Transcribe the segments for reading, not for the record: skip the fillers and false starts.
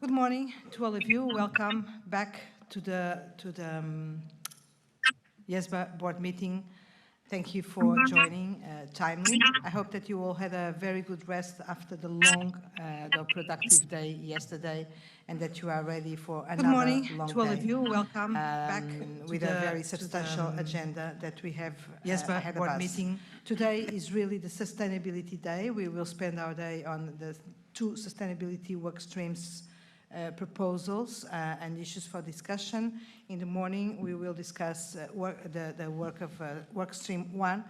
Good morning to all of you. Welcome back to the IESBA board meeting. Thank you for joining timely. I hope that you all had a very good rest after the long, though productive day yesterday, and that you are ready for another long day. Good morning to all of you. Welcome back with a very substantial agenda that we have ahead of us. Meeting. Today is really the Sustainability Day. We will spend our day on the two sustainability work streams proposals and issues for discussion. In the morning, we will discuss the work of work stream 1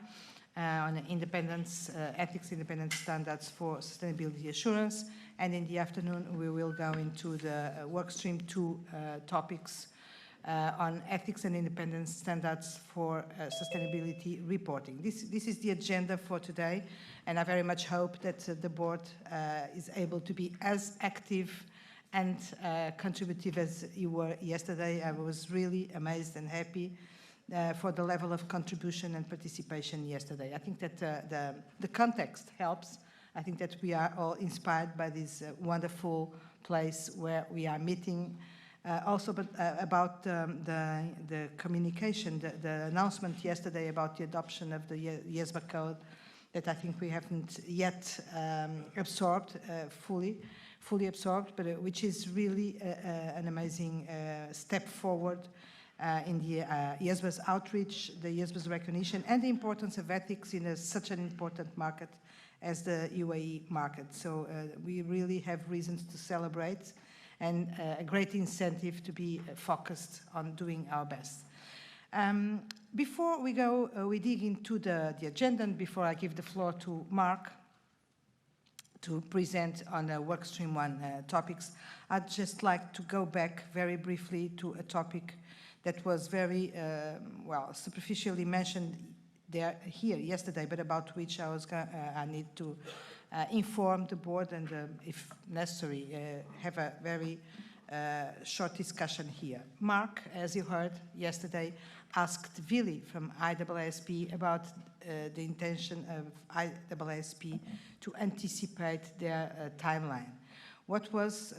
on independence, ethics independence standards for sustainability assurance. And in the afternoon, we will go into the work stream 2 topics on ethics and independence standards for sustainability reporting. This is the agenda for today, and I very much hope that the board is able to be as active and contributive as you were yesterday. I was really amazed and happy for the level of contribution and participation yesterday. I think that the context helps. I think that we are all inspired by this wonderful place where we are meeting. Also, but about the communication, the announcement yesterday about the adoption of the IESBA code that I think we haven't yet absorbed fully absorbed, but which is really an amazing step forward in the IESBA's outreach, the IESBA's recognition, and the importance of ethics in such an important market as the UAE market. So we really have reasons to celebrate and a great incentive to be focused on doing our best. Before we go, we dig into the agenda, and before I give the floor to Mark to present on the workstream 1 topics, I'd just like to go back very briefly to a topic that was very, well, superficially mentioned here yesterday, but about which I need to inform the board and, if necessary, have a very short discussion here. Mark, as you heard yesterday, asked Vili from IESB about the intention of IESB to anticipate their timeline. What was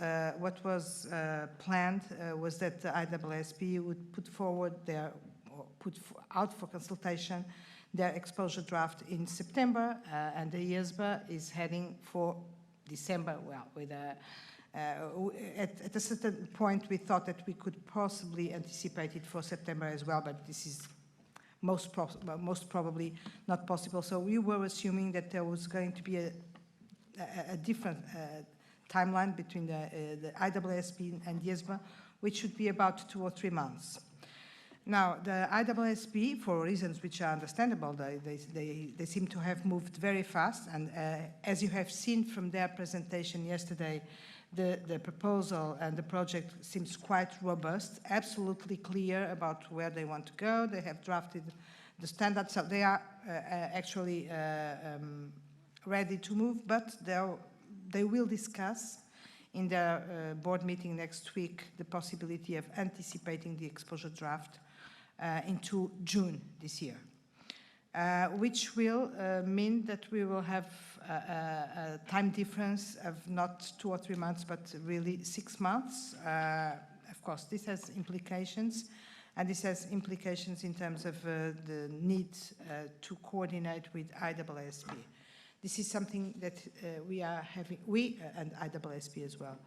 planned was that the IESB would put forward put out for consultation their exposure draft in September, and the IESBA is heading for December. Well, with at a certain point, we thought that we could possibly anticipate it for September as well, but this is most probably not possible. So we were assuming that there was going to be a different timeline between the IESB and IESBA, which should be about 2 or 3 months. Now, the IESB, for reasons which are understandable, they seem to have moved very fast, and as you have seen from their presentation yesterday, the proposal and the project seems quite robust, absolutely clear about where they want to go. They have drafted the standards, so they are actually ready to move, but they will discuss in their board meeting next week the possibility of anticipating the exposure draft into June this year, which will mean that we will have a time difference of not 2 or 3 months, but really 6 months. Of course, this has implications, and this has implications in terms of the need to coordinate with IESB. This is something that we and IESB as well,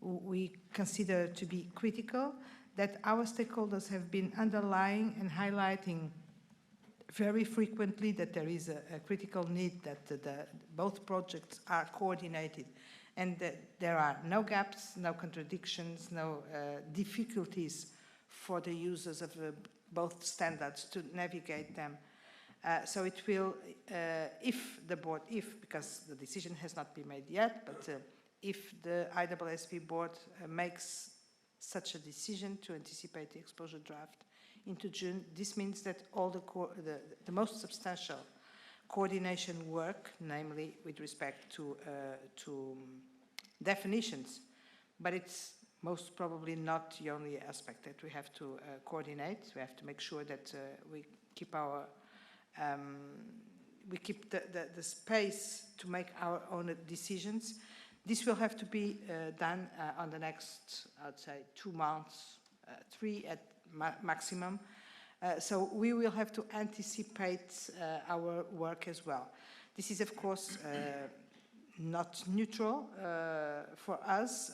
we consider to be critical, that our stakeholders have been underlying and highlighting very frequently that there is a critical need that both projects are coordinated and that there are no gaps, no contradictions, no difficulties for the users of both standards to navigate them. So it will, because the decision has not been made yet, but if the IESB board makes such a decision to anticipate the exposure draft into June, this means that all the most substantial coordination work, namely with respect to definitions, but it's most probably not the only aspect that we have to coordinate. We have to make sure that we keep the space to make our own decisions. This will have to be done on the next, I'd say, 2 months, 3 at maximum. So we will have to anticipate our work as well. This is, of course, not neutral for us,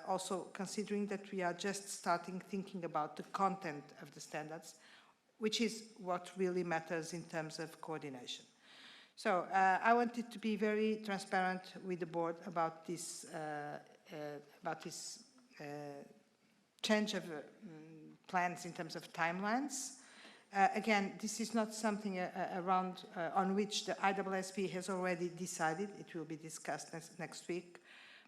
also considering that we are just starting thinking about the content of the standards, which is what really matters in terms of coordination. So I wanted to be very transparent with the board about this change of plans in terms of timelines. Again, this is not something on which the IESBA has already decided. It will be discussed next week.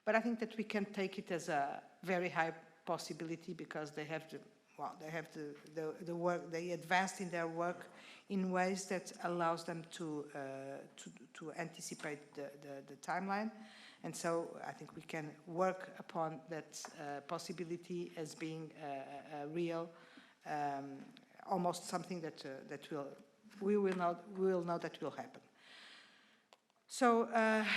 But I think that we can take it as a very high possibility because they have the work, they advanced in their work in ways that allows them to anticipate the timeline. And so I think we can work upon that possibility as being a real almost something that we will know that will happen. So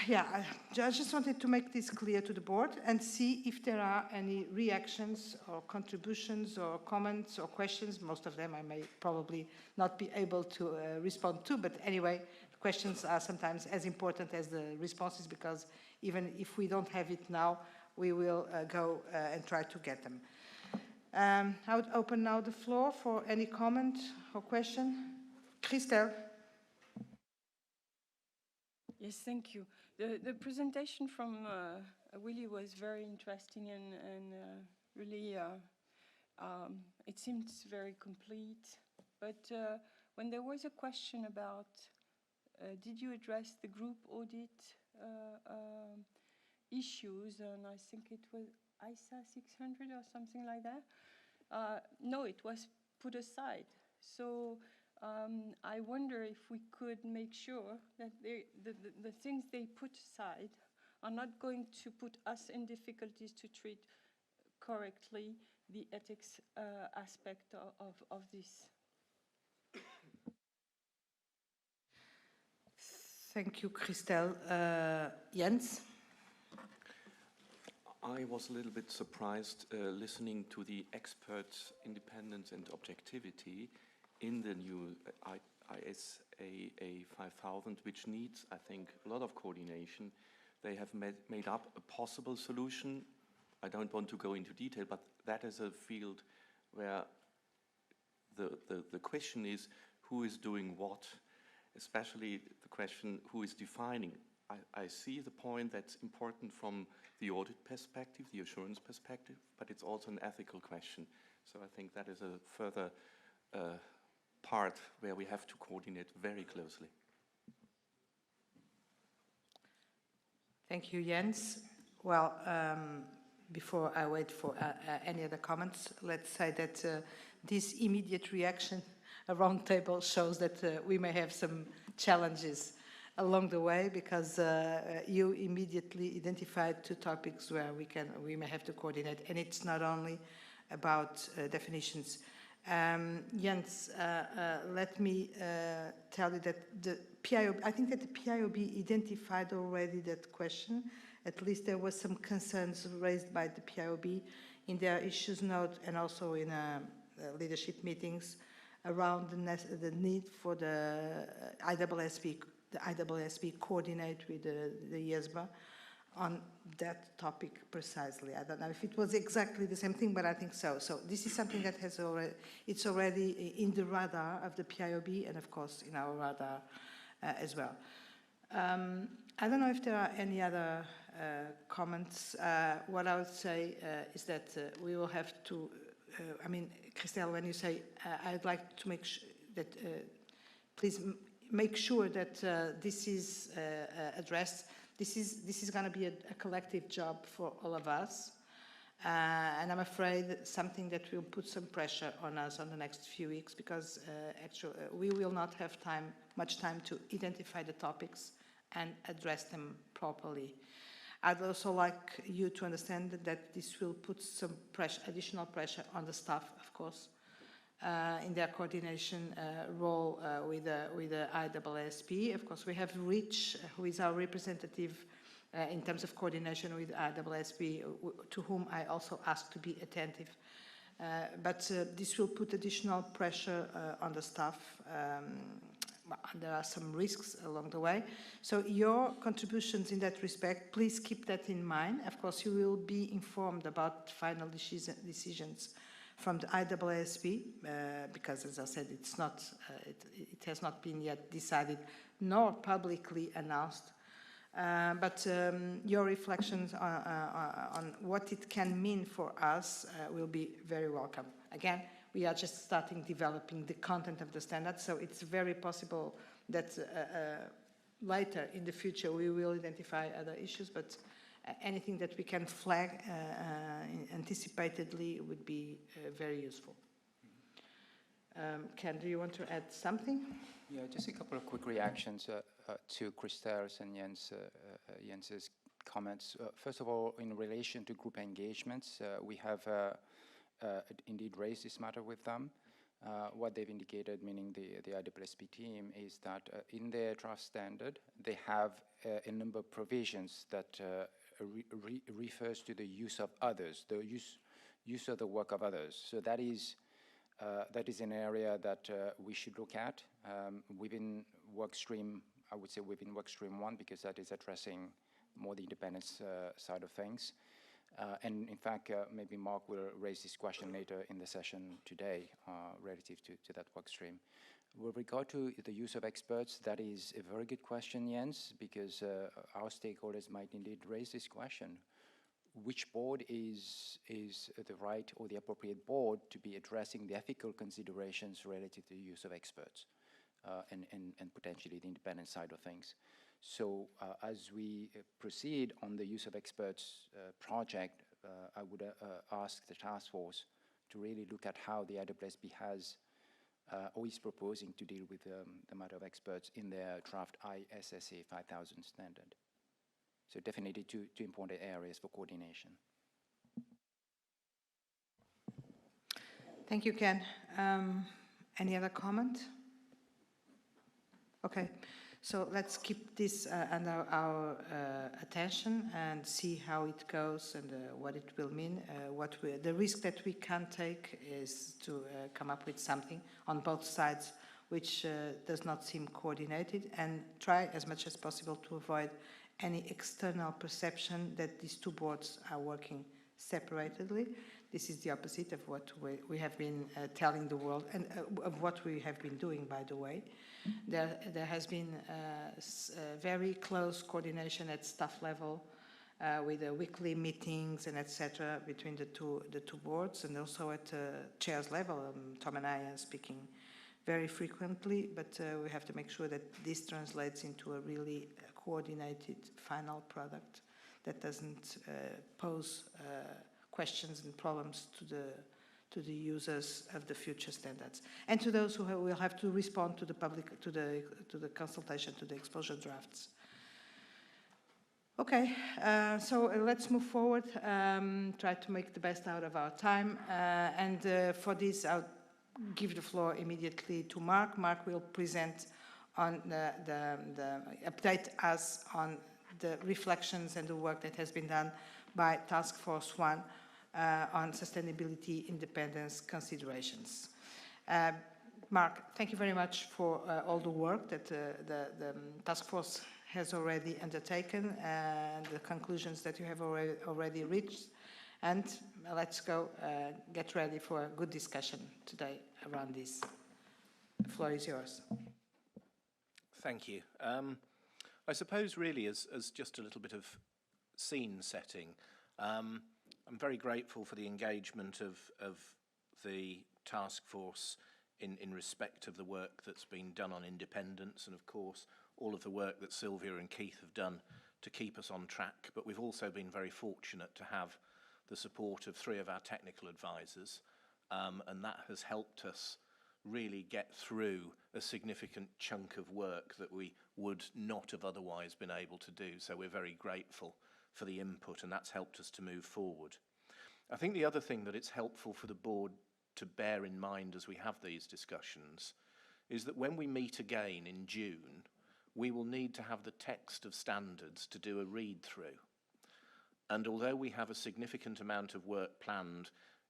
yeah, I just wanted to make this clear to the board and see if there are any reactions or contributions or comments or questions. Most of them I may probably not be able to respond to, but anyway, the questions are sometimes as important as the responses because even if we don't have it now, we will go and try to get them. I would open now the floor for any comment or question. Christelle. Yes, thank you. The presentation from Willy was very interesting and really, it seems very complete. But when there was a question about, did you address the group audit issues, and I think it was ISA 600 or something like that, no, it was put aside. So I wonder if we could make sure that the things they put aside are not going to put us in difficulties to treat correctly the ethics aspect of this. Thank you, Christelle. Jens? I was a little bit surprised listening to the experts' independence and objectivity in the new ISA 5000, which needs, I think, a lot of coordination. They have made up a possible solution. I don't want to go into detail, but that is a field where the question is who is doing what, especially the question who is defining. I see the point that's important from the audit perspective, the assurance perspective, but it's also an ethical question. So I think that is a further part where we have to coordinate very closely. Thank you, Jens. Well, before I wait for any other comments, let's say that this immediate reaction, a round table, shows that we may have some challenges along the way because you immediately identified 2 topics where we may have to coordinate, and it's not only about definitions. Jens, let me tell you that the PIOB, I think that the PIOB identified already that question. At least there was some concerns raised by the PIOB in their issues note and also in leadership meetings around the need for the IESBA coordinate with the IESBA on that topic precisely. I don't know if it was exactly the same thing, but I think so. So this is something that has it's already in the radar of the PIOB and of course in our radar as well. I don't know if there are any other comments. What I would say is that we will have to, I mean, Christelle, when you say, I'd like to make sure that, please make sure that this is addressed. This is going to be a collective job for all of us. And I'm afraid something that will put some pressure on us on the next few weeks because actually we will not have much time to identify the topics and address them properly. I'd also like you to understand that this will put some pressure, additional pressure on the staff, of course, in their coordination role with the IESBA. Of course, we have Rich, who is our representative in terms of coordination with IESBA, to whom I also asked to be attentive. But this will put additional pressure on the staff. There are some risks along the way. So your contributions in that respect, please keep that in mind. Of course, you will be informed about final decisions from the IESB, because, as I said, it's not, it has not been yet decided nor publicly announced. But your reflections on what it can mean for us will be very welcome. Again, we are just starting developing the content of the standard, so it's very possible that later in the future we will identify other issues, but anything that we can flag anticipatedly would be very useful. Ken, do you want to add something? Yeah, just a couple of quick reactions to Christel's and Jens's comments. First of all, in relation to group engagements, we have indeed raised this matter with them. What they've indicated, meaning the IESBA team, is that in their draft standard, they have a number of provisions that refers to the use of others, the use of the work of others. So that is an area that we should look at within work stream, I would say within work stream 1, because that is addressing more the independence side of things. And in fact, maybe Mark will raise this question later in the session today relative to that work stream. With regard to the use of experts, that is a very good question, Jens, because our stakeholders might indeed raise this question. Which board is the right or the appropriate board to be addressing the ethical considerations related to the use of experts and potentially the independent side of things? So as we proceed on the use of experts project, I would ask the task force to really look at how the IESBA has or is proposing to deal with the matter of experts in their draft ISSA 5000 standard. So definitely two important areas for coordination. Thank you, Ken. Any other comment? Okay, so let's keep this under our attention and see how it goes and what it will mean. The risk that we can take is to come up with something on both sides which does not seem coordinated, and try as much as possible to avoid any external perception that these two boards are working separately. This is the opposite of what we have been telling the world, and of what we have been doing, by the way. There has been very close coordination at staff level with the weekly meetings and etc. between the two boards, and also at chairs level. Tom and I are speaking very frequently, but we have to make sure that this translates into a really coordinated final product that doesn't pose questions and problems to the users of the future standards, and to those who will have to respond to the public, to the consultation, to the exposure drafts. Okay, so let's move forward. Try to make the best out of our time, and for this, I'll give the floor immediately to Mark. Mark will present on update us on the reflections and the work that has been done by Task Force 1 on sustainability independence considerations. Mark, thank you very much for all the work that the Task Force has already undertaken and the conclusions that you have already reached. And let's go get ready for a good discussion today around this. The floor is yours. Thank you. I suppose really as just a little bit of scene setting, I'm very grateful for the engagement of the task force in respect of the work that's been done on independence, and of course all of the work that Sylvia and Keith have done to keep us on track. But we've also been very fortunate to have the support of 3 of our technical advisors, and that has helped us really get through a significant chunk of work that we would not have otherwise been able to do. So we're very grateful for the input, and that's helped us to move forward. I think the other thing that it's helpful for the board to bear in mind as we have these discussions is that when we meet again in June, we will need to have the text of standards to do a read-through. And although we have a significant amount of work planned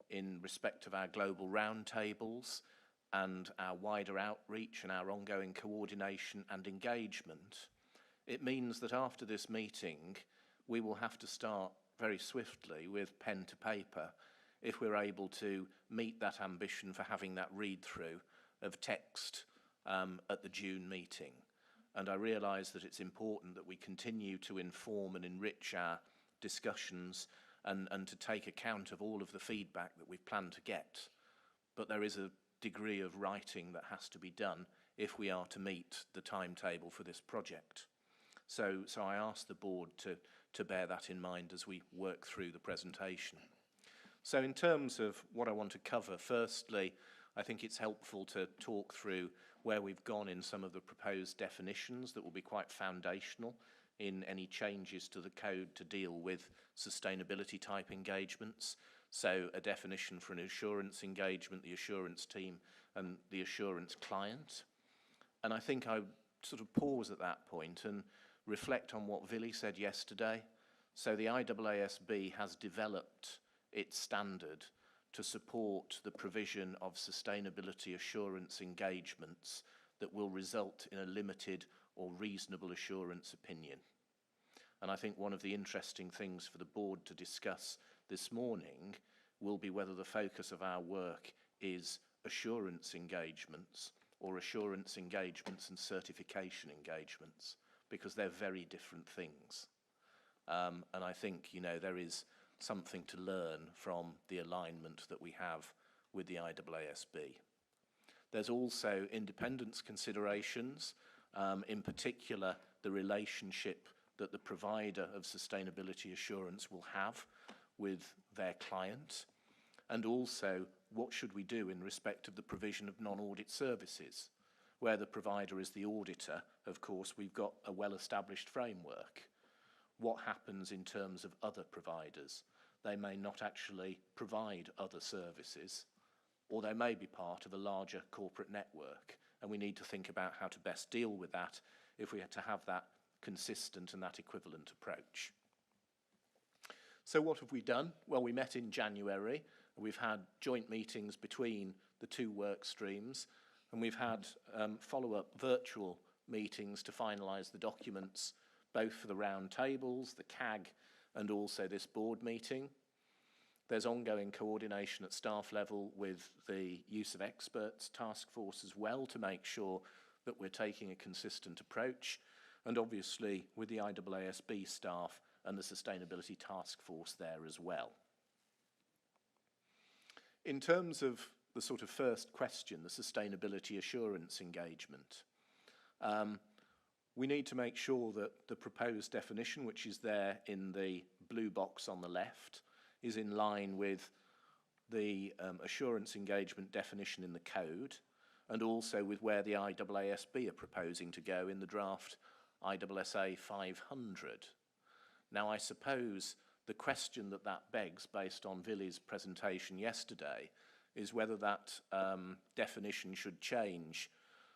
in respect of our global roundtables and our wider outreach and our ongoing coordination and engagement, it means that after this meeting, we will have to start very swiftly with pen to paper if we're able to meet that ambition for having that read-through of text at the June meeting. And I realise that it's important that we continue to inform and enrich our discussions and to take account of all of the feedback that we've planned to get. But there is a degree of writing that has to be done if we are to meet the timetable for this project. So I ask the board to bear that in mind as we work through the presentation. So in terms of what I want to cover, firstly, I think it's helpful to talk through where we've gone in some of the proposed definitions that will be quite foundational in any changes to the code to deal with sustainability type engagements. So a definition for an assurance engagement, the assurance team and the assurance client. And I think I sort of pause at that point and reflect on what Vili said yesterday. So the IESBA has developed its standard to support the provision of sustainability assurance engagements that will result in a limited or reasonable assurance opinion. And I think one of the interesting things for the board to discuss this morning will be whether the focus of our work is assurance engagements or assurance engagements and certification engagements, because they're very different things. And I think, you know, there is something to learn from the alignment that we have with the IESBA. There's also independence considerations, in particular the relationship that the provider of sustainability assurance will have with their client, and also what should we do in respect of the provision of non-audit services. Where the provider is the auditor, of course, we've got a well-established framework. What happens in terms of other providers? They may not actually provide other services, or they may be part of a larger corporate network, and we need to think about how to best deal with that if we are to have that consistent and that equivalent approach. So what have we done? Well, we met in January. We've had joint meetings between the two work streams, and we've had follow-up virtual meetings to finalise the documents, both for the round tables, the CAG, and also this board meeting. There's ongoing coordination at staff level with the use of experts task force as well to make sure that we're taking a consistent approach, and obviously with the IESBA staff and the sustainability task force there as well. In terms of the sort of first question, the sustainability assurance engagement, we need to make sure that the proposed definition, which is there in the blue box on the left, is in line with the assurance engagement definition in the code, and also with where the IESBA are proposing to go in the draft IESA 500. Now, I suppose the question that begs, based on Vili's presentation yesterday, is whether that definition should change.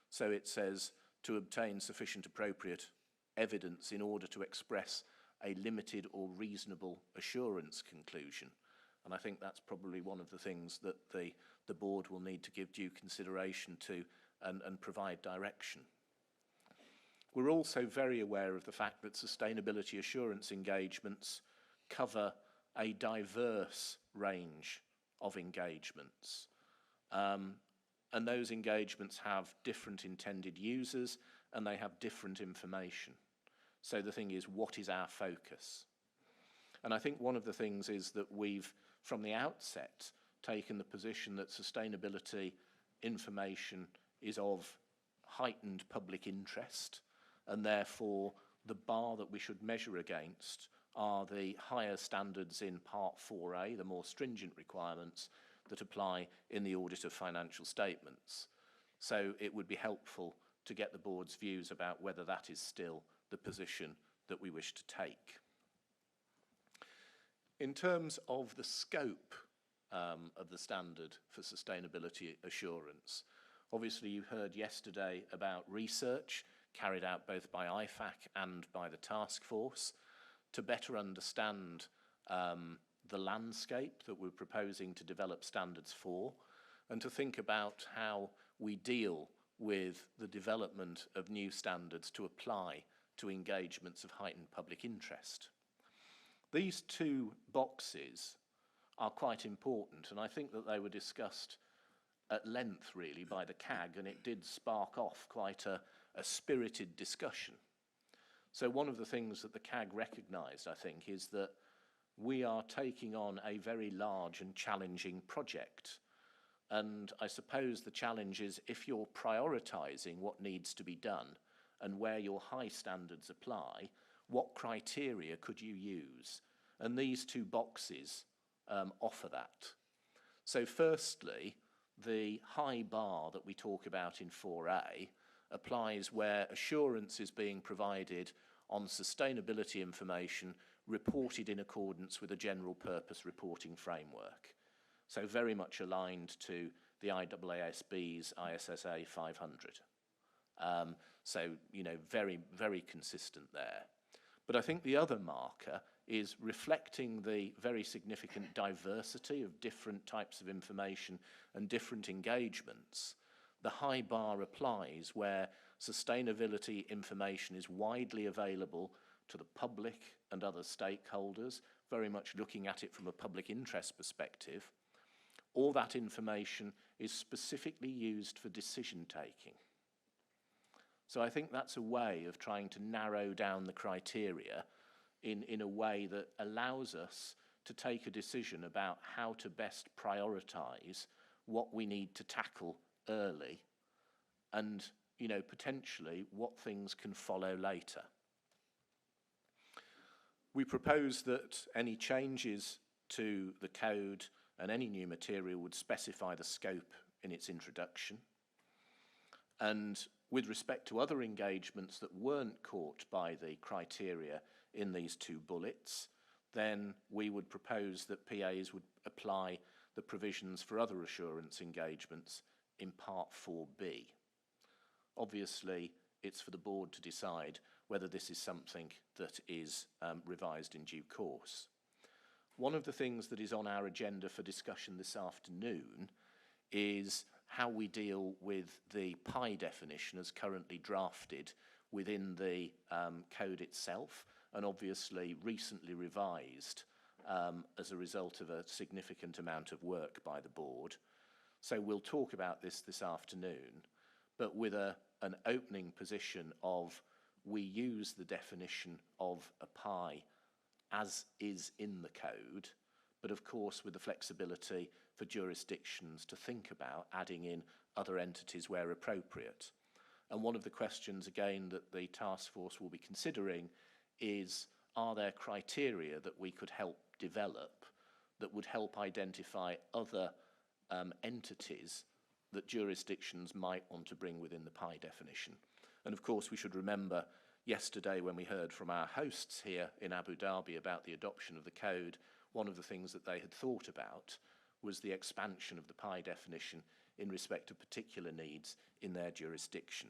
So it says, to obtain sufficient appropriate evidence in order to express a limited or reasonable assurance conclusion. And I think that's probably one of the things that the board will need to give due consideration to and provide direction. We're also very aware of the fact that sustainability assurance engagements cover a diverse range of engagements. And those engagements have different intended users and they have different information. So the thing is, what is our focus? And I think one of the things is that we've, from the outset, taken the position that sustainability information is of heightened public interest, and therefore the bar that we should measure against are the higher standards in Part 4A, the more stringent requirements that apply in the audit of financial statements. So it would be helpful to get the board's views about whether that is still the position that we wish to take. In terms of the scope of the standard for sustainability assurance, obviously you heard yesterday about research carried out both by IFAC and by the task force to better understand the landscape that we're proposing to develop standards for, and to think about how we deal with the development of new standards to apply to engagements of heightened public interest. These two boxes are quite important, and I think that they were discussed at length really by the CAG, and it did spark off quite a spirited discussion. So one of the things that the CAG recognised, I think, is that we are taking on a very large and challenging project. And I suppose the challenge is, if you're prioritising what needs to be done and where your high standards apply, what criteria could you use? And these two boxes offer that. So firstly, the high bar that we talk about in 4A applies where assurance is being provided on sustainability information reported in accordance with a general purpose reporting framework. So very much aligned to the IESB's ISSA 500. So, you know, very, very consistent there. But I think the other marker is reflecting the very significant diversity of different types of information and different engagements. The high bar applies where sustainability information is widely available to the public and other stakeholders, very much looking at it from a public interest perspective. All that information is specifically used for decision taking. So I think that's a way of trying to narrow down the criteria in a way that allows us to take a decision about how to best prioritise what we need to tackle early and, you know, potentially what things can follow later. We propose that any changes to the code and any new material would specify the scope in its introduction. And with respect to other engagements that weren't caught by the criteria in these two bullets, then we would propose that PAs would apply the provisions for other assurance engagements in Part 4B. Obviously, it's for the board to decide whether this is something that is revised in due course. One of the things that is on our agenda for discussion this afternoon is how we deal with the PI definition as currently drafted within the code itself, and obviously recently revised as a result of a significant amount of work by the board. So we'll talk about this afternoon, but with an opening position of we use the definition of a PI as is in the code, but of course with the flexibility for jurisdictions to think about adding in other entities where appropriate. And one of the questions again that the task force will be considering is, are there criteria that we could help develop that would help identify other entities that jurisdictions might want to bring within the PI definition? And of course we should remember yesterday when we heard from our hosts here in Abu Dhabi about the adoption of the code, one of the things that they had thought about was the expansion of the PI definition in respect of particular needs in their jurisdiction.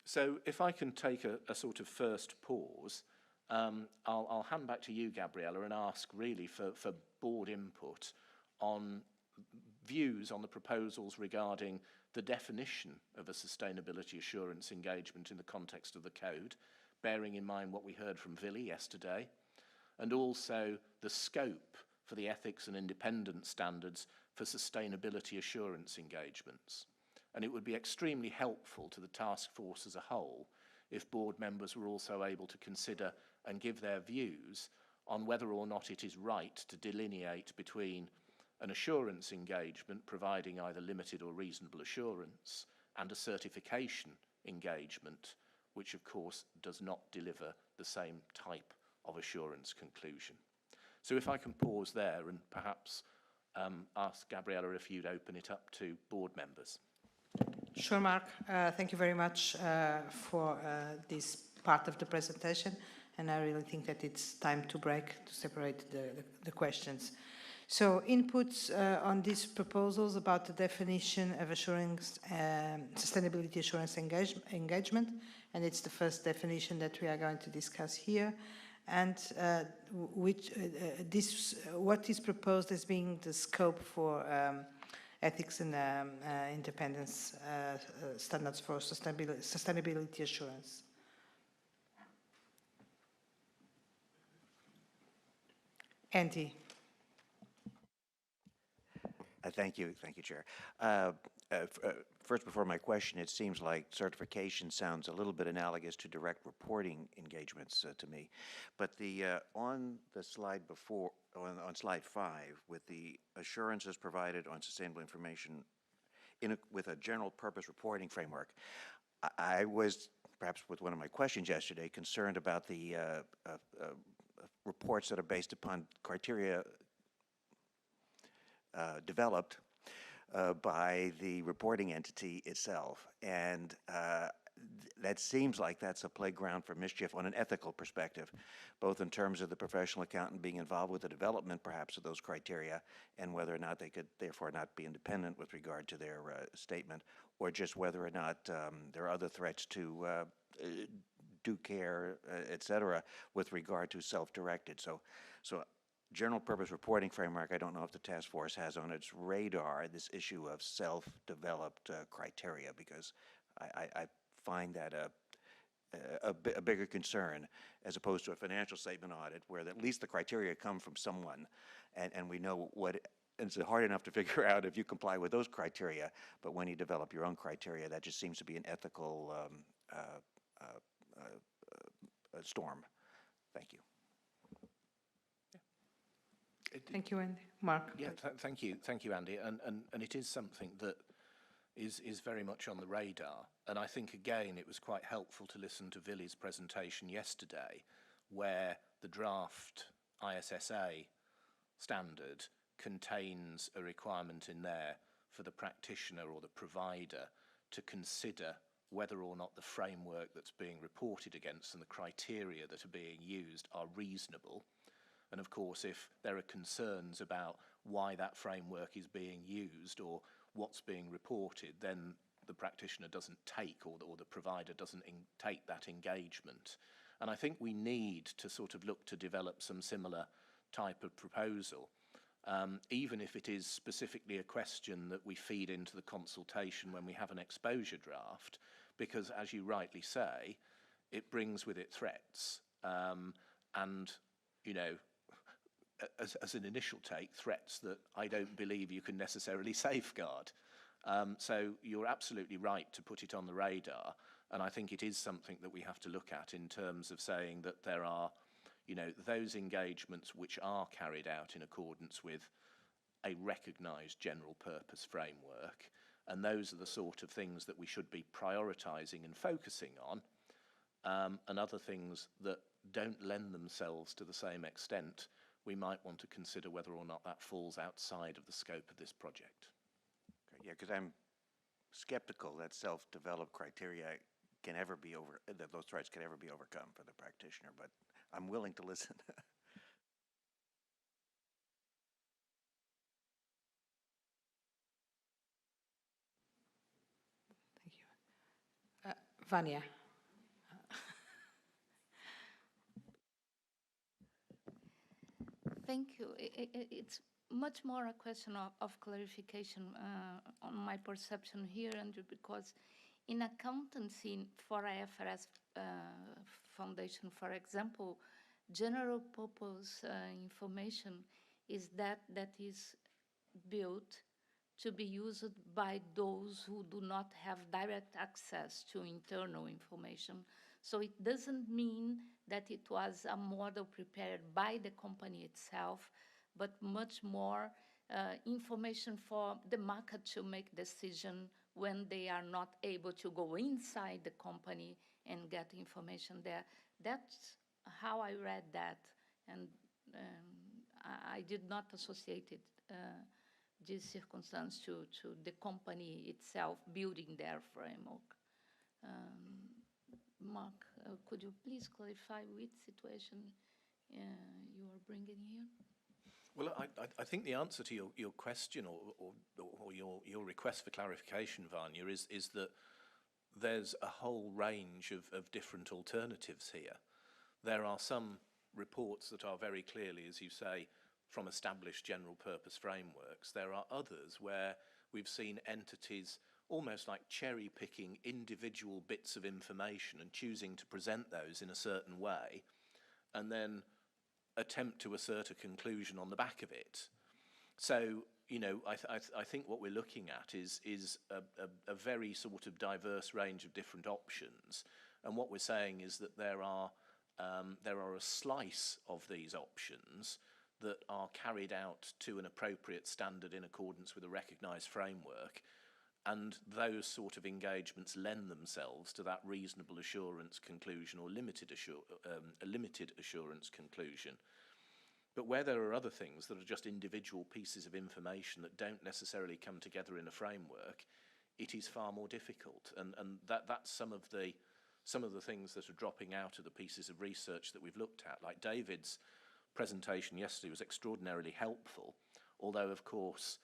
So if I can take a sort of first pause, I'll hand back to you, Gabriella, and ask really for board input on views on the proposals regarding the definition of a sustainability assurance engagement in the context of the code, bearing in mind what we heard from Vili yesterday, and also the scope for the ethics and independence standards for sustainability assurance engagements. And it would be extremely helpful to the task force as a whole if board members were also able to consider and give their views on whether or not it is right to delineate between an assurance engagement providing either limited or reasonable assurance and a certification engagement, which of course does not deliver the same type of assurance conclusion. So if I can pause there and perhaps ask Gabriella if you'd open it up to board members. Sure, Mark. Thank you very much for this part of the presentation, and I really think that it's time to break to separate the questions. So inputs on these proposals about the definition of assurance, sustainability assurance engagement, and it's the first definition that we are going to discuss here, and what is proposed as being the scope for ethics and independence standards for sustainability assurance. Andy. Thank you, Chair. First, before my question, it seems like certification sounds a little bit analogous to direct reporting engagements to me. But on the slide before, on slide 5, with the assurances provided on sustainable information with a general purpose reporting framework, I was, perhaps with one of my questions yesterday, concerned about the reports that are based upon criteria developed by the reporting entity itself. And that seems like that's a playground for mischief on an ethical perspective, both in terms of the professional accountant being involved with the development, perhaps, of those criteria, and whether or not they could therefore not be independent with regard to their statement, or just whether or not there are other threats to due care, et cetera, with regard to self-directed. So general purpose reporting framework, I don't know if the task force has on its radar this issue of self-developed criteria, because I find that a bigger concern as opposed to a financial statement audit where at least the criteria come from someone and we know what, and it's hard enough to figure out if you comply with those criteria, but when you develop your own criteria, that just seems to be an ethical storm. Thank you. Thank you, Andy. Mark. Yeah, thank you, Andy. And it is something that is very much on the radar. And I think, again, it was quite helpful to listen to Vili's presentation yesterday, where the draft ISSA standard contains a requirement in there for the practitioner or the provider to consider whether or not the framework that's being reported against and the criteria that are being used are reasonable. And of course, if there are concerns about why that framework is being used or what's being reported, then the practitioner doesn't take, or the provider doesn't take that engagement. And I think we need to sort of look to develop some similar type of proposal, even if it is specifically a question that we feed into the consultation when we have an exposure draft, because as you rightly say, it brings with it threats. And, you know, as an initial take, threats that I don't believe you can necessarily safeguard. So you're absolutely right to put it on the radar, and I think it is something that we have to look at in terms of saying that there are, you know, those engagements which are carried out in accordance with a recognised general purpose framework, and those are the sort of things that we should be prioritising and focusing on, and other things that don't lend themselves to the same extent, we might want to consider whether or not that falls outside of the scope of this project. Okay, yeah, because I'm skeptical that self-developed criteria can ever be that those threats can ever be overcome for the practitioner, but I'm willing to listen. Thank you. Vanya. Thank you. It's much more a question of clarification on my perception here, and because in accountancy for IFRS Foundation, for example, general purpose information is that is built to be used by those who do not have direct access to internal information. So it doesn't mean that it was a model prepared by the company itself, but much more information for the market to make decision when they are not able to go inside the company and get information there. That's how I read that, and I did not associate it, this circumstance to the company itself building their framework. Mark, could you please clarify which situation you are bringing here? Well, I think the answer to your question or your request for clarification, Vanya, is that there's a whole range of different alternatives here. There are some reports that are very clearly, as you say, from established general purpose frameworks. There are others where we've seen entities almost like cherry picking individual bits of information and choosing to present those in a certain way, and then attempt to assert a conclusion on the back of it. So, you know, I think what we're looking at is a very sort of diverse range of different options, and what we're saying is that there are a slice of these options that are carried out to an appropriate standard in accordance with a recognised framework, and those sort of engagements lend themselves to that reasonable assurance conclusion or limited assurance conclusion. But where there are other things that are just individual pieces of information that don't necessarily come together in a framework, it is far more difficult. And that's some of the things that are dropping out of the pieces of research that we've looked at. Like David's presentation yesterday was extraordinarily helpful, although of course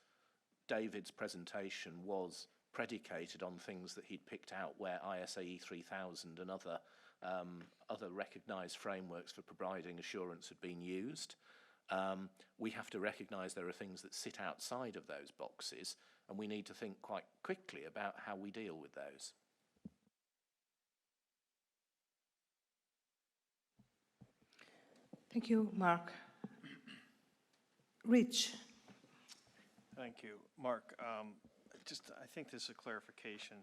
David's presentation was predicated on things that he'd picked out where ISAE 3000 and other recognised frameworks for providing assurance had been used. We have to recognise there are things that sit outside of those boxes, and we need to think quite quickly about how we deal with those. Thank you, Mark. Rich. Thank you. Mark, I think this is a clarification,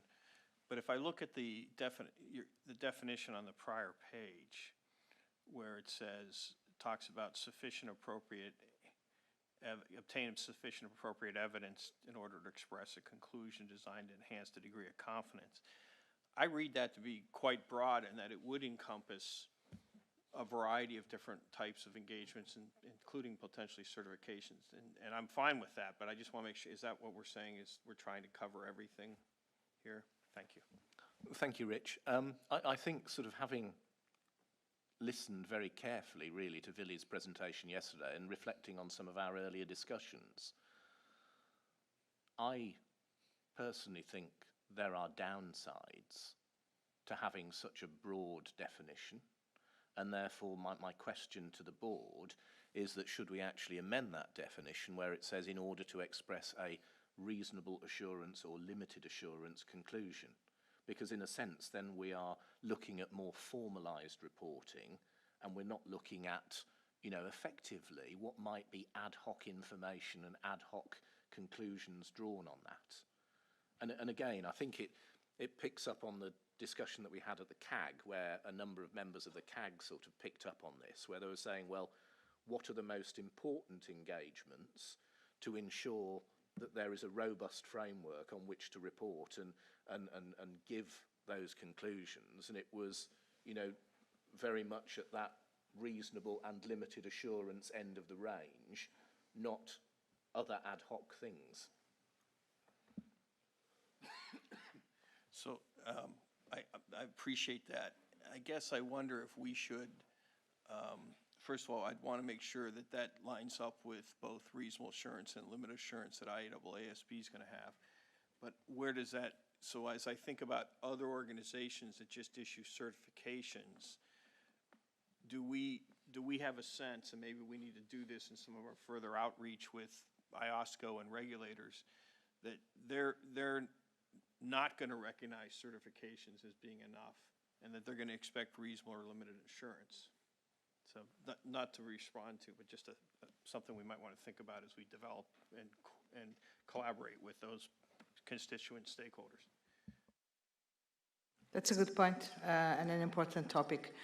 but if I look at the definition on the prior page, where it talks about obtain sufficient appropriate evidence in order to express a conclusion designed to enhance the degree of confidence, I read that to be quite broad and that it would encompass a variety of different types of engagements, including potentially certifications. And I'm fine with that, but I just want to make sure, is that what we're saying, is we're trying to cover everything here? Thank you. Thank you, Rich. I think sort of having listened very carefully, really, to Vili's presentation yesterday and reflecting on some of our earlier discussions, I personally think there are downsides to having such a broad definition. And therefore, my question to the board is that should we actually amend that definition where it says in order to express a reasonable assurance or limited assurance conclusion? Because in a sense, then we are looking at more formalised reporting, and we're not looking at, you know, effectively what might be ad hoc information and ad hoc conclusions drawn on that. And again, I think it picks up on the discussion that we had at the CAG, where a number of members of the CAG sort of picked up on this, where they were saying, well, what are the most important engagements to ensure that there is a robust framework on which to report and give those conclusions? And it was, you know, very much at that reasonable and limited assurance end of the range, not other ad hoc things. So I appreciate that. I guess I wonder if we should, first of all, I'd want to make sure that that lines up with both reasonable assurance and limited assurance that IESB is going to have. But where does that, so as I think about other organizations that just issue certifications, do we have a sense, and maybe we need to do this in some of our further outreach with IOSCO and regulators, that they're not going to recognize certifications as being enough, and that they're going to expect reasonable or limited assurance? So not to respond to, but just something we might want to think about as we develop and collaborate with those constituent stakeholders. That's a good point and an important topic.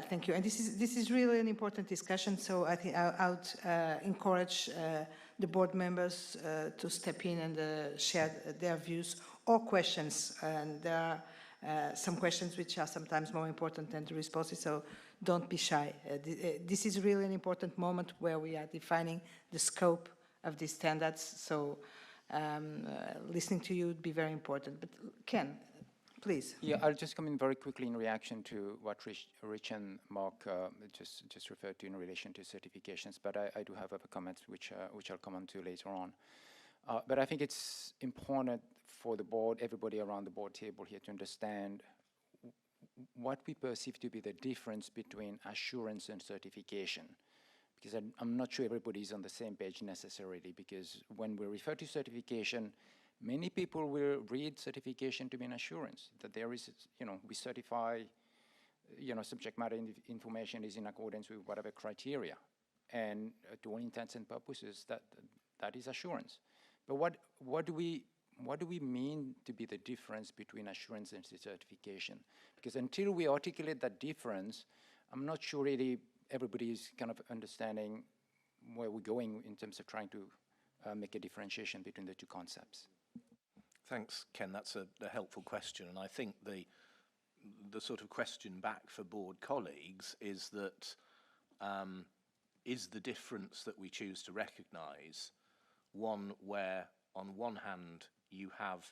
Thank you. And this is really an important discussion. So I think I would encourage the board members to step in and share their views or questions. And there are some questions which are sometimes more important than the responses. So don't be shy. This is really an important moment where we are defining the scope of these standards. So listening to you would be very important. But Ken. Please. Yeah, I'll just come in very quickly in reaction to what Rich and Mark just referred to in relation to certifications, but I do have other comments which I'll come on to later on. But I think it's important for the board, everybody around the board table here, to understand what we perceive to be the difference between assurance and certification. Because I'm not sure everybody is on the same page necessarily, because when we refer to certification, many people will read certification to be an assurance, that there is, we certify, subject matter information is in accordance with whatever criteria. And to all intents and purposes, that is assurance. But what do we mean to be the difference between assurance and certification? Because until we articulate that difference, I'm not sure really everybody is kind of understanding where we're going in terms of trying to make a differentiation between the two concepts. Thanks, Ken. That's a helpful question, and I think the sort of question back for board colleagues is that is the difference that we choose to recognise one where, on one hand, you have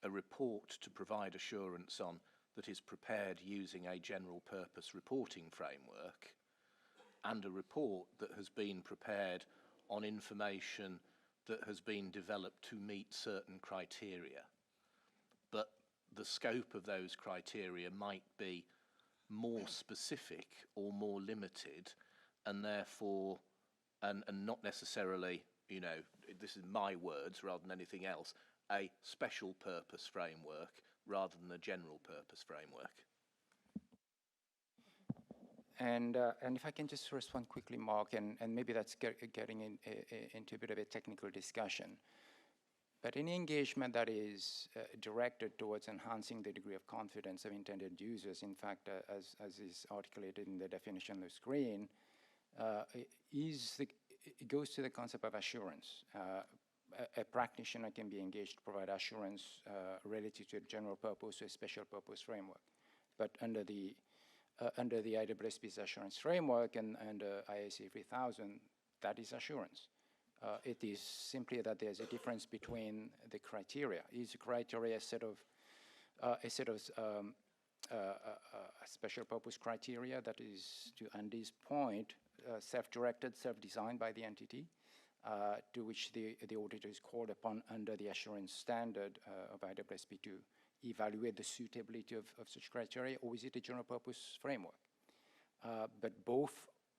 a report to provide assurance on that is prepared using a general purpose reporting framework, and a report that has been prepared on information that has been developed to meet certain criteria. But the scope of those criteria might be more specific or more limited, and therefore, and not necessarily, this is my words rather than anything else, a special purpose framework rather than a general purpose framework. And if I can just respond quickly, Mark, and maybe that's getting into a bit of a technical discussion. But any engagement that is directed towards enhancing the degree of confidence of intended users, in fact, as is articulated in the definition on the screen, it goes to the concept of assurance. A practitioner can be engaged to provide assurance related to a general purpose or a special purpose framework. But under the IESBA's assurance framework and ISA 3000, that is assurance. It is simply that there's a difference between the criteria. Is the criteria a set of special purpose criteria that is, to Andy's point, self-directed, self-designed by the entity, to which the auditor is called upon under the assurance standard of IESBA to evaluate the suitability of such criteria, or is it a general purpose framework? But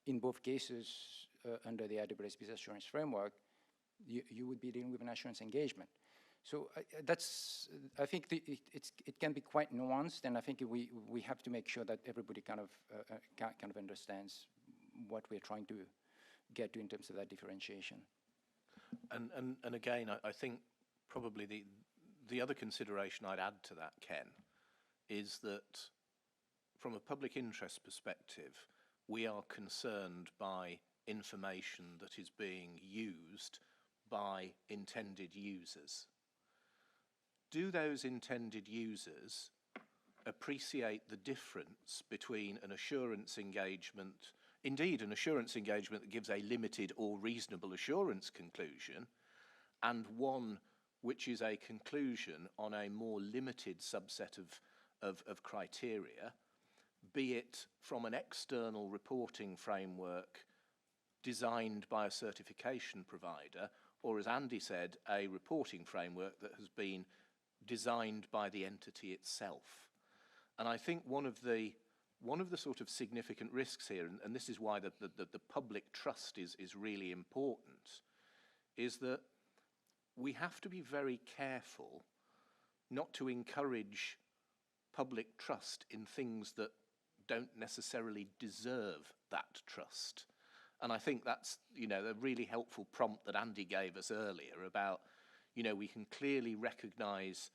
in both cases, under the IESBA's assurance framework, you would be dealing with an assurance engagement. So I think it can be quite nuanced, and I think we have to make sure that everybody kind of understands what we're trying to get to in terms of that differentiation. And again, I think probably the other consideration I'd add to that, Ken, is that from a public interest perspective, we are concerned by information that is being used by intended users. Do those intended users appreciate the difference between an assurance engagement, indeed an assurance engagement that gives a limited or reasonable assurance conclusion, and one which is a conclusion on a more limited subset of criteria, be it from an external reporting framework designed by a certification provider, or, as Andy said, a reporting framework that has been designed by the entity itself. And I think one of the sort of significant risks here, and this is why the public trust is really important, is that we have to be very careful not to encourage public trust in things that don't necessarily deserve that trust. And I think that's, a really helpful prompt that Andy gave us earlier about, we can clearly recognise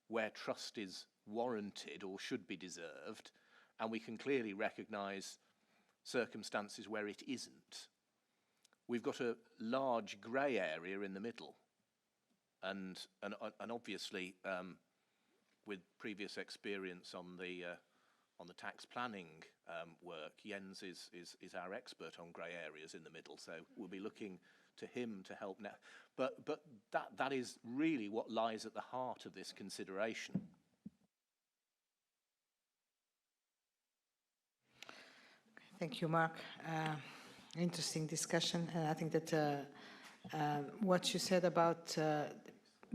where trust is warranted or should be deserved, and we can clearly recognise circumstances where it isn't. We've got a large grey area in the middle, and obviously with previous experience on the tax planning work, Jens is our expert on grey areas in the middle, so we'll be looking to him to help now. But that is really what lies at the heart of this consideration. Thank you, Mark. Interesting discussion, and I think that what you said about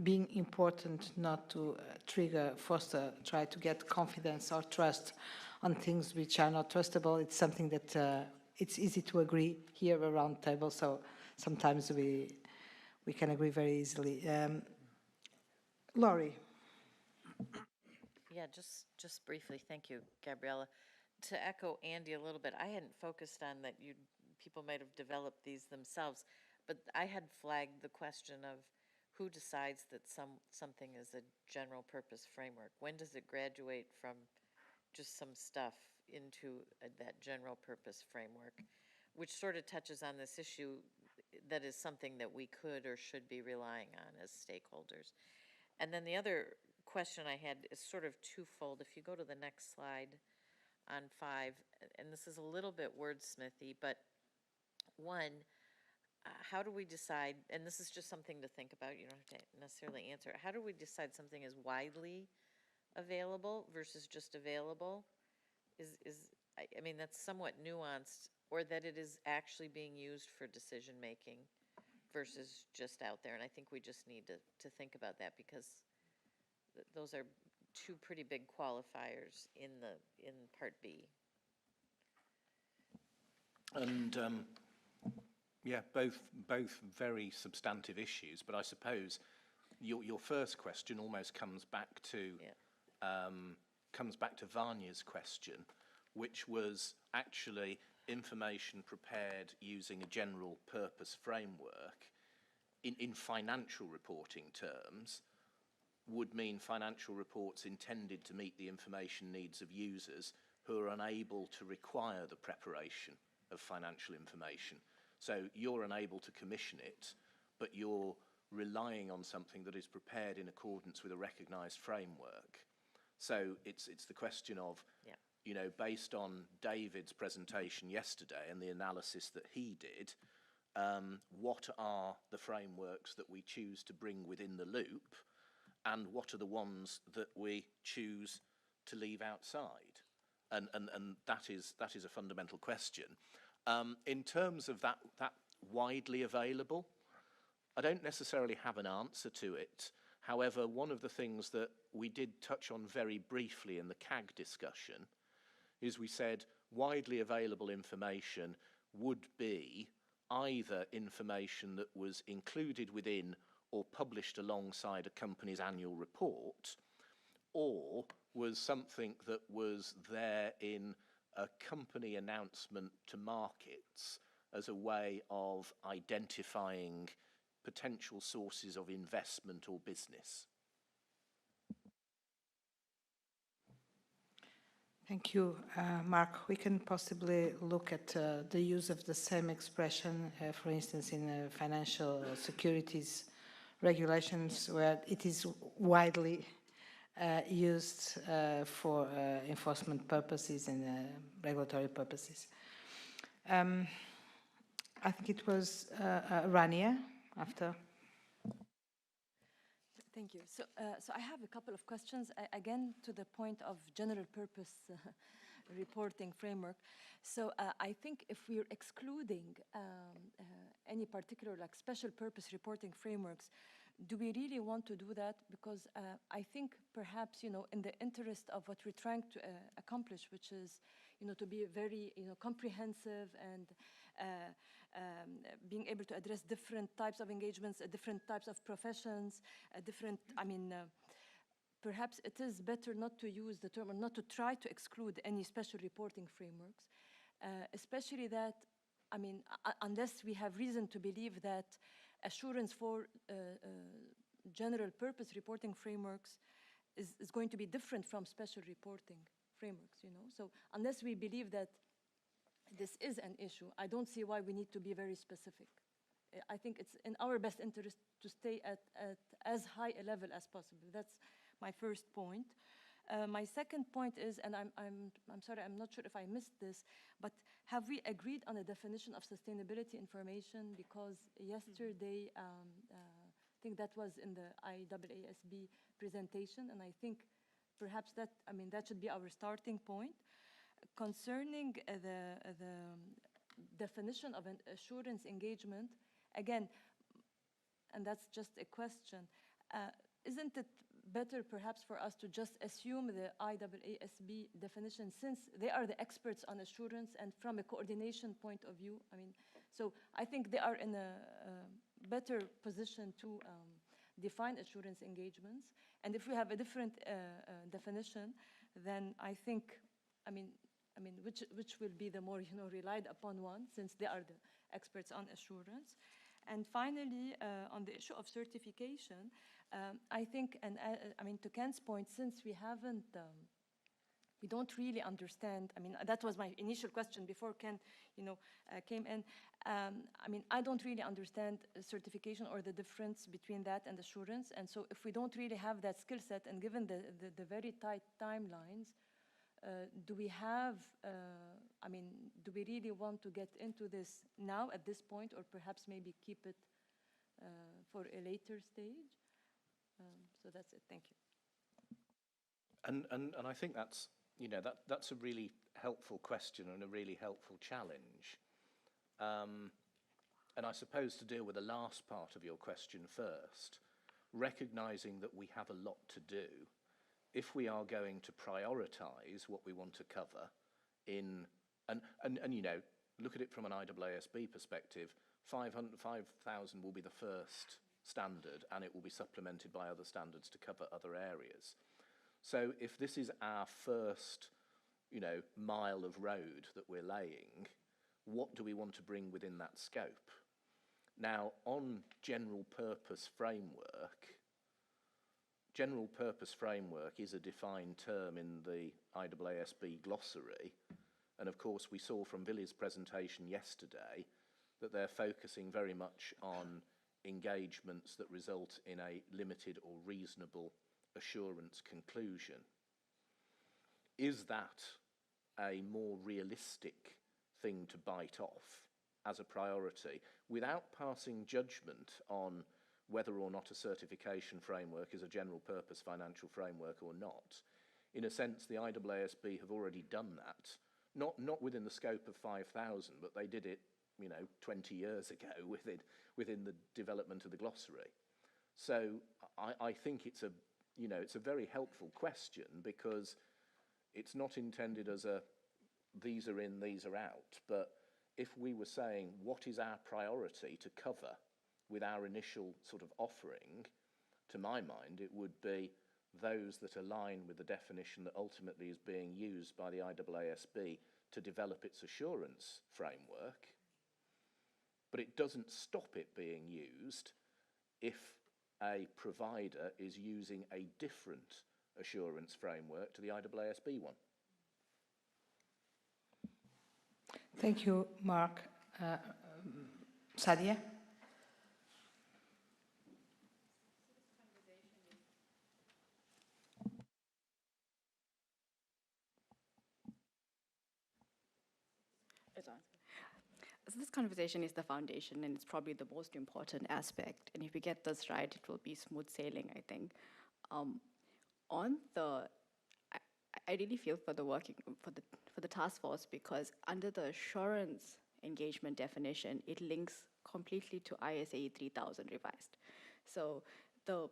being important not to try to get confidence or trust on things which are not trustable, it's something that it's easy to agree here around the table, so sometimes we can agree very easily. Laurie. Yeah, just briefly, thank you, Gabriella. To echo Andy a little bit, I hadn't focused on that people might have developed these themselves, but I had flagged the question of who decides that something is a general purpose framework? When does it graduate from just some stuff into that general purpose framework? Which sort of touches on this issue that is something that we could or should be relying on as stakeholders. And then the other question I had is sort of twofold. If you go to the next slide on 5, and this is a little bit wordsmithy, but one, how do we decide, and this is just something to think about, you don't have to necessarily answer it, how do we decide something is widely available versus just available? I mean, that's somewhat nuanced, or that it is actually being used for decision making versus just out there. And I think we just need to think about that, because those are two pretty big qualifiers in Part B. And yeah, both very substantive issues. But I suppose your first question almost comes back to Vanya's question, which was actually information prepared using a general purpose framework in financial reporting terms would mean financial reports intended to meet the information needs of users who are unable to require the preparation of financial information. So you're unable to commission it, but you're relying on something that is prepared in accordance with a recognised framework. So it's the question of, you know, based on David's presentation yesterday and the analysis that he did, what are the frameworks that we choose to bring within the loop, and what are the ones that we choose to leave outside? And that is a fundamental question. In terms of that widely available, I don't necessarily have an answer to it. However, one of the things that we did touch on very briefly in the CAG discussion is we said widely available information would be either information that was included within or published alongside a company's annual report, or was something that was there in a company announcement to markets as a way of identifying potential sources of investment or business. Thank you, Mark. We can possibly look at the use of the same expression, for instance, in financial securities regulations, where it is widely used for enforcement purposes and regulatory purposes. I think it was Rania after. Thank you. So I have a couple of questions, again, to the point of general purpose reporting framework. So I think if we're excluding any particular like special purpose reporting frameworks, do we really want to do that? Because I think perhaps, you know, in the interest of what we're trying to accomplish, which is, you know, to be very, you know, comprehensive and being able to address different types of engagements, different types of professions, perhaps it is better not to use the term, or not to try to exclude any special reporting frameworks, especially that, unless we have reason to believe that assurance for general purpose reporting frameworks is going to be different from special reporting frameworks, you know. So unless we believe that this is an issue, I don't see why we need to be very specific. I think it's in our best interest to stay at as high a level as possible. That's my first point. My second point is, and I'm sorry, I'm not sure if I missed this, but have we agreed on a definition of sustainability information? Because yesterday, I think that was in the IESBA presentation, and I think perhaps that should be our starting point. concerning the definition of an assurance engagement, again, and that's just a question, isn't it better perhaps for us to just assume the IESB definition, since they are the experts on assurance and from a coordination point of view? I mean, so I think they are in a better position to define assurance engagements. And if we have a different definition, then I think, I mean, which will be the more, relied upon one, since they are the experts on assurance. And finally, on the issue of certification, I think, and to Ken's point, since we haven't, we don't really understand, that was my initial question before Ken, came in. I don't really understand certification or the difference between that and assurance. And so if we don't really have that skill set, and given the very tight timelines, do we have, do we really want to get into this now at this point, or perhaps maybe keep it for a later stage? So that's it, thank you. And I think that's, that's a really helpful question and a really helpful challenge. And I suppose to deal with the last part of your question first, recognizing that we have a lot to do, if we are going to prioritize what we want to cover in, and look at it from an IEESB perspective, 5,000 will be the first standard, and it will be supplemented by other standards to cover other areas. So if this is our first, mile of road that we're laying, what do we want to bring within that scope? Now, on general purpose framework is a defined term in the IEESB glossary. And of course, we saw from Billy's presentation yesterday that they're focusing very much on engagements that result in a limited or reasonable assurance conclusion. Is that a more realistic thing to bite off as a priority without passing judgment on whether or not a certification framework is a general purpose financial framework or not? In a sense, the IEESB have already done that, not within the scope of 5,000, but they did it 20 years ago within the development of the glossary. So I think it's a very helpful question, because it's not intended as a these are in, these are out, but if we were saying what is our priority to cover with our initial sort of offering, to my mind it would be those that align with the definition that ultimately is being used by the IEESB to develop its assurance framework. But it doesn't stop it being used if a provider is using a different assurance framework to the IEESB one. Thank you, Mark. Sadia? So this conversation is the foundation, and it's probably the most important aspect. And if we get this right, it will be smooth sailing, I think. I really feel for the for the task force, because under the assurance engagement definition, it links completely to ISA 3000 revised. So the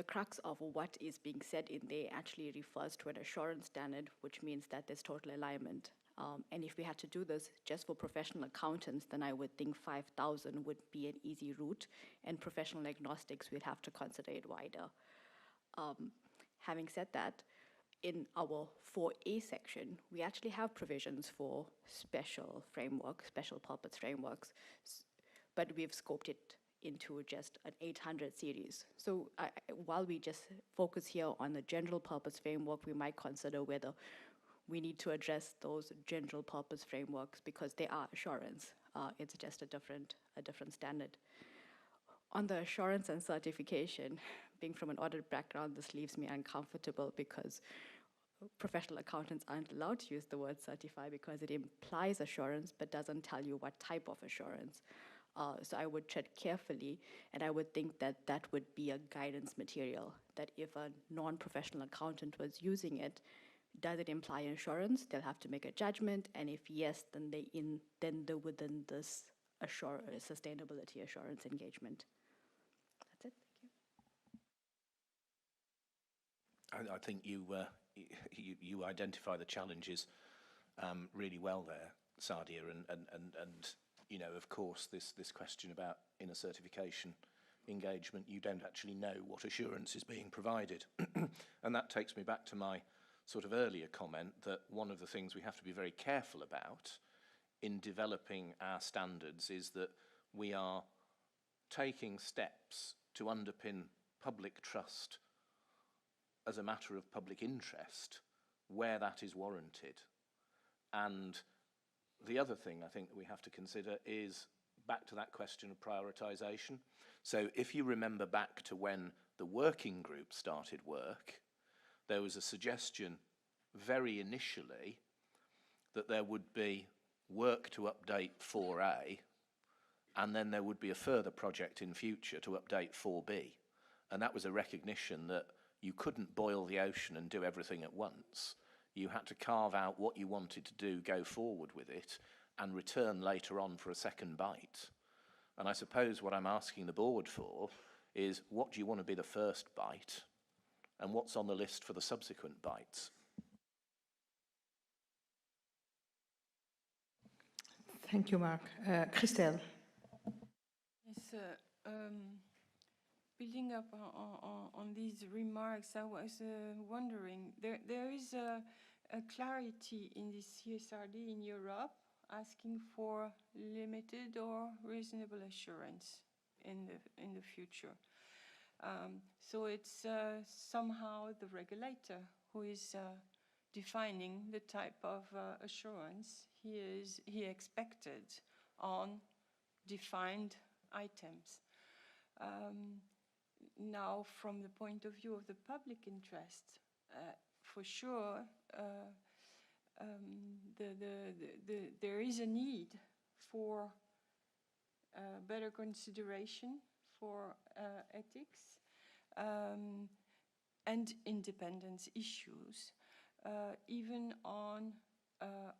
crux of what is being said in there actually refers to an assurance standard, which means that there's total alignment. And if we had to do this just for professional accountants, then I would think 5,000 would be an easy route, and professional agnostics, we'd have to consider it wider. Having said that, in our 4A section, we actually have provisions for special frameworks, special purpose frameworks, but we've scoped it into just an 800 series. So while we just focus here on the general purpose framework, we might consider whether we need to address those general purpose frameworks, because they are assurance. It's just a different standard. On the assurance and certification, being from an audit background, this leaves me uncomfortable, because professional accountants aren't allowed to use the word certify because it implies assurance but doesn't tell you what type of assurance. So I would tread carefully, and I would think that that would be a guidance material, that if a non-professional accountant was using it, Does it imply insurance? They'll have to make a judgment, and if yes, then they're within this sustainability assurance engagement. That's it. Thank you. I think you identify the challenges really well there, Sadia, and you know, of course, this question about inner certification engagement, you don't actually know what assurance is being provided. And that takes me back to my sort of earlier comment that one of the things we have to be very careful about in developing our standards is that we are taking steps to underpin public trust as a matter of public interest where that is warranted. And the other thing I think that we have to consider is back to that question of prioritisation. So if you remember back to when the working group started work, there was a suggestion very initially that there would be work to update 4A, and then there would be a further project in future to update 4B. And that was a recognition that you couldn't boil the ocean and do everything at once. You had to carve out what you wanted to do, go forward with it, and return later on for a second bite. And I suppose what I'm asking the board for is, what do you want to be the first bite, and what's on the list for the subsequent bites? Thank you, Mark. Christelle. Yes, building up on these remarks, I was wondering, there is a clarity in the CSRD in Europe asking for limited or reasonable assurance in the future. So it's somehow the regulator who is defining the type of assurance he expected on defined items. Now, from the point of view of the public interest, for sure, there is a need for better consideration for ethics and independence issues, even on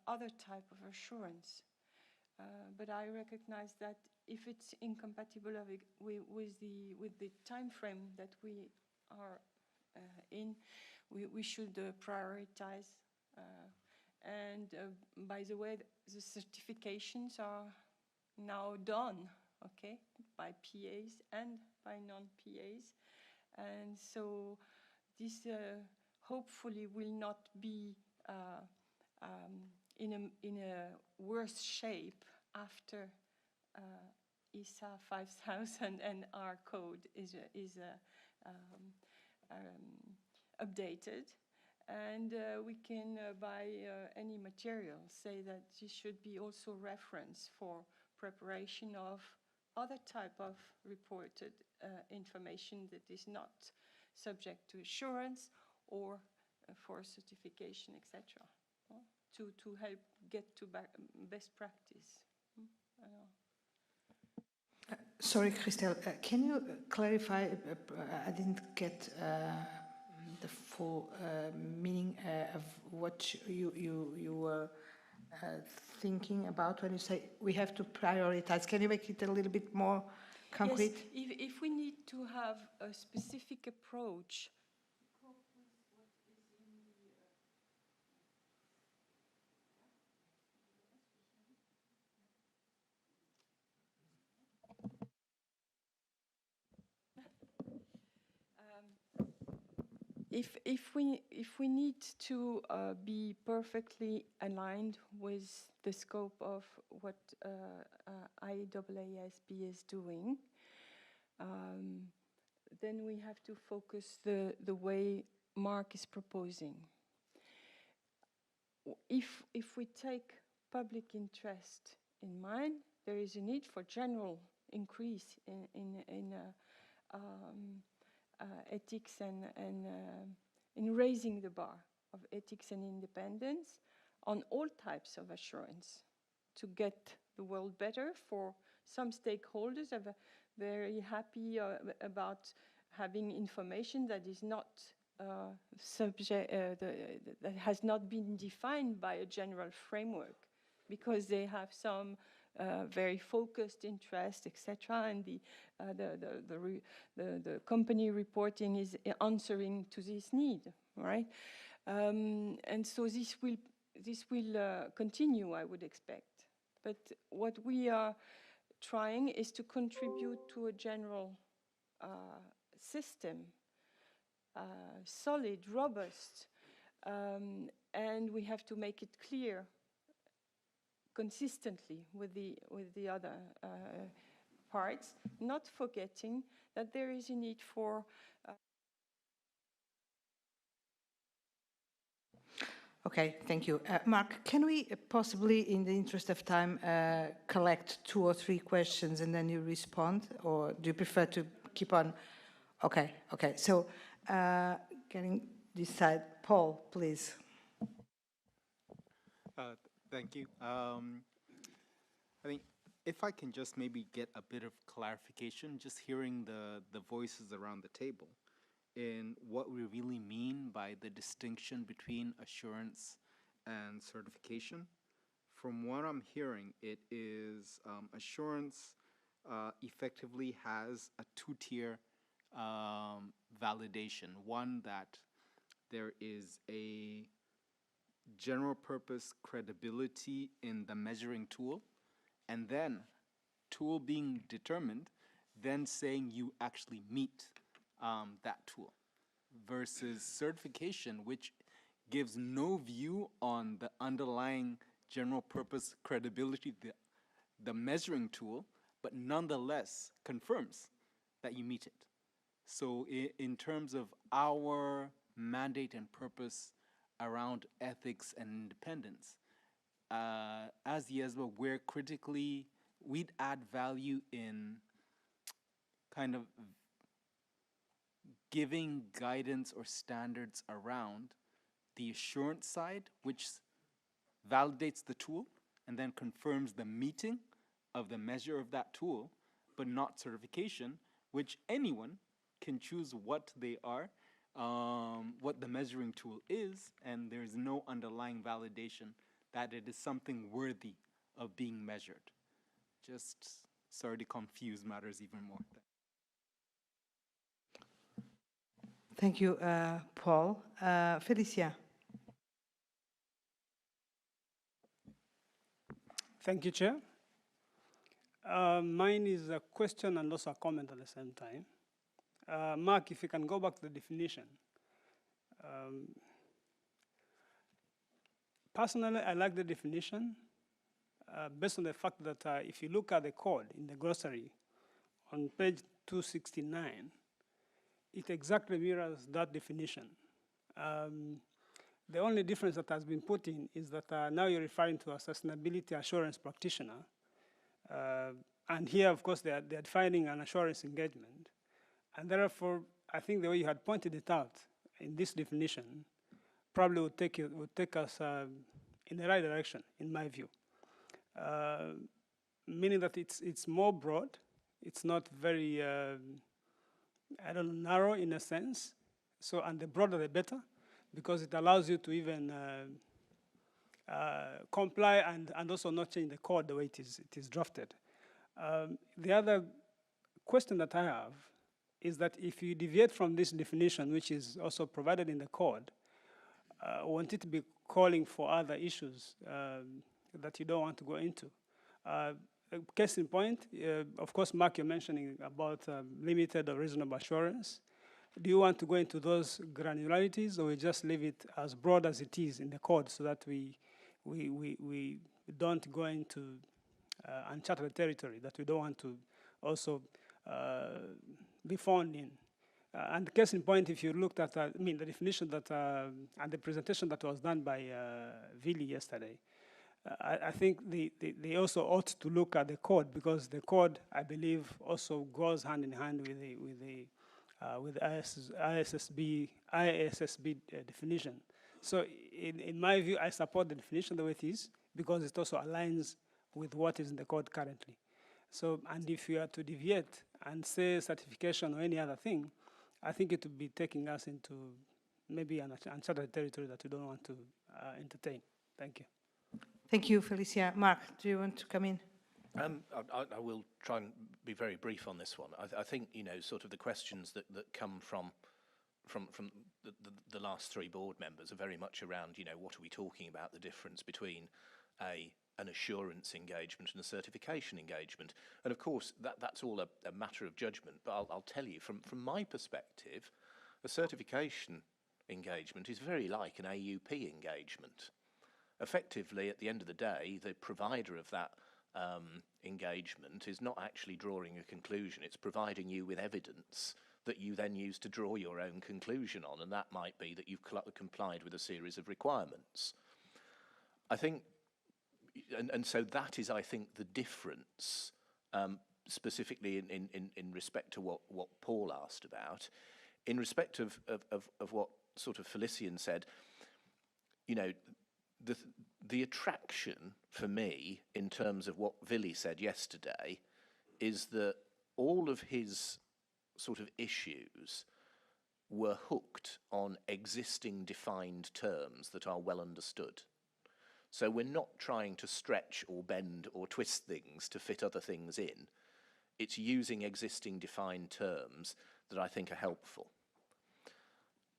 other type of assurance. But I recognize that if it's incompatible with the time frame that we are in, we should prioritize. And by the way, the certifications are now done, okay, by PAs and by non-PAs. And so this hopefully will not be in a worse shape after ISA 5000 and our code is updated. And we can, by any material, say that this should be also reference for preparation of other type of reported information that is not subject to assurance or for certification, etc. To help get to best practice. Sorry, Christelle, can you clarify? I didn't get the full meaning of what you were thinking about when you say we have to prioritize. Can you make it a little bit more concrete? Yes, if we need to have a specific approach. If we need to be perfectly aligned with the scope of what IESBA is doing, then we have to focus the way Mark is proposing. If we take public interest in mind, there is a need for general increase in ethics and in raising the bar of ethics and independence on all types of assurance to get the world better. For some stakeholders are very happy about having information that is not that has not been defined by a general framework, because they have some very focused interest, etc., and the company reporting is answering to this need, right? And so this will continue, I would expect. But what we are trying is to contribute to a general system, solid, robust, and we have to make it clear consistently with the other parts, not forgetting that there is a need for Okay, thank you. Mark, can we possibly, in the interest of time, collect 2 or 3 questions and then you respond? Or do you prefer to keep on? Okay, okay. So, getting this side, Paul, please. Thank you. I think if I can just maybe get a bit of clarification, just hearing the voices around the table, in what we really mean by the distinction between assurance and certification. From what I'm hearing, it is assurance effectively has a 2-tier validation. One, that there is a general purpose credibility in the measuring tool, and then tool being determined, then saying you actually meet that tool, versus certification, which gives no view on the underlying general purpose credibility, the measuring tool, but nonetheless confirms that you meet it. So in terms of our mandate and purpose around ethics and independence, as IESBA, we'd add value in kind of giving guidance or standards around the assurance side, which validates the tool and then confirms the meeting of the measure of that tool, but not certification, which anyone can choose what they are, what the measuring tool is, and there's no underlying validation that it is something worthy of being measured. Just sorry to confuse matters even more. Thank you, Paul. Felicia. Thank you, Chair. Mine is a question and also a comment at the same time. Mark, if you can go back to the definition. Personally, I like the definition based on the fact that if you look at the code in the glossary on page 269, it exactly mirrors that definition. The only difference that has been put in is that now you're referring to a sustainability assurance practitioner. And here, of course, they're defining an assurance engagement. And therefore, I think the way you had pointed it out in this definition probably would take us in the right direction, in my view. Meaning that it's more broad, it's not very, narrow in a sense. So, and the broader the better, because it allows you to even comply and also not change the code the way it is drafted. The other question that I have is that if you deviate from this definition, which is also provided in the code, want it to be calling for other issues that you don't want to go into. Case in point, of course, Mark, you're mentioning about limited or reasonable assurance. Do you want to go into those granularities, or we just leave it as broad as it is in the code so that we don't go into uncharted territory that we don't want to also be found in? And case in point, if you looked at, the definition that, and the presentation that was done by Vili yesterday, I think they also ought to look at the code, because the code, I believe, also goes hand in hand with IESB definition. So in my view, I support the definition the way it is, because it also aligns with what is in the code currently. So, and if you are to deviate and say certification or any other thing, I think it would be taking us into maybe uncharted territory that we don't want to entertain. Thank you. Thank you, Felicia. Mark, do you want to come in? I will try and be very brief on this one. I think, you know, sort of the questions that come from the last three board members are very much around, you know, what are we talking about, the difference between an assurance engagement and a certification engagement. And of course, that's all a matter of judgment, but I'll tell you, from my perspective, a certification engagement is very like an AUP engagement. Effectively, at the end of the day, the provider of that engagement is not actually drawing a conclusion, it's providing you with evidence that you then use to draw your own conclusion on, and that might be that you've complied with a series of requirements. I think, and so that is, I think, the difference, specifically in respect to what Paul asked about. In respect of what sort of Felician said, you know, the attraction for me in terms of what Vili said yesterday is that all of his sort of issues were hooked on existing defined terms that are well understood. So we're not trying to stretch or bend or twist things to fit other things in. It's using existing defined terms that I think are helpful.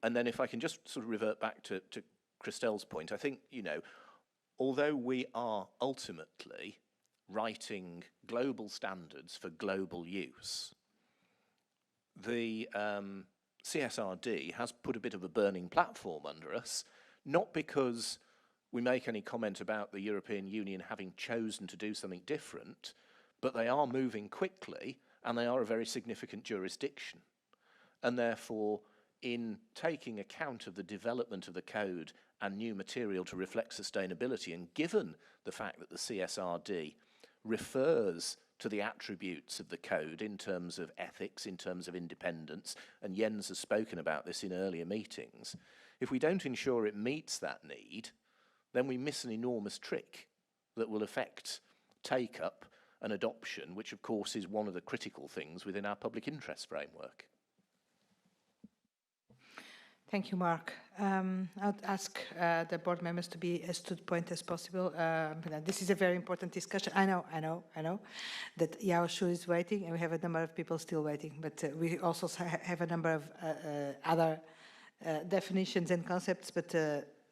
And then if I can just sort of revert back to Christelle's point, I think, you know, although we are ultimately writing global standards for global use, the CSRD has put a bit of a burning platform under us, not because we make any comment about the European Union having chosen to do something different, but they are moving quickly and they are a very significant jurisdiction. And therefore, in taking account of the development of the code and new material to reflect sustainability, and given the fact that the CSRD refers to the attributes of the code in terms of ethics, in terms of independence, and Jens has spoken about this in earlier meetings, if we don't ensure it meets that need, then we miss an enormous trick that will affect take-up and adoption, which of course is one of the critical things within our public interest framework. Thank you, Mark. I'll ask the board members to be as to the point as possible. This is a very important discussion. I know that Yao Shu is waiting, and we have a number of people still waiting, but we also have a number of other definitions and concepts, but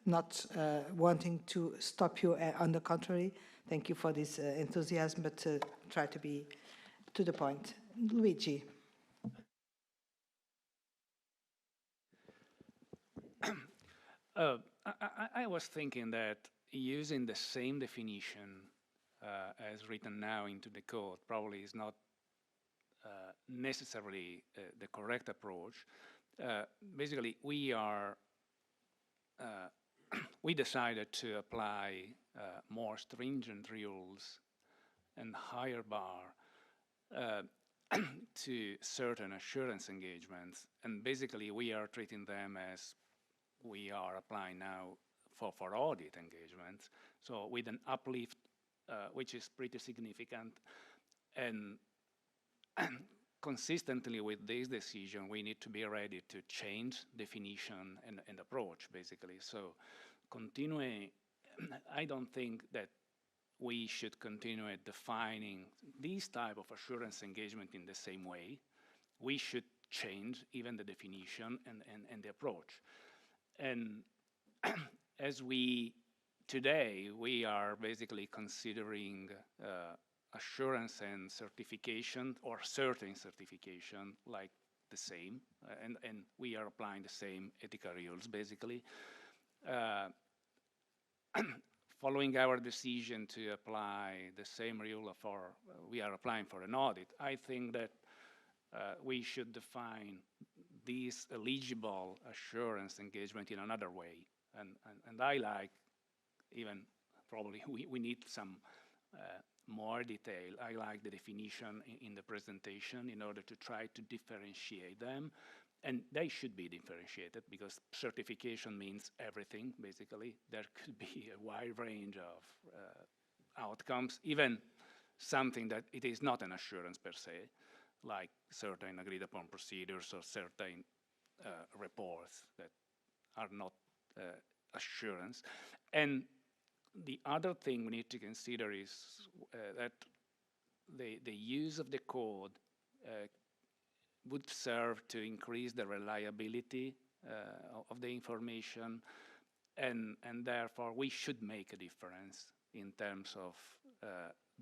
not wanting to stop you. On the contrary, thank you for this enthusiasm, but try to be to the point. Luigi. I was thinking that using the same definition as written now into the code probably is not necessarily the correct approach. Basically, we decided to apply more stringent rules and higher bar to certain assurance engagements, and basically we are treating them as we are applying now for audit engagements, so with an uplift which is pretty significant. And consistently with this decision, we need to be ready to change definition and approach, basically. So continuing, I don't think that we should continue defining this type of assurance engagement in the same way. We should change even the definition and the approach. And as today, we are basically considering assurance and certification, or certain certification, like the same, and we are applying the same ethical rules, basically. Following our decision to apply the same rule we are applying for an audit, I think that we should define this eligible assurance engagement in another way. And I like, even probably we need some more detail. I like the definition in the presentation in order to try to differentiate them. And they should be differentiated because certification means everything, basically. There could be a wide range of outcomes, even something that it is not an assurance per se, like certain agreed upon procedures or certain reports that are not assurance. And the other thing we need to consider is that the use of the code would serve to increase the reliability of the information, and therefore we should make a difference in terms of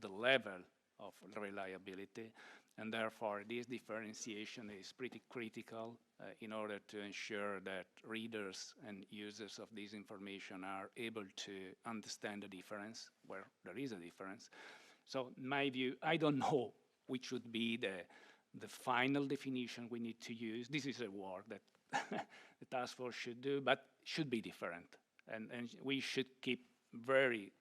the level of reliability, and therefore this differentiation is pretty critical in order to ensure that readers and users of this information are able to understand the difference, where there is a difference. So in my view, I don't know which would be the final definition we need to use. This is a work that the task force should do, but should be different. And we should keep very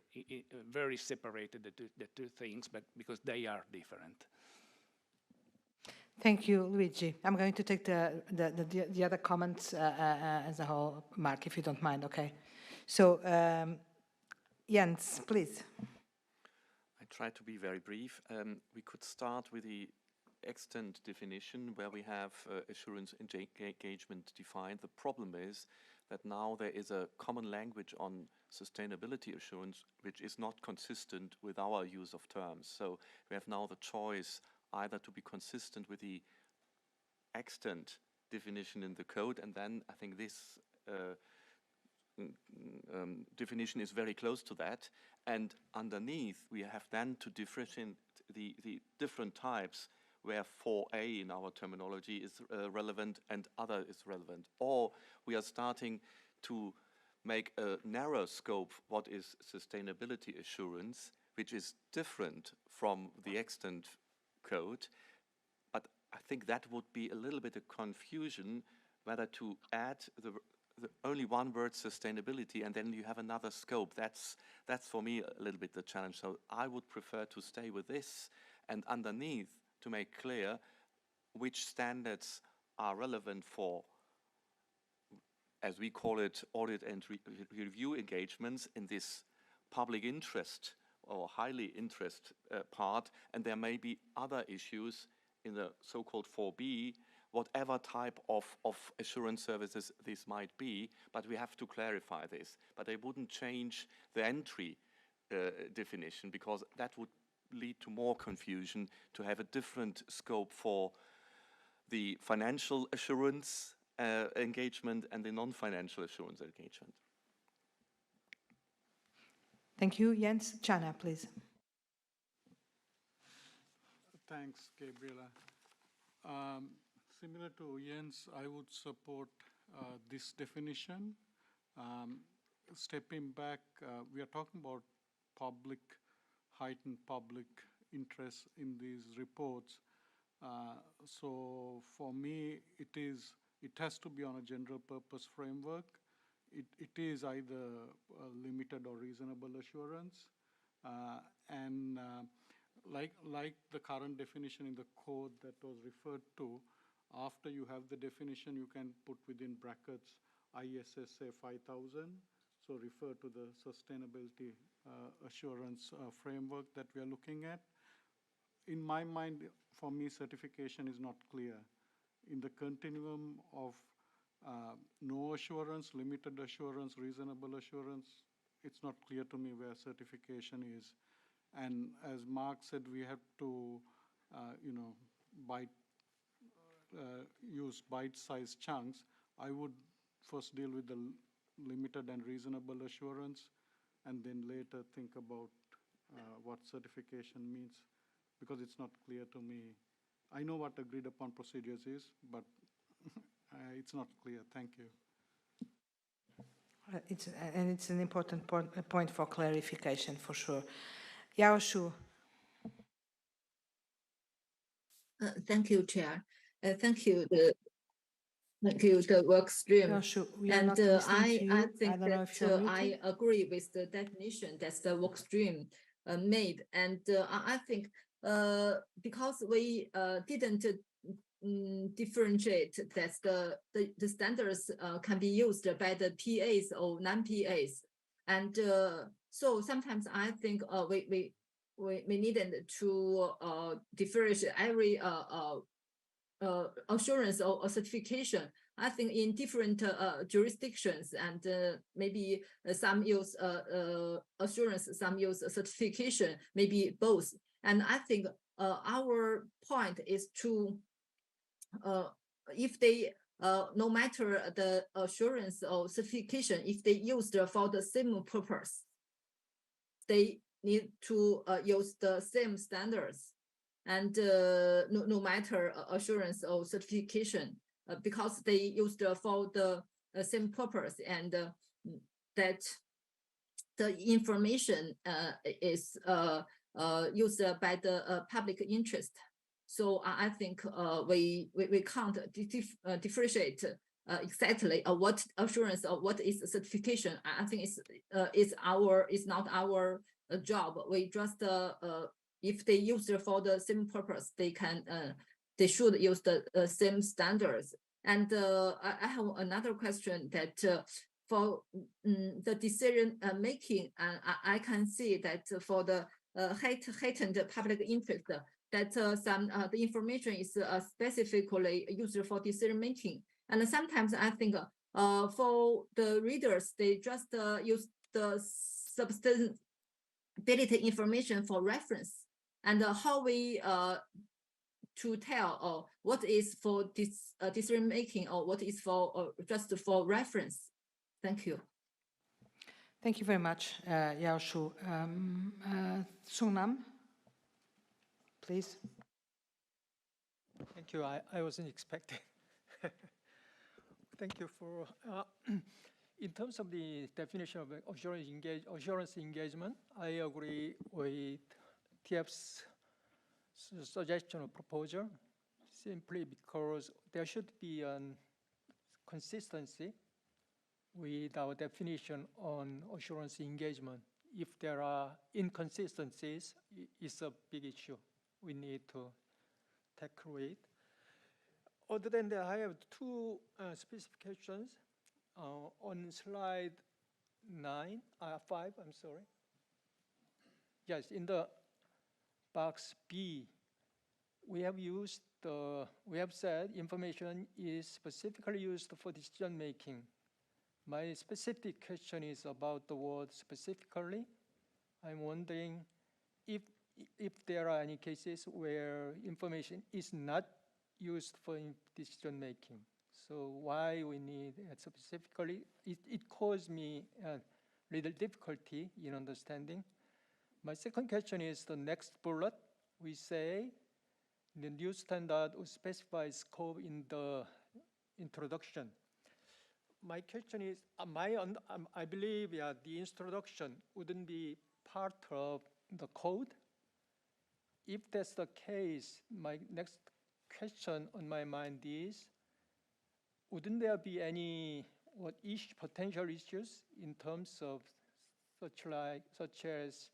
separated the two things, but because they are different. Thank you, Luigi. I'm going to take the other comments as a whole, Mark, if you don't mind, okay? So, Jens, please. I try to be very brief. We could start with the extent definition where we have assurance engagement defined. The problem is that now there is a common language on sustainability assurance which is not consistent with our use of terms. So we have now the choice either to be consistent with the extent definition in the code, and then I think this definition is very close to that, and underneath we have then to differentiate the different types where 4A in our terminology is relevant and other is relevant. Or we are starting to make a narrow scope what is sustainability assurance, which is different from the extent code. But I think that would be a little bit of confusion whether to add the only one word sustainability and then you have another scope. That's for me a little bit the challenge. So I would prefer to stay with this, and underneath to make clear which standards are relevant for, as we call it, audit and review engagements in this public interest or highly interest part, and there may be other issues in the so-called 4B, whatever type of assurance services this might be, but we have to clarify this. But I wouldn't change the entry definition, because that would lead to more confusion to have a different scope for the financial assurance engagement and the non-financial assurance engagement. Thank you, Jens. Chana, please. Thanks, Gabriela. Similar to Jens, I would support this definition. Stepping back, we are talking about heightened public interest in these reports. So for me, it has to be on a general purpose framework. It is either limited or reasonable assurance. Like the current definition in the code that was referred to, after you have the definition, you can put within brackets IESBA 5000. So refer to the sustainability assurance framework that we are looking at. In my mind, for me, certification is not clear. In the continuum of no assurance, limited assurance, reasonable assurance, it's not clear to me where certification is. And as Mark said, we have to, use bite-sized chunks. I would first deal with the limited and reasonable assurance, and then later think about what certification means, because it's not clear to me. I know what agreed upon procedures is, but it's not clear. Thank you. It's an important point for clarification, for sure. Yao Shu. Thank you, Chair. Thank you, the work stream. Yao Shu, we are and not listening to you. I think I don't know if you're that muted. I agree with the definition that the work stream made. And I think because we didn't differentiate that the standards can be used by the PAs or non-PAs. And so sometimes I think we needed to differentiate every assurance or certification. I think in different jurisdictions, and maybe some use assurance, some use certification, maybe both. And I think our point is to, if they, no matter the assurance or certification, if they used for the same purpose, they need to use the same standards, and no matter assurance or certification, because they used for the same purpose, and that the information is used by the public interest. So I think we can't differentiate exactly what assurance or what is certification. I think it's not our job. We just if they use it for the same purpose, they should use the same standards. And I have another question that for the decision making, I can see that for the heightened public interest, that some the information is specifically used for decision making. And sometimes I think for the readers, they just use the sustainability information for reference, and how we to tell what is for this decision making, or what is for just for reference. Thank you. Thank you very much, Yao Shu. Sungnam, please. Thank you. I wasn't expecting. Thank you for. In terms of the definition of assurance engagement, I agree with TF's suggestion or proposal, simply because there should be a consistency with our definition on assurance engagement. If there are inconsistencies, it's a big issue. We need to tackle it. Other than that, I have two specifications on slide 5, I'm sorry. Yes, in the box B, we have said information is specifically used for decision making. My specific question is about the word specifically. I'm wondering if there are any cases where information is not used for decision making. So why we need it specifically? It caused me a little difficulty in understanding. My second question is the next bullet. We say the new standard will specify scope in the introduction. My question is, I believe the introduction wouldn't be part of the code. If that's the case, my next question on my mind is, wouldn't there be any potential issues in terms of such as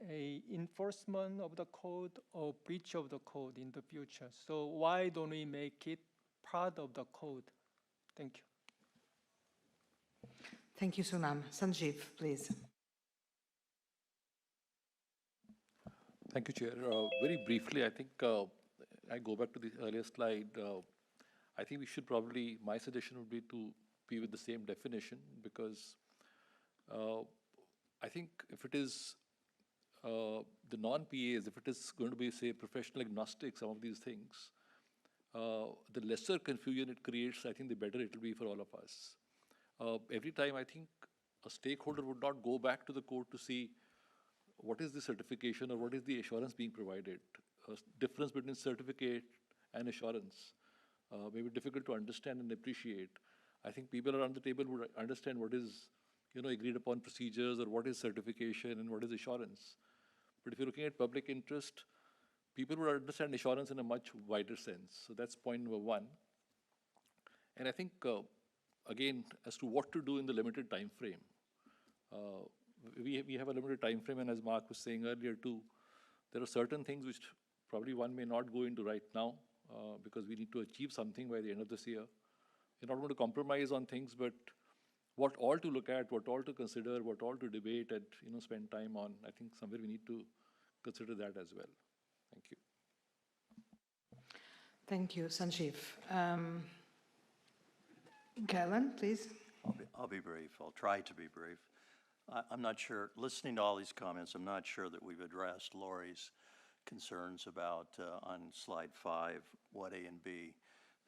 a enforcement of the code or breach of the code in the future? So why don't we make it part of the code? Thank you. Thank you, Sunam. Sanjeev, please. Thank you, Chair. Very briefly, I think I go back to the earlier slide. I think we should probably, my suggestion would be to be with the same definition, because I think if it is the non-PAs, if it is going to be, say, professional agnostic, some of these things, the lesser confusion it creates, I think the better it will be for all of us. Every time, I think a stakeholder would not go back to the court to see what is the certification or what is the assurance being provided. Difference between certificate and assurance may be difficult to understand and appreciate. I think people around the table would understand what is, agreed upon procedures, or what is certification and what is assurance. But if you're looking at public interest, people would understand assurance in a much wider sense. So that's point number one. And I think, again, as to what to do in the limited time frame, we have a limited time frame, and as Mark was saying earlier too, there are certain things which probably one may not go into right now because we need to achieve something by the end of this year. We're not going to compromise on things, but what all to look at, what all to consider, what all to debate and spend time on, I think somewhere we need to consider that as well. Thank you. Thank you, Sanjeev. Galen, please. I'll be brief. I'll try to be brief. I'm not sure, listening to all these comments, I'm not sure that we've addressed Lori's concerns about, on slide 5, what A and B,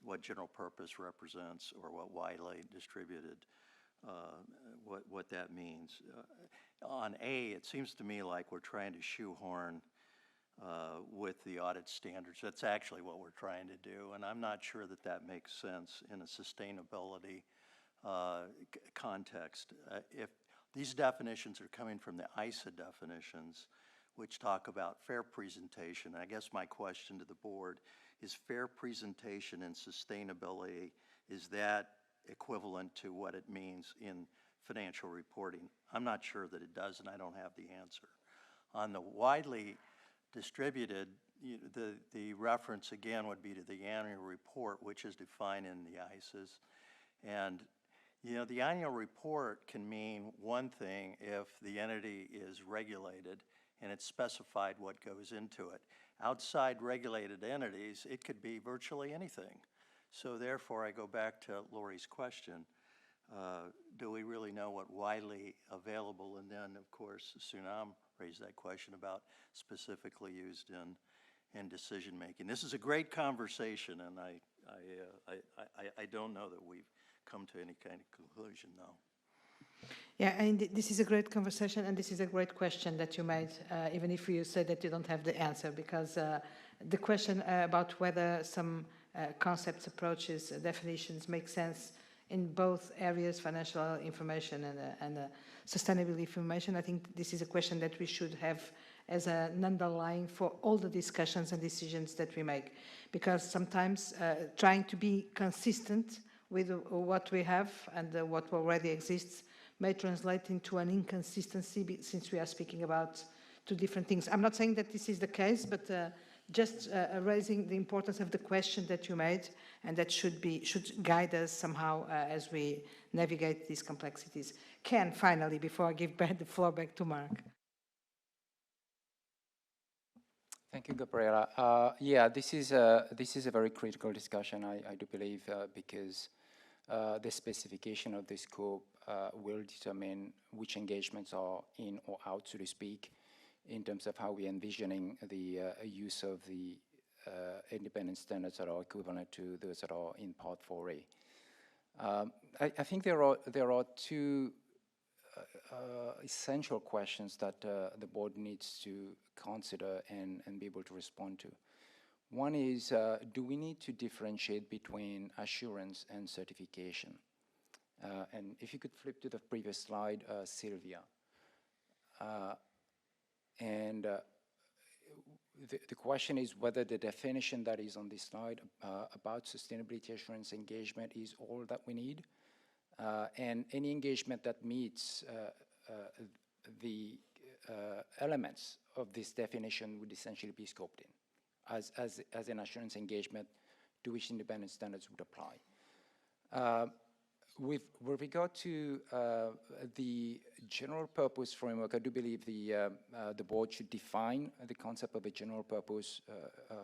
what general purpose represents, or what widely distributed, what that means. On A, it seems to me like we're trying to shoehorn with the audit standards. That's actually what we're trying to do, and I'm not sure that that makes sense in a sustainability context. If these definitions are coming from the IESBA definitions, which talk about fair presentation, I guess my question to the board is fair presentation and sustainability, is that equivalent to what it means in financial reporting? I'm not sure that it does, and I don't have the answer. On the widely distributed, the reference again would be to the annual report, which is defined in the ICES. And the annual report can mean one thing if the entity is regulated and it's specified what goes into it. Outside regulated entities, it could be virtually anything. So therefore, I go back to Lori's question. Do we really know what widely available? And then, of course, Sunam raised that question about specifically used in decision making. This is a great conversation, and I don't know that we've come to any kind of conclusion, though. Yeah, and this is a great conversation, and this is a great question that you made, even if you said that you don't have the answer, because the question about whether some concepts, approaches, definitions make sense in both areas, financial information and sustainability information, I think this is a question that we should have as an underlying for all the discussions and decisions that we make. Because sometimes trying to be consistent with what we have and what already exists may translate into an inconsistency since we are speaking about two different things. I'm not saying that this is the case, but just raising the importance of the question that you made, and that should guide us somehow as we navigate these complexities. Ken, finally, before I give back the floor back to Mark. Thank you, Gabriela. Yeah, this is a very critical discussion, I do believe, because the specification of the scope will determine which engagements are in or out, so to speak, in terms of how we're envisioning the use of the independent standards that are equivalent to those that are in Part 4A. I think there are two essential questions that the board needs to consider and be able to respond to. One is, do we need to differentiate between assurance and certification? And if you could flip to the previous slide, Sylvia. The question is whether the definition that is on this slide about sustainability assurance engagement is all that we need. And any engagement that meets the elements of this definition would essentially be scoped in as an assurance engagement to which independent standards would apply. With regard to the general purpose framework, I do believe the board should define the concept of a general purpose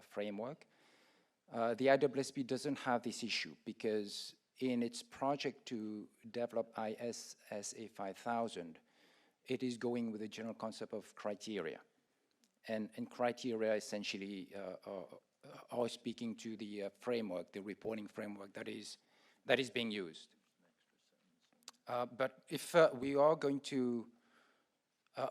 framework. The IESBA doesn't have this issue because in its project to develop IESBA 5000, it is going with the general concept of criteria. And criteria essentially are speaking to the framework, the reporting framework that is being used. But if we are going to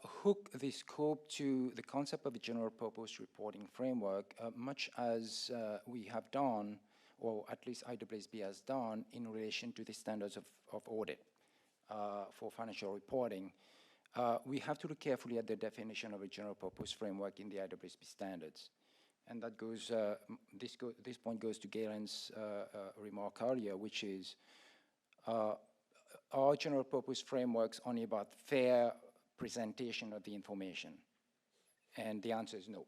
hook the scope to the concept of the general purpose reporting framework, much as we have done, or at least IESBA has done in relation to the standards of audit for financial reporting, we have to look carefully at the definition of a general purpose framework in the IESBA standards. And that goes, this point goes to Galen's remark earlier, which is, are general purpose frameworks only about fair presentation of the information? And the answer is no.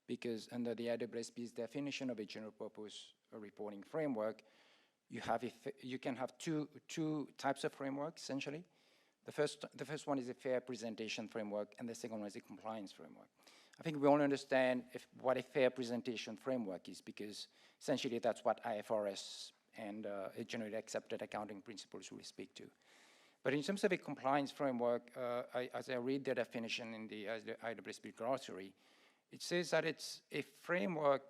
Because under the IESBA's definition of a general purpose reporting framework, you can have two types of frameworks, essentially. The first one is a fair presentation framework, and the second one is a compliance framework. I think we all understand what a fair presentation framework is, because essentially that's what IFRS and generally accepted accounting principles will speak to. But in terms of a compliance framework, as I read the definition in the IESBA glossary, it says that it's a framework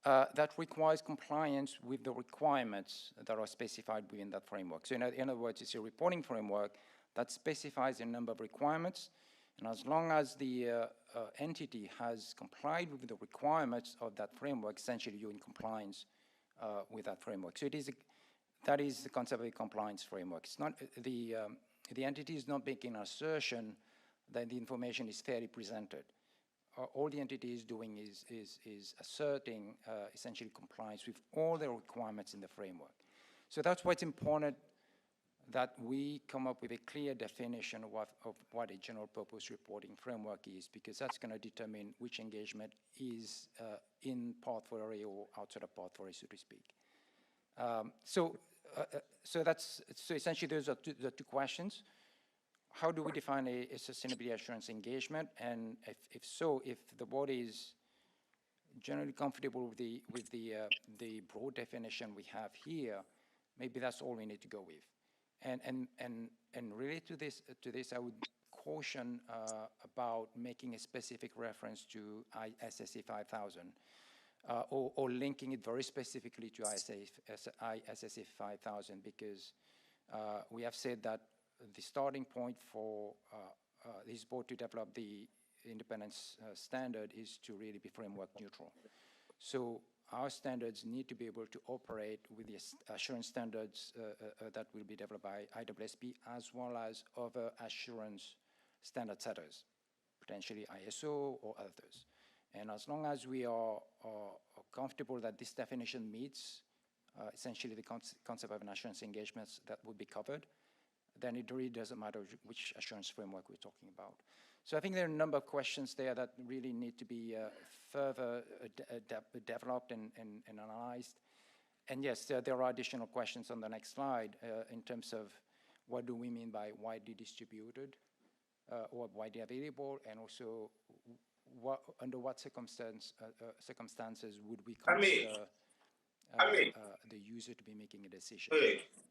that requires compliance with the requirements that are specified within that framework. So in other words, it's a reporting framework that specifies a number of requirements, and as long as the entity has complied with the requirements of that framework, essentially you're in compliance with that framework. So that is the concept of a compliance framework. It's not, the entity is not making an assertion that the information is fairly presented. All the entity is doing is asserting essentially compliance with all the requirements in the framework. So that's why it's important that we come up with a clear definition of what a general purpose reporting framework is, because that's going to determine which engagement is in Part 4A or outside of Part 4A, so to speak. So essentially those are the two questions. How do we define a sustainability assurance engagement? And if the board is generally comfortable with the broad definition we have here, maybe that's all we need to go with. And related to this, I would caution about making a specific reference to ISSA 5000 or linking it very specifically to ISSA 5000, because we have said that the starting point for this board to develop the independence standard is to really be framework neutral. So our standards need to be able to operate with the assurance standards that will be developed by IESBA, as well as other assurance standard setters, potentially ISO or others. And as long as we are comfortable that this definition meets essentially the concept of an assurance engagements that would be covered, then it really doesn't matter which assurance framework we're talking about. So I think there are a number of questions there that really need to be further developed and analyzed. And yes, there are additional questions on the next slide in terms of what do we mean by widely distributed or widely available, and also under what circumstances would we consider the user to be making a decision,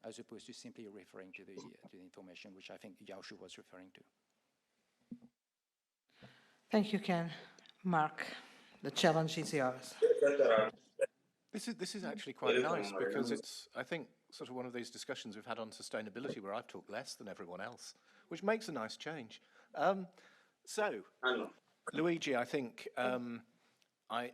as opposed to simply referring to the information, which I think Yaoshu was referring to. Thank you, Ken. Mark, the challenge is yours. This is actually quite nice, because it's, I think, sort of one of these discussions we've had on sustainability where I've talked less than everyone else, which makes a nice change. So, Luigi, I think I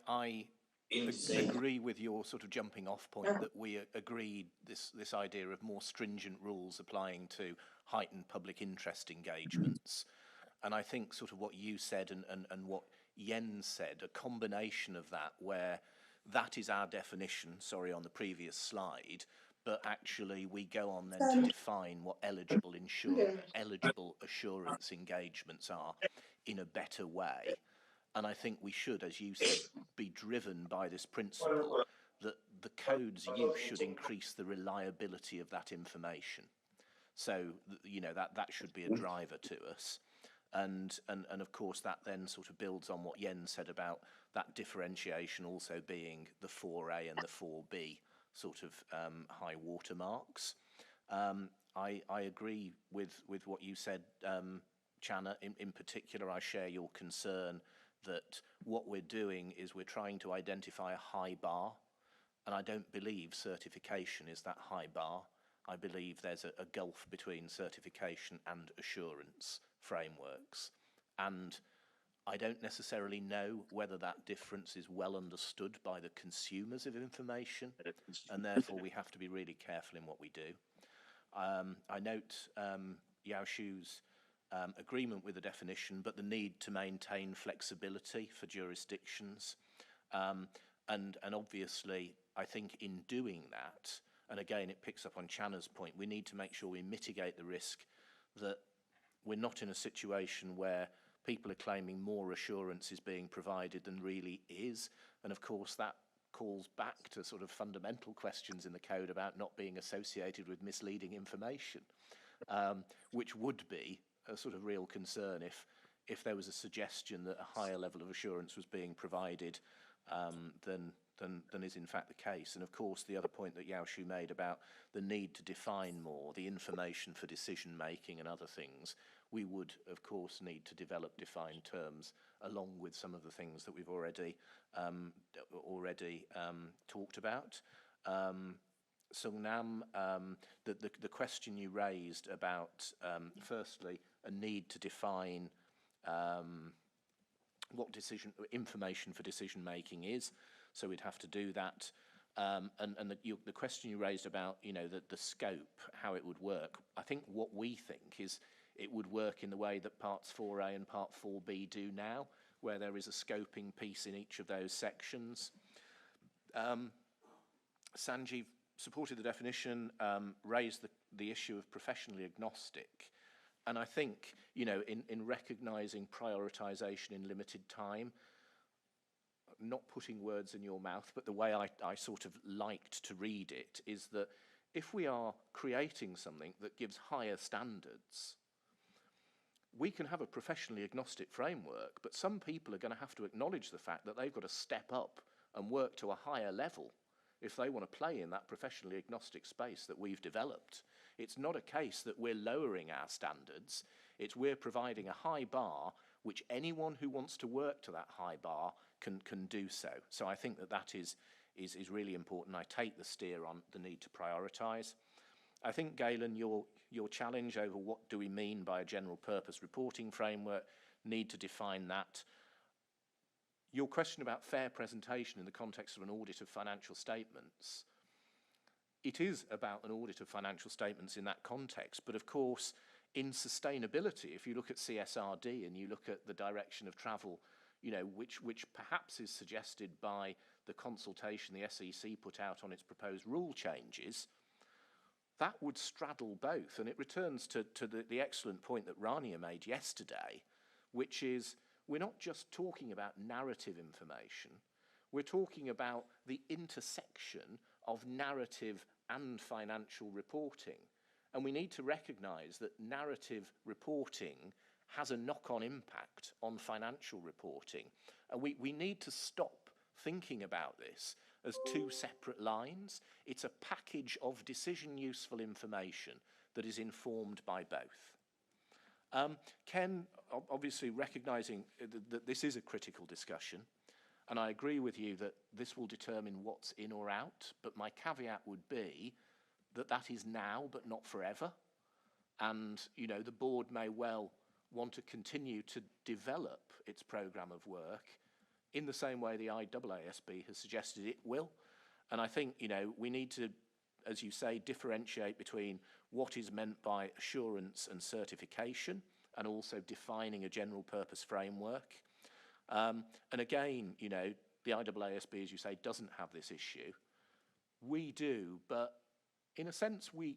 agree with your sort of jumping off point that we agreed this idea of more stringent rules applying to heightened public interest engagements. And I think sort of what you said and what Jens said, a combination of that, where that is our definition, sorry, on the previous slide, but actually we go on then to define what eligible assurance engagements are in a better way. And I think we should, as you said, be driven by this principle that the code's use should increase the reliability of that information. So, you know, that should be a driver to us. And of course, that then sort of builds on what Jens said about that differentiation also being the 4A and the 4B sort of high watermarks. I agree with what you said, Channa. In particular, I share your concern that what we're doing is we're trying to identify a high bar, and I don't believe certification is that high bar. I believe there's a gulf between certification and assurance frameworks, and I don't necessarily know whether that difference is well understood by the consumers of information, and therefore we have to be really careful in what we do. I note Yaoshu's agreement with the definition, but the need to maintain flexibility for jurisdictions. And obviously, I think in doing that, and again, it picks up on Channa's point, we need to make sure we mitigate the risk that we're not in a situation where people are claiming more assurance is being provided than really is. And of course, that calls back to sort of fundamental questions in the code about not being associated with misleading information, which would be a sort of real concern if if there was a suggestion that a higher level of assurance was being provided than is in fact the case. And of course, the other point that Yao Shu made about the need to define more, the information for decision making and other things, we would of course need to develop defined terms along with some of the things that we've already talked about. Sung Nam, the question you raised about, firstly, a need to define what information for decision making is, so we'd have to do that. And the question you raised about, the scope, how it would work, I think what we think is it would work in the way that Parts 4A and Part 4B do now, where there is a scoping piece in each of those sections. Sanjeev supported the definition, raised the issue of professionally agnostic. And I think, in recognising prioritisation in limited time, not putting words in your mouth, but the way I sort of liked to read it is that if we are creating something that gives higher standards, we can have a professionally agnostic framework, but some people are going to have to acknowledge the fact that they've got to step up and work to a higher level if they want to play in that professionally agnostic space that we've developed. It's not a case that we're lowering our standards, it's we're providing a high bar which anyone who wants to work to that high bar can do so. So I think that is really important. I take the steer on the need to prioritise. I think, Galen, your challenge over what do we mean by a general purpose reporting framework, need to define that. Your question about fair presentation in the context of an audit of financial statements, it is about an audit of financial statements in that context, but of course, in sustainability, if you look at CSRD and you look at the direction of travel, which perhaps is suggested by the consultation the SEC put out on its proposed rule changes, that would straddle both. And it returns to the excellent point that Rania made yesterday, which is we're not just talking about narrative information, we're talking about the intersection of narrative and financial reporting. And we need to recognise that narrative reporting has a knock-on impact on financial reporting. And we need to stop thinking about this as two separate lines. It's a package of decision-useful information that is informed by both. Ken, obviously recognising that this is a critical discussion, and I agree with you that this will determine what's in or out, but my caveat would be that is now, but not forever. And, the board may well want to continue to develop its programme of work in the same way the IESBA has suggested it will. And I think, we need to, as you say, differentiate between what is meant by assurance and certification, and also defining a general purpose framework. And again, the IEESB, as you say, doesn't have this issue. We do, but in a sense, we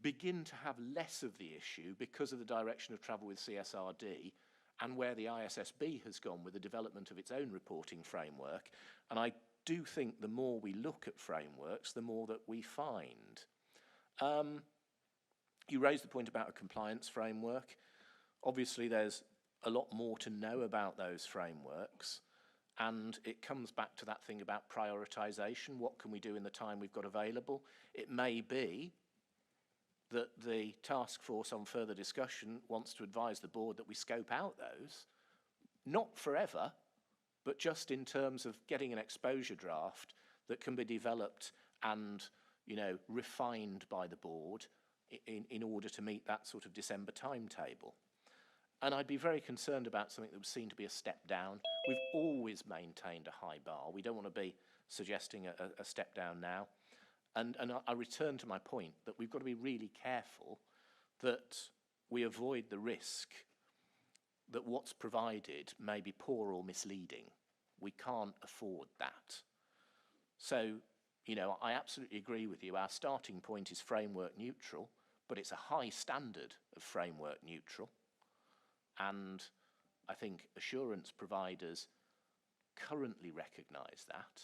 begin to have less of the issue because of the direction of travel with CSRD and where the ISSB has gone with the development of its own reporting framework. And I do think the more we look at frameworks, the more that we find. You raised the point about a compliance framework. Obviously, there's a lot more to know about those frameworks. And it comes back to that thing about prioritisation. What can we do in the time we've got available? It may be that the task force on further discussion wants to advise the board that we scope out those, not forever, but just in terms of getting an exposure draft that can be developed and, refined by the board in order to meet that sort of December timetable. And I'd be very concerned about something that was seen to be a step down. We've always maintained a high bar. We don't want to be suggesting a step down now. And I return to my point that we've got to be really careful that we avoid the risk that what's provided may be poor or misleading. We can't afford that. So, I absolutely agree with you. Our starting point is framework neutral, but it's a high standard of framework neutral. And I think assurance providers currently recognise that.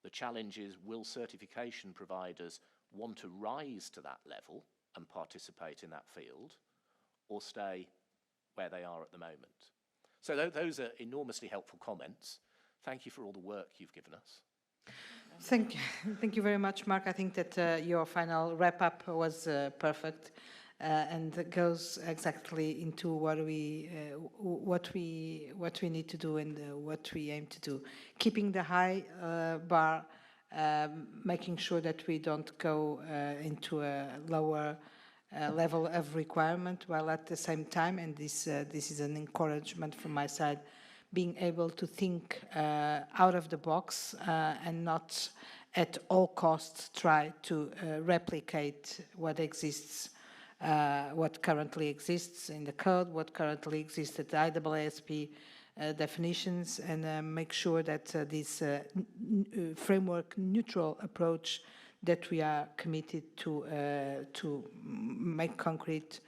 The challenge is, will certification providers want to rise to that level and participate in that field, or stay where they are at the moment. So those are enormously helpful comments. Thank you for all the work you've given us. Thank you very much, Mark. I think that your final wrap-up was perfect and goes exactly into what we need to do and what we aim to do. Keeping the high bar, making sure that we don't go into a lower level of requirement, while at the same time, and this is an encouragement from my side, being able to think out of the box and not at all costs try to replicate what exists, what currently exists in the code, what currently exists at the IESB definitions, and make sure that this framework neutral approach that we are committed to make concrete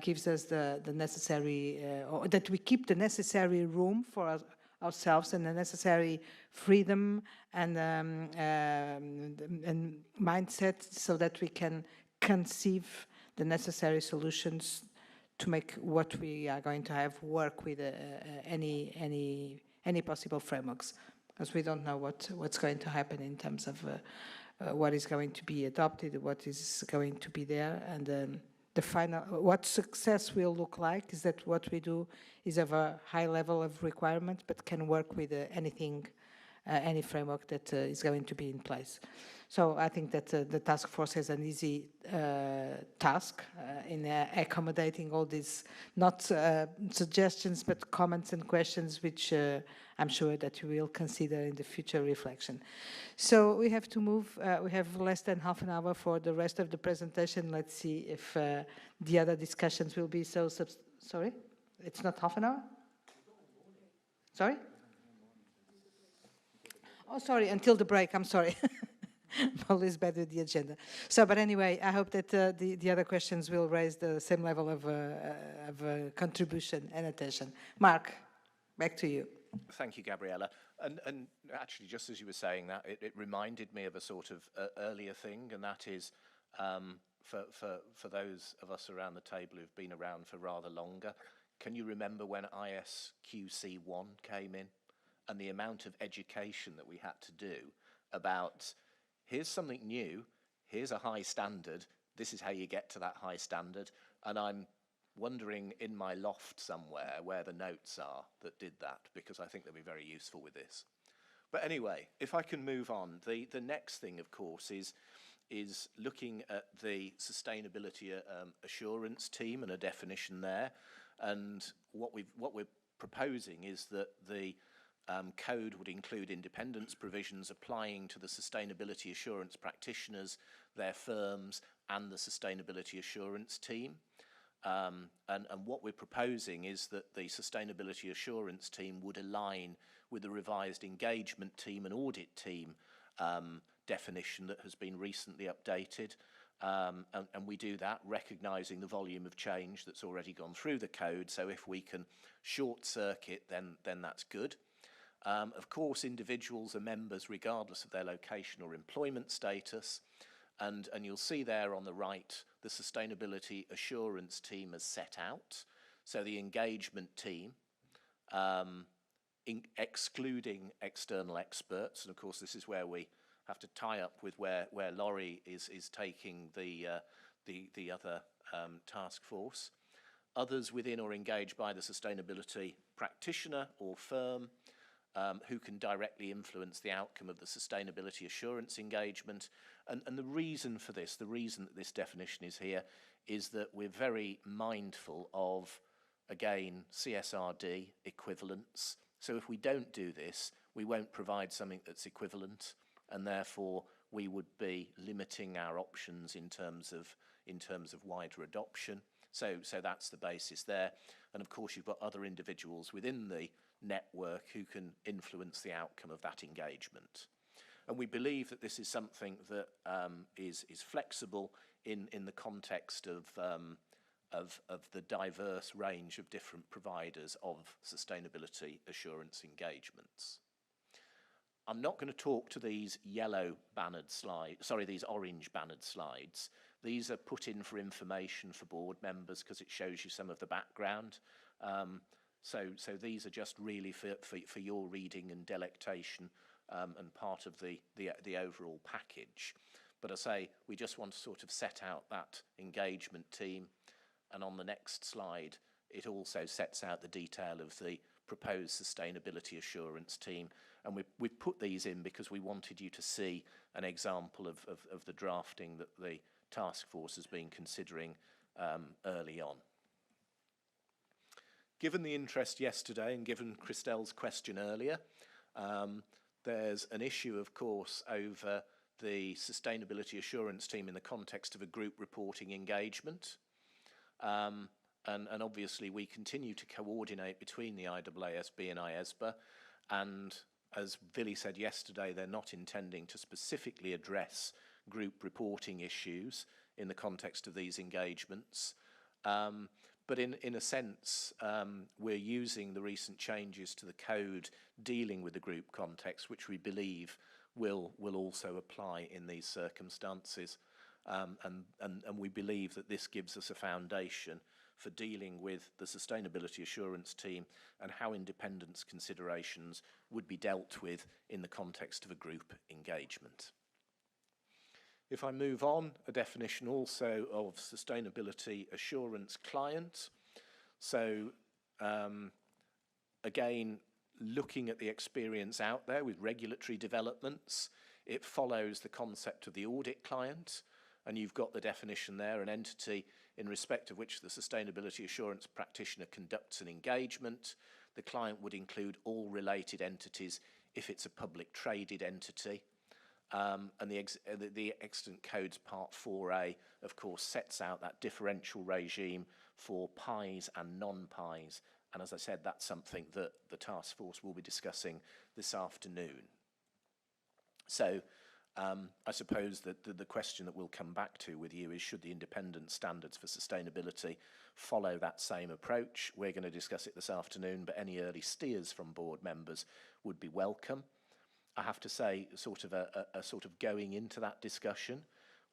gives us the necessary, or that we keep the necessary room for ourselves and the necessary freedom and mindset so that we can conceive the necessary solutions to make what we are going to have work with any possible frameworks, as we don't know what's going to happen in terms of what is going to be adopted, what is going to be there, and the final, what success will look like is that what we do is of a high level of requirement, but can work with anything, any framework that is going to be in place. So I think that the task force has an easy task in accommodating all these, not suggestions, but comments and questions, which I'm sure that you will consider in the future reflection. So we have to move. We have less than half an hour for the rest of the presentation. Let's see if the other discussions will be so. Sorry? It's not half an hour? Sorry? Oh, sorry, until the break. I'm sorry. I'm always bad with the agenda. So, but anyway, I hope that the other questions will raise the same level of contribution and attention. Mark, back to you. Thank you, Gabriella. And actually, just as you were saying that, it reminded me of a sort of earlier thing, and that is for those of us around the table who've been around for rather longer, can you remember when ISQC1 came in and the amount of education that we had to do about here's something new, here's a high standard, this is how you get to that high standard, and I'm wondering in my loft somewhere where the notes are that did that, because I think they'll be very useful with this. But anyway, if I can move on, the next thing, of course, is looking at the sustainability assurance team and a definition there. And what we're proposing is that the code would include independence provisions applying to the sustainability assurance practitioners, their firms, and the sustainability assurance team. And what we're proposing is that the sustainability assurance team would align with the revised engagement team and audit team definition that has been recently updated. And we do that recognising the volume of change that's already gone through the code. So if we can short circuit, then that's good. Of course, individuals are members regardless of their location or employment status. And you'll see there on the right, the sustainability assurance team is set out. So the engagement team, excluding external experts, and of course this is where we have to tie up with where Laurie is taking the other task force. Others within or engaged by the sustainability practitioner or firm, who can directly influence the outcome of the sustainability assurance engagement. And the reason for this, the reason that this definition is here, is that we're very mindful of, again, CSRD equivalence. So if we don't do this, we won't provide something that's equivalent, and therefore we would be limiting our options in terms of wider adoption. So that's the basis there. And of course, you've got other individuals within the network who can influence the outcome of that engagement. And we believe that this is something that is flexible in the context of the diverse range of different providers of sustainability assurance engagements. I'm not going to talk to these yellow bannered slides, sorry, these orange bannered slides. These are put in for information for board members because it shows you some of the background. So these are just really for your reading and delectation, and part of the overall package. But I say, we just want to sort of set out that engagement team, and on the next slide, it also sets out the detail of the proposed sustainability assurance team. And we've put these in because we wanted you to see an example of the drafting that the task force has been considering early on. Given the interest yesterday and given Christelle's question earlier, there's an issue, of course, over the sustainability assurance team in the context of a group reporting engagement. And obviously we continue to coordinate between the IESBA and IESBA, and as Vili said yesterday, they're not intending to specifically address group reporting issues in the context of these engagements. But in a sense, we're using the recent changes to the code dealing with the group context, which we believe will also apply in these circumstances. And we believe that this gives us a foundation for dealing with the sustainability assurance team and how independence considerations would be dealt with in the context of a group engagement. If I move on, a definition also of sustainability assurance client. So again, looking at the experience out there with regulatory developments, it follows the concept of the audit client, and you've got the definition there, an entity in respect of which the sustainability assurance practitioner conducts an engagement. The client would include all related entities if it's a public traded entity. And the Extant Codes Part 4A, of course, sets out that differential regime for PIs and non-PIs. And as I said, that's something that the task force will be discussing this afternoon. So I suppose that the question that we'll come back to with you is, should the independent standards for sustainability follow that same approach? We're going to discuss it this afternoon, but any early steers from board members would be welcome. I have to say, sort of going into that discussion,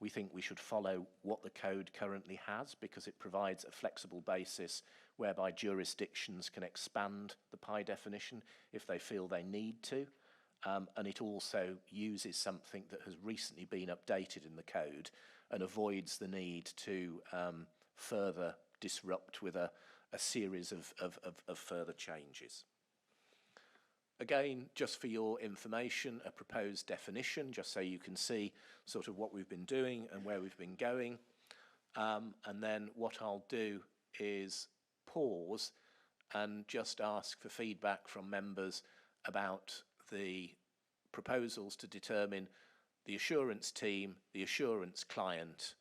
we think we should follow what the code currently has, because it provides a flexible basis whereby jurisdictions can expand the PI definition if they feel they need to. And it also uses something that has recently been updated in the code and avoids the need to further disrupt with a series of further changes. Again, just for your information, a proposed definition, just so you can see sort of what we've been doing and where we've been going. And then what I'll do is pause and just ask for feedback from members about the proposals to determine the assurance team, the assurance client,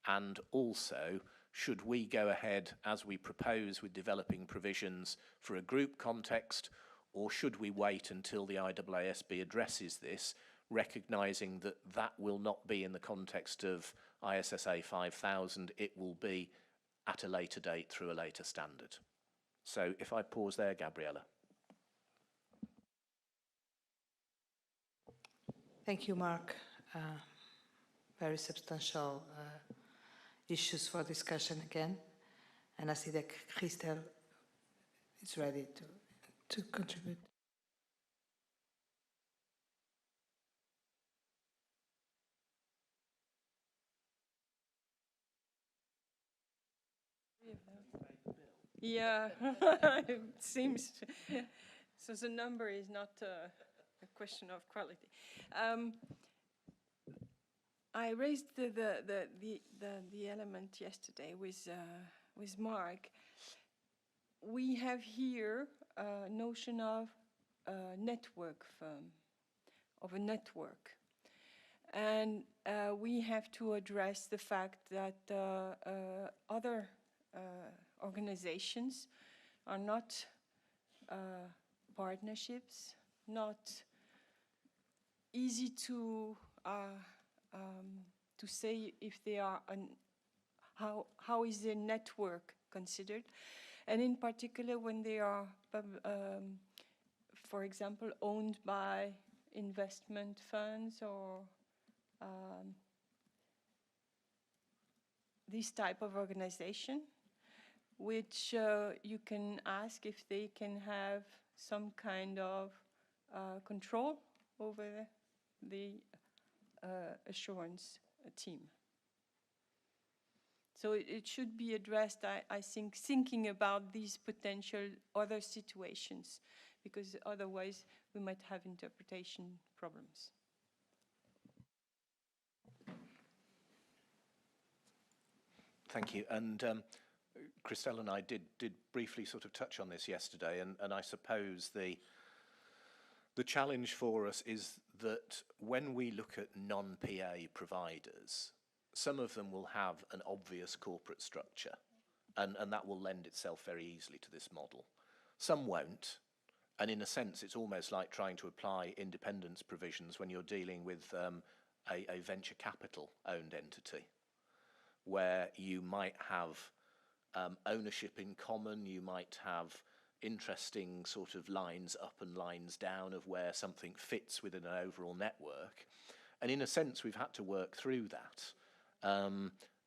and also should we go ahead as we propose with developing provisions for a group context, or should we wait until the IESBA addresses this, recognising that that will not be in the context of ISSA 5000, it will be at a later date through a later standard. So if I pause there, Gabriella. Thank you, Mark. Very substantial issues for discussion again. And I see that Christelle is ready to contribute. Yeah, it seems. So the number is not a question of quality. I raised the element yesterday with Mark. We have here a notion of a network firm, of a network. And we have to address the fact that other organizations are not partnerships, not easy to say if they are, how is their network considered, and in particular when they are, for example, owned by investment funds or this type of organization. which you can ask if they can have some kind of control over the assurance team. So it should be addressed, I think, thinking about these potential other situations, because otherwise we might have interpretation problems. Thank you. And Christelle and I did briefly sort of touch on this yesterday, and I suppose the challenge for us is that when we look at non-PA providers, some of them will have an obvious corporate structure, and that will lend itself very easily to this model. Some won't, and in a sense it's almost like trying to apply independence provisions when you're dealing with a venture capital owned entity, where you might have ownership in common, you might have interesting sort of lines up and lines down of where something fits within an overall network. And in a sense, we've had to work through that.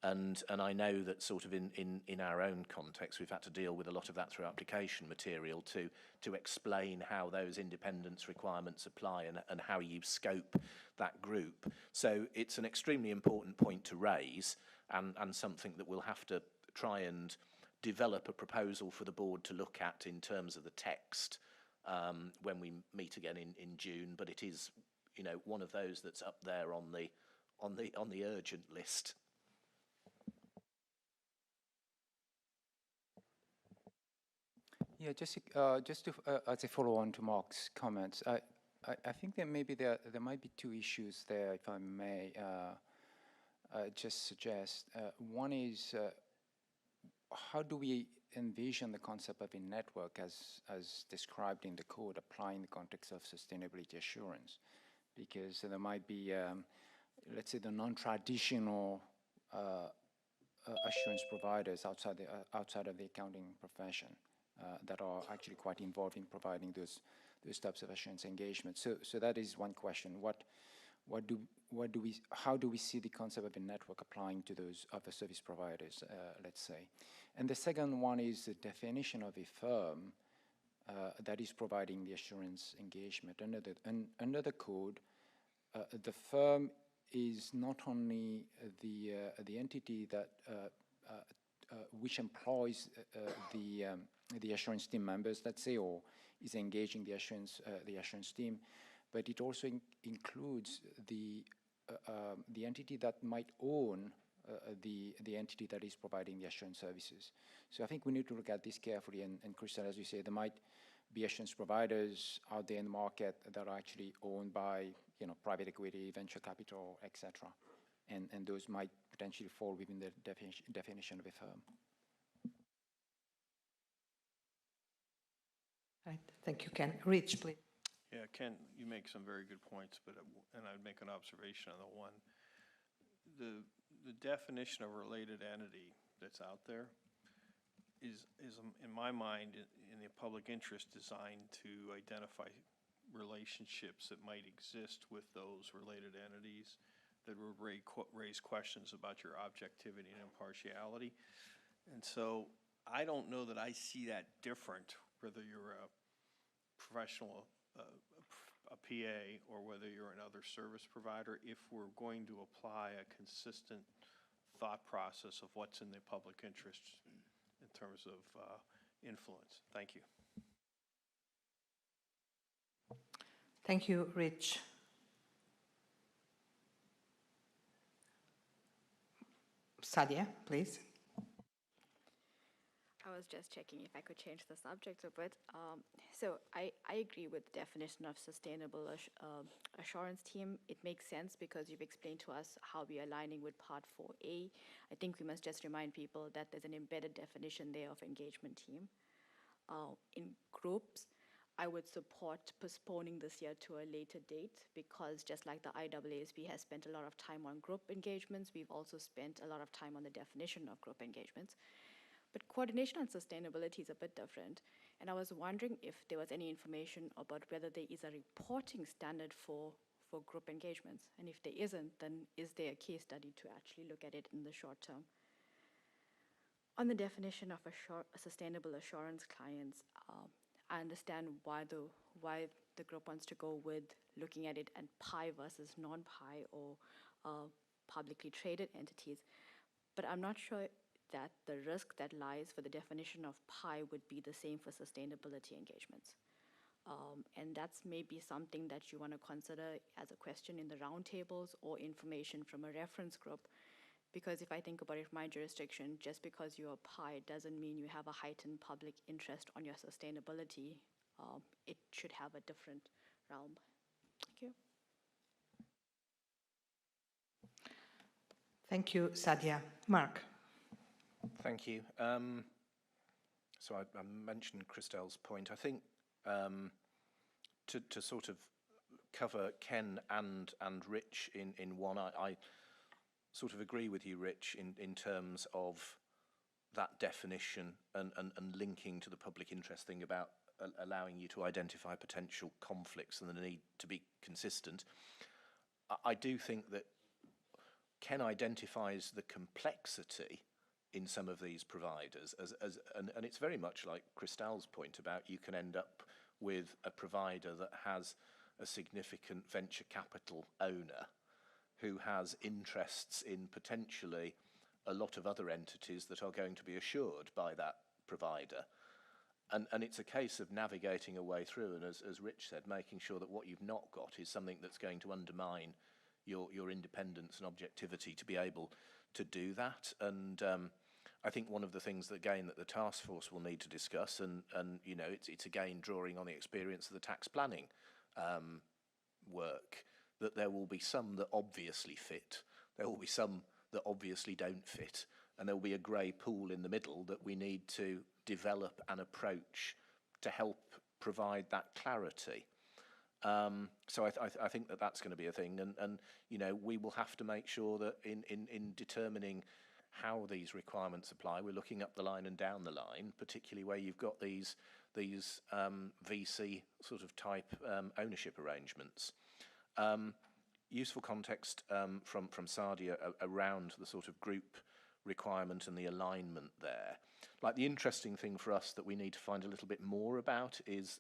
And I know that sort of in our own context, we've had to deal with a lot of that through application material to explain how those independence requirements apply and how you scope that group. So it's an extremely important point to raise, and something that we'll have to try and develop a proposal for the board to look at in terms of the text when we meet again in June. But it is, you know, one of those that's up there on the urgent list. Yeah, just to as a follow-on to Mark's comments, I think that maybe there might be two issues there, if I may just suggest. One is how do we envision the concept of a network as described in the code applying the context of sustainability assurance? Because there might be, let's say, the non-traditional assurance providers outside of the accounting profession that are actually quite involved in providing those types of assurance engagement. So that is one question. How do we see the concept of a network applying to those other service providers, let's say? And the second one is the definition of a firm that is providing the assurance engagement. Under the code, the firm is not only the entity that which employs the assurance team members, let's say, or is engaging the assurance team, but it also includes the entity that might own the entity that is providing the assurance services. So I think we need to look at this carefully. And Christelle, as you say, there might be assurance providers out there in the market that are actually owned by, you know, private equity, venture capital, etc. And those might potentially fall within the definition of a firm. Right. Thank you, Ken. Rich, please. Yeah, Ken, you make some very good points, and I'd make an observation on the one. The definition of related entity that's out there is in my mind, in the public interest, designed to identify relationships that might exist with those related entities that would raise questions about your objectivity and impartiality. And so I don't know that I see that different, whether you're a professional, a PA, or whether you're another service provider, if we're going to apply a consistent thought process of what's in the public interest in terms of influence. Thank you. Thank you, Rich. Sadia, please. I was just checking if I could change the subject a bit. So I agree with the definition of sustainable assurance team. It makes sense because you've explained to us how we are aligning with Part 4A. I think we must just remind people that there's an embedded definition there of engagement team. In groups, I would support postponing this year to a later date because just like the IESBA has spent a lot of time on group engagements, we've also spent a lot of time on the definition of group engagements. But coordination and sustainability is a bit different. And I was wondering if there was any information about whether there is a reporting standard for group engagements. And if there isn't, then is there a case study to actually look at it in the short term? On the definition of sustainable assurance clients, I understand why the group wants to go with looking at it and PI versus non-PI or publicly traded entities, but I'm not sure that the risk that lies for the definition of PI would be the same for sustainability engagements. And that's maybe something that you want to consider as a question in the roundtables or information from a reference group. Because if I think about it, my jurisdiction, just because you're a PI doesn't mean you have a heightened public interest on your sustainability. It should have a different realm. Thank you. Thank you, Sadia. Mark. Thank you. So I mentioned Christelle's point. I think to sort of cover Ken and Rich in one, I sort of agree with you, Rich, in terms of that definition and linking to the public interest thing about allowing you to identify potential conflicts and the need to be consistent. I do think that Ken identifies the complexity in some of these providers, and it's very much like Christelle's point about you can end up with a provider that has a significant venture capital owner who has interests in potentially a lot of other entities that are going to be assured by that provider. And it's a case of navigating a way through, and as Rich said, making sure that what you've not got is something that's going to undermine your independence and objectivity to be able to do that. And I think one of the things that, again, that the task force will need to discuss, and you know, it's again drawing on the experience of the tax planning work, that there will be some that obviously fit, there will be some that obviously don't fit, and there will be a grey pool in the middle that we need to develop an approach to help provide that clarity. So I think that that's going to be a thing, and you know, we will have to make sure that in determining how these requirements apply, we're looking up the line and down the line, particularly where you've got these VC sort of type ownership arrangements. Useful context from Sadia around the sort of group requirement and the alignment there. Like, the interesting thing for us that we need to find a little bit more about is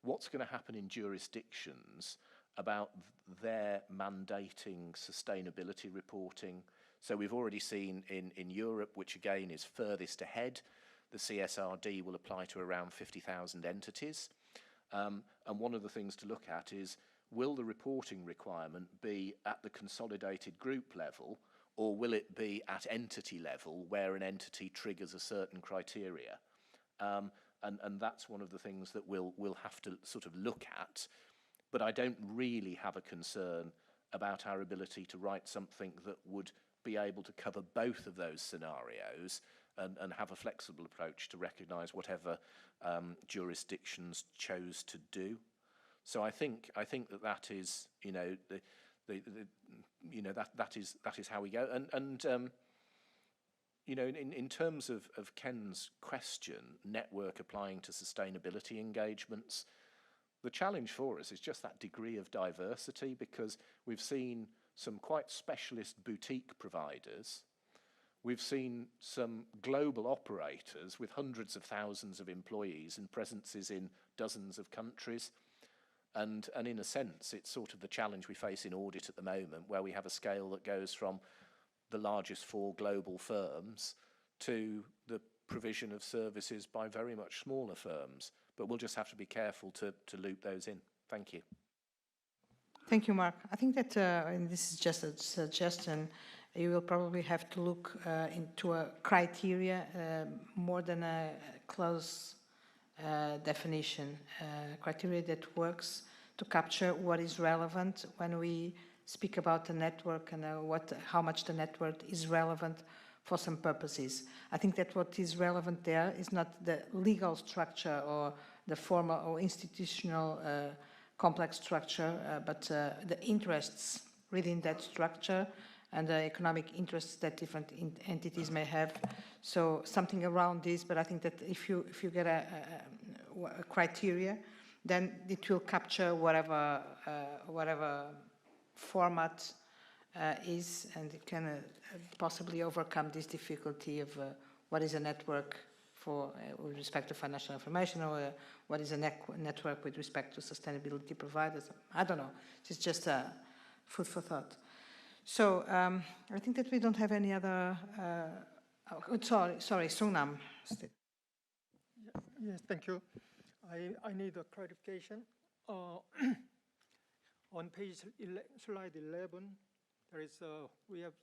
what's going to happen in jurisdictions about their mandating sustainability reporting. So we've already seen in Europe, which again is furthest ahead, the CSRD will apply to around 50,000 entities. And one of the things to look at is, will the reporting requirement be at the consolidated group level, or will it be at entity level where an entity triggers a certain criteria? And that's one of the things that we'll have to sort of look at. But I don't really have a concern about our ability to write something that would be able to cover both of those scenarios and have a flexible approach to recognise whatever jurisdictions chose to do. So I think that is, you know, that is how we go. And you know, in terms of Ken's question, network applying to sustainability engagements, the challenge for us is just that degree of diversity, because we've seen some quite specialist boutique providers. We've seen some global operators with hundreds of thousands of employees and presences in dozens of countries. And in a sense, it's sort of the challenge we face in audit at the moment, where we have a scale that goes from the largest 4 global firms to the provision of services by very much smaller firms. But we'll just have to be careful to loop those in. Thank you. Thank you, Mark. I think that, and this is just a suggestion, you will probably have to look into a criteria more than a close definition, criteria that works to capture what is relevant when we speak about the network and how much the network is relevant for some purposes. I think that what is relevant there is not the legal structure or the formal or institutional complex structure, but the interests within that structure and the economic interests that different entities may have. So something around this, but I think that if you get a criteria, then it will capture whatever format is, and it can possibly overcome this difficulty of what is a network for with respect to financial information, or what is a network with respect to sustainability providers. I don't know. It's just food for thought. So I think that we don't have any other. Sorry, Sunam. Yes, thank you. I need a clarification. On page slide 11, there is we have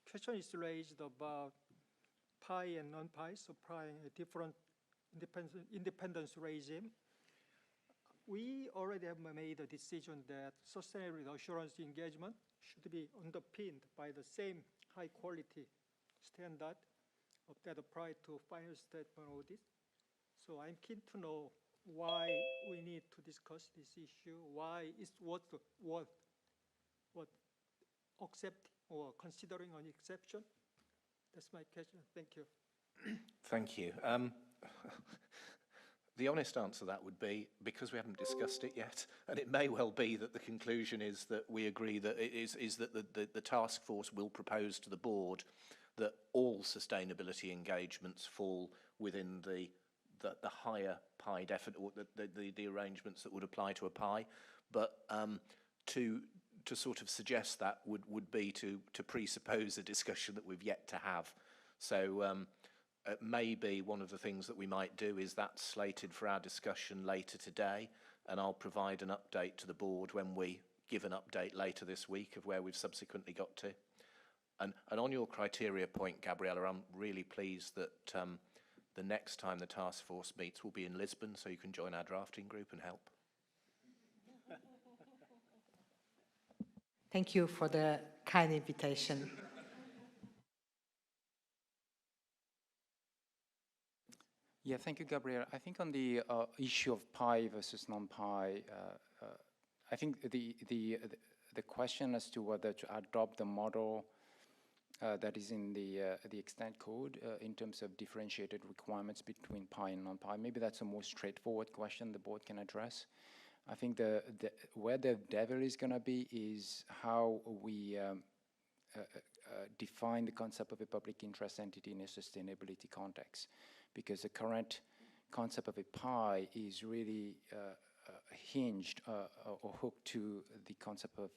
question is raised about pi and non-pi, so applying a different independence regime. We already have made a decision that sustainability assurance engagement should be underpinned by the same high quality standard that apply to final statement audit. So I'm keen to know why we need to discuss this issue, why is what accept or considering an exception. That's my question. Thank you. Thank you. The honest answer to that would be because we haven't discussed it yet, and it may well be that the conclusion is that we agree that it is that the task force will propose to the board that all sustainability engagements fall within the higher PI the arrangements that would apply to a PI, but to sort of suggest that would be to presuppose a discussion that we've yet to have. So maybe one of the things that we might do is that's slated for our discussion later today, and I'll provide an update to the board when we give an update later this week of where we've subsequently got to. And on your criteria point, Gabriella, I'm really pleased that the next time the task force meets will be in Lisbon, so you can join our drafting group and help. Thank you for the kind invitation. Yeah, thank you, Gabriel. I think on the issue of PI versus non-PI, I think the question as to whether to adopt the model that is in the extent code in terms of differentiated requirements between PI and non-PI, maybe that's a more straightforward question the board can address. I think where the devil is going to be is how we define the concept of a public interest entity in a sustainability context, because the current concept of a PI is really hinged or hooked to the concept of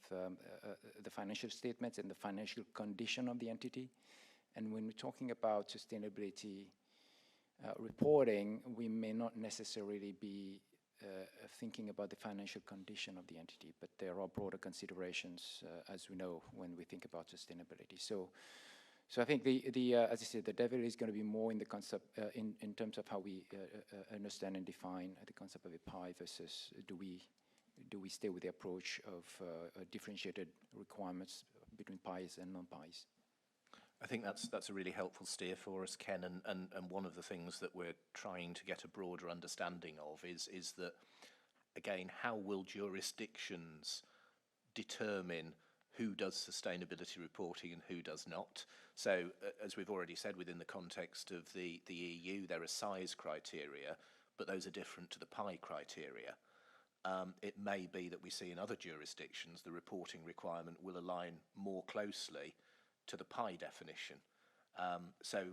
the financial statements and the financial condition of the entity. And when we're talking about sustainability reporting, we may not necessarily be thinking about the financial condition of the entity, but there are broader considerations, as we know, when we think about sustainability. So I think as I said, the devil is going to be more in the concept, in terms of how we understand and define the concept of a PI versus do we stay with the approach of differentiated requirements between PIs and non-PIs. I think that's a really helpful steer for us, Ken, and one of the things that we're trying to get a broader understanding of is that, again, how will jurisdictions determine who does sustainability reporting and who does not? So, as we've already said, within the context of the EU, there are size criteria, but those are different to the PI criteria. It may be that we see in other jurisdictions the reporting requirement will align more closely to the PI definition. So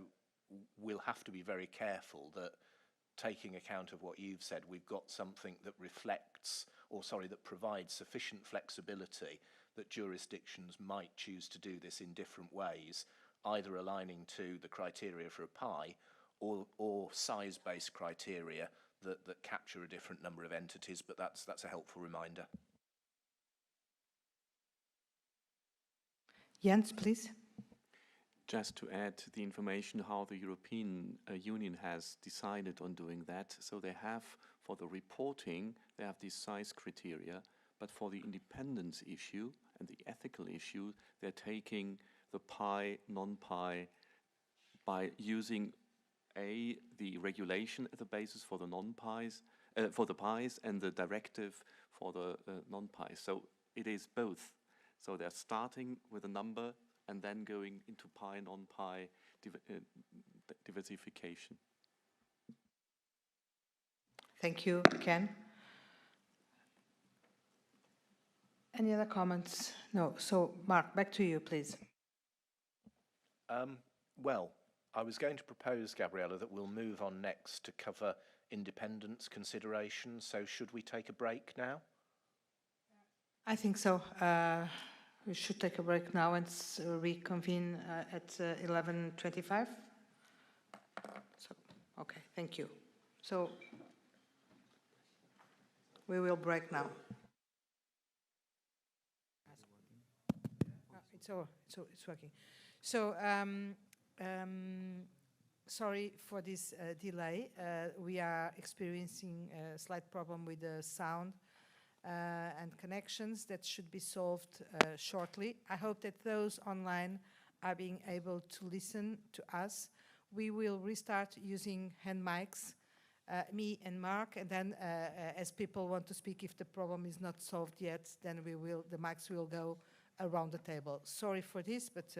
we'll have to be very careful that, taking account of what you've said, we've got something that that provides sufficient flexibility that jurisdictions might choose to do this in different ways, either aligning to the criteria for a PI or size-based criteria that capture a different number of entities, but that's a helpful reminder. Jens, please. Just to add the information how the European Union has decided on doing that. So they have, for the reporting, they have these size criteria, but for the independence issue and the ethical issue, they're taking the PI, non-PI by using the regulation as the basis for the non-PIs, for the PIs, and the directive for the non-PIs. So it is both. So they're starting with a number and then going into PI, non-PI diversification. Thank you, Ken. Any other comments? No. So, Mark, back to you, please. Well, I was going to propose, Gabriella, that we'll move on next to cover independence considerations. So should we take a break now? I think so. We should take a break now and reconvene at 11:25. So, okay, thank you. So we will break now. It's working. So sorry for this delay. We are experiencing a slight problem with the sound and connections that should be solved shortly. I hope that those online are being able to listen to us. We will restart using hand mics, me and Mark, and then as people want to speak, if the problem is not solved yet, then the mics will go around the table. Sorry for this, but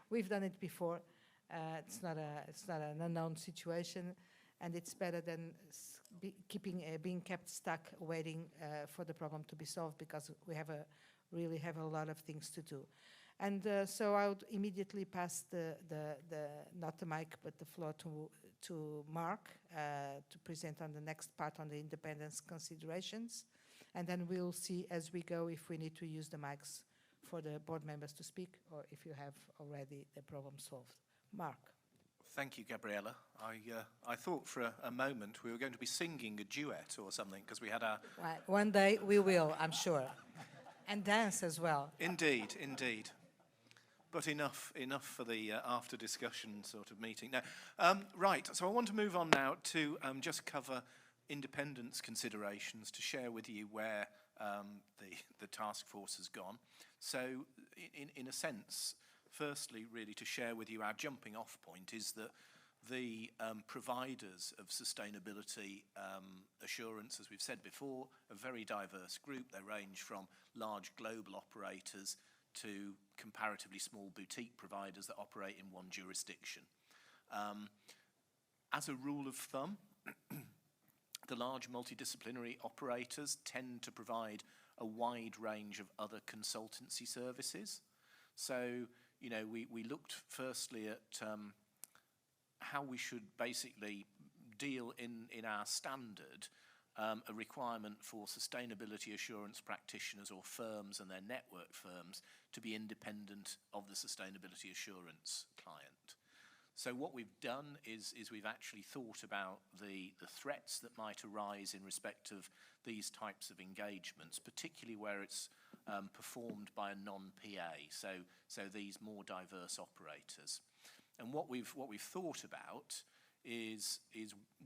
we've done it before. It's not an unknown situation, and it's better than being kept stuck waiting for the problem to be solved, because we really have a lot of things to do. And so I would immediately pass not the mic, but the floor to Mark to present on the next part on the independence considerations. And then we'll see as we go if we need to use the mics for the board members to speak, or if you have already the problem solved. Mark. Thank you, Gabriella. I thought for a moment we were going to be singing a duet or something, because we had our... Right. One day we will, I'm sure. And dance as well. Indeed, indeed. But enough for the after discussion sort of meeting. Now, right, so I want to move on now to just cover independence considerations, to share with you where the task force has gone. So in a sense, firstly, really to share with you our jumping off point is that the providers of sustainability assurance, as we've said before, a very diverse group. They range from large global operators to comparatively small boutique providers that operate in one jurisdiction. As a rule of thumb, the large multidisciplinary operators tend to provide a wide range of other consultancy services. So, you know, we looked firstly at how we should basically deal in our standard a requirement for sustainability assurance practitioners or firms and their network firms to be independent of the sustainability assurance client. So what we've done is we've actually thought about the threats that might arise in respect of these types of engagements, particularly where it's performed by a non-PA, so these more diverse operators. And what we've thought about is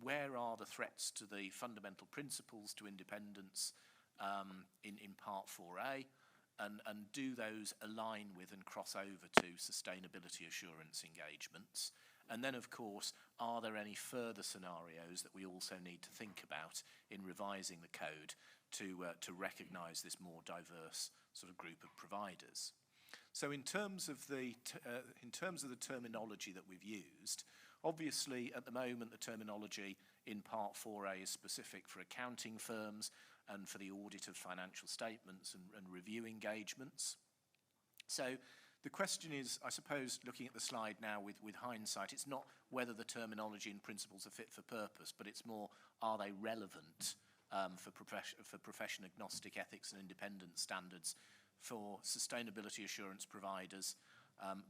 where are the threats to the fundamental principles to independence in Part 4A, and do those align with and cross over to sustainability assurance engagements? And then, of course, are there any further scenarios that we also need to think about in revising the code to recognise this more diverse sort of group of providers? So in terms of the terminology that we've used, obviously at the moment the terminology in Part 4A is specific for accounting firms and for the audit of financial statements and review engagements. So the question is, I suppose, looking at the slide now with hindsight, it's not whether the terminology and principles are fit for purpose, but it's more, are they relevant for profession agnostic ethics and independence standards for sustainability assurance providers,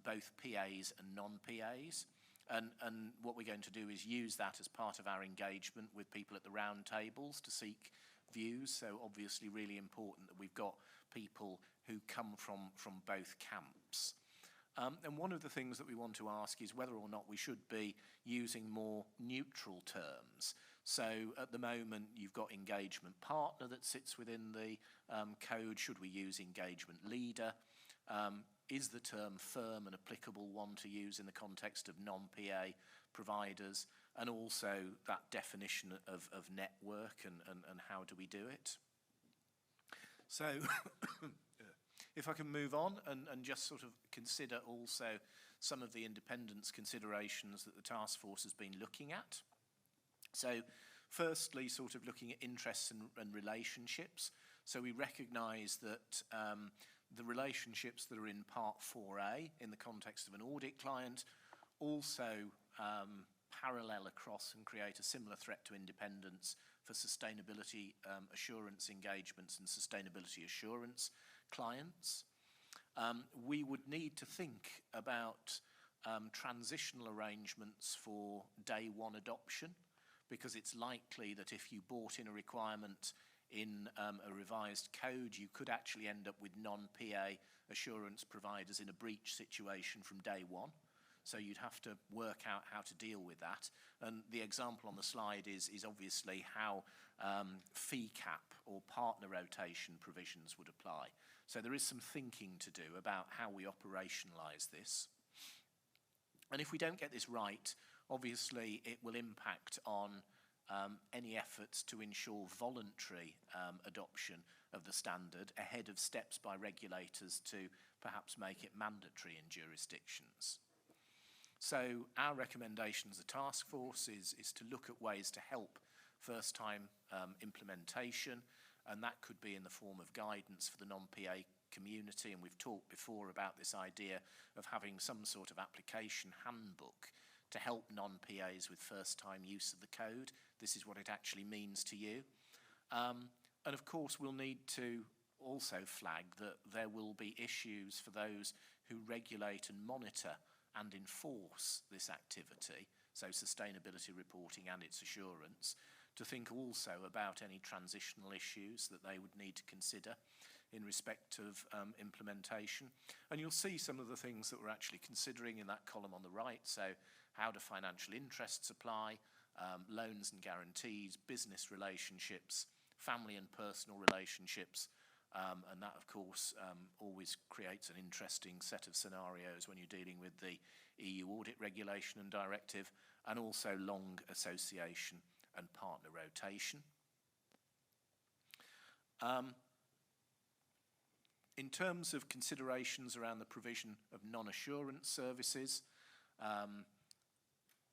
both PAs and non-PAs. And what we're going to do is use that as part of our engagement with people at the round tables to seek views. So obviously really important that we've got people who come from both camps. And one of the things that we want to ask is whether or not we should be using more neutral terms. So at the moment you've got engagement partner that sits within the code. Should we use engagement leader? Is the term firm an applicable one to use in the context of non-PA providers? And also that definition of network and how do we do it? So if I can move on and just sort of consider also some of the independence considerations that the task force has been looking at. So firstly, sort of looking at interests and relationships. So we recognise that the relationships that are in Part 4A in the context of an audit client also parallel across and create a similar threat to independence for sustainability assurance engagements and sustainability assurance clients. We would need to think about transitional arrangements for day one adoption, because it's likely that if you brought in a requirement in a revised code, you could actually end up with non-PA assurance providers in a breach situation from day one. So you'd have to work out how to deal with that. And the example on the slide is obviously how fee cap or partner rotation provisions would apply. So there is some thinking to do about how we operationalise this. And if we don't get this right, obviously it will impact on any efforts to ensure voluntary adoption of the standard ahead of steps by regulators to perhaps make it mandatory in jurisdictions. So our recommendation as a task force is to look at ways to help first-time implementation, and that could be in the form of guidance for the non-PA community, and we've talked before about this idea of having some sort of application handbook to help non-PAs with first-time use of the code. This is what it actually means to you. And of course, we'll need to also flag that there will be issues for those who regulate and monitor and enforce this activity, so sustainability reporting and its assurance, to think also about any transitional issues that they would need to consider in respect of implementation. And you'll see some of the things that we're actually considering in that column on the right. So how do financial interests apply, loans and guarantees, business relationships, family and personal relationships, and that, of course, always creates an interesting set of scenarios when you're dealing with the EU audit regulation and directive, and also long association and partner rotation. In terms of considerations around the provision of non-assurance services,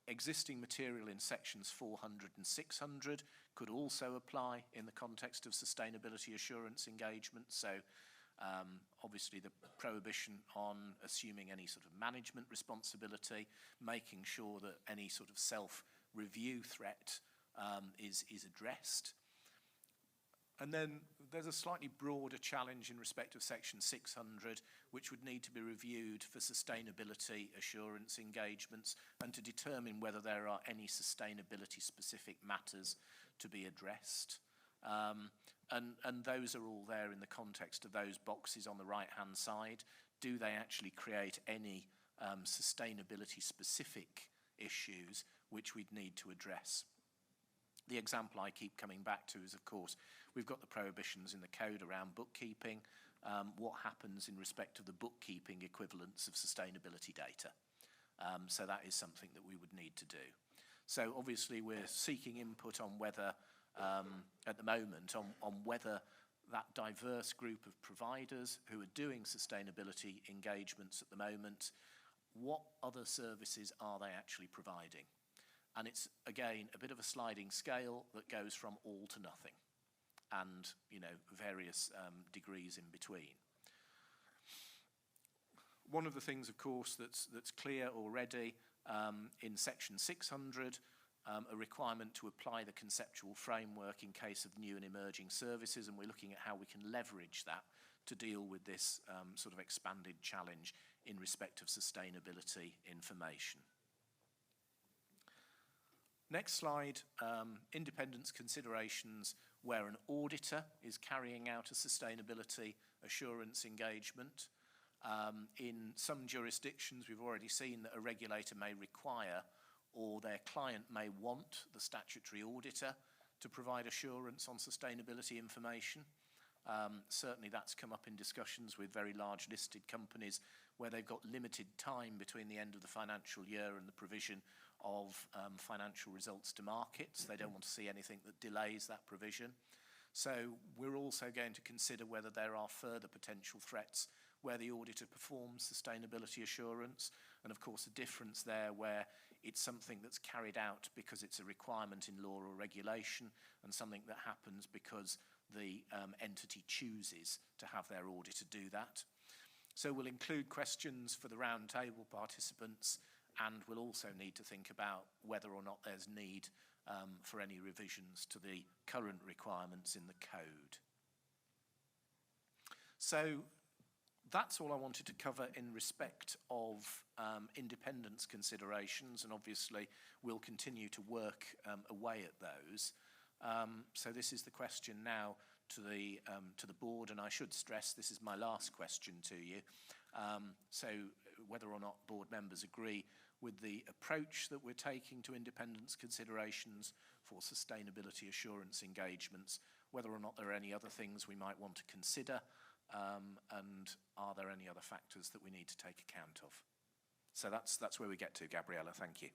existing material in sections 400 and 600 could also apply in the context of sustainability assurance engagement. So obviously the prohibition on assuming any sort of management responsibility, making sure that any sort of self-review threat is addressed. And then there's a slightly broader challenge in respect of section 600, which would need to be reviewed for sustainability assurance engagements and to determine whether there are any sustainability specific matters to be addressed. And those are all there in the context of those boxes on the right-hand side. Do they actually create any sustainability specific issues which we'd need to address? The example I keep coming back to is, of course, we've got the prohibitions in the code around bookkeeping. What happens in respect of the bookkeeping equivalents of sustainability data? So that is something that we would need to do. So obviously we're seeking input on whether, at the moment, on whether that diverse group of providers who are doing sustainability engagements at the moment, what other services are they actually providing? And it's, again, a bit of a sliding scale that goes from all to nothing and, you know, various degrees in between. One of the things, of course, that's clear already in section 600, a requirement to apply the conceptual framework in case of new and emerging services, and we're looking at how we can leverage that to deal with this sort of expanded challenge in respect of sustainability information. Next slide, independence considerations where an auditor is carrying out a sustainability assurance engagement. In some jurisdictions, we've already seen that a regulator may require or their client may want the statutory auditor to provide assurance on sustainability information. Certainly that's come up in discussions with very large listed companies where they've got limited time between the end of the financial year and the provision of financial results to markets. They don't want to see anything that delays that provision. So we're also going to consider whether there are further potential threats where the auditor performs sustainability assurance, and of course a difference there where it's something that's carried out because it's a requirement in law or regulation and something that happens because the entity chooses to have their auditor do that. So we'll include questions for the roundtable participants and we'll also need to think about whether or not there's need for any revisions to the current requirements in the code. So that's all I wanted to cover in respect of independence considerations, and obviously we'll continue to work away at those. So this is the question now to the board, and I should stress this is my last question to you. So whether or not board members agree with the approach that we're taking to independence considerations for sustainability assurance engagements, whether or not there are any other things we might want to consider, and are there any other factors that we need to take account of? So that's where we get to, Gabriella. Thank you.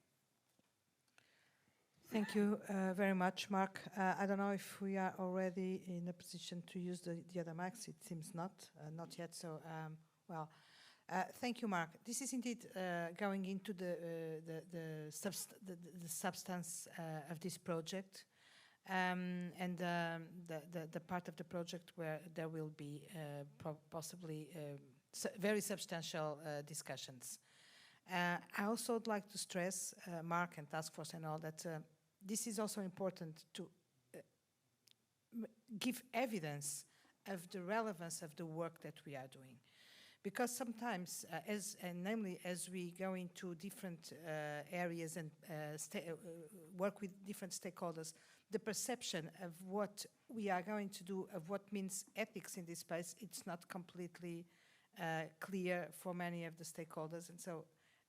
Thank you very much, Mark. I don't know if we are already in a position to use the other mics. It seems not yet. So, thank you, Mark. This is indeed going into the substance of this project, and the part of the project where there will be possibly very substantial discussions. I also would like to stress, Mark and Task Force and all, that this is also important to give evidence of the relevance of the work that we are doing. Because sometimes, namely as we go into different areas and work with different stakeholders, the perception of what we are going to do, of what means ethics in this space, it's not completely clear for many of the stakeholders. And so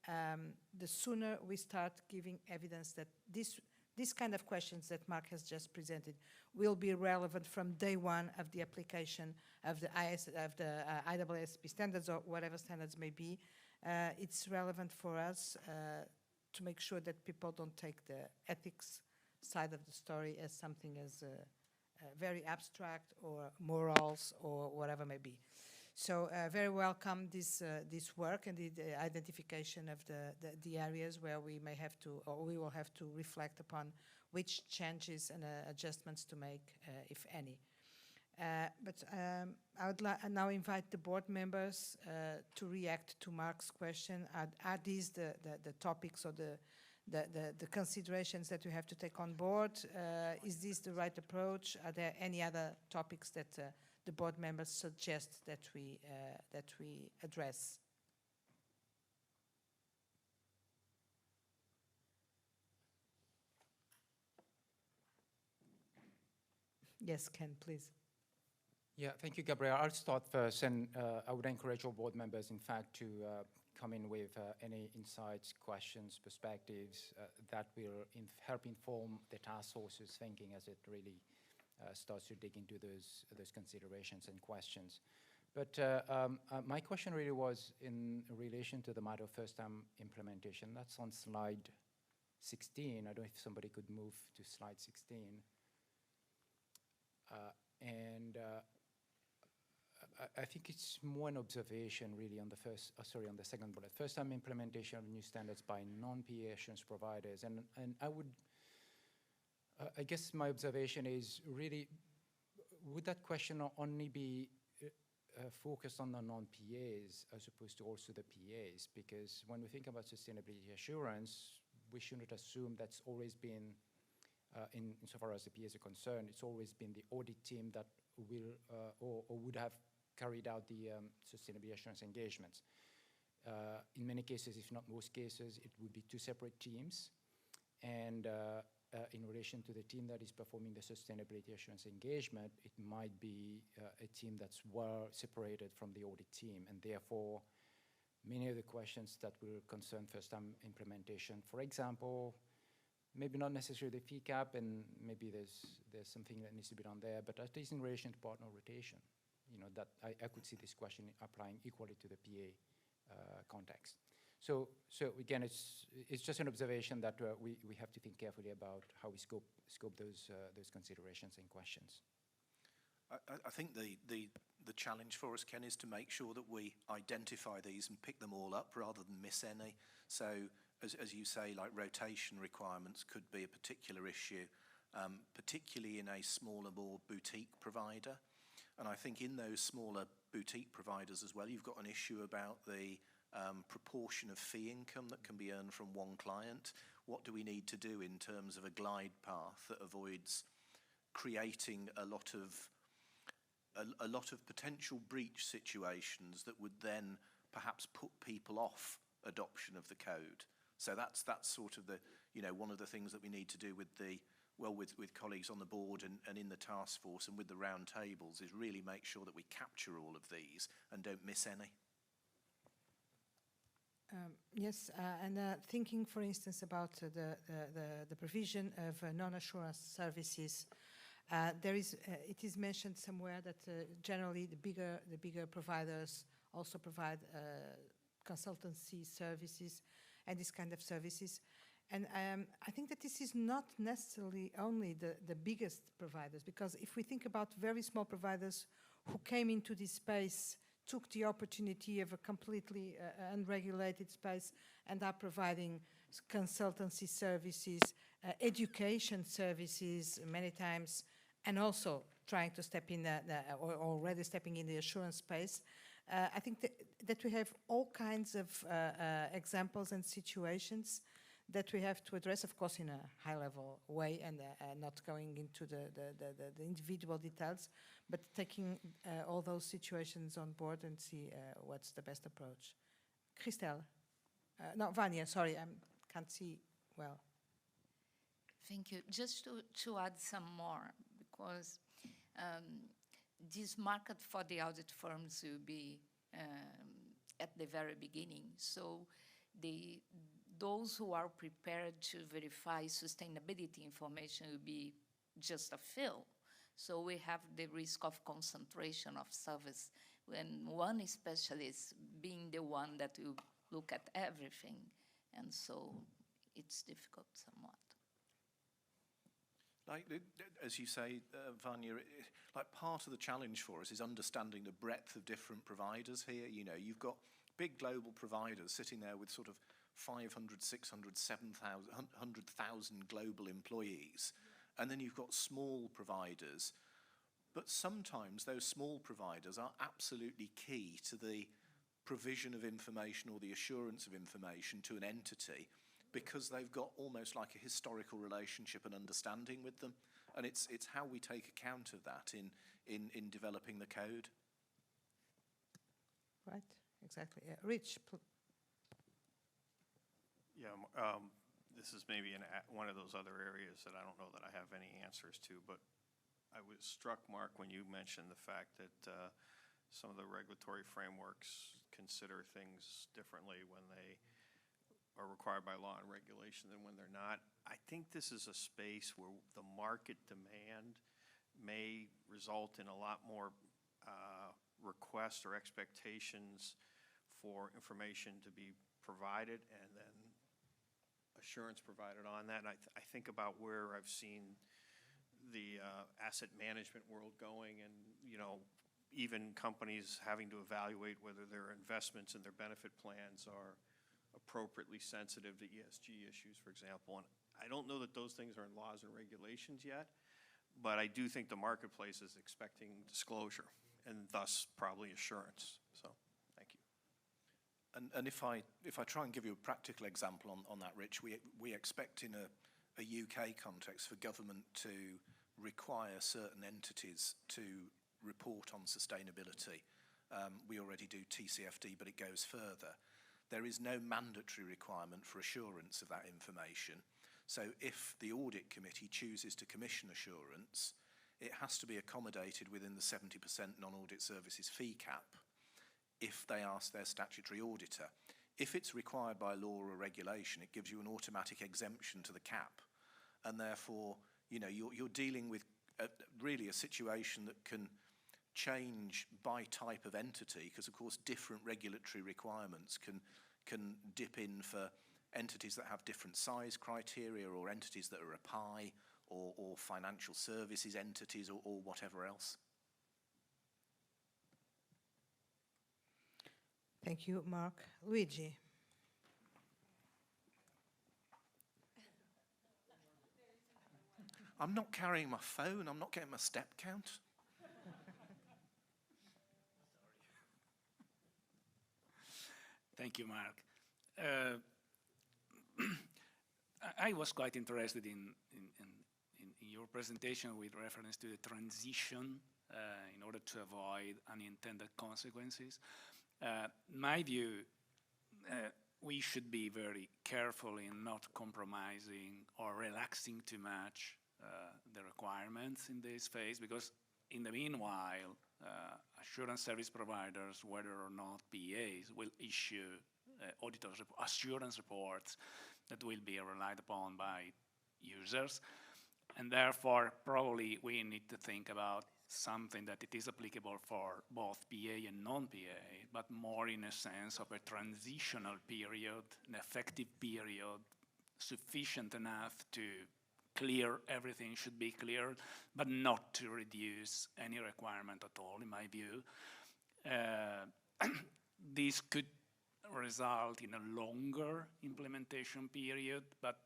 the sooner we start giving evidence that these kind of questions that Mark has just presented will be relevant from day one of the application of the IESBA standards, or whatever standards may be. It's relevant for us to make sure that people don't take the ethics side of the story as something as very abstract or morals or whatever may be. So very welcome this work and the identification of the areas where we may have to, or we will have to reflect upon which changes and adjustments to make, if any. But I would now invite the board members to react to Mark's question. Are these the topics or the considerations that we have to take on board? Is this the right approach? Are there any other topics that the board members suggest that we address? Yes, Ken, please. Yeah, thank you, Gabrielle. I'll start first, and I would encourage all board members, in fact, to come in with any insights, questions, perspectives that will help inform the task force's thinking as it really starts to dig into those considerations and questions. But my question really was in relation to the matter of first-time implementation. That's on slide 16. I don't know if somebody could move to slide 16. I think it's more an observation really on the second bullet. First-time implementation of new standards by non-PA assurance providers. And I guess my observation is really, would that question only be focused on the non-PAs as opposed to also the PAs? Because when we think about sustainability assurance, we shouldn't assume that's always been, insofar as the PAs are concerned, it's always been the audit team that will or would have carried out the sustainability assurance engagements. In many cases, if not most cases, it would be two separate teams. And in relation to the team that is performing the sustainability assurance engagement, it might be a team that's well separated from the audit team. And therefore, many of the questions that will concern first-time implementation, for example, maybe not necessarily the fee cap, and maybe there's something that needs to be done there, but at least in relation to partner rotation, that I could see this question applying equally to the PA context. So again, it's just an observation that we have to think carefully about how we scope those considerations and questions. I think the challenge for us, Ken, is to make sure that we identify these and pick them all up rather than miss any. So as you say, like rotation requirements could be a particular issue, particularly in a smaller, more boutique provider. And I think in those smaller boutique providers as well, you've got an issue about the proportion of fee income that can be earned from one client? What do we need to do in terms of a glide path that avoids creating a lot of potential breach situations that would then perhaps put people off adoption of the code? So that's sort of the, one of the things that we need to do with with colleagues on the board and in the task force and with the round tables, is really make sure that we capture all of these and don't miss any. Yes, and thinking, for instance, about the provision of non-assurance services, it is mentioned somewhere that generally the bigger providers also provide consultancy services and this kind of services. And I think that this is not necessarily only the biggest providers, because if we think about very small providers who came into this space, took the opportunity of a completely unregulated space and are providing consultancy services, education services many times, and also trying to step in or already stepping in the assurance space. I think that we have all kinds of examples and situations that we have to address, of course, in a high-level way and not going into the individual details, but taking all those situations on board and see what's the best approach. Christelle? No, Vanya, sorry, I can't see well. Thank you. Just to add some more, because this market for the audit firms will be at the very beginning. So those who are prepared to verify sustainability information will be just a few. So we have the risk of concentration of service when one specialist being the one that will look at everything. And so it's difficult somewhat. Like, as you say, Vanya, like part of the challenge for us is understanding the breadth of different providers here. You've got big global providers sitting there with sort of 500, 600, 7,000, 100,000 global employees. And then you've got small providers. But sometimes those small providers are absolutely key to the provision of information or the assurance of information to an entity, because they've got almost like a historical relationship and understanding with them. And it's how we take account of that in developing the code. Right, exactly. Rich. Yeah, this is maybe one of those other areas that I don't know that I have any answers to, but I was struck, Mark, when you mentioned the fact that some of the regulatory frameworks consider things differently when they are required by law and regulation than when they're not. I think this is a space where the market demand may result in a lot more requests or expectations for information to be provided and then assurance provided on that. And I think about where I've seen the asset management world going, and even companies having to evaluate whether their investments and their benefit plans are appropriately sensitive to ESG issues, for example. And I don't know that those things are in laws and regulations yet, but I do think the marketplace is expecting disclosure and thus probably assurance. So thank you. And if I try and give you a practical example on that, Rich, we expect in a UK context for government to require certain entities to report on sustainability. We already do TCFD, but it goes further. There is no mandatory requirement for assurance of that information. So if the audit committee chooses to commission assurance, it has to be accommodated within the 70% non-audit services fee cap if they ask their statutory auditor. If it's required by law or regulation, it gives you an automatic exemption to the cap. And therefore, you're dealing with really a situation that can change by type of entity, because of course different regulatory requirements can dip in for entities that have different size criteria, or entities that are a PI, or financial services entities, or whatever else. Thank you, Mark. Luigi. I'm not carrying my phone. I'm not getting my step count. Thank you, Mark. Uh, I was quite interested in your presentation with reference to the transition in order to avoid unintended consequences. My view, we should be very careful in not compromising or relaxing too much the requirements in this phase, because in the meanwhile, assurance service providers, whether or not PAs, will issue assurance reports that will be relied upon by users. And therefore, probably we need to think about something that it is applicable for both PA and non-PA, but more in a sense of a transitional period, an effective period, sufficient enough to clear everything should be cleared, but not to reduce any requirement at all, in my view. This could result in a longer implementation period, but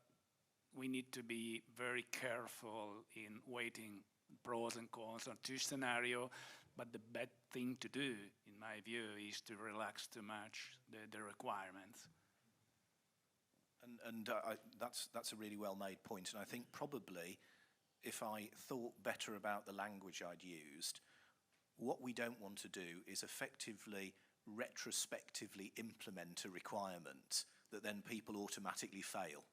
we need to be very careful in weighting pros and cons on two scenarios. But the bad thing to do, in my view, is to relax too much the requirements. That's a really well-made point, and I think probably if I thought better about the language I'd used, what we don't want to do is effectively retrospectively implement a requirement that then people automatically fail.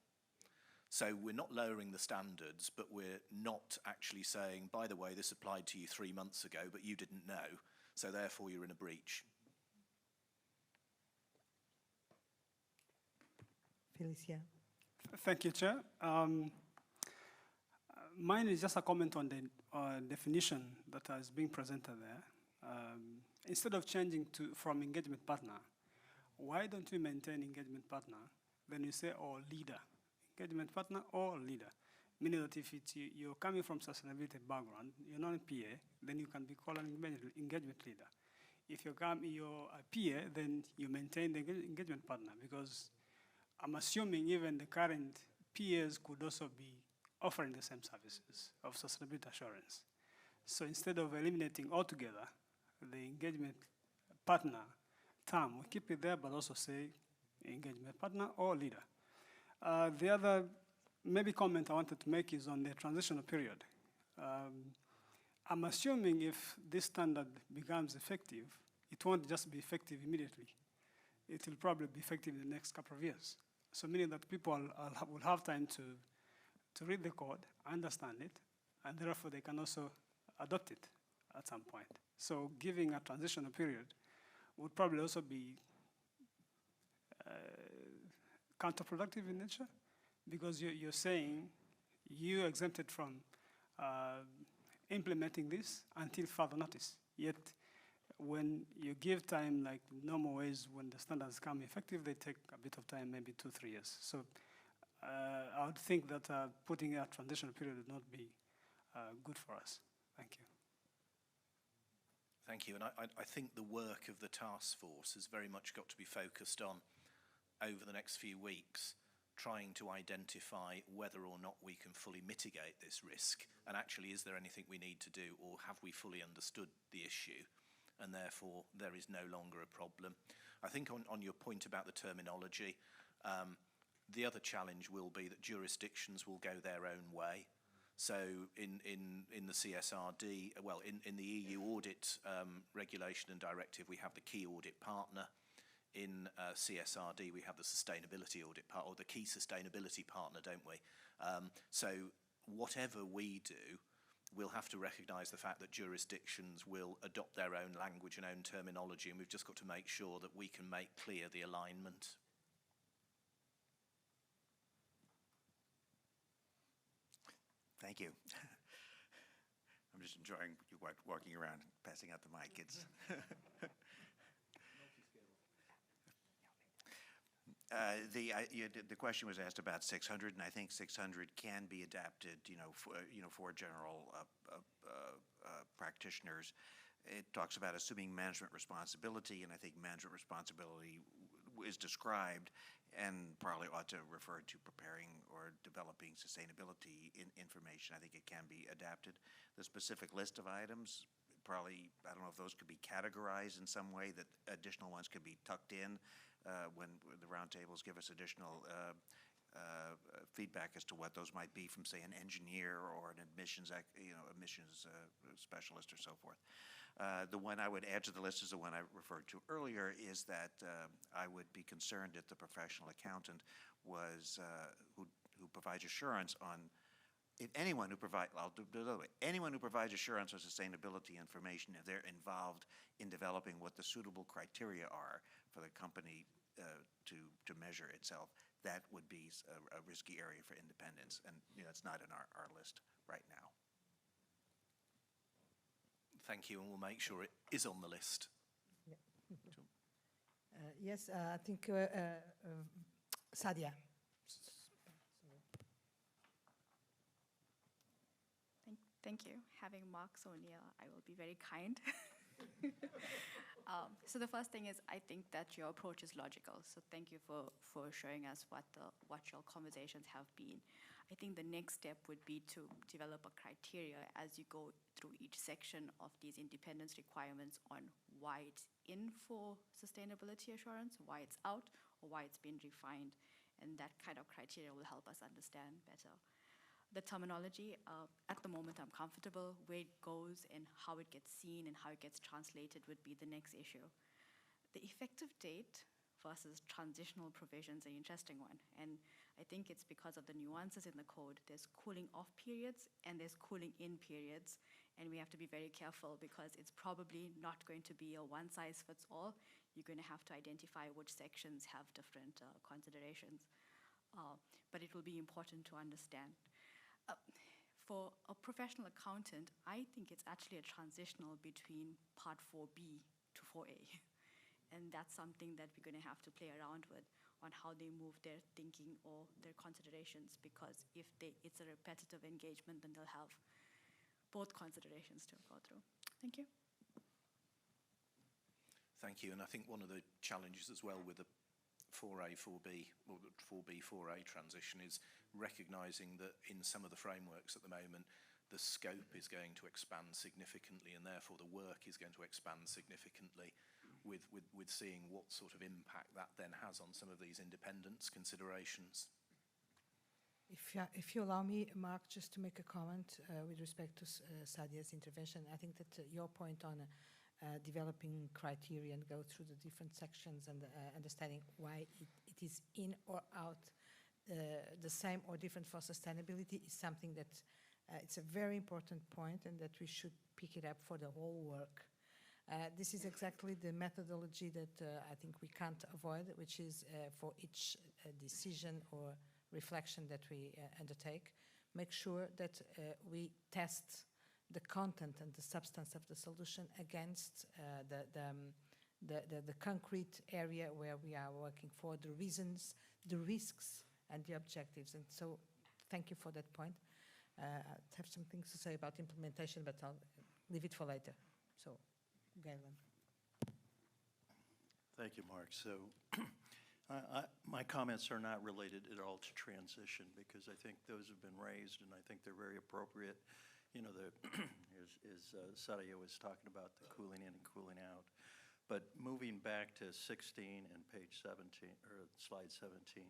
So we're not lowering the standards, but we're not actually saying, by the way, this applied to you 3 months ago, but you didn't know, so therefore you're in a breach. Felicia. Thank you, Chair. Mine is just a comment on the definition that is being presented there. Instead of changing from engagement partner, why don't we maintain engagement partner? Then you say, or leader. Engagement partner or leader. Meaning that if you're coming from sustainability background, you're not a PA, then you can be called an engagement leader. If you're a PA, then you maintain the engagement partner, because I'm assuming even the current PAs could also be offering the same services of sustainability assurance. So instead of eliminating altogether the engagement partner term, we keep it there, but also say engagement partner or leader. The other maybe comment I wanted to make is on the transitional period. I'm assuming if this standard becomes effective, it won't just be effective immediately. It will probably be effective in the next couple of years. So meaning that people will have time to read the code, understand it, and therefore they can also adopt it at some point. So giving a transitional period would probably also be counterproductive in nature, because you're saying you exempted from implementing this until further notice. Yet when you give time, like normal ways, when the standards come effective, they take a bit of time, maybe 2-3 years. So I would think that putting a transitional period would not be good for us. Thank you. Thank you, and I think the work of the task force has very much got to be focused on, over the next few weeks, trying to identify whether or not we can fully mitigate this risk, and actually is there anything we need to do, or have we fully understood the issue, and therefore there is no longer a problem. I think on your point about the terminology, the other challenge will be that jurisdictions will go their own way. So in the CSRD, well, in the EU audit regulation and directive, we have the key audit partner. In CSRD, we have the sustainability audit partner, or the key sustainability partner, don't we? So whatever we do, we'll have to recognise the fact that jurisdictions will adopt their own language and own terminology, and we've just got to make sure that we can make clear the alignment. Thank you. I'm just enjoying you walking around, passing out the mic. It's the question was asked about 600, and I think 600 can be adapted, for general practitioners. It talks about assuming management responsibility, and I think management responsibility is described and probably ought to refer to preparing or developing sustainability information. I think it can be adapted. The specific list of items probably, I don't know if those could be categorized in some way, that additional ones could be tucked in when the roundtables give us additional feedback as to what those might be from, say, an engineer or an admissions specialist or so forth. The one I would add to the list is the one I referred to earlier, is that I would be concerned if the professional accountant was, who provides assurance on, if anyone who provides, I'll do it the other way, anyone who provides assurance on sustainability information, if they're involved in developing what the suitable criteria are for the company to measure itself, that would be a risky area for independence, and it's not in our list right now. Thank you, and we'll make sure it is on the list. Yes, I think Sadia. Thank you. Having Mark so near, I will be very kind. So the first thing is, I think that your approach is logical. So thank you for showing us what your conversations have been. I think the next step would be to develop a criteria as you go through each section of these independence requirements on why it's in for sustainability assurance, why it's out, or why it's been refined. And that kind of criteria will help us understand better. The terminology, at the moment I'm comfortable. Where it goes and how it gets seen and how it gets translated would be the next issue. The effective date versus transitional provisions are an interesting one. And I think it's because of the nuances in the code. There's cooling off periods and there's cooling in periods. And we have to be very careful because it's probably not going to be a one size fits all. You're going to have to identify which sections have different considerations. But it will be important to understand. For a professional accountant, I think it's actually a transitional between Part 4B to 4A. And that's something that we're going to have to play around with on how they move their thinking or their considerations, because if it's a repetitive engagement, then they'll have both considerations to go through. Thank you. Thank you, and I think one of the challenges as well with the 4A, 4B, or 4B, 4A transition is recognising that in some of the frameworks at the moment, the scope is going to expand significantly, and therefore the work is going to expand significantly with seeing what sort of impact that then has on some of these independence considerations. If you allow me, Mark, just to make a comment with respect to Sadia's intervention, I think that your point on developing criteria and go through the different sections and understanding why it is in or out the same or different for sustainability is something that it's a very important point, and that we should pick it up for the whole work. This is exactly the methodology that I think we can't avoid, which is for each decision or reflection that we undertake, make sure that we test the content and the substance of the solution against the concrete area where we are working for, the reasons, the risks, and the objectives. And so thank you for that point. I have some things to say about implementation, but I'll leave it for later. So, Galen. Thank you, Mark. So my comments are not related at all to transition, because I think those have been raised and I think they're very appropriate. You know, as Sadia was talking about, the cooling in and cooling out. But moving back to 16 and page 17, or slide 17,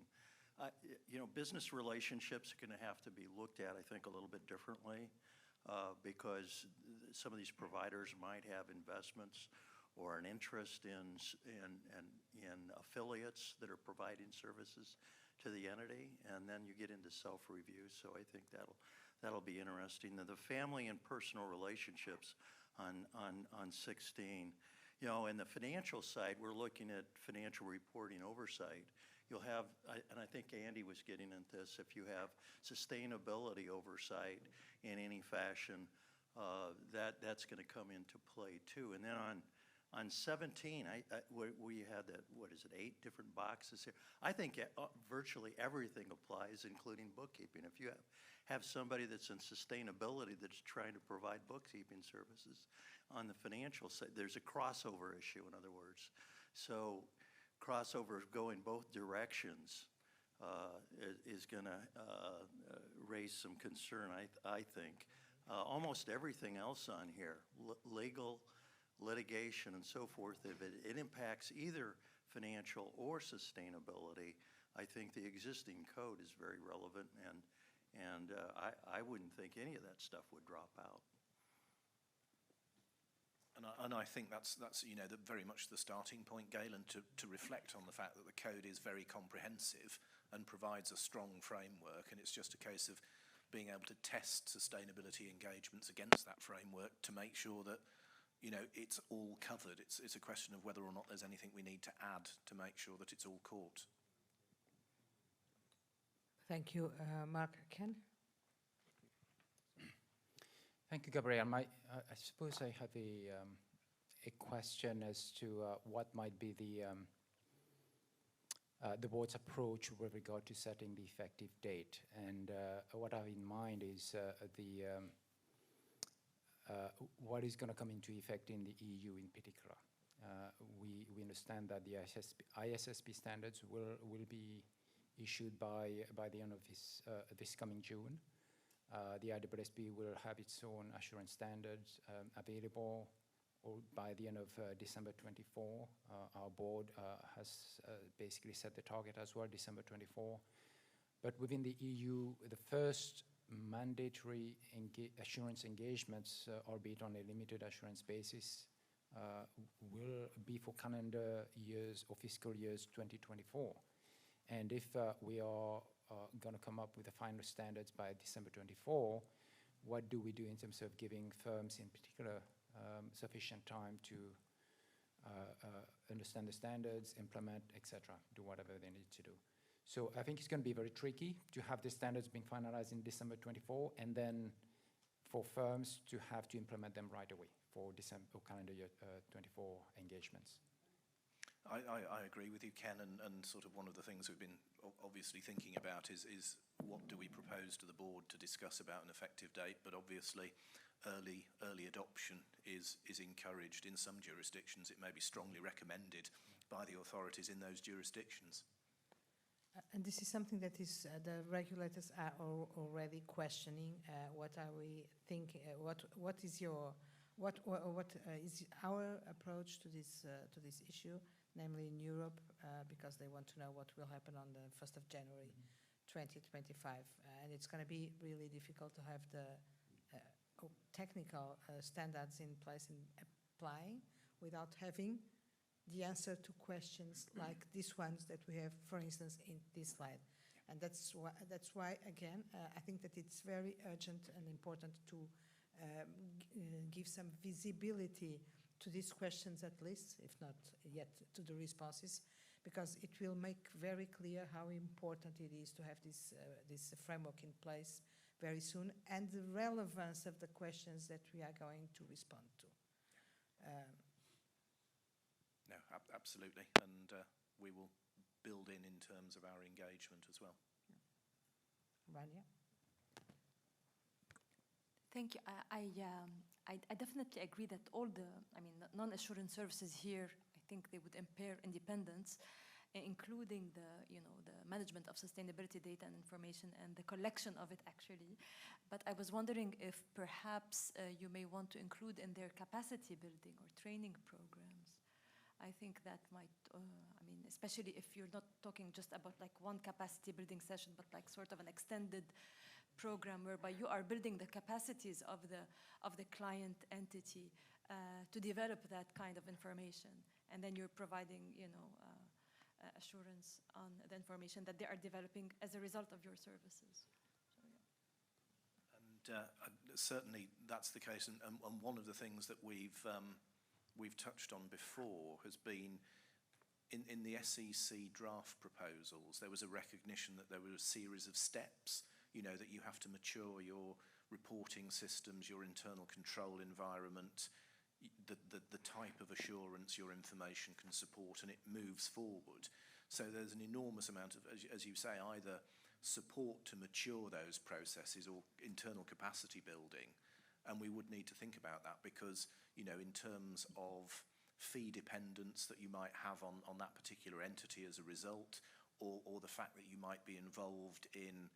you know, business relationships are going to have to be looked at, I think, a little bit differently, because some of these providers might have investments or an interest in affiliates that are providing services to the entity, and then you get into self-review. So I think that'll be interesting. The family and personal relationships on 16. You know, in the financial side, we're looking at financial reporting oversight. You'll have, and I think Andy was getting into this, if you have sustainability oversight in any fashion, that's going to come into play too. And then on 17, we had that, what is it, 8 different boxes here. I think virtually everything applies, including bookkeeping. If you have somebody that's in sustainability that's trying to provide bookkeeping services on the financial side, there's a crossover issue, in other words. So crossover going both directions is going to raise some concern, I think, almost everything else on here, legal, litigation, and so forth, if it impacts either financial or sustainability, I think the existing code is very relevant, and I wouldn't think any of that stuff would drop out. And I think that's very much the starting point, Galen, to reflect on the fact that the code is very comprehensive and provides a strong framework, and it's just a case of being able to test sustainability engagements against that framework to make sure that it's all covered. It's a question of whether or not there's anything we need to add to make sure that it's all caught. Thank you, Mark. Ken? Thank you, Gabrielle. I suppose I have a question as to what might be the board's approach with regard to setting the effective date. And what I have in mind is what is going to come into effect in the EU in particular. We understand that the IESBA standards will be issued by the end of this coming June. The IESBA will have its own assurance standards available by the end of December 24. Our board has basically set the target as well, December 24. But within the EU, the first mandatory assurance engagements, albeit on a limited assurance basis, will be for calendar years or fiscal years 2024. And if we are going to come up with the final standards by December 24, what do we do in terms of giving firms in particular sufficient time to understand the standards, implement, etc., do whatever they need to do? So I think it's going to be very tricky to have the standards being finalized in December 24 and then for firms to have to implement them right away for December or calendar year 24 engagements. I agree with you, Ken, and sort of one of the things we've been obviously thinking about is what do we propose to the board to discuss about an effective date, but obviously early adoption is encouraged in some jurisdictions. It may be strongly recommended by the authorities in those jurisdictions. And this is something that is the regulators are already questioning. What are we thinking? What is our approach to this issue, namely in Europe, because they want to know what will happen on the 1st of January 2025, and it's going to be really difficult to have the technical standards in place and applying without having the answer to questions like these ones that we have, for instance, in this slide. And that's why again, I think that it's very urgent and important to give some visibility to these questions at least, if not yet to the responses, because it will make very clear how important it is to have this framework in place very soon and the relevance of the questions that we are going to respond to. No, absolutely, and we will build in terms of our engagement as well. Rania? Thank you. I definitely agree that all the, non-assurance services here, I think they would impair independence, including the management of sustainability data and information and the collection of it actually. But I was wondering if perhaps you may want to include in their capacity building or training programs. I think that might, especially if you're not talking just about like one capacity building session, but like sort of an extended program whereby you are building the capacities of the client entity to develop that kind of information, and then you're providing, assurance on the information that they are developing as a result of your services. So, yeah. And certainly that's the case, and one of the things that we've touched on before has been in the SEC draft proposals, there was a recognition that there were a series of steps, that you have to mature your reporting systems, your internal control environment, the type of assurance your information can support, and it moves forward. So there's an enormous amount of, as you say, either support to mature those processes or internal capacity building. And we would need to think about that because, in terms of fee dependence that you might have on that particular entity as a result, or the fact that you might be involved in,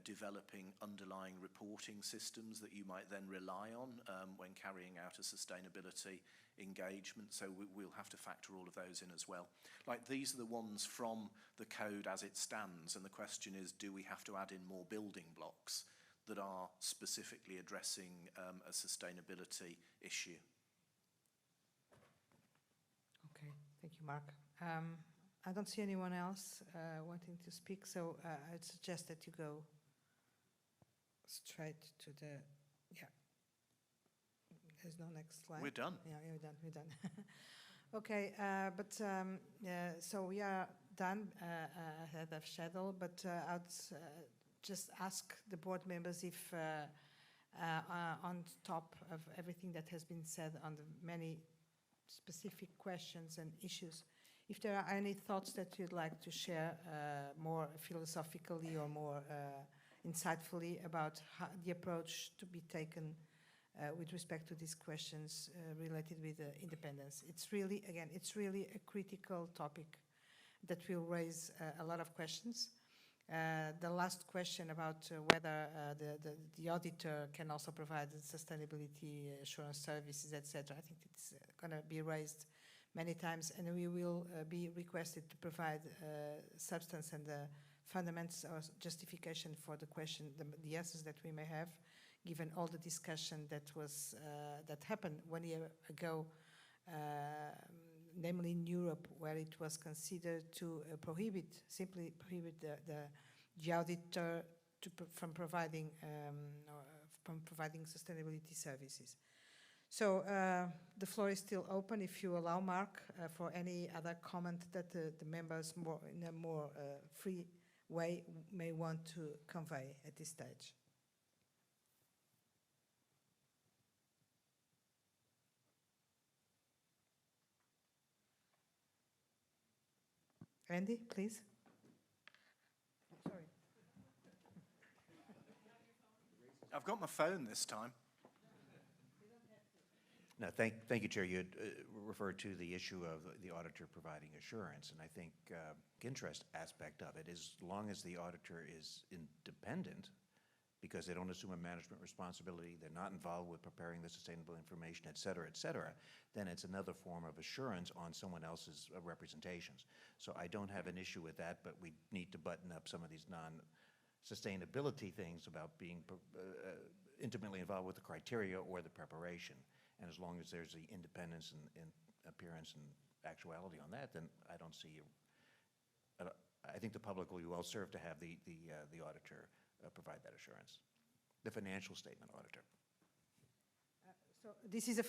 developing underlying reporting systems that you might then rely on when carrying out a sustainability engagement. So we'll have to factor all of those in as well. Like, these are the ones from the code as it stands, and the question is, do we have to add in more building blocks that are specifically addressing a sustainability issue? Okay, thank you, Mark. I don't see anyone else wanting to speak, so I'd suggest that you go straight to the, yeah. There's no next slide. We're done. Yeah, we're done, we're done. Okay, so we are done ahead of schedule, but I'd just ask the board members if on top of everything that has been said on the many specific questions and issues, if there are any thoughts that you'd like to share more philosophically or more insightfully about how the approach to be taken with respect to these questions related with independence. It's really, again, it's really a critical topic that will raise a lot of questions. The last question about whether the auditor can also provide sustainability assurance services, etc. I think it's going to be raised many times, and we will be requested to provide substance and the fundamentals or justification for the question, the answers that we may have, given all the discussion that was that happened 1 year ago, namely in Europe, where it was considered to simply prohibit the auditor from providing sustainability services. So the floor is still open, if you allow, Mark, for any other comment that the members in a more free way may want to convey at this stage. Andy, please. Sorry. I've got my phone this time. No, thank you, Chair. You had referred to the issue of the auditor providing assurance, and I think the interest aspect of it is, as long as the auditor is independent, because they don't assume a management responsibility, they're not involved with preparing the sustainable information, et cetera, then it's another form of assurance on someone else's representations. So I don't have an issue with that, but we need to button up some of these non-sustainability things about being intimately involved with the criteria or the preparation. And as long as there's the independence and appearance and actuality on that, then I don't see. I think the public will be well served to have the auditor provide that assurance, the financial statement auditor. So this is a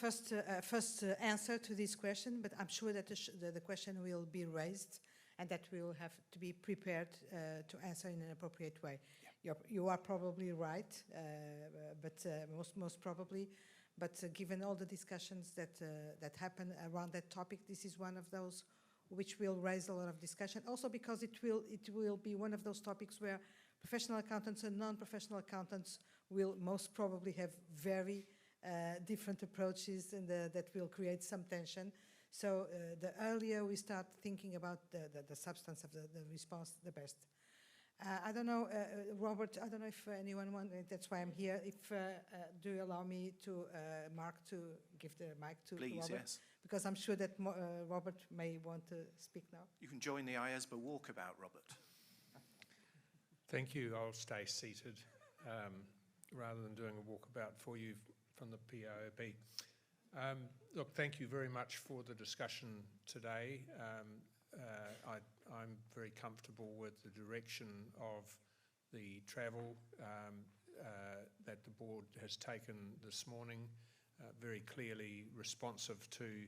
first answer to this question, but I'm sure that the question will be raised and that we will have to be prepared to answer in an appropriate way. Yeah. You are probably right, but most probably. But given all the discussions that happen around that topic, this is one of those which will raise a lot of discussion. Also because it will be one of those topics where professional accountants and non-professional accountants will most probably have very different approaches, and that will create some tension. So the earlier we start thinking about the substance of the response, the best. I don't know, Robert, I don't know if anyone wants, that's why I'm here. If do you allow me to, Mark, to give the mic to Please, Robert? yes. Because I'm sure that Robert may want to speak now. You can join the IESBA walkabout, Robert. Thank you. I'll stay seated rather than doing a walkabout for you from the POOB. Look, thank you very much for the discussion today. I'm very comfortable with the direction of the travel that the board has taken this morning, very clearly responsive to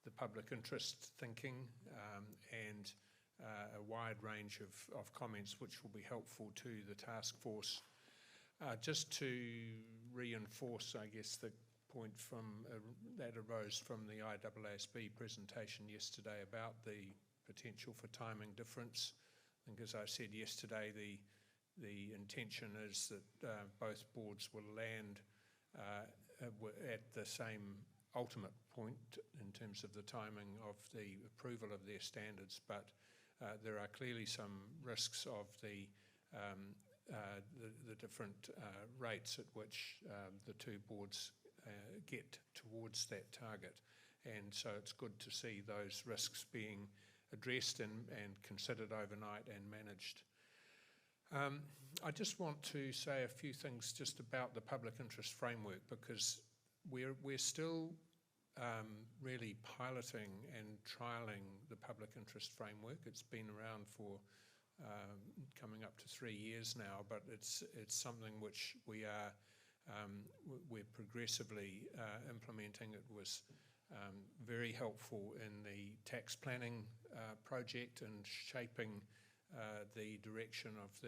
the public interest thinking and a wide range of comments which will be helpful to the task force. Just to reinforce, I guess, the point that arose from the IESBA presentation yesterday about the potential for timing difference. I think, as I said yesterday, the intention is that both boards will land at the same ultimate point in terms of the timing of the approval of their standards, but there are clearly some risks of the the different rates at which the two boards get towards that target. And so it's good to see those risks being addressed and considered overnight and managed. I just want to say a few things just about the public interest framework, because we're still really piloting and trialling the public interest framework. It's been around for coming up to 3 years now, but it's something which we're progressively implementing. It was very helpful in the tax planning project and shaping the direction of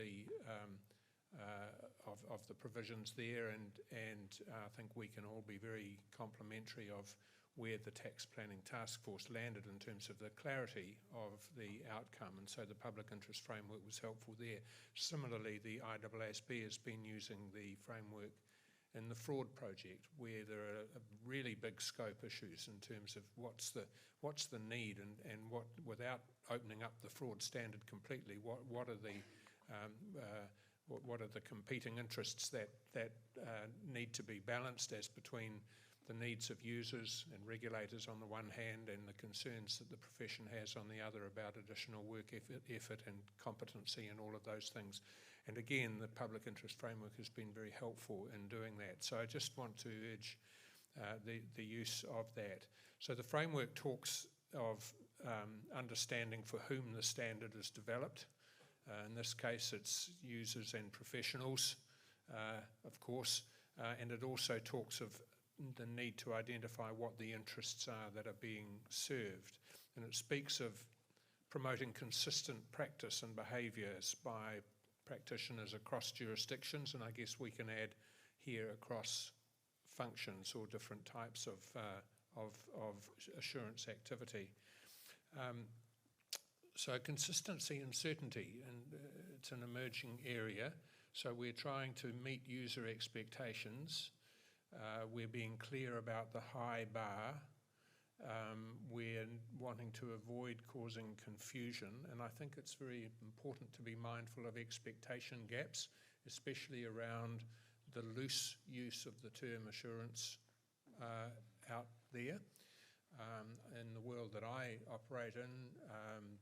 the provisions there, and I think we can all be very complimentary of where the tax planning task force landed in terms of the clarity of the outcome, and so the public interest framework was helpful there. Similarly, the IESBA has been using the framework in the fraud project, where there are really big scope issues in terms of what's the need, and what, without opening up the fraud standard completely, what are the competing interests that need to be balanced as between the needs of users and regulators on the one hand, and the concerns that the profession has on the other about additional work effort and competency and all of those things. And again, the public interest framework has been very helpful in doing that. So I just want to urge the use of that. So the framework talks of understanding for whom the standard is developed. In this case, it's users and professionals, of course, and it also talks of the need to identify what the interests are that are being served. And it speaks of promoting consistent practice and behaviours by practitioners across jurisdictions, and I guess we can add here across functions or different types of assurance activity. So consistency and certainty, and it's an emerging area. So we're trying to meet user expectations. We're being clear about the high bar. We're wanting to avoid causing confusion, and I think it's very important to be mindful of expectation gaps, especially around the loose use of the term assurance out there. In the world that I operate in,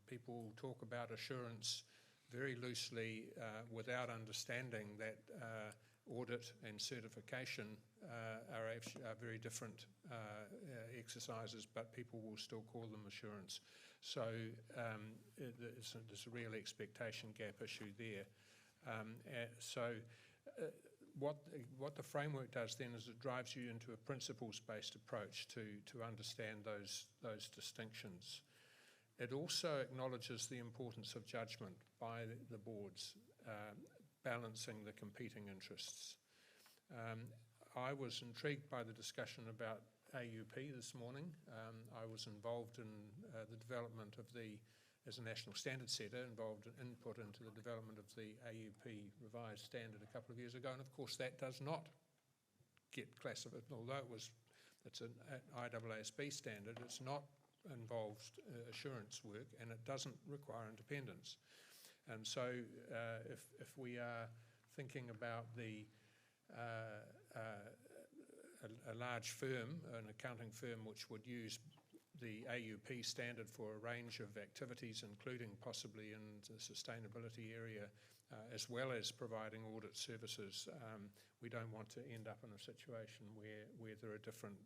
people talk about assurance very loosely without understanding that audit and certification are very different exercises, but people will still call them assurance. So there's a real expectation gap issue there. What the framework does then is it drives you into a principles-based approach to understand those distinctions. It also acknowledges the importance of judgment by the boards, balancing the competing interests. I was intrigued by the discussion about AUP this morning. I was involved in the development of as a national standard setter, involved in input into the development of the AUP revised standard a couple of years ago, and of course that does not get classified, although it's an IESBA standard, it's not involved assurance work, and it doesn't require independence. And so if we are thinking about a large firm, an accounting firm which would use the AUP standard for a range of activities, including possibly in the sustainability area, as well as providing audit services, we don't want to end up in a situation where there are different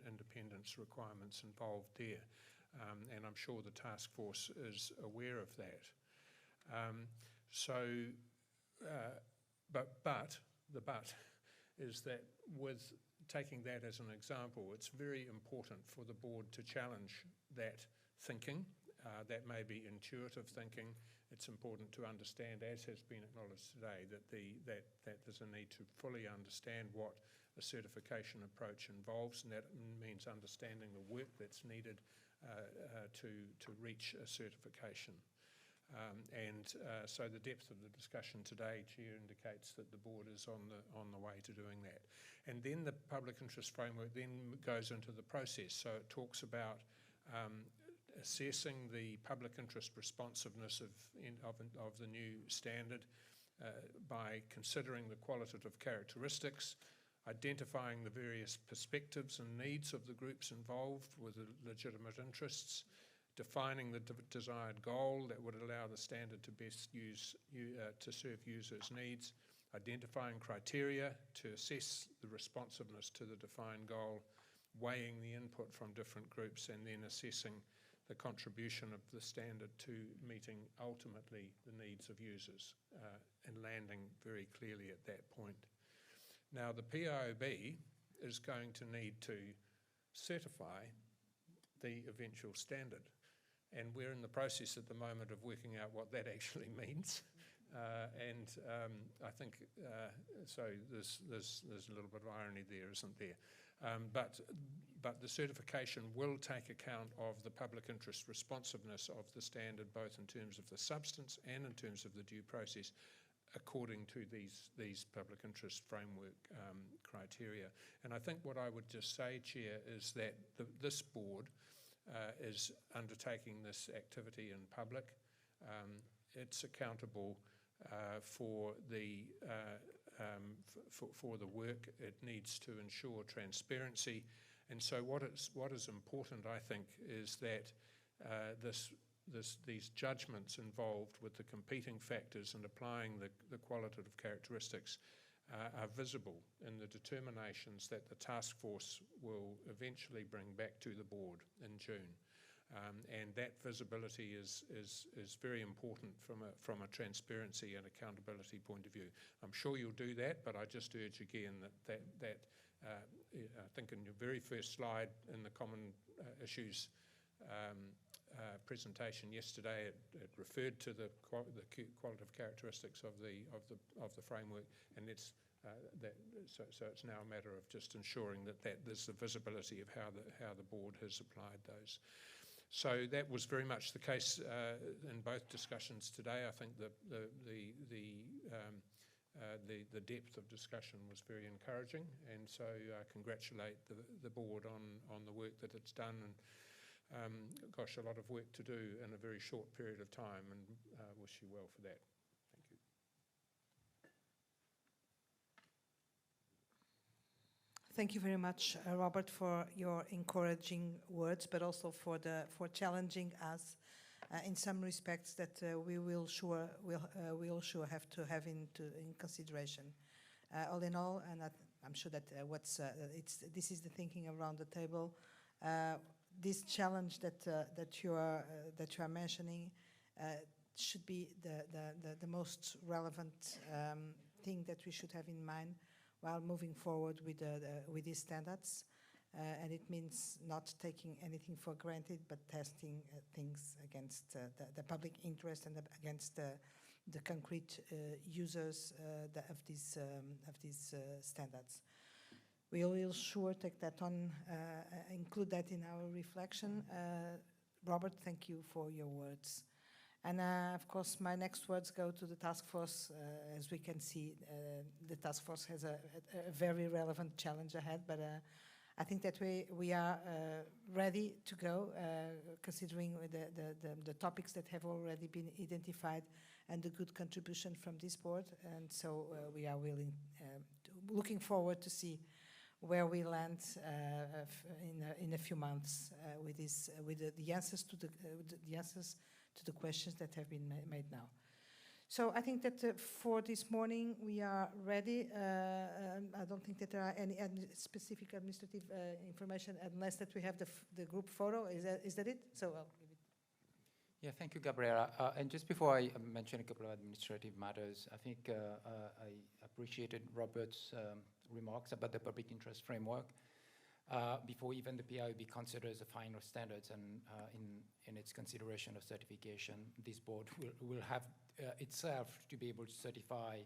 independence requirements involved there. And I'm sure the task force is aware of that. But the but is that with taking that as an example, it's very important for the board to challenge that thinking. That may be intuitive thinking. It's important to understand, as has been acknowledged today, that there's a need to fully understand what a certification approach involves, and that means understanding the work that's needed to reach a certification. So the depth of the discussion today, Chair, indicates that the board is on the way to doing that. And then the public interest framework then goes into the process. So it talks about assessing the public interest responsiveness of the new standard, by considering the qualitative characteristics, identifying the various perspectives and needs of the groups involved with the legitimate interests, defining the desired goal that would allow the standard to best to serve users' needs, identifying criteria to assess the responsiveness to the defined goal, weighing the input from different groups, and then assessing the contribution of the standard to meeting ultimately the needs of users and landing very clearly at that point. Now, the PIOB is going to need to certify the eventual standard, and we're in the process at the moment of working out what that actually means. I think so. There's a little bit of irony there, isn't there? But the certification will take account of the public interest responsiveness of the standard, both in terms of the substance and in terms of the due process, according to these public interest framework criteria. And I think what I would just say, Chair, is that this board is undertaking this activity in public. It's accountable for the work. It needs to ensure transparency. And so what is important, I think, is that these judgments involved with the competing factors and applying the qualitative characteristics are visible in the determinations that the task force will eventually bring back to the board in June. And that visibility is very important from a transparency and accountability point of view. I'm sure you'll do that, but I just urge again that I think in your very first slide in the common issues presentation yesterday, it referred to the qualitative characteristics of the framework, and it's so it's now a matter of just ensuring that there's the visibility of how the board has applied those. So that was very much the case in both discussions today. I think the depth of discussion was very encouraging, and so I congratulate the board on the work that it's done, and gosh, a lot of work to do in a very short period of time, and wish you well for that. Thank you. Thank you very much, Robert, for your encouraging words, but also for challenging us in some respects that we'll sure have to have in consideration. All in all, and I'm sure that this is the thinking around the table. This challenge that you are mentioning should be the most relevant thing that we should have in mind while moving forward with these standards. And it means not taking anything for granted, but testing things against the public interest and against the concrete users of these standards. We will sure take that on, include that in our reflection. Robert, thank you for your words. And of course, my next words go to the task force. As we can see, the task force has a very relevant challenge ahead, but I think that we are ready to go, considering the topics that have already been identified and the good contribution from this board. And so we are looking forward to see where we land in a few months with the answers to the questions that have been made now. So I think that for this morning we are ready. I don't think that there are any specific administrative information unless that we have the group photo. Is that it? So I'll give it. Yeah, thank you, Gabriela. And just before I mention a couple of administrative matters, I think I appreciated Robert's remarks about the public interest framework. Before even the PIOB considers the final standards and in its consideration of certification, this board will have itself to be able to certify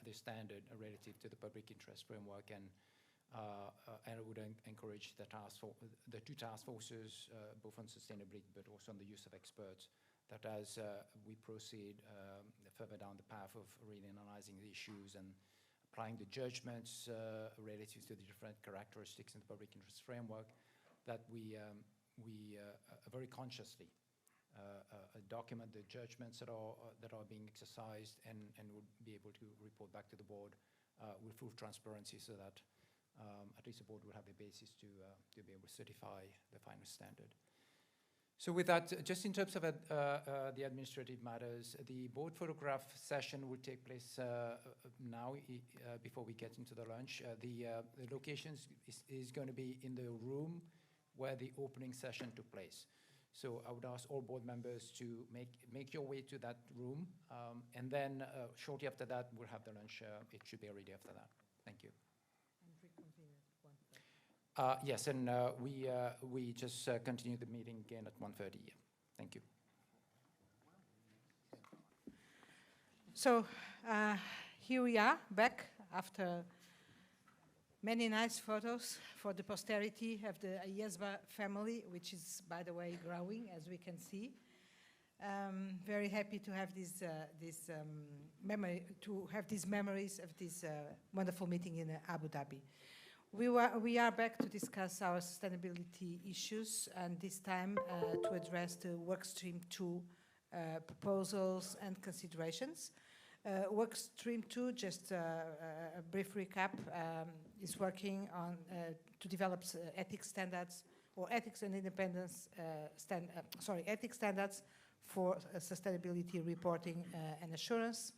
the standard relative to the public interest framework, and I would encourage the two task forces, both on sustainability but also on the use of experts, that as we proceed further down the path of really analyzing the issues and applying the judgments relative to the different characteristics in the public interest framework, that we very consciously document the judgments that are being exercised, and would be able to report back to the board with full transparency, so that at least the board will have a basis to be able to certify the final standard. So with that, just in terms of the administrative matters, the board photograph session will take place now before we get into the lunch. The location is going to be in the room where the opening session took place. So I would ask all board members to make your way to that room, and then shortly after that, we'll have the lunch. It should be ready after that. Thank you. Yes, and we just continue the meeting again at 1:30. Yeah. Thank you. So here we are back after many nice photos for the posterity of the IESBA family, which is, by the way, growing, as we can see. Very happy to have these memories of this wonderful meeting in Abu Dhabi. We are back to discuss our sustainability issues, and this time to address the Workstream 2 proposals and considerations. Workstream 2, just a brief recap, is working on to develop ethics standards, or ethics and independence ethics standards for sustainability reporting and assurance.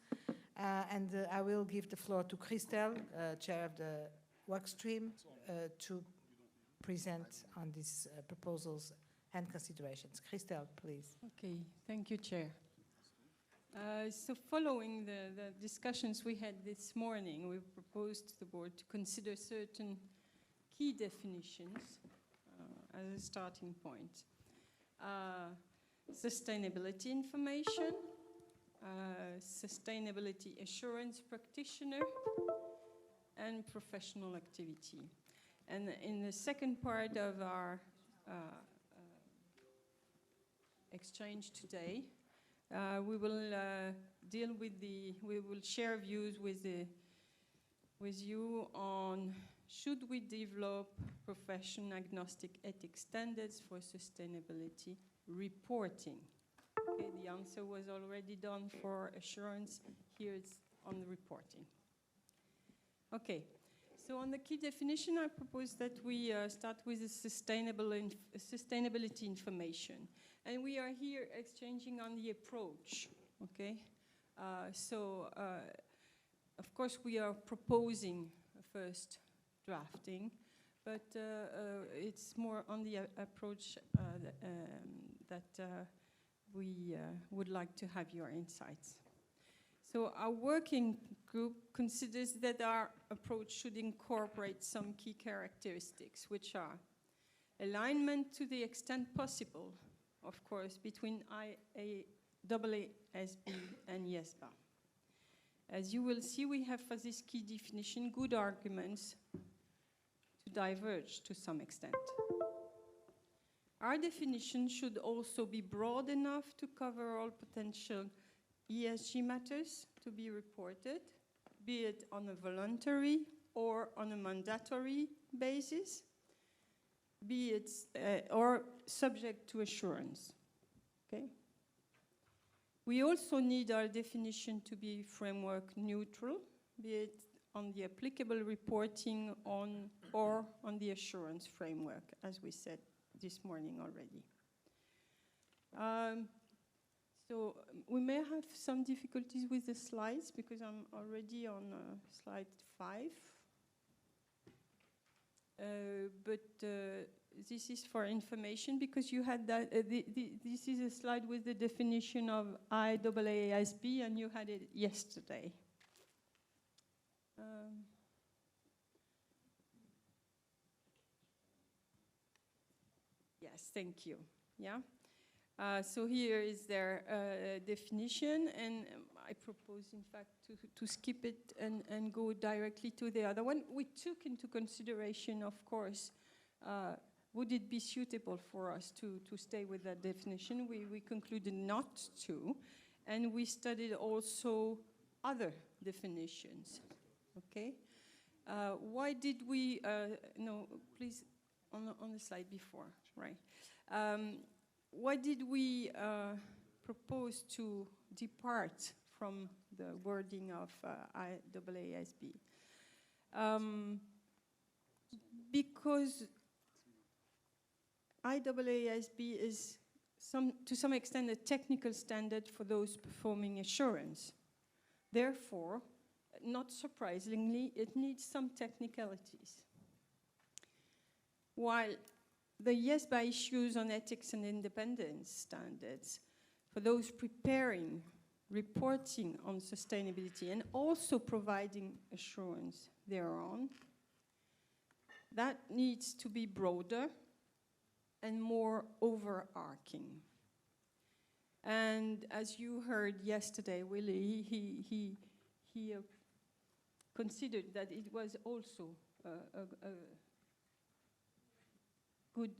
And I will give the floor to Christelle, chair of the Workstream, to present on these proposals and considerations. Christelle, please. Okay, thank you, Chair. So following the discussions we had this morning, we proposed to the board to consider certain key definitions as a starting point. Sustainability information, sustainability assurance practitioner, and professional activity. And in the second part of our exchange today, we will we will share views with you on should we develop profession agnostic ethics standards for sustainability reporting. Okay, the answer was already done for assurance. Here it's on the reporting. Okay, so on the key definition, I propose that we start with the sustainability information. And we are here exchanging on the approach, okay? Of course, we are proposing a first drafting, but it's more on the approach that we would like to have your insights. So our working group considers that our approach should incorporate some key characteristics, which are alignment to the extent possible, of course, between IESBA and IESBA. As you will see, we have for this key definition good arguments to diverge to some extent. Our definition should also be broad enough to cover all potential ESG matters to be reported, be it on a voluntary or on a mandatory basis, be it or subject to assurance. Okay? We also need our definition to be framework neutral, be it on the applicable reporting on or on the assurance framework, as we said this morning already. So we may have some difficulties with the slides because I'm already on slide 5. But this is for information because you had that. This is a slide with the definition of IESBA, and you had it yesterday. Yes, thank you. Yeah. So here is their definition, and I propose, in fact, to skip it and go directly to the other one. We took into consideration, of course, would it be suitable for us to stay with that definition? We concluded not to, and we studied also other definitions, okay? Why did we, no, please, on the slide before, right? why did we propose to depart from the wording of IEESB? Because IEESB is to some extent a technical standard for those performing assurance. Therefore, not surprisingly, it needs some technicalities. While the IESBA issues on ethics and independence standards for those preparing, reporting on sustainability, and also providing assurance thereon, that needs to be broader and more overarching. And as you heard yesterday, Willie, he considered that it was also a good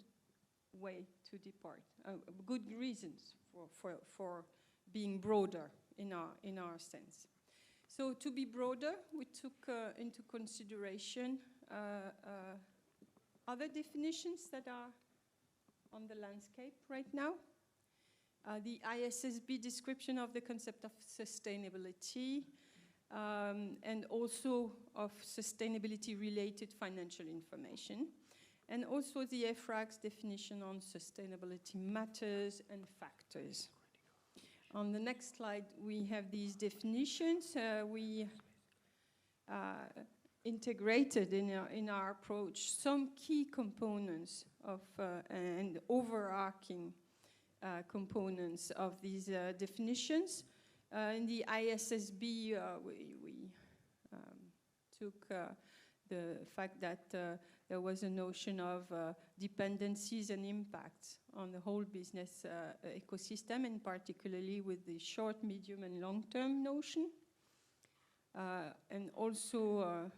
way to depart, good reasons for being broader in our sense. So to be broader, we took into consideration other definitions that are on the landscape right now. The IESBA description of the concept of sustainability and also of sustainability-related financial information, and also the EFRAG's definition on sustainability matters and factors. On the next slide, we have these definitions. We integrated in our approach some key components of and overarching components of these definitions. In the IESBA, we took the fact that there was a notion of dependencies and impacts on the whole business ecosystem, and particularly with the short, medium, and long-term notion. And also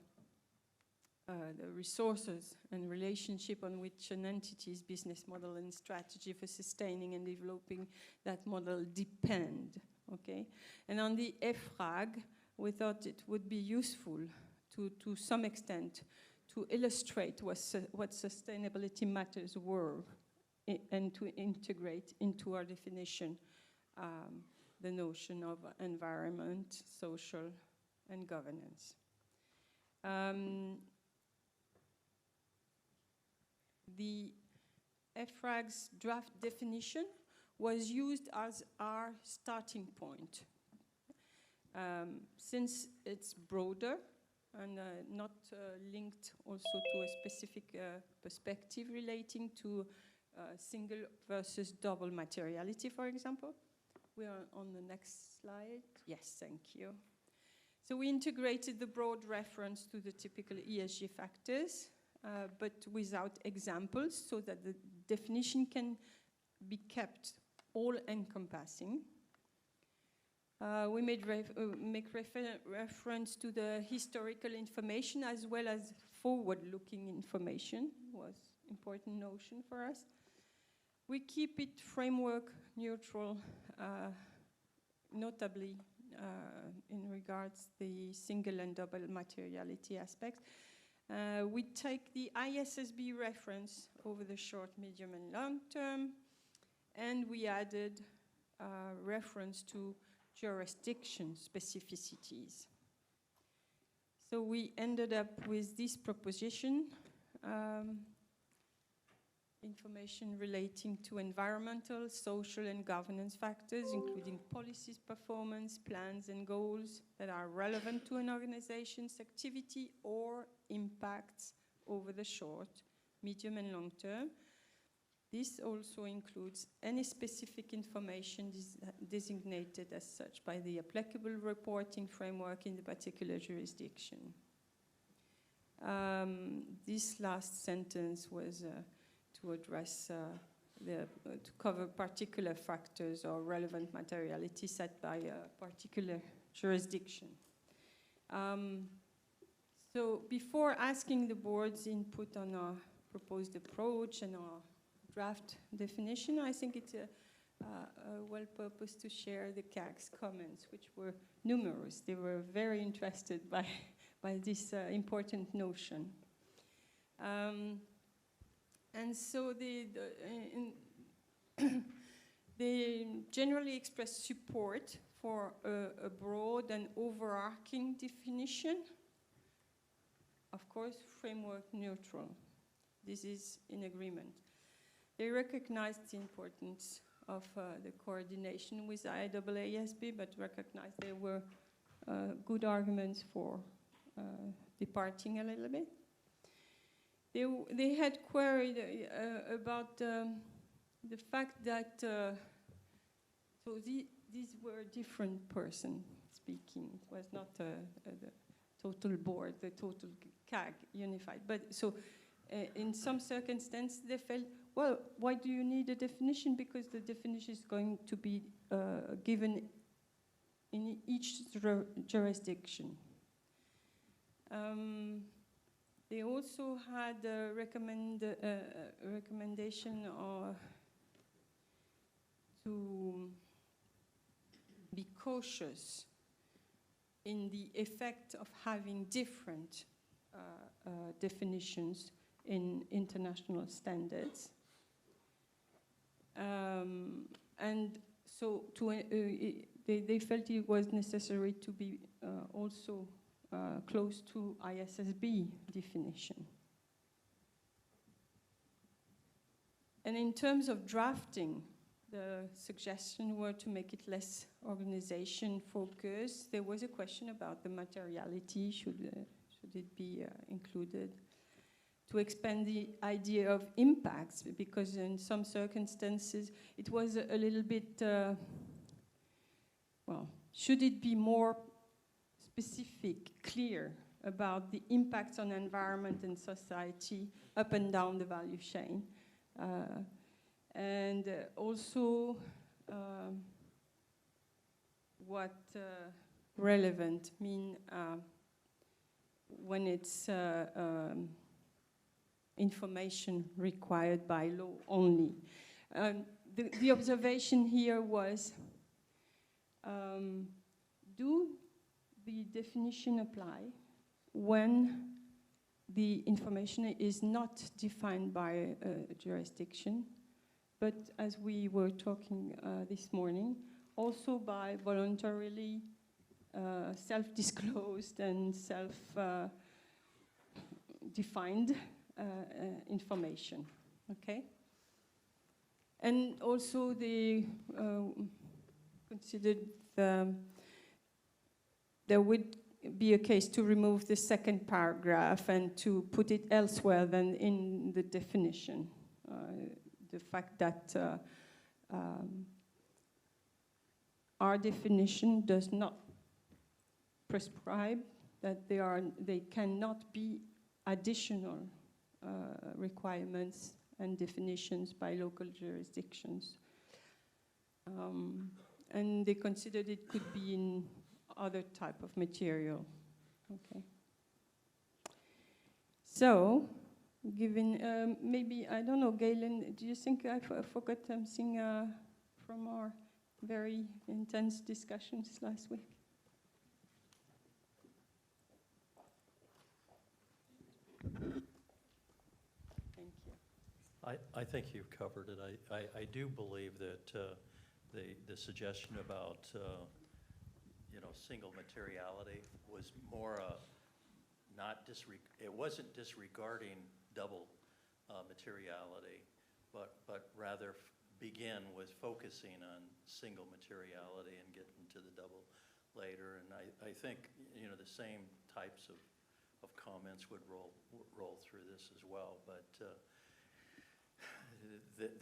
the resources and relationship on which an entity's business model and strategy for sustaining and developing that model depend, okay? And on the EFRAG, we thought it would be useful to some extent to illustrate what sustainability matters were and to integrate into our definition the notion of environment, social, and governance. The EFRAG's draft definition was used as our starting point. Since it's broader and not linked also to a specific perspective relating to single versus double materiality, for example. We are on the next slide. Yes, thank you. So we integrated the broad reference to the typical ESG factors, but without examples, so that the definition can be kept all-encompassing. We make reference to the historical information as well as forward-looking information, was important notion for us. We keep it framework neutral, notably in regards the single and double materiality aspects. We take the IESBA reference over the short, medium, and long term, and we added reference to jurisdiction specificities. So we ended up with this proposition, information relating to environmental, social, and governance factors, including policies, performance, plans, and goals that are relevant to an organization's activity or impacts over the short, medium, and long term. This also includes any specific information designated as such by the applicable reporting framework in the particular jurisdiction. This last sentence was to address to cover particular factors or relevant materiality set by a particular jurisdiction. So before asking the board's input on our proposed approach and our draft definition, I think it's well-purposed to share the CAG's comments, which were numerous. They were very interested by this important notion. And so They generally express support for a broad and overarching definition. Of course, framework neutral. This is in agreement. They recognize the importance of the coordination with IESBA, but recognize there were good arguments for departing a little bit. They had queried about the fact that these were different persons speaking. It was not the total board, the total CAG unified. But so in some circumstances, they felt, well, why do you need a definition? Because the definition is going to be given in each jurisdiction. They also had a recommendation to be cautious in the effect of having different definitions in international standards. And so they felt it was necessary to be also close to IESBA definition. And in terms of drafting, the suggestion were to make it less organization focused. There was a question about the materiality, should it be included? To expand the idea of impacts, because in some circumstances it was a little bit, well, should it be more specific, clear about the impacts on environment and society up and down the value chain? And also what relevant mean when it's information required by law only. The observation here was, do the definition apply when the information is not defined by a jurisdiction, but as we were talking this morning, also by voluntarily self-disclosed and self-defined information, okay? And also they considered there would be a case to remove the second paragraph and to put it elsewhere than in the definition. The fact that our definition does not prescribe that they cannot be additional requirements and definitions by local jurisdictions. And they considered it could be in other type of material, okay? So, given, maybe, I don't know, Galen, do you think I forgot something from our very intense discussions last week? Thank you. I think you've covered it. I do believe that the suggestion about single materiality was more it wasn't disregarding double materiality, but rather begin with focusing on single materiality and get into the double later. And I think the same types of comments would roll through this as well, but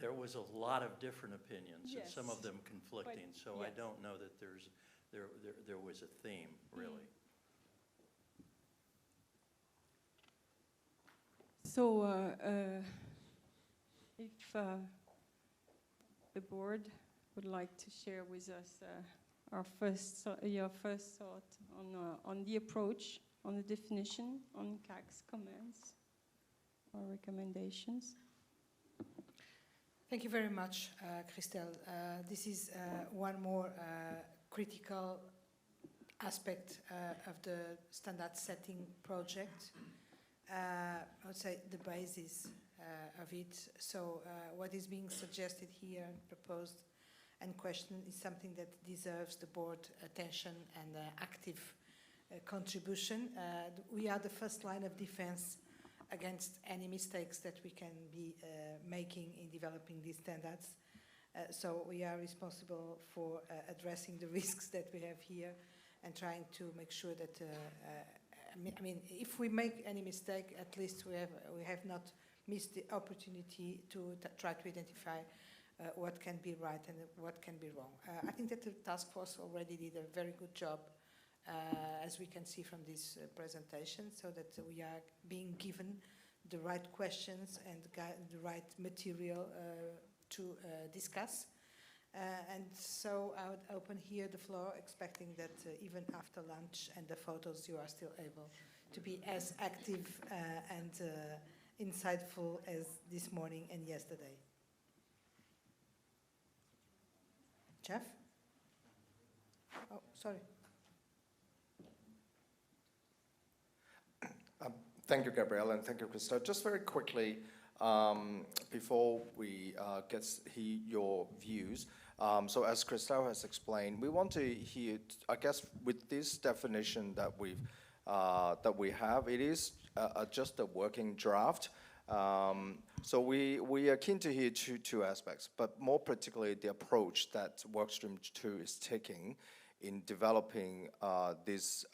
there was a lot of different opinions, yes, and some of them conflicting. So yes, I don't know that there was a theme really. So if the board would like to share with us your first thought on the approach, on the definition, on CAG's comments or recommendations. Thank you very much, Christelle. This is one more critical aspect of the standard setting project. I would say the basis of it. So what is being suggested here and proposed and question is something that deserves the board attention and active contribution. We are the first line of defense against any mistakes that we can be making in developing these standards. So we are responsible for addressing the risks that we have here and trying to make sure that, I mean, if we make any mistake, at least we have not missed the opportunity to try to identify what can be right and what can be wrong. I think that the task force already did a very good job, as we can see from this presentation, so that we are being given the right questions and the right material to discuss. And so I would open here the floor, expecting that even after lunch and the photos, you are still able to be as active and insightful as this morning and yesterday. Jeff? Oh, sorry. Thank you, Gabrielle, and thank you, Krista. Just very quickly, before we hear your views, so as Christelle has explained, we want to hear, I guess, with this definition that we have, it is just a working draft. So we are keen to hear two aspects, but more particularly the approach that Workstream 2 is taking in developing this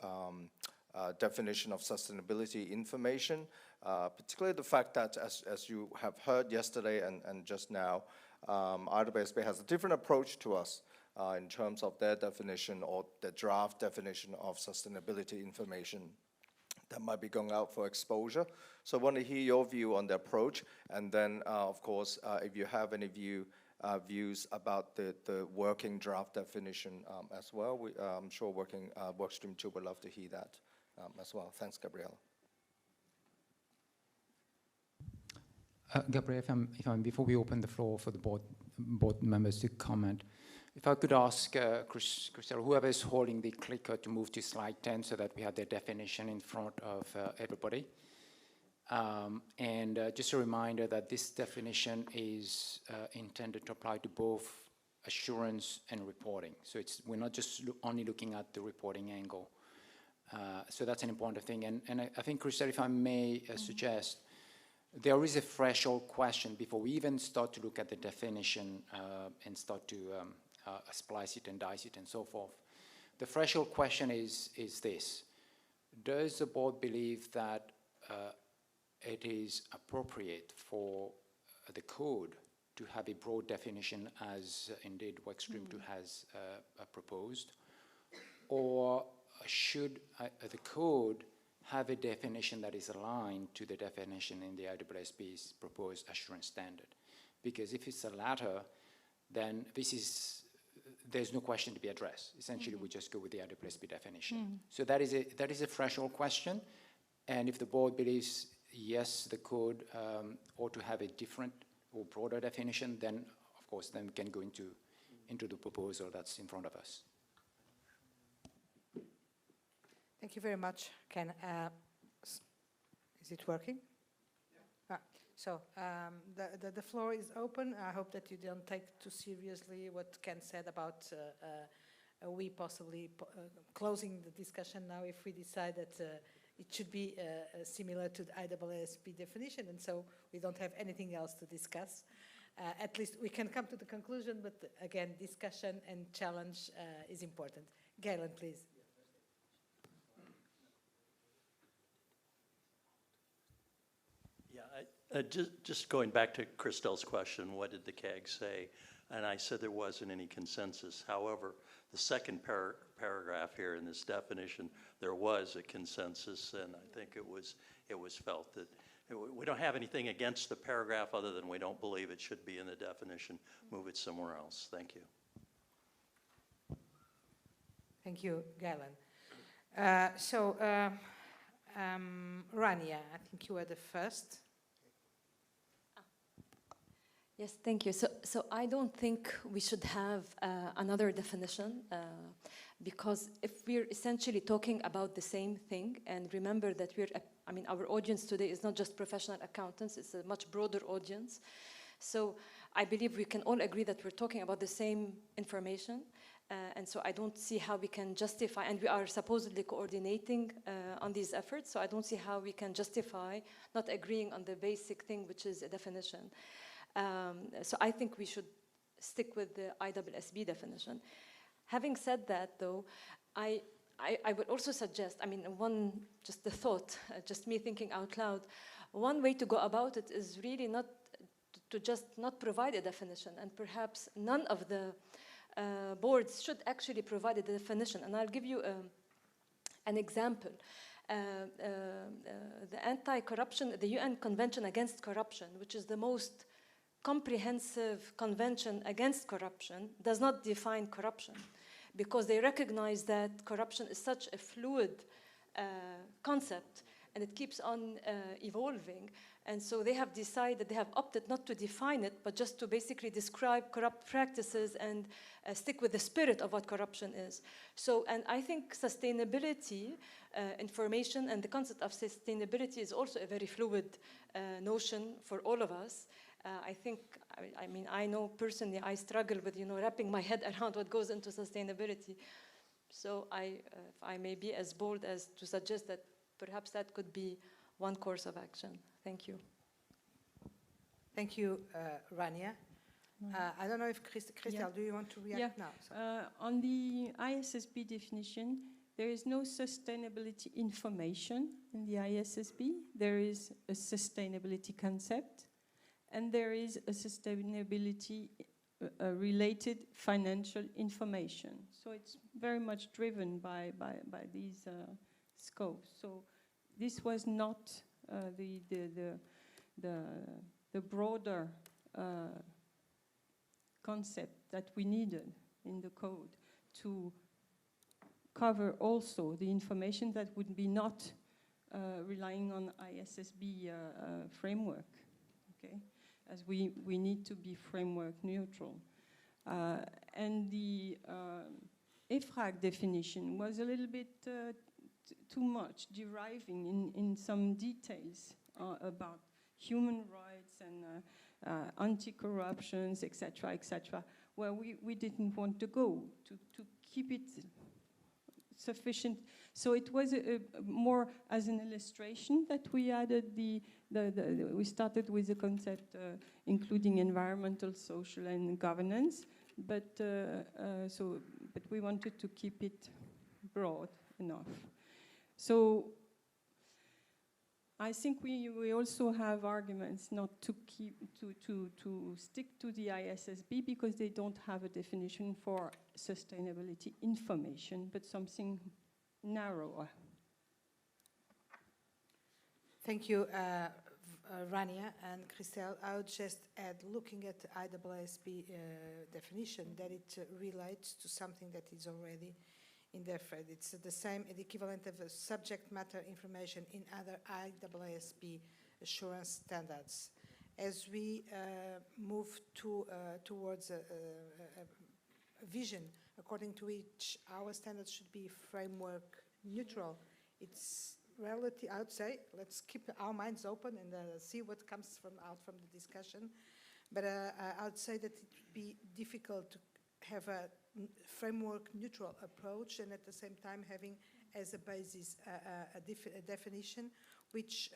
definition of sustainability information, particularly the fact that, as you have heard yesterday and just now, IESBA has a different approach to us in terms of their definition or the draft definition of sustainability information that might be going out for exposure. So I want to hear your view on the approach, and then, of course, if you have any views about the working draft definition as well, I'm sure Workstream 2 would love to hear that as well. Thanks, Gabrielle. Gabrielle, before we open the floor for the board members to comment, if I could ask Christelle, whoever is holding the clicker, to move to slide 10 so that we have the definition in front of everybody. And just a reminder that this definition is intended to apply to both assurance and reporting. So we're not just only looking at the reporting angle. So that's an important thing. And I think, Christelle, if I may suggest, there is a threshold question before we even start to look at the definition and start to splice it and dice it and so forth. The threshold question is this: does the board believe that it is appropriate for the code to have a broad definition, as indeed Workstream 2 has proposed, or should the code have a definition that is aligned to the definition in the IESBA's proposed assurance standard? Because if it's the latter, then there's no question to be addressed. Essentially, we just go with the IESBA definition. So that is a threshold question, and if the board believes yes, the code ought to have a different or broader definition, then of course then we can go into the proposal that's in front of us. Thank you very much, Ken. Is it working? Yeah. So the floor is open. I hope that you don't take too seriously what Ken said about we possibly closing the discussion now if we decide that it should be similar to the IESB definition, and so we don't have anything else to discuss. At least we can come to the conclusion, but again, discussion and challenge is important. Galen, please. Yeah, just going back to Christelle's question, what did the CAG say? And I said there wasn't any consensus. However, the second paragraph here in this definition, there was a consensus, and I think it was felt that we don't have anything against the paragraph other than we don't believe it should be in the definition. Move it somewhere else. Thank you. Thank you, Galen. Rania, I think you were the first. Yes, thank you. So I don't think we should have another definition because if we're essentially talking about the same thing, and remember that our audience today is not just professional accountants, it's a much broader audience. So I believe we can all agree that we're talking about the same information. And so I don't see how we can justify, and we are supposedly coordinating on these efforts, so I don't see how we can justify not agreeing on the basic thing, which is a definition. So I think we should stick with the IESB definition. Having said that, though, I would also suggest, I mean, just the thought, just me thinking out loud, one way to go about it is really not to just not provide a definition, and perhaps none of the boards should actually provide a definition. And I'll give you an example. The anti-corruption, the UN Convention Against Corruption, which is the most comprehensive convention against corruption, does not define corruption, because they recognize that corruption is such a fluid concept, and it keeps on evolving. And so they have decided, they have opted not to define it, but just to basically describe corrupt practices and stick with the spirit of what corruption is. So, and I think sustainability, information, and the concept of sustainability is also a very fluid notion for all of us. I think, I mean, I know personally I struggle with, wrapping my head around what goes into sustainability. So if I may be as bold as to suggest that perhaps that could be one course of action. Thank you. Thank you, Rania. I don't know if Christel, do you want to react now? On the IESB definition, there is no sustainability information in the IESB. There is a sustainability concept, and there is a sustainability related financial information. So it's very much driven by these scopes. So this was not the broader concept that we needed in the code to cover also the information that would be not relying on IESB framework, okay? As we need to be framework neutral. And the EFRAG definition was a little bit too much, deriving in some details about human rights and anti-corruptions, etc., where we didn't want to go, to keep it sufficient. So it was more as an illustration that we added we started with the concept including environmental, social, and governance, but we wanted to keep it broad enough. So I think we also have arguments not to stick to the IESB because they don't have a definition for sustainability information, but something narrower. Thank you, Rania and Christel. I would just add, looking at the IESB definition, that it relates to something that is already in their FRED. It's the same, the equivalent of subject matter information in other IESB assurance standards. As we move towards a vision according to which our standards should be framework neutral, it's relative, I would say, let's keep our minds open and see what comes out from the discussion. But I would say that it would be difficult to have a framework neutral approach and at the same time having as a basis a definition which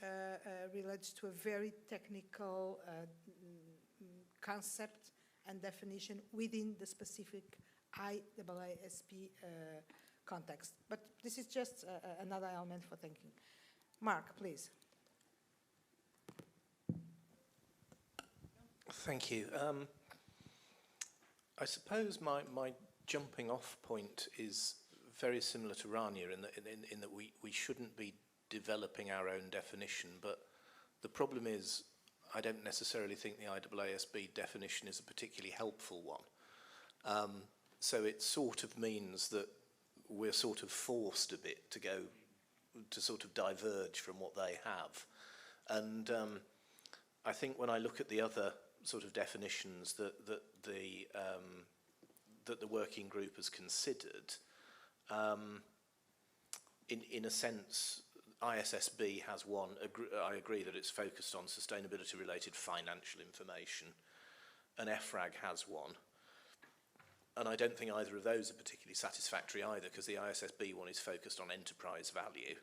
relates to a very technical concept and definition within the specific IESB context. But this is just another element for thinking. Mark, please. Thank you. I suppose my jumping off point is very similar to Rania in that we shouldn't be developing our own definition, but the problem is I don't necessarily think the IESB definition is a particularly helpful one. So it sort of means that we're sort of forced a bit to sort of diverge from what they have. And I think when I look at the other sort of definitions that the working group has considered, in a sense, IESB has one. I agree that it's focused on sustainability-related financial information, and EFRAG has one. And I don't think either of those are particularly satisfactory either, because the IESBA one is focused on enterprise value,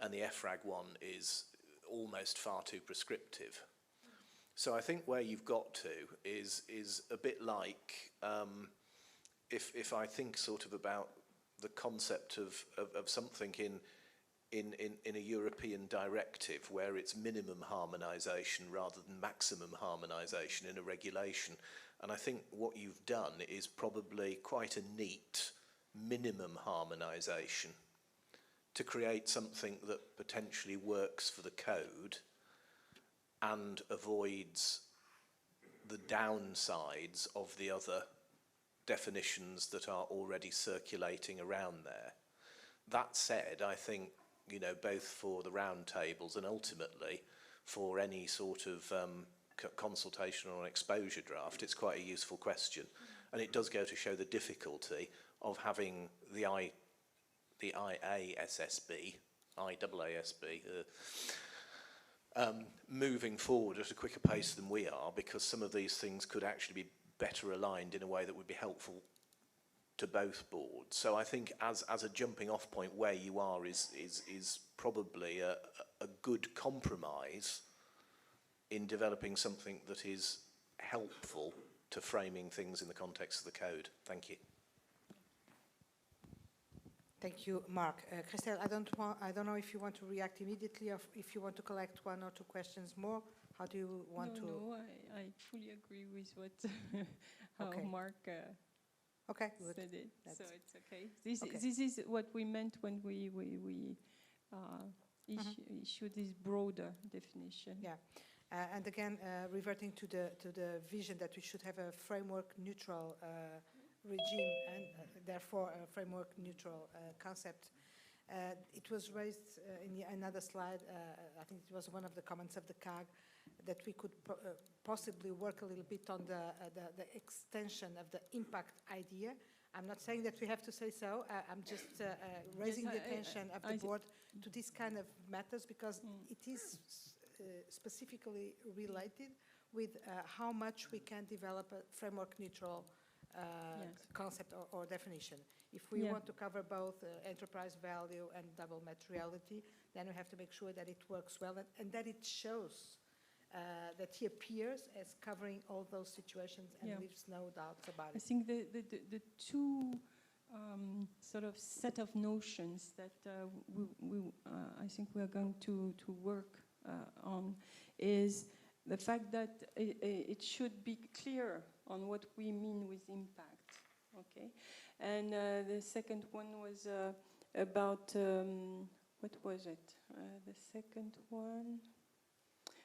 and the EFRAG one is almost far too prescriptive. So I think where you've got to is a bit like, if I think sort of about the concept of something in a European directive where it's minimum harmonisation rather than maximum harmonisation in a regulation. And I think what you've done is probably quite a neat minimum harmonisation to create something that potentially works for the code and avoids the downsides of the other definitions that are already circulating around there. That said, I think, you know, both for the roundtables and ultimately for any sort of consultation on exposure draft, it's quite a useful question. And it does go to show the difficulty of having the IASB, moving forward at a quicker pace than we are, because some of these things could actually be better aligned in a way that would be helpful to both boards. So I think as a jumping off point, where you are is probably a good compromise in developing something that is helpful to framing things in the context of the code. Thank you. Thank you, Mark. Christelle, I don't know if you want to react immediately or if you want to collect one or two questions more. How do you want to? No, I fully agree with what how Okay. Mark Okay, good. said it. That's So it's okay. This okay. this is what we meant when we issue this broader definition. Yeah, and again, reverting to the vision that we should have a framework neutral regime and therefore a framework neutral concept. It was raised in another slide. I think it was one of the comments of the CAG that we could possibly work a little bit on the extension of the impact idea. I'm not saying that we have to say so. I'm just raising the attention of the board to this kind of matters, because it is specifically related with how much we can develop a framework neutral concept or definition. If we want to cover both enterprise value and double materiality, then we have to make sure that it works well and that it shows that he appears as covering all those situations and leaves no doubts about it. I think the two sort of set of notions that I think we are going to work on is the fact that it should be clear on what we mean with impact, okay? And the second one was about, what was it? The second one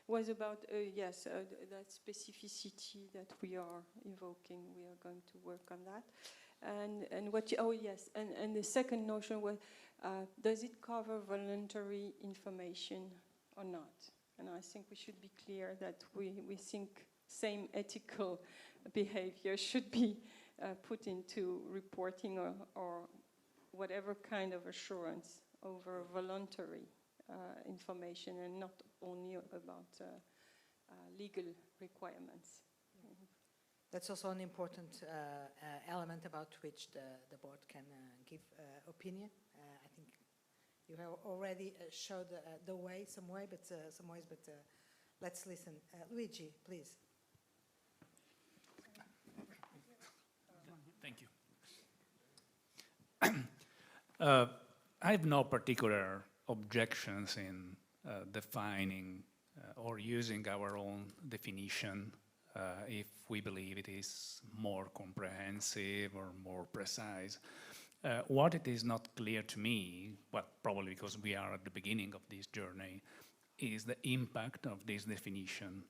was about, that specificity that we are evoking. We are going to work on that. And what, and the second notion was, does it cover voluntary information or not? And I think we should be clear that we think same ethical behavior should be put into reporting or whatever kind of assurance over voluntary information, and not only about legal requirements. That's also an important element about which the board can give opinion. I think you have already showed the way, some ways, but let's listen. Luigi, please. Thank you. I have no particular objections in defining or using our own definition if we believe it is more comprehensive or more precise. What it is not clear to me, well, probably because we are at the beginning of this journey, is the impact of this definition.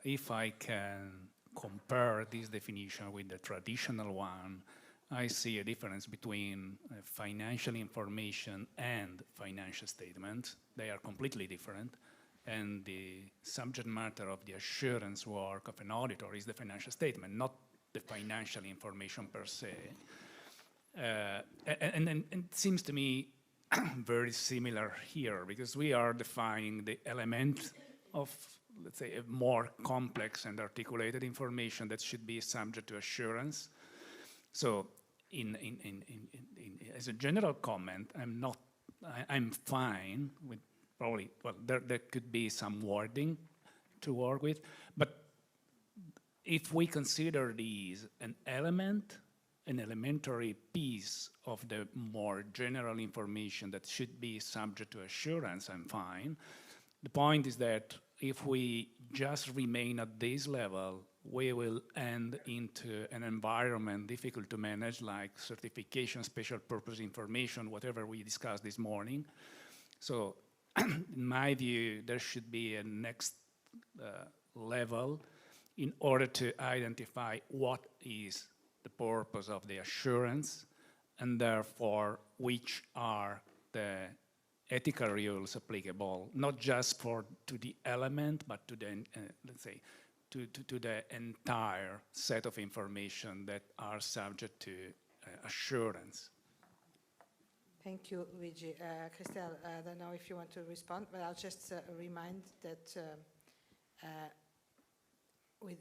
If I can compare this definition with the traditional one, I see a difference between financial information and financial statement. They are completely different. And the subject matter of the assurance work of an auditor is the financial statement, not the financial information per se. And it seems to me very similar here, because we are defining the element of let's say, a more complex and articulated information that should be subject to assurance. So as a general comment, I'm fine with probably, well, there could be some wording to work with, but if we consider these an element, an elementary piece of the more general information that should be subject to assurance, I'm fine. The point is that if we just remain at this level, we will end into an environment difficult to manage, like certification, special purpose information, whatever we discussed this morning. So in my view, there should be a next level in order to identify what is the purpose of the assurance, and therefore which are the ethical rules applicable, not just to the element, but to the, let's say, to the entire set of information that are subject to assurance. Thank you, Luigi. Christelle, I don't know if you want to respond, but I'll just remind that with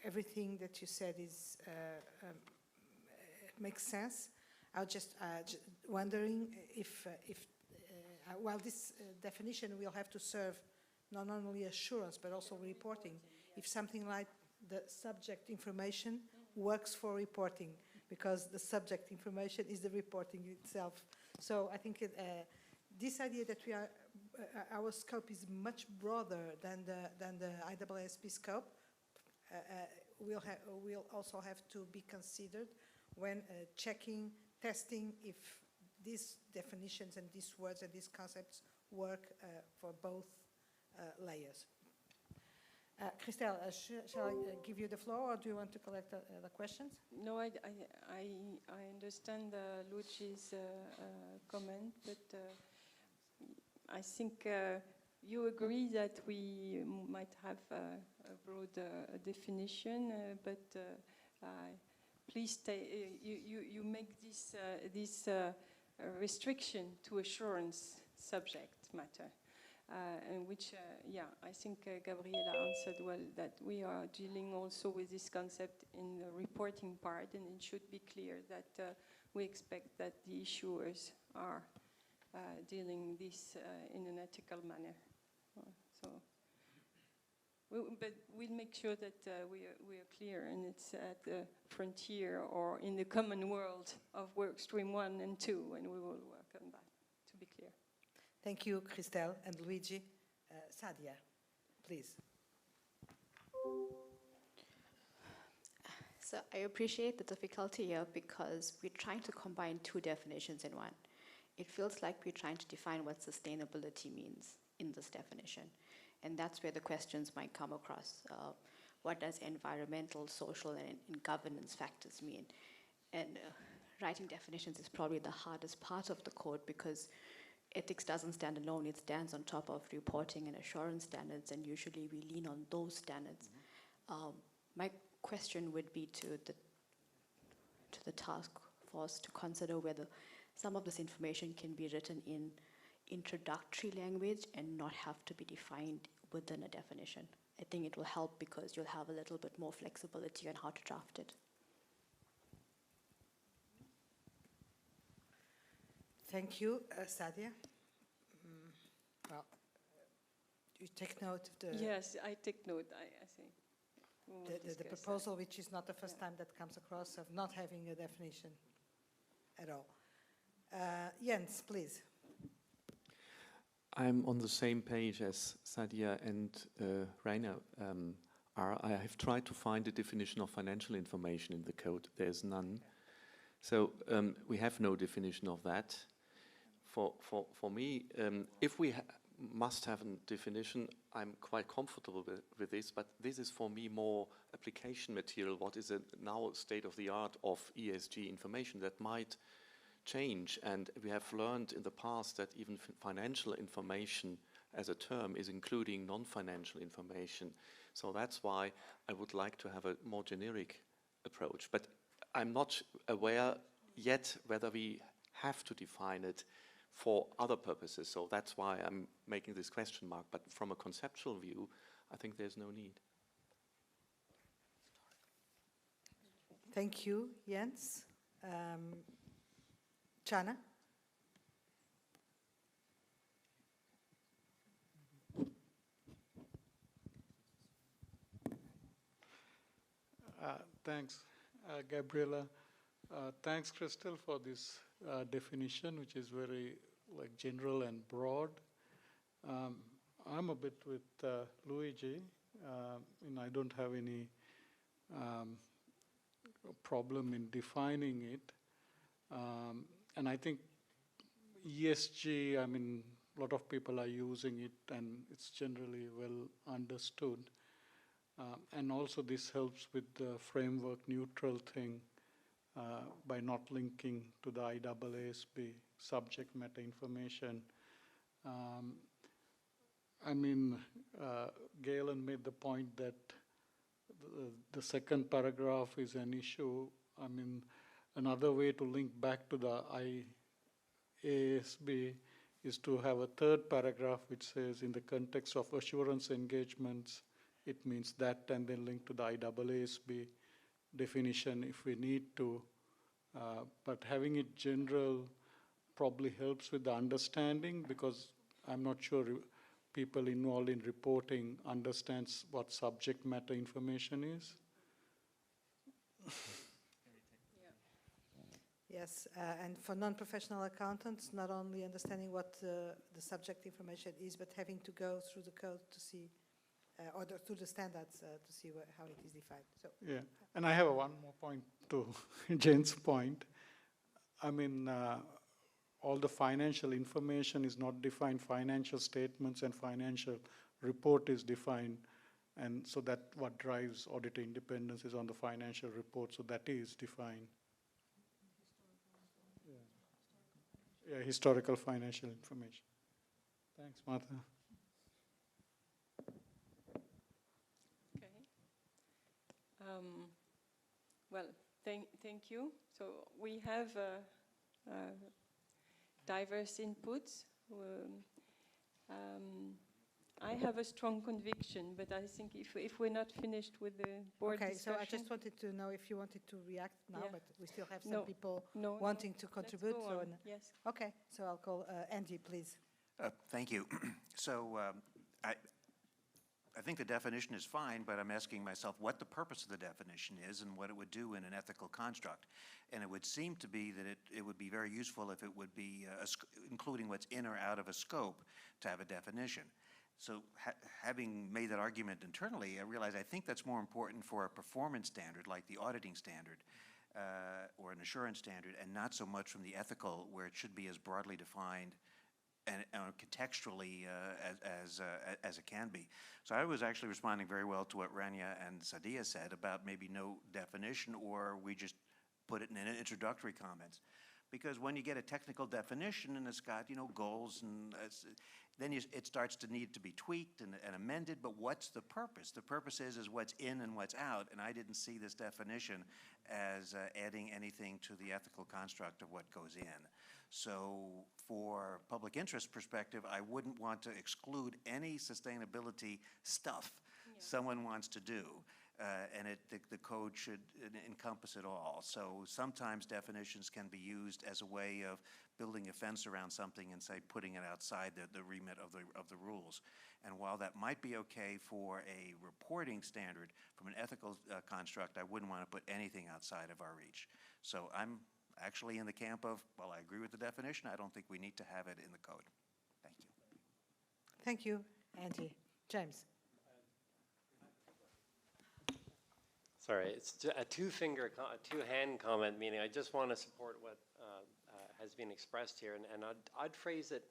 everything that you said is makes sense. I was just wondering if while this definition will have to serve not only assurance but also reporting, if something like the subject information works for reporting, because the subject information is the reporting itself. So I think this idea that we are our scope is much broader than the IESB scope will also have to be considered when checking, testing if these definitions and these words and these concepts work for both layers. Christelle, shall I give you the floor, or do you want to collect the questions? No, I understand Luci's comment, but I think you agree that we might have a broad definition, but please you make this restriction to assurance subject matter. And which, yeah, I think Gabriela answered well, that we are dealing also with this concept in the reporting part, and it should be clear that we expect that the issuers are dealing this in an ethical manner. But we'll make sure that we are clear, and it's at the frontier or in the common world of work stream 1 and 2, and we will work on that, to be clear. Thank you, Christelle and Luigi. Sadia, please. So I appreciate the difficulty here because we're trying to combine two definitions in one. It feels like we're trying to define what sustainability means in this definition. And that's where the questions might come across. What does environmental, social, and governance factors mean? And writing definitions is probably the hardest part of the code because ethics doesn't stand alone. It stands on top of reporting and assurance standards, and usually we lean on those standards. My question would be to the task force to consider whether some of this information can be written in introductory language and not have to be defined within a definition. I think it will help because you'll have a little bit more flexibility on how to draft it. Thank you, Sadia. Well, you take note of the... Yes, I take note, I think. The proposal, which is not the first time that comes across, of not having a definition at all. Jens, please. I'm on the same page as Sadia and Rainer are. I have tried to find a definition of financial information in the code. There's none. So we have no definition of that. For me, if we must have a definition, I'm quite comfortable with this, but this is for me more application material, what is now state of the art of ESG information that might change. And we have learned in the past that even financial information as a term is including non-financial information. So that's why I would like to have a more generic approach. But I'm not aware yet whether we have to define it for other purposes. So that's why I'm making this question mark. But from a conceptual view, I think there's no need. Thank you, Jens. Chana? Thanks, Gabriela. Thanks, Crystal, for this definition, which is very general and broad. I'm a bit with Luigi, and I don't have any problem in defining it. And I think ESG, I mean, a lot of people are using it, and it's generally well understood. And also this helps with the framework neutral thing by not linking to the IEESB subject matter information. I mean, Galen made the point that the second paragraph is an issue. I mean, another way to link back to the IESB is to have a third paragraph which says, in the context of assurance engagements, it means that, and then link to the IEESB definition if we need to. But having it general probably helps with the understanding, because I'm not sure people involved in reporting understands what subject matter information is. Yes, and for non-professional accountants, not only understanding what the subject information is, but having to go through the code to see, or through the standards to see how it is defined. So yeah, and I have one more point to Jane's point. I mean, all the financial information is not defined. Financial statements and financial report is defined. And so that what drives auditor independence is on the financial report. So that is defined. Yeah, historical financial information. Thanks, Martha. Okay. Well, thank you. So we have diverse inputs. I have a strong conviction, but I think if we're not finished with the board discussion... Okay, so I just wanted to know if you wanted to react now, Yeah. but we still have some people wanting to contribute. Let's go on. Yes. Okay, so I'll call Andy, please. Thank you. So I think the definition is fine, but I'm asking myself what the purpose of the definition is and what it would do in an ethical construct. And it would seem to be that it would be very useful if it would be including what's in or out of a scope to have a definition. So having made that argument internally, I realize I think that's more important for a performance standard like the auditing standard or an assurance standard, and not so much from the ethical, where it should be as broadly defined and contextually as it can be. So I was actually responding very well to what Rania and Sadia said about maybe no definition, or we just put it in an introductory comments. Because when you get a technical definition and it's got, goals, and then it starts to need to be tweaked and amended, but what's the purpose? The purpose is what's in and what's out, and I didn't see this definition as adding anything to the ethical construct of what goes in. So for public interest perspective, I wouldn't want to exclude any sustainability stuff someone wants to do. And the code should encompass it all. So sometimes definitions can be used as a way of building a fence around something and, say, putting it outside the remit of the rules. And while that might be okay for a reporting standard, from an ethical construct, I wouldn't want to put anything outside of our reach. So I'm actually in the camp of, well, I agree with the definition. I don't think we need to have it in the code. Thank you. Thank you, Andy. James. Sorry, it's a two-hand comment, meaning I just want to support what has been expressed here, and I'd phrase it,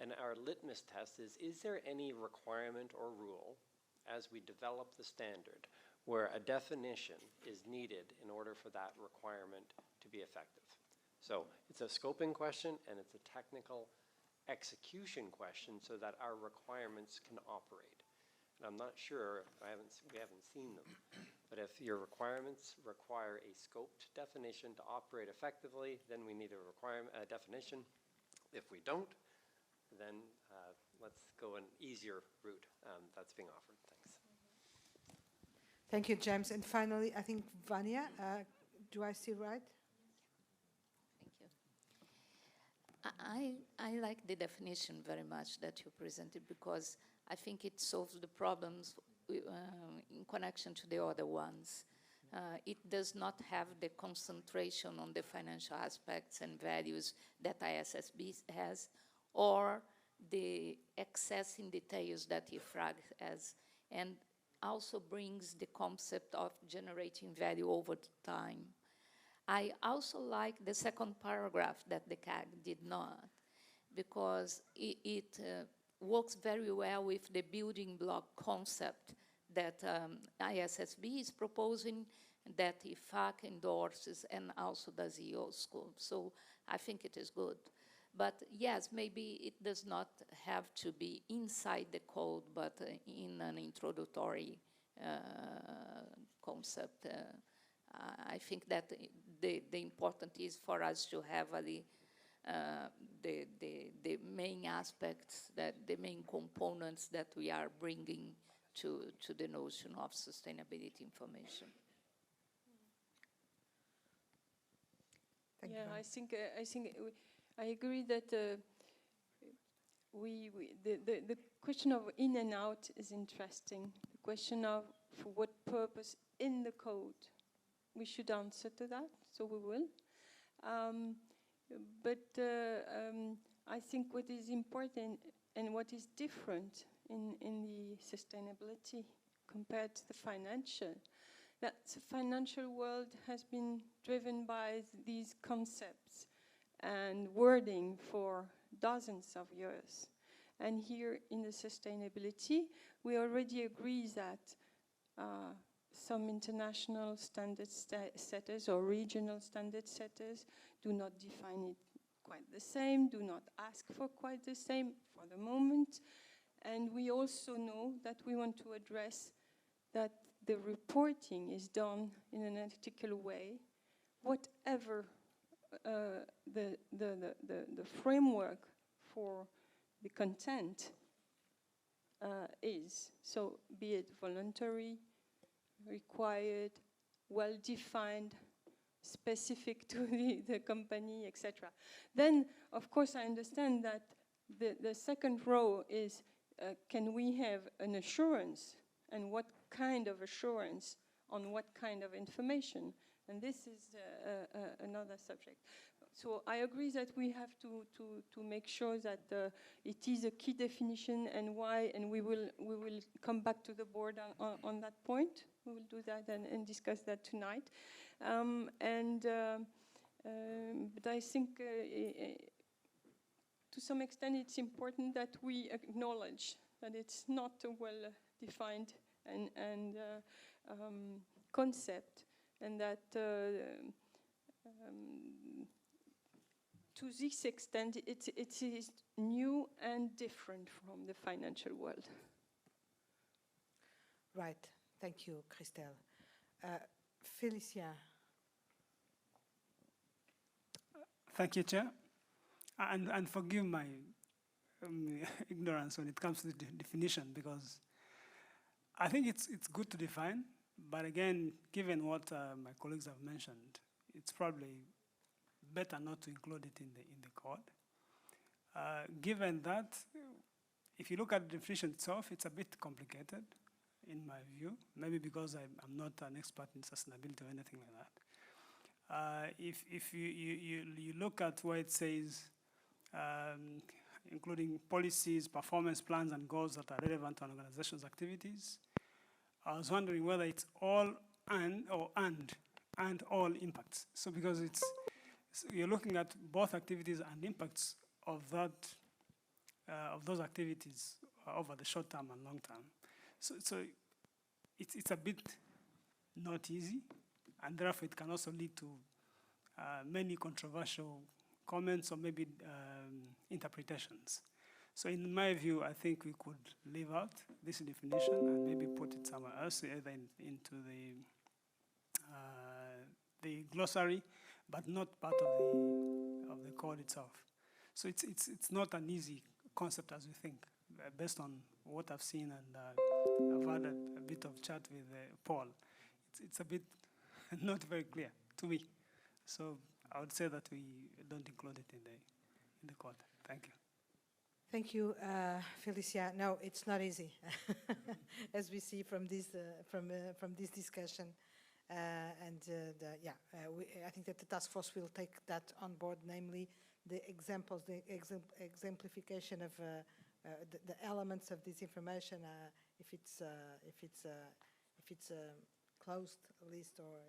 and our litmus test is there any requirement or rule as we develop the standard where a definition is needed in order for that requirement to be effective? So it's a scoping question and it's a technical execution question so that our requirements can operate. And I'm not sure, we haven't seen them, but if your requirements require a scoped definition to operate effectively, then we need a definition. If we don't, then let's go an easier route that's being offered. Thanks. Thank you, James. And finally, I think Vania, do I see right? I like the definition very much that you presented because I think it solves the problems in connection to the other ones. It does not have the concentration on the financial aspects and values that ISSB has, or the excess in details that IFRAG has, and also brings the concept of generating value over time. I also like the second paragraph that the CAG did not, because it works very well with the building block concept that ISSB is proposing, that IFAC endorses, and also does EO School. So I think it is good. But yes, maybe it does not have to be inside the code, but in an introductory concept. I think that the important is for us to have the main aspects, that the main components that we are bringing to the notion of sustainability information. Yeah, I think I agree that the question of in and out is interesting. The question of for what purpose in the code, we should answer to that, so we will. I think what is important and what is different in the sustainability compared to the financial, that the financial world has been driven by these concepts and wording for dozens of years. And here in the sustainability, we already agree that some international standard setters or regional standard setters do not define it quite the same, do not ask for quite the same for the moment. And we also know that we want to address that the reporting is done in an ethical way, whatever the framework for the content is. So be it voluntary, required, well-defined, specific to the company, etc. Then, of course, I understand that the second row is, can we have an assurance, and what kind of assurance on what kind of information? And this is another subject. So I agree that we have to make sure that it is a key definition and why, and we will come back to the board on that point. We will do that and discuss that tonight. But I think to some extent it's important that we acknowledge that it's not a well-defined and concept, and that to this extent it is new and different from the financial world. Right. Thank you, Christelle. Felicia. Thank you, Chair. And forgive my ignorance when it comes to the definition, because I think it's good to define, but again, given what my colleagues have mentioned, it's probably better not to include it in the code. Given that, if you look at the definition itself, it's a bit complicated, in my view, maybe because I'm not an expert in sustainability or anything like that. If you look at where it says, including policies, performance plans, and goals that are relevant to an organization's activities, I was wondering whether it's all and all impacts. So because you're looking at both activities and impacts of that of those activities over the short term and long term. So it's a bit not easy, and therefore it can also lead to many controversial comments or maybe interpretations. So in my view, I think we could leave out this definition and maybe put it somewhere else, either into the glossary, but not part of the code itself. So it's not an easy concept as we think, based on what I've seen, and I've had a bit of chat with Paul, it's a bit not very clear to me. So I would say that we don't include it in the code. Thank you. Thank you, Felicia. No, it's not easy, as we see from this discussion. I think that the task force will take that on board, namely the examples, the exemplification of the elements of this information, if it's a closed list or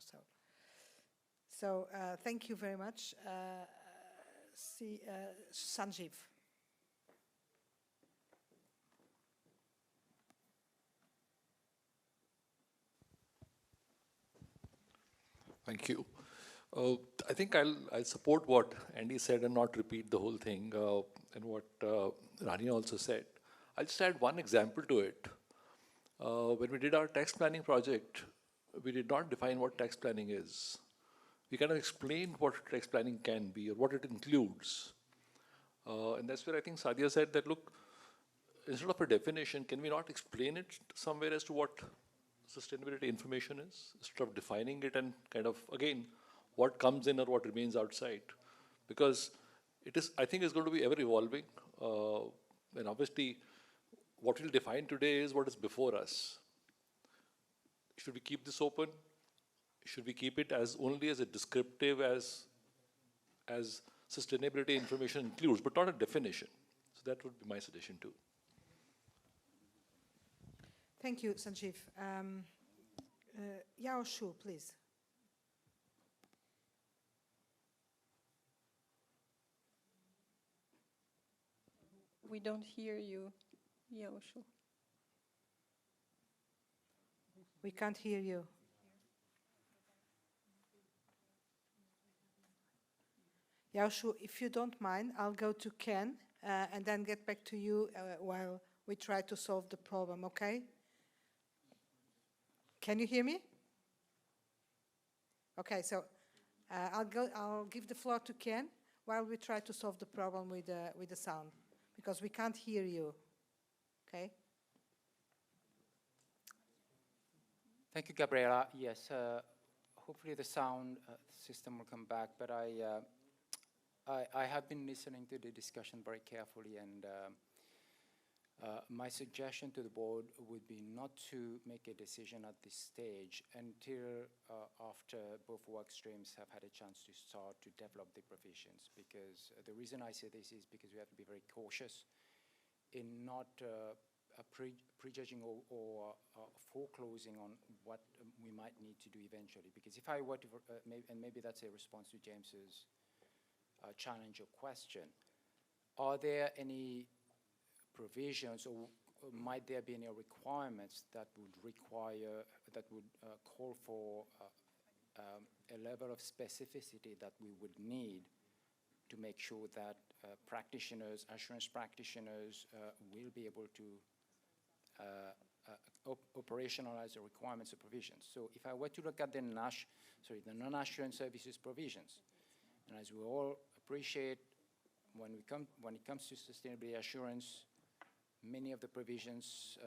so. So thank you very much. Sanjeev. Thank you. I think I'll support what Andy said and not repeat the whole thing and what Rani also said. I'll just add one example to it. When we did our tax planning project, we did not define what tax planning is. We kind of explained what tax planning can be or what it includes. And that's where I think Sadia said that, look, instead of a definition, can we not explain it somewhere as to what sustainability information is, instead of defining it and kind of, again, what comes in or what remains outside? Because it is, I think it's going to be ever evolving. And obviously, what we'll define today is what is before us. Should we keep this open? Should we keep it as only as a descriptive as sustainability information includes, but not a definition? So that would be my suggestion too. Thank you, Sanjeev. Yao Shu, please. We don't hear you, Yao Shu. We can't hear you. Yao Shu, if you don't mind, I'll go to Ken and then get back to you while we try to solve the problem, okay? Can you hear me? Okay, so I'll give the floor to Ken while we try to solve the problem with the sound, because we can't hear you, okay? Thank you, Gabriela. Yes, hopefully the sound system will come back, but I have been listening to the discussion very carefully, and my suggestion to the board would be not to make a decision at this stage until after both work streams have had a chance to start to develop the provisions, because the reason I say this is because we have to be very cautious in not prejudging or foreclosing on what we might need to do eventually. Because if I were to, and maybe that's a response to James's challenge or question, are there any provisions or might there be any requirements that would require, that would call for a level of specificity that we would need to make sure that practitioners, assurance practitioners will be able to operationalize the requirements of provisions. So if I were to look at the non-assurance services provisions, and as we all appreciate, when it comes to sustainability assurance, many of the provisions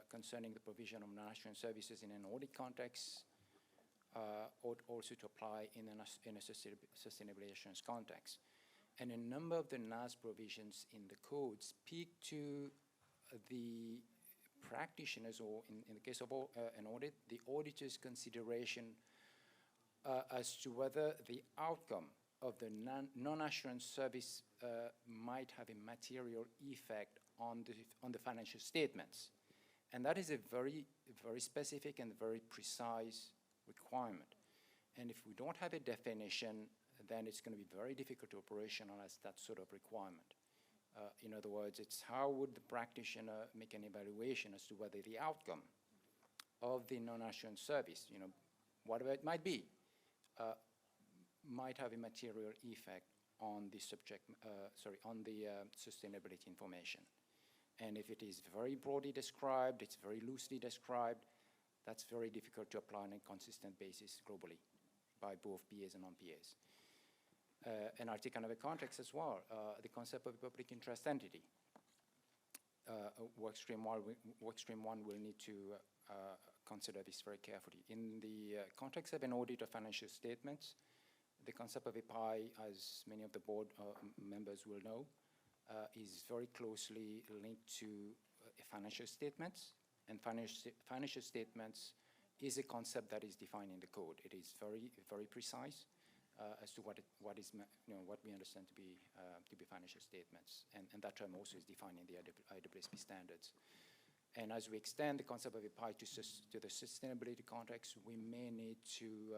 concerning the provision of non-assurance services in an audit context ought also to apply in a sustainability assurance context. And a number of the NAS provisions in the code speak to the practitioners, or in the case of an audit, the auditor's consideration as to whether the outcome of the non-assurance service might have a material effect on the financial statements. And that is a very, very specific and very precise requirement. And if we don't have a definition, then it's going to be very difficult to operationalize that sort of requirement. In other words, it's how would the practitioner make an evaluation as to whether the outcome of the non-assurance service, whatever it might be, might have a material effect on the sustainability information. And if it is very broadly described, it's very loosely described, that's very difficult to apply on a consistent basis globally by both PAs and non-PAs. And I'll take another context as well, the concept of a public interest entity. workstream one will need to consider this very carefully. In the context of an audit of financial statements, the concept of a pie, as many of the board members will know, is very closely linked to financial statements, and financial statements is a concept that is defined in the code. It is very, very precise as to what we understand to be financial statements, and that term also is defined in the IESBA standards. And as we extend the concept of a pie to the sustainability context, we may need to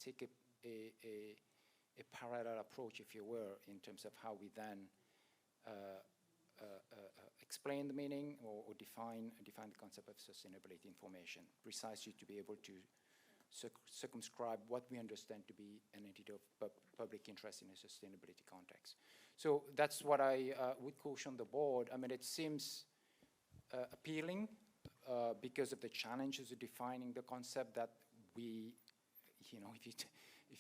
take a parallel approach, if you will, in terms of how we then explain the meaning or define the concept of sustainability information, precisely to be able to circumscribe what we understand to be an entity of public interest in a sustainability context. So that's what I would caution the board. I mean, it seems appealing because of the challenges of defining the concept that we, if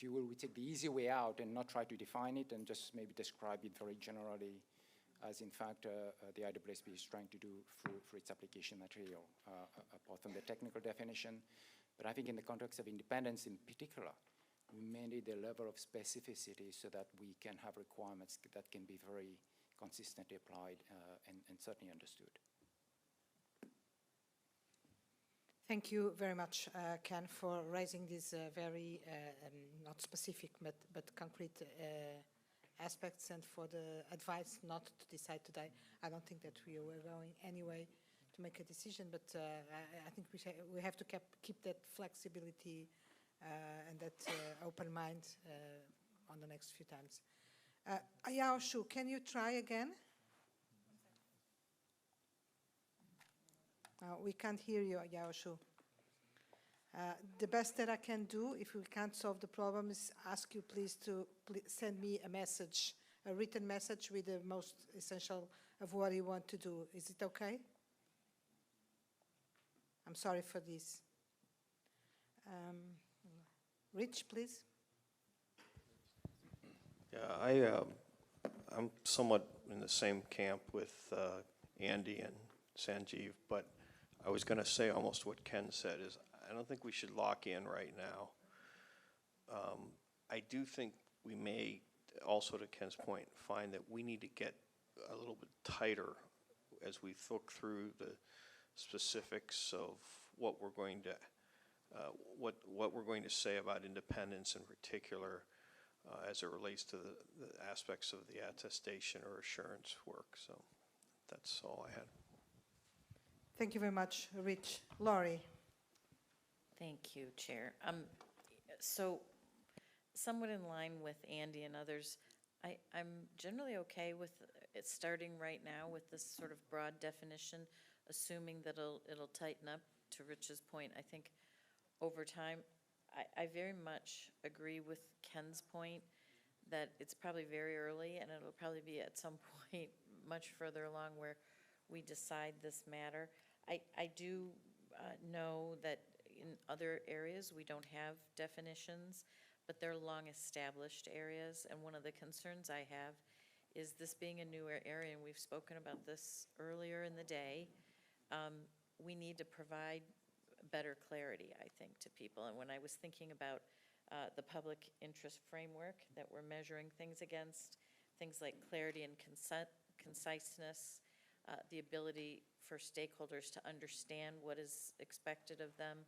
you will, we take the easy way out and not try to define it and just maybe describe it very generally, as in fact the IESBA is trying to do for its application material, apart from the technical definition. But I think in the context of independence in particular, we may need a level of specificity so that we can have requirements that can be very consistently applied and certainly understood. Thank you very much, Ken, for raising these very, not specific, but concrete aspects, and for the advice not to decide today. I don't think that we were going anyway to make a decision, but I think we have to keep that flexibility and that open mind on the next few times. Yao Shu, can you try again? We can't hear you, Yao Shu. The best that I can do, if we can't solve the problem, is ask you please to send me a message, a written message with the most essential of what you want to do. Is it okay? I'm sorry for this. Rich, please. Yeah, I'm somewhat in the same camp with Andy and Sanjeev, but I was going to say almost what Ken said is I don't think we should lock in right now. I do think we may, also to Ken's point, find that we need to get a little bit tighter as we look through the specifics of what we're going to what we're going to say about independence in particular as it relates to the aspects of the attestation or assurance work. So that's all I had. Thank you very much, Rich. Laurie. Thank you, Chair. So somewhat in line with Andy and others, I'm generally okay with it starting right now with this sort of broad definition, assuming that it'll tighten up. To Rich's point, I think over time, I very much agree with Ken's point that it's probably very early and it'll probably be at some point much further along where we decide this matter. I do know that in other areas we don't have definitions, but they're long-established areas, and one of the concerns I have is this being a newer area, and we've spoken about this earlier in the day. We need to provide better clarity, I think, to people. And when I was thinking about the public interest framework that we're measuring things against, things like clarity and conciseness, the ability for stakeholders to understand what is expected of them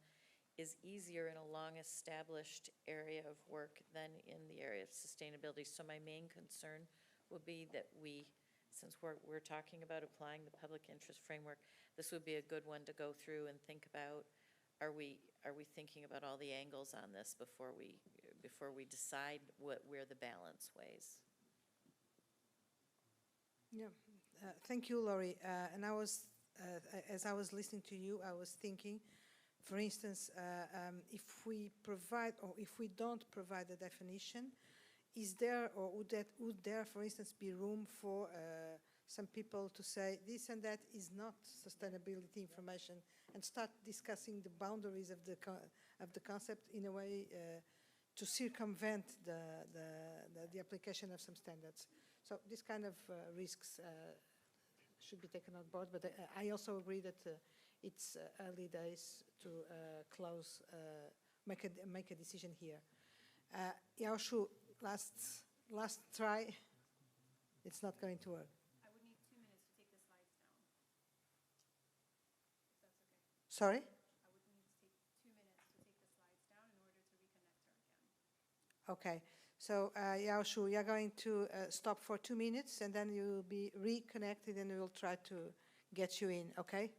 is easier in a long-established area of work than in the area of sustainability. So my main concern would be that since we're talking about applying the public interest framework, this would be a good one to go through and think about, are we thinking about all the angles on this before we decide where the balance weighs? Yeah, thank you, Laurie. And I was, as I was listening to you, I was thinking, for instance, if we provide or if we don't provide a definition, is there or would there, for instance, be room for some people to say this and that is not sustainability information, and start discussing the boundaries of the concept in a way to circumvent the application of some standards? So this kind of risks should be taken on board. But I also agree that it's early days to close, make a decision here. Yaoshu, last try. It's not going to work. I would need 2 minutes to take the slides down. If that's okay. Sorry? I would need to take 2 minutes to take the slides down in order to reconnect her again. Okay. So, Yaoshu, you're going to stop for 2 minutes, and then you will be reconnected, and we will try to get you in, okay?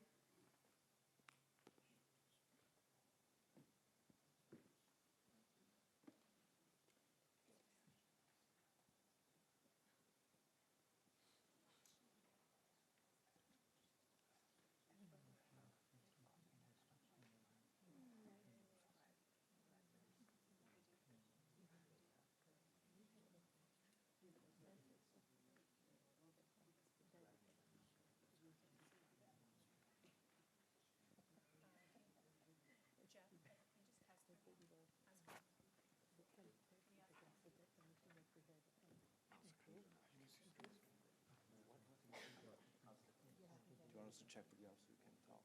Do you want us to check with you so you can talk?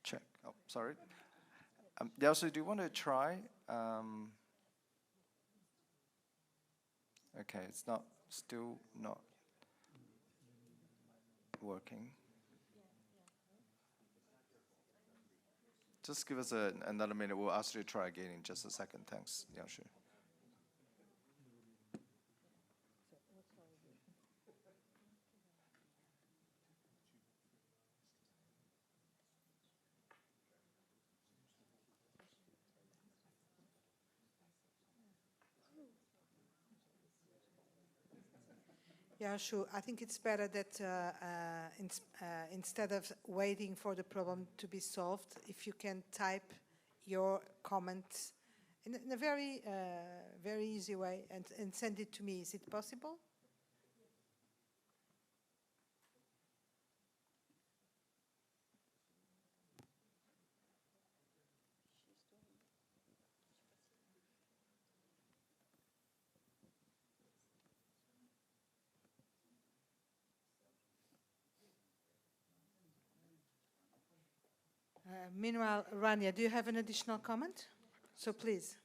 Check. Oh, sorry. Yaoshu, do you want to try? Okay, it's still not working. Just give us another minute. We'll ask you to try again in just a second. Thanks, Yaoshu. Yaoshu, I think it's better that instead of waiting for the problem to be solved, if you can type your comments in a very, very easy way and send it to me. Is it possible? Meanwhile, Rania, do you have an additional comment? So please.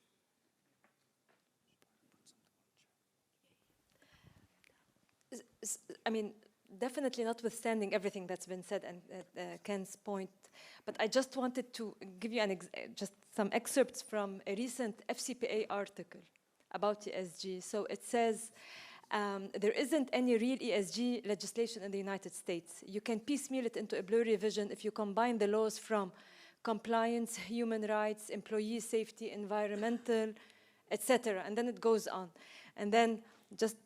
I mean, definitely notwithstanding everything that's been said and Ken's point, but I just wanted to give you just some excerpts from a recent FCPA article about ESG. So it says, there isn't any real ESG legislation in the United States. You can piecemeal it into a blurry vision if you combine the laws from compliance, human rights, employee safety, environmental, etc. And then it goes on. And then just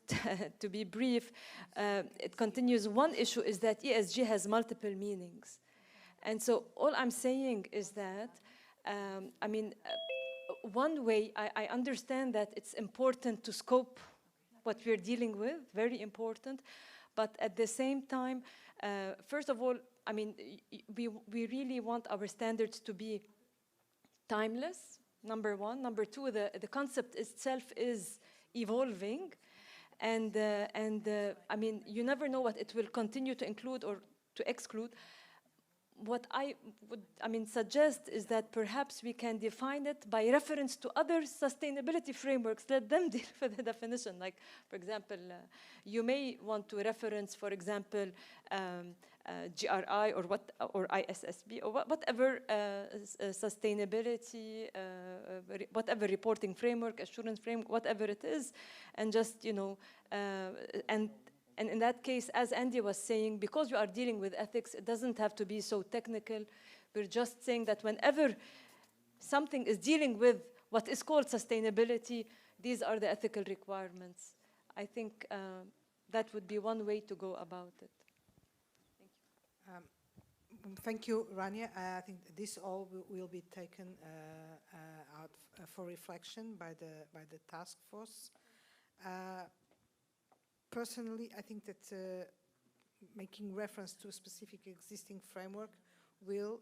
to be brief, it continues. One issue is that ESG has multiple meanings. And so all I'm saying is that, I mean, one way I understand that it's important to scope what we're dealing with, very important. But at the same time, first of all, I mean, we really want our standards to be timeless, number one. Number two, the concept itself is evolving. And I mean, you never know what it will continue to include or to exclude. What I would, suggest is that perhaps we can define it by reference to other sustainability frameworks. Let them deal with the definition. Like, for example, you may want to reference, for example, GRI or IESBA or whatever sustainability, whatever reporting framework, assurance framework, whatever it is, and just, you know, and in that case, as Andy was saying, because you are dealing with ethics, it doesn't have to be so technical. We're just saying that whenever something is dealing with what is called sustainability, these are the ethical requirements. I think that would be one way to go about it. Thank you, Rania. I think this all will be taken out for reflection by the task force. Personally, I think that making reference to a specific existing framework will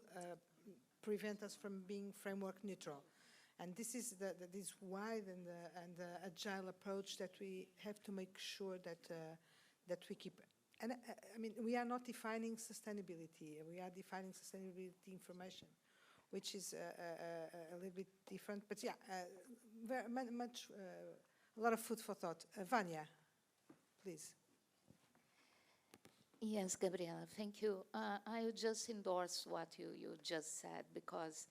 prevent us from being framework neutral. And this is this wide and agile approach that we have to make sure that we keep. And I mean, we are not defining sustainability. We are defining sustainability information, which is a little bit different. But yeah, very much, a lot of food for thought. Vanya, please. Yes, Gabriela, thank you. I would just endorse what you just said, because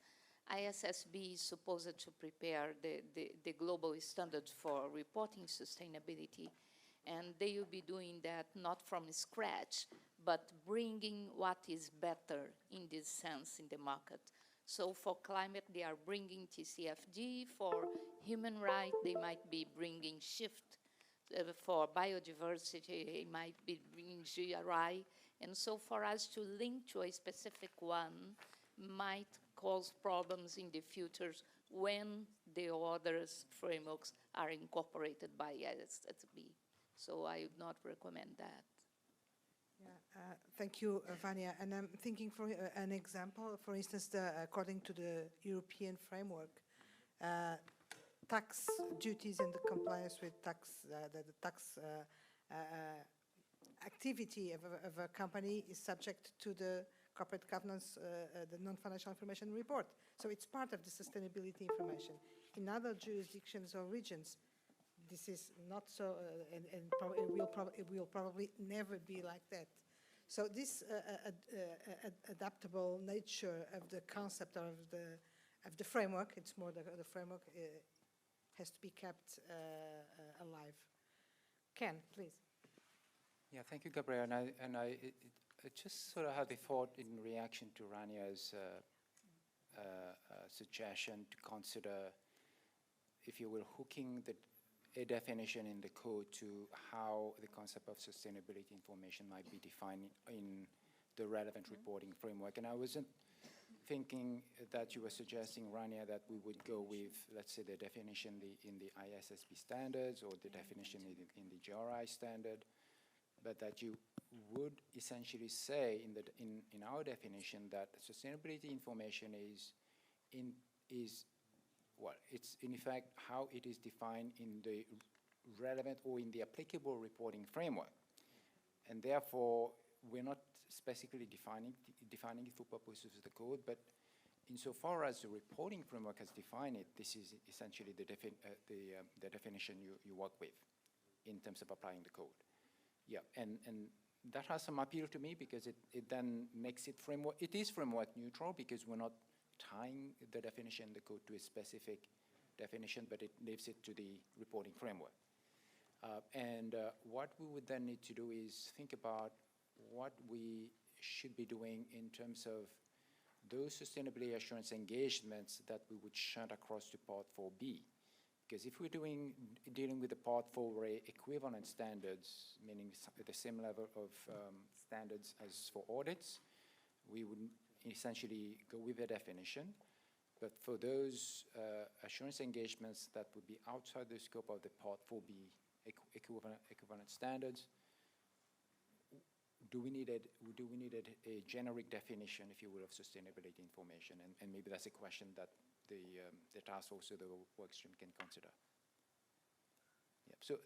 ISSB is supposed to prepare the global standards for reporting sustainability, and they will be doing that not from scratch, but bringing what is better in this sense in the market. So for climate, they are bringing TCFD. For human rights, they might be bringing SHIFT. For biodiversity, it might be bringing GRI. And so for us to link to a specific one might cause problems in the future when the other frameworks are incorporated by ISSB. So I would not recommend that. Yeah, thank you, Vanya. And I'm thinking for an example, for instance, according to the European framework, tax duties and the compliance with tax, the tax activity of a company is subject to the corporate governance, the non-financial information report. So it's part of the sustainability information. In other jurisdictions or regions, this is not so, and it will probably never be like that. So this adaptable nature of the concept of the framework, it's more the framework, has to be kept alive. Ken, please. Yeah, thank you, Gabriel. And I just sort of had a thought in reaction to Rania's suggestion to consider, if you will, hooking a definition in the code to how the concept of sustainability information might be defined in the relevant reporting framework. And I wasn't thinking that you were suggesting, Rania, that we would go with, let's say, the definition in the ISSB standards or the definition in the GRI standard, but that you would essentially say in our definition that sustainability information well, it's in effect how it is defined in the relevant or in the applicable reporting framework. And therefore, we're not specifically defining it for purposes of the code, but insofar as the reporting framework has defined it, this is essentially the definition you work with in terms of applying the code. Yeah, and that has some appeal to me because it then makes it framework. It is framework neutral because we're not tying the definition in the code to a specific definition, but it leaves it to the reporting framework. What we would then need to do is think about what we should be doing in terms of those sustainability assurance engagements that we would shunt across to Part 4B. Because if we're dealing with the Part 4A equivalent standards, meaning the same level of standards as for audits, we would essentially go with the definition. But for those assurance engagements that would be outside the scope of the Part 4B equivalent standards, do we need a generic definition, if you will, of sustainability information? And maybe that's a question that the task force or the work stream can consider. Yeah. So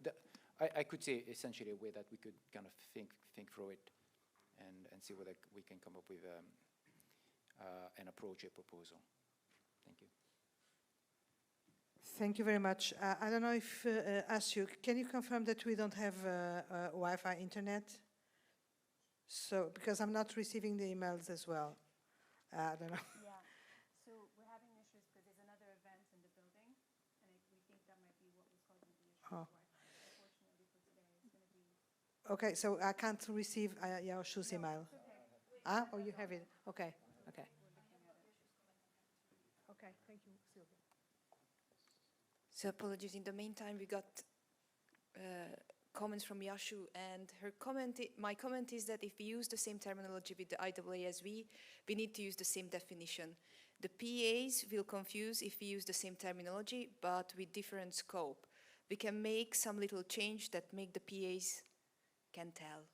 I could say essentially a way that we could kind of think through it and see whether we can come up with an approach, a proposal. Thank you. Thank you very much. I don't know if Ashu, can you confirm that we don't have Wi-Fi internet? So, because I'm not receiving the emails as well. I don't know. Yeah, so we're having issues because there's another event in the building, and we think that might be what was causing the issue. Oh. Unfortunately for today, it's going to be... Okay, so I can't receive Yashu's email. Okay. Oh, you have it. Okay, okay. Okay, thank you, Sylvia. So apologies, in the meantime, we got comments from Yashu, and her comment, my comment is that if we use the same terminology with the IEESB, we need to use the same definition. The PAs will confuse if we use the same terminology, but with different scope. We can make some little change that make the PAs can tell.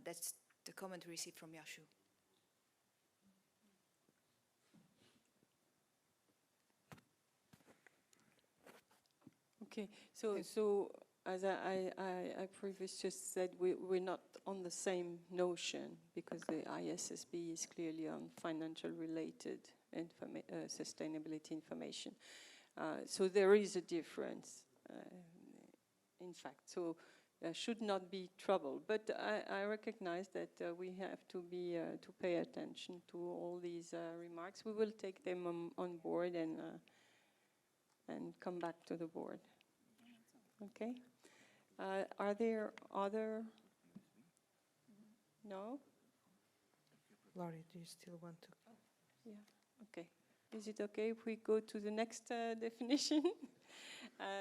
That's the comment we received from Yashu. Okay, so as I previously just said, we're not on the same notion because the IESBA is clearly on financial related sustainability information. So there is a difference, in fact. So should not be trouble. But I recognize that we have to pay attention to all these remarks. We will take them on board and come back to the board. Okay. Are there other? No? Laurie, do you still want to? Yeah, okay. Is it okay if we go to the next definition?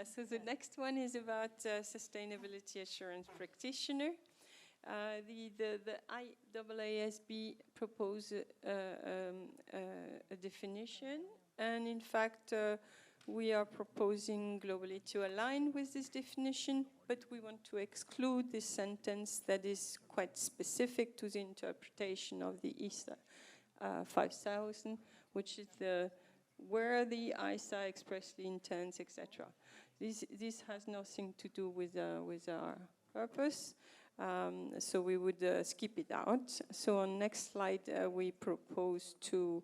So the next one is about sustainability assurance practitioner. The IESBA proposed a definition, and in fact, we are proposing globally to align with this definition, but we want to exclude this sentence that is quite specific to the interpretation of the ISA 5000, which is where the ISA expressly intends, etc. This has nothing to do with our purpose, so we would skip it out. So on next slide, we propose to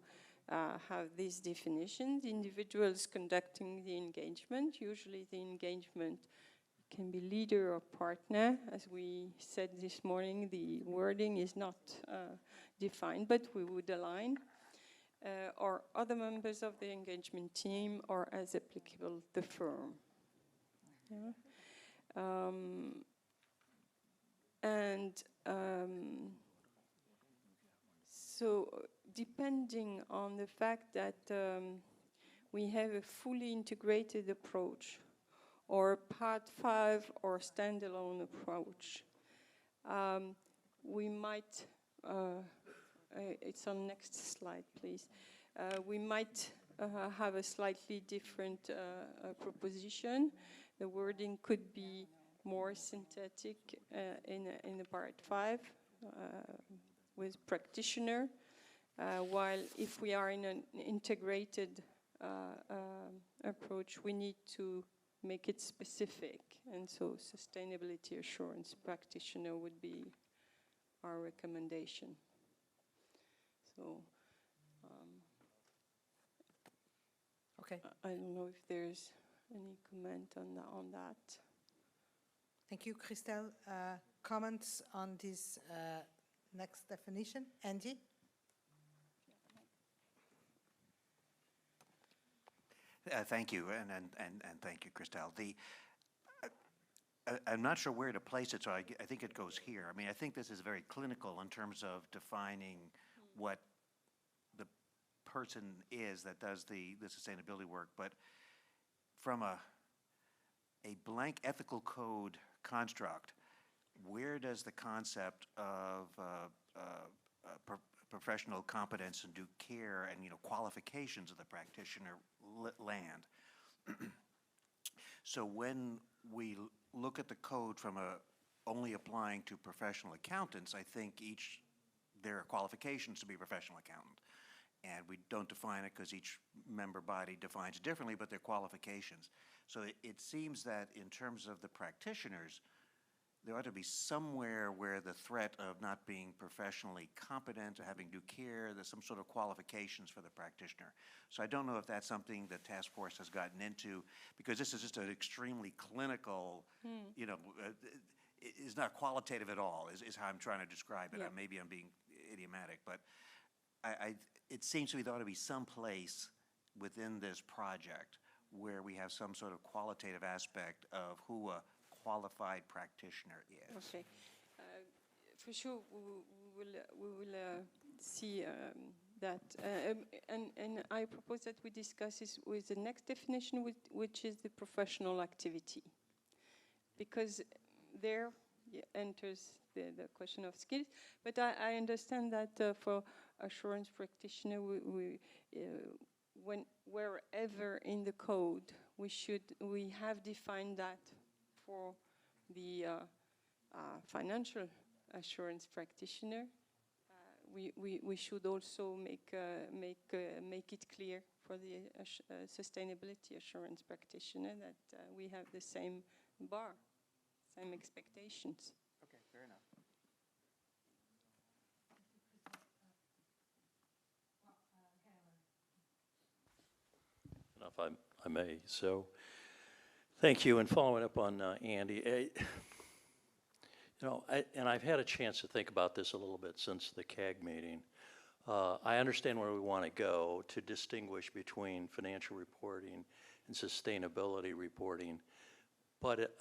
have these definitions. Individuals conducting the engagement, usually the engagement can be leader or partner. As we said this morning, the wording is not defined, but we would align. Or other members of the engagement team, or as applicable, the firm. Yeah. So depending on the fact that we have a fully integrated approach, or part 5 or standalone approach, we might, it's on next slide, please. We might have a slightly different proposition. The wording could be more synthetic in the part 5 with practitioner, while if we are in an integrated approach, we need to make it specific, and so sustainability assurance practitioner would be our recommendation. So, okay. I don't know if there's any comment on that. Thank you, Christelle. Comments on this next definition? Angie? Thank you, and thank you, Christelle. I'm not sure where to place it, so I think it goes here. I mean, I think this is very clinical in terms of defining what the person is that does the sustainability work, but from a blank ethical code construct, where does the concept of professional competence and due care and qualifications of the practitioner land? So when we look at the code from only applying to professional accountants, I think there are qualifications to be a professional accountant. And we don't define it because each member body defines it differently, but they're qualifications. So it seems that in terms of the practitioners, there ought to be somewhere where the threat of not being professionally competent or having due care, there's some sort of qualifications for the practitioner. So I don't know if that's something the task force has gotten into, because this is just an extremely clinical, it's not qualitative at all, is how I'm trying to describe it. Yeah. Maybe I'm being idiomatic, but it seems to me there ought to be some place within this project where we have some sort of qualitative aspect of who a qualified practitioner is. Okay, for sure we will see that, and I propose that we discuss this with the next definition, which is the professional activity, because there enters the question of skills. But I understand that for assurance practitioner, wherever in the code we have defined that for the financial assurance practitioner, we should also make it clear for the sustainability assurance practitioner that we have the same bar, same expectations. Okay, fair enough. If I may. So, thank you. And following up on Andy, and I've had a chance to think about this a little bit since the CAG meeting. I understand where we want to go to distinguish between financial reporting and sustainability reporting, but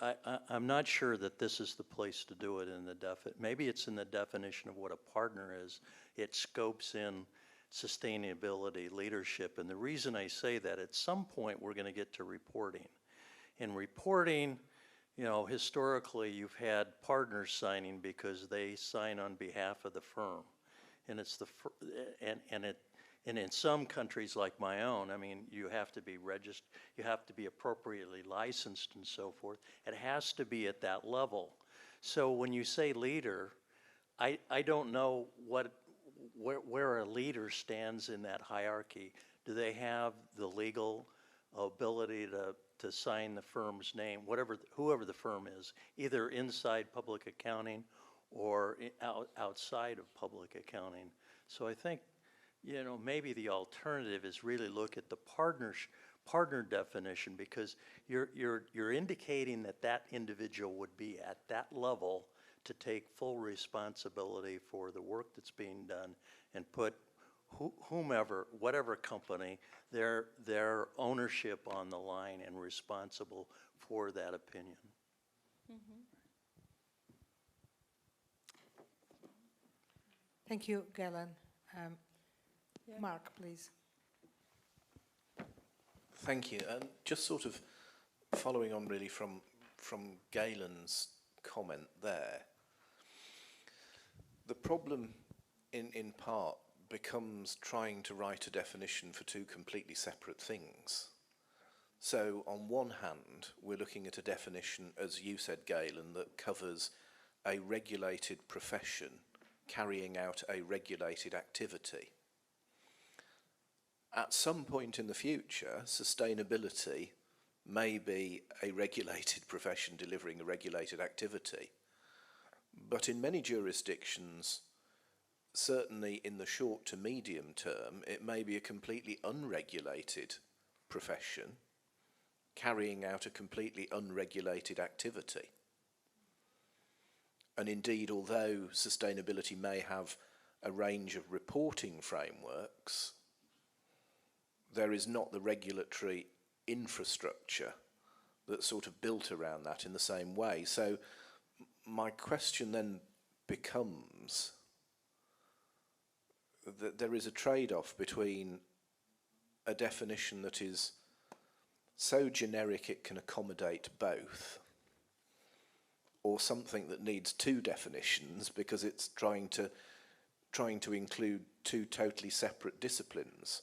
I'm not sure that this is the place to do it in the maybe it's in the definition of what a partner is. It scopes in sustainability leadership, and the reason I say that, at some point we're going to get to reporting. In reporting, historically you've had partners signing because they sign on behalf of the firm, and it's and in some countries like my own, I mean, you have to be registered, you have to be appropriately licensed and so forth. It has to be at that level. So when you say leader, I don't know where a leader stands in that hierarchy. Do they have the legal ability to sign the firm's name, whoever the firm is, either inside public accounting or outside of public accounting? So I think, maybe the alternative is really look at the partner definition, because you're indicating that individual would be at that level to take full responsibility for the work that's being done, and put whatever company, their ownership on the line and responsible for that opinion. Mm-hmm. Thank you, Galen. Mark, please. Thank you. Just sort of following on really from Galen's comment there, the problem in part becomes trying to write a definition for two completely separate things. So on one hand, we're looking at a definition, as you said, Galen, that covers a regulated profession carrying out a regulated activity. At some point in the future, sustainability may be a regulated profession delivering a regulated activity. But in many jurisdictions, certainly in the short to medium term, it may be a completely unregulated profession carrying out a completely unregulated activity. And indeed, although sustainability may have a range of reporting frameworks, there is not the regulatory infrastructure that's sort of built around that in the same way. So my question then becomes that there is a trade-off between a definition that is so generic it can accommodate both, or something that needs two definitions because it's trying to include two totally separate disciplines.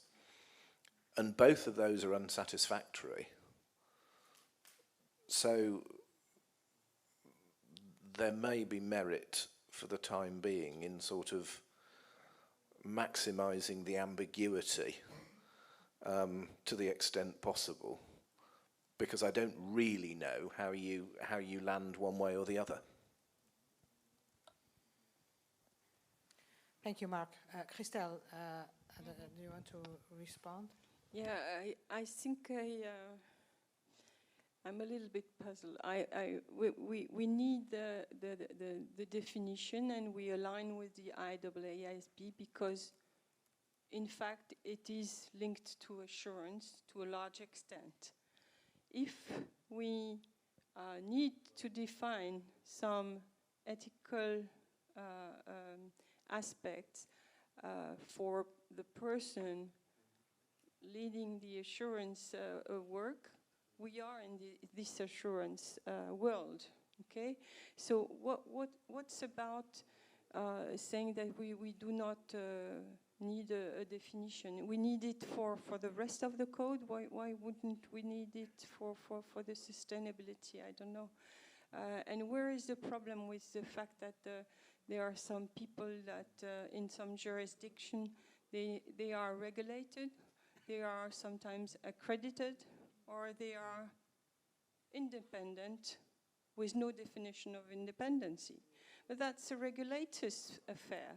And both of those are unsatisfactory. So there may be merit for the time being in sort of maximising the ambiguity to the extent possible, because I don't really know how you land one way or the other. Thank you, Mark. Christelle, do you want to respond? Yeah, I think I'm a little bit puzzled. We need the definition, and we align with the IESBA because, in fact, it is linked to assurance to a large extent. If we need to define some ethical aspects for the person leading the assurance work, we are in this assurance world, okay? So what's about saying that we do not need a definition? We need it for the rest of the code. Why wouldn't we need it for the sustainability? I don't know. And where is the problem with the fact that There are some people that in some jurisdiction, they are regulated, they are sometimes accredited, or they are independent with no definition of independency. But that's a regulator's affair.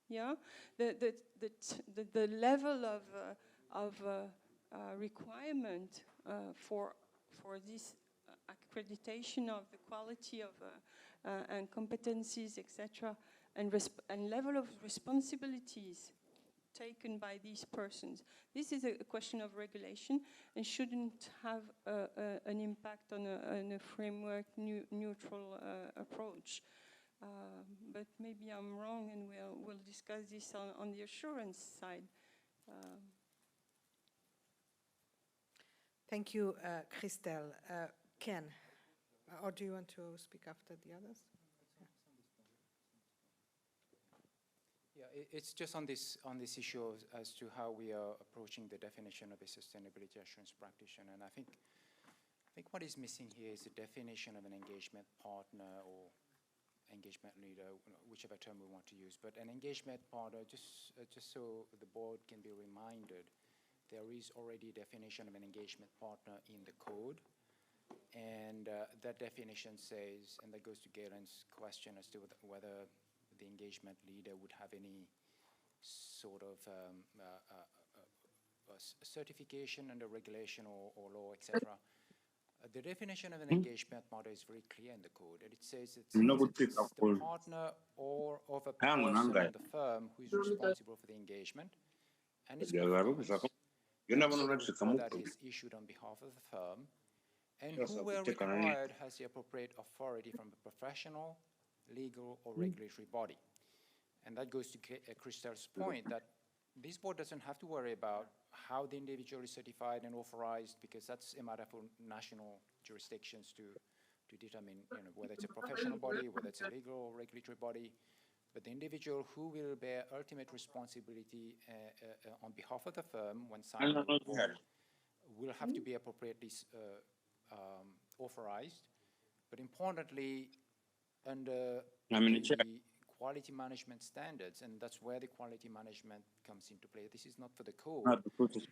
Yeah, the level of requirement for this accreditation of the quality of and competencies, etc., and level of responsibilities taken by these persons. This is a question of regulation and shouldn't have an impact on a framework neutral approach. But maybe I'm wrong, and we'll discuss this on the assurance side. Thank you, Christelle. Ken, or do you want to speak after the others? Yeah, it's just on this issue as to how we are approaching the definition of a sustainability assurance practitioner. And I think what is missing here is a definition of an engagement partner or engagement leader, whichever term we want to use. But an engagement partner, just so the board can be reminded, there is already a definition of an engagement partner in the code. And that definition says, and that goes to Galen's question as to whether the engagement leader would have any sort of certification under regulation or law, etc. The definition of an engagement partner is very clear in the code, and it says it's the partner or of a person in the firm who is responsible for the engagement, and its performance, that is issued on behalf of the firm, and who, where required, has the appropriate authority from a professional, legal, or regulatory body. And that goes to Christelle's point that this board doesn't have to worry about how the individual is certified and authorized, because that's a matter for national jurisdictions to determine, whether it's a professional body, whether it's a legal or regulatory body. But the individual who will bear ultimate responsibility on behalf of the firm when signing the report will have to be appropriately authorized. But importantly, under the quality management standards, and that's where the quality management comes into play. This is not for the code, but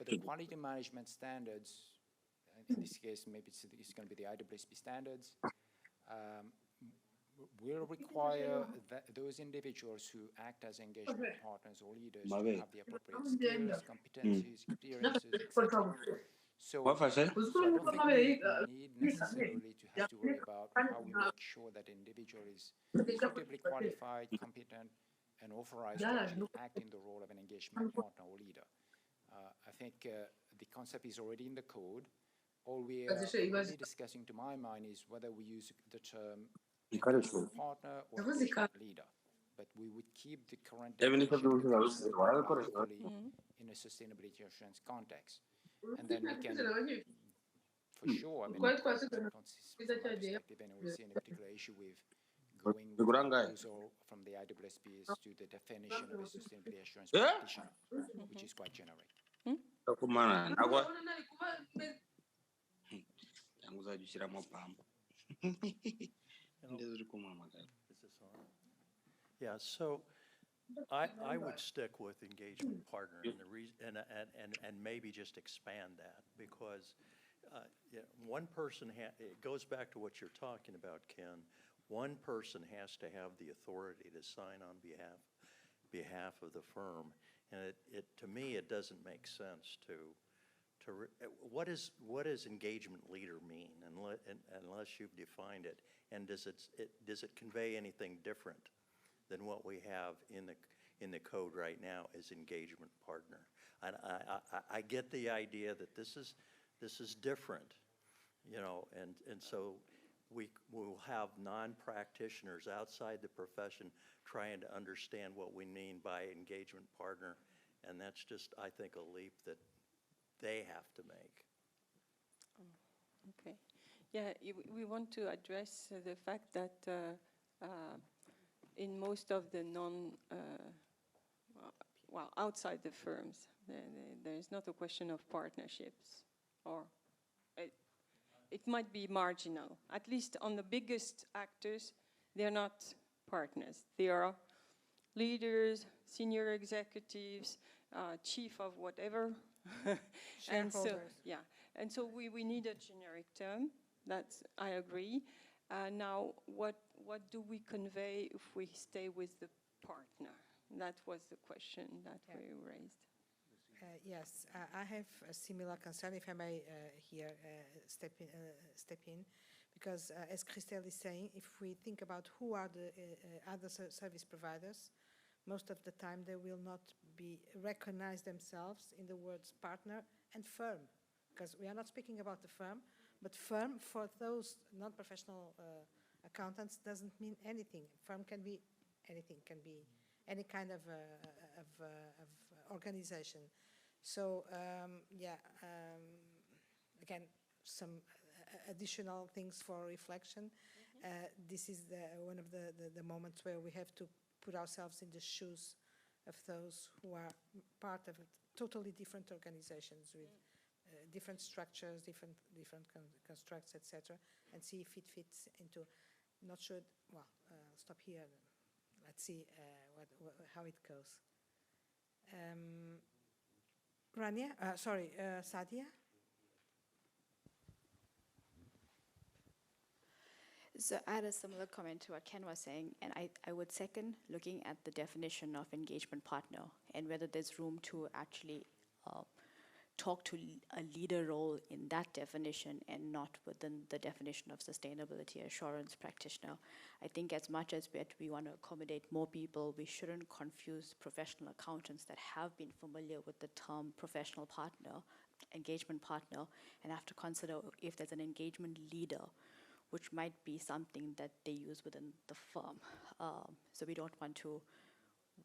the quality management standards, in this case, maybe it's going to be the IESBA standards, will require those individuals who act as engagement partners or leaders to have the appropriate skills, competencies, experiences, etc. So I don't think we need necessarily to have to worry about how we make sure that the individual is suitably qualified, competent, and authorized to actually act in the role of an engagement partner or leader. I think the concept is already in the code. All we are really discussing, to my mind, is whether we use the term engagement partner or engagement leader. But we would keep the current definition in a sustainability assurance context. And then we can, for sure, I mean, I don't see, from my perspective anyway, see any particular issue with going with the proposal from the IESBA to the definition of a sustainability assurance practitioner, which is quite generic. Is this on? Yeah, so I would stick with engagement partner and maybe just expand that, because one person, it goes back to what you're talking about, Ken. One person has to have the authority to sign on behalf of the firm, and to me it doesn't make sense to what does engagement leader mean unless you've defined it, and does it convey anything different than what we have in the code right now as engagement partner? And I get the idea that this is different, and so we will have non-practitioners outside the profession trying to understand what we mean by engagement partner, and that's just, I think, a leap that they have to make. Okay. Yeah, we want to address the fact that in most of the outside the firms, there is not a question of partnerships, or it might be marginal. At least on the biggest actors, they're not partners. They are leaders, senior executives, chief of whatever. And so, Shareholders. yeah, and so we need a generic term. That's, I agree. Now, what do we convey if we stay with the partner? That was the question that we raised. Yes, I have a similar concern, if I may here step in, because as Christelle is saying, if we think about who are the other service providers, most of the time they will not recognize themselves in the words partner and firm, because we are not speaking about the firm, but firm for those non-professional accountants doesn't mean anything. Firm can be anything, can be any kind of organization. So again, some additional things for reflection. This is one of the moments where we have to put ourselves in the shoes of those who are part of totally different organizations with different structures, different constructs, etc., and see if it fits into. Not sure. Well, stop here. Let's see how it goes. Rania, Sadia. So I had a similar comment to what Ken was saying, and I would second looking at the definition of engagement partner and whether there's room to actually talk to a leader role in that definition and not within the definition of sustainability assurance practitioner. I think as much as we want to accommodate more people, we shouldn't confuse professional accountants that have been familiar with the term professional partner, engagement partner, and have to consider if there's an engagement leader, which might be something that they use within the firm. So we don't want to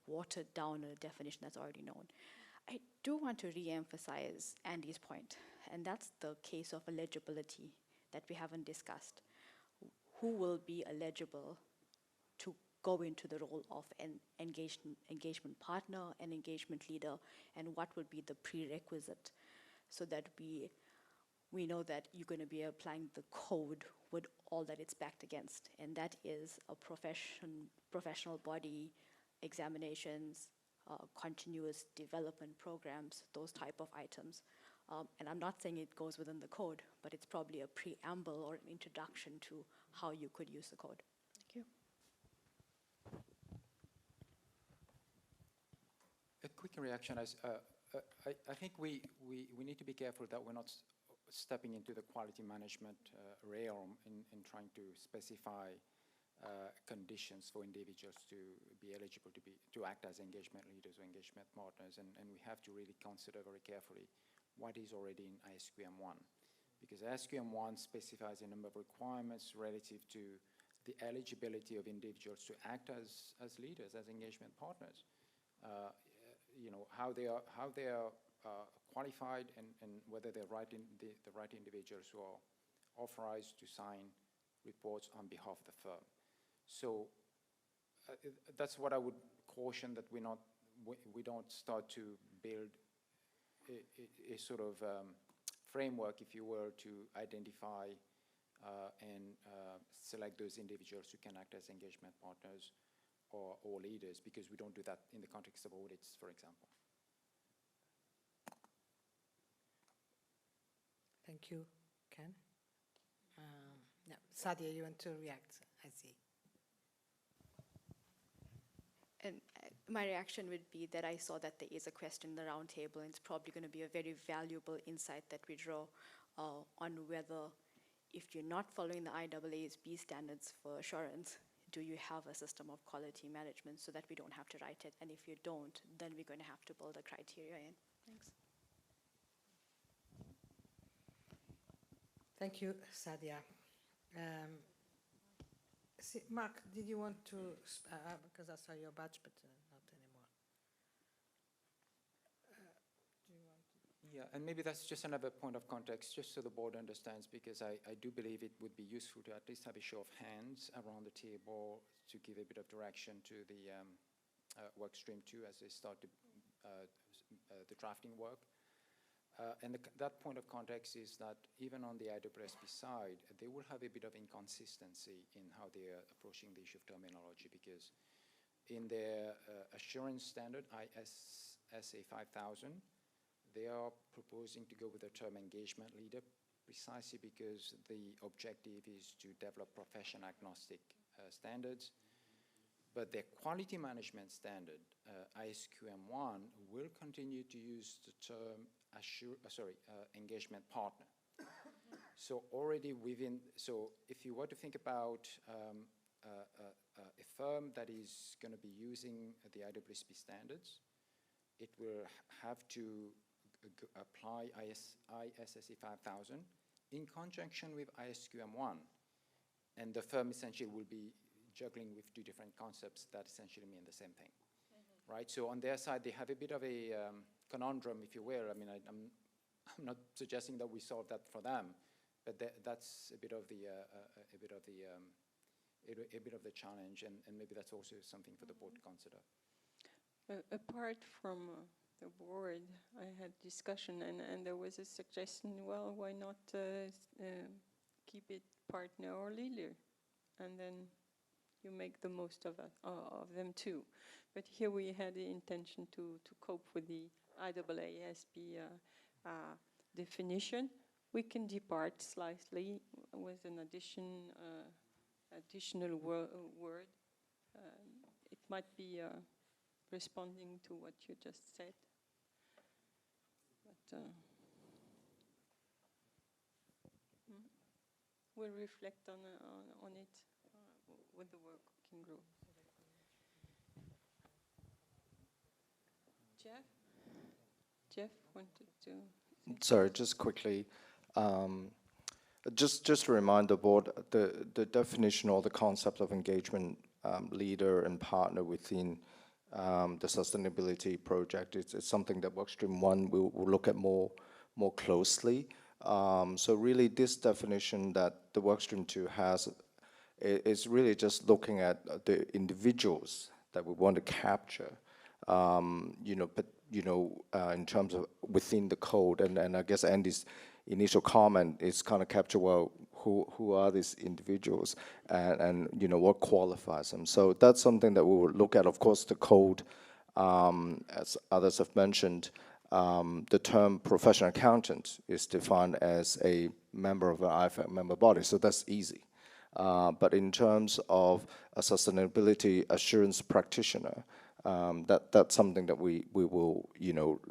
water down a definition that's already known. I do want to re-emphasize Andy's point, and that's the case of eligibility that we haven't discussed. Who will be eligible to go into the role of an engagement partner, an engagement leader, and what would be the prerequisite so that we know that you're going to be applying the code with all that it's backed against, and that is a professional body, examinations, continuous development programs, those type of items. And I'm not saying it goes within the code, but it's probably a preamble or an introduction to how you could use the code. Thank you. A quick reaction. I think we need to be careful that we're not stepping into the quality management realm in trying to specify conditions for individuals to be eligible to act as engagement leaders or engagement partners, and we have to really consider very carefully what is already in ISQM 1, because ISQM 1 specifies a number of requirements relative to the eligibility of individuals to act as leaders, as engagement partners. You know, how they are qualified and whether they're the right individuals who are authorized to sign reports on behalf of the firm. So that's what I would caution, that we don't start to build a sort of framework, if you will, to identify and select those individuals who can act as engagement partners or leaders, because we don't do that in the context of audits, for example. Thank you, Ken. Yeah. Sadia, you want to react? I see. And my reaction would be that I saw that there is a question in the round table, and it's probably going to be a very valuable insight that we draw on whether, if you're not following the IEESB standards for assurance, do you have a system of quality management so that we don't have to write it? And if you don't, then we're going to have to build a criteria in. Thanks. Thank you, Sadia. Mark, did you want to, because I saw your badge, but not anymore. Do you want to? Yeah, and maybe that's just another point of context, just so the board understands, because I do believe it would be useful to at least have a show of hands around the table to give a bit of direction to the work stream 2 as they start the drafting work. And that point of context is that even on the IEESB side, they will have a bit of inconsistency in how they are approaching the issue of terminology, because in their assurance standard, IESBA 5000, they are proposing to go with the term engagement leader precisely because the objective is to develop profession agnostic standards. But their quality management standard, ISQM1, will continue to use the term engagement partner. So already within, so if you were to think about a firm that is going to be using the IEESB standards, it will have to apply ISSE 5000 in conjunction with ISQM1. And the firm essentially will be juggling with two different concepts that essentially mean the same thing, right? So on their side, they have a bit of a conundrum, if you will. I mean, I'm not suggesting that we solve that for them, but that's a bit of the challenge, and maybe that's also something for the board to consider. Apart from the board, I had discussion, and there was a suggestion. Well, why not keep it partner or leader, and then you make the most of them too. But here we had the intention to cope with the IEESB definition. We can depart slightly with an additional word. It might be responding to what you just said. But we'll reflect on it with the working group. Jeff wanted to. Sorry, just quickly. Just to remind the board, the definition or the concept of engagement leader and partner within the sustainability project is something that Workstream 1 will look at more closely. So really this definition that the Workstream 2 has is really just looking at the individuals that we want to capture, in terms of within the code. And I guess Andy's initial comment is kind of capture, well, who are these individuals and what qualifies them. So that's something that we will look at. Of course, the code, as others have mentioned, the term professional accountant is defined as a member of an IFAC member body, so that's easy. But in terms of a sustainability assurance practitioner, that's something that we will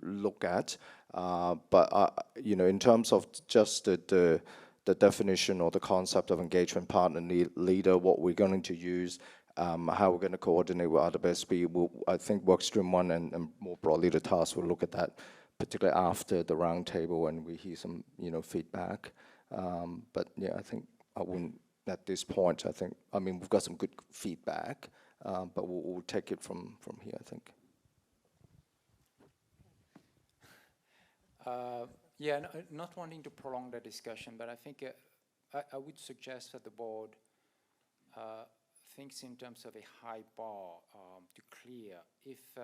look at. But in terms of just the definition or the concept of engagement partner leader, what we're going to use, how we're going to coordinate with IESBA, I think Workstream 1 and more broadly the task will look at that, particularly after the roundtable and we hear some feedback. But yeah, I think I wouldn't. At this point, I mean, we've got some good feedback, but we'll take it from here, I think. Yeah, not wanting to prolong the discussion, but I think I would suggest that the board thinks in terms of a high bar to clear if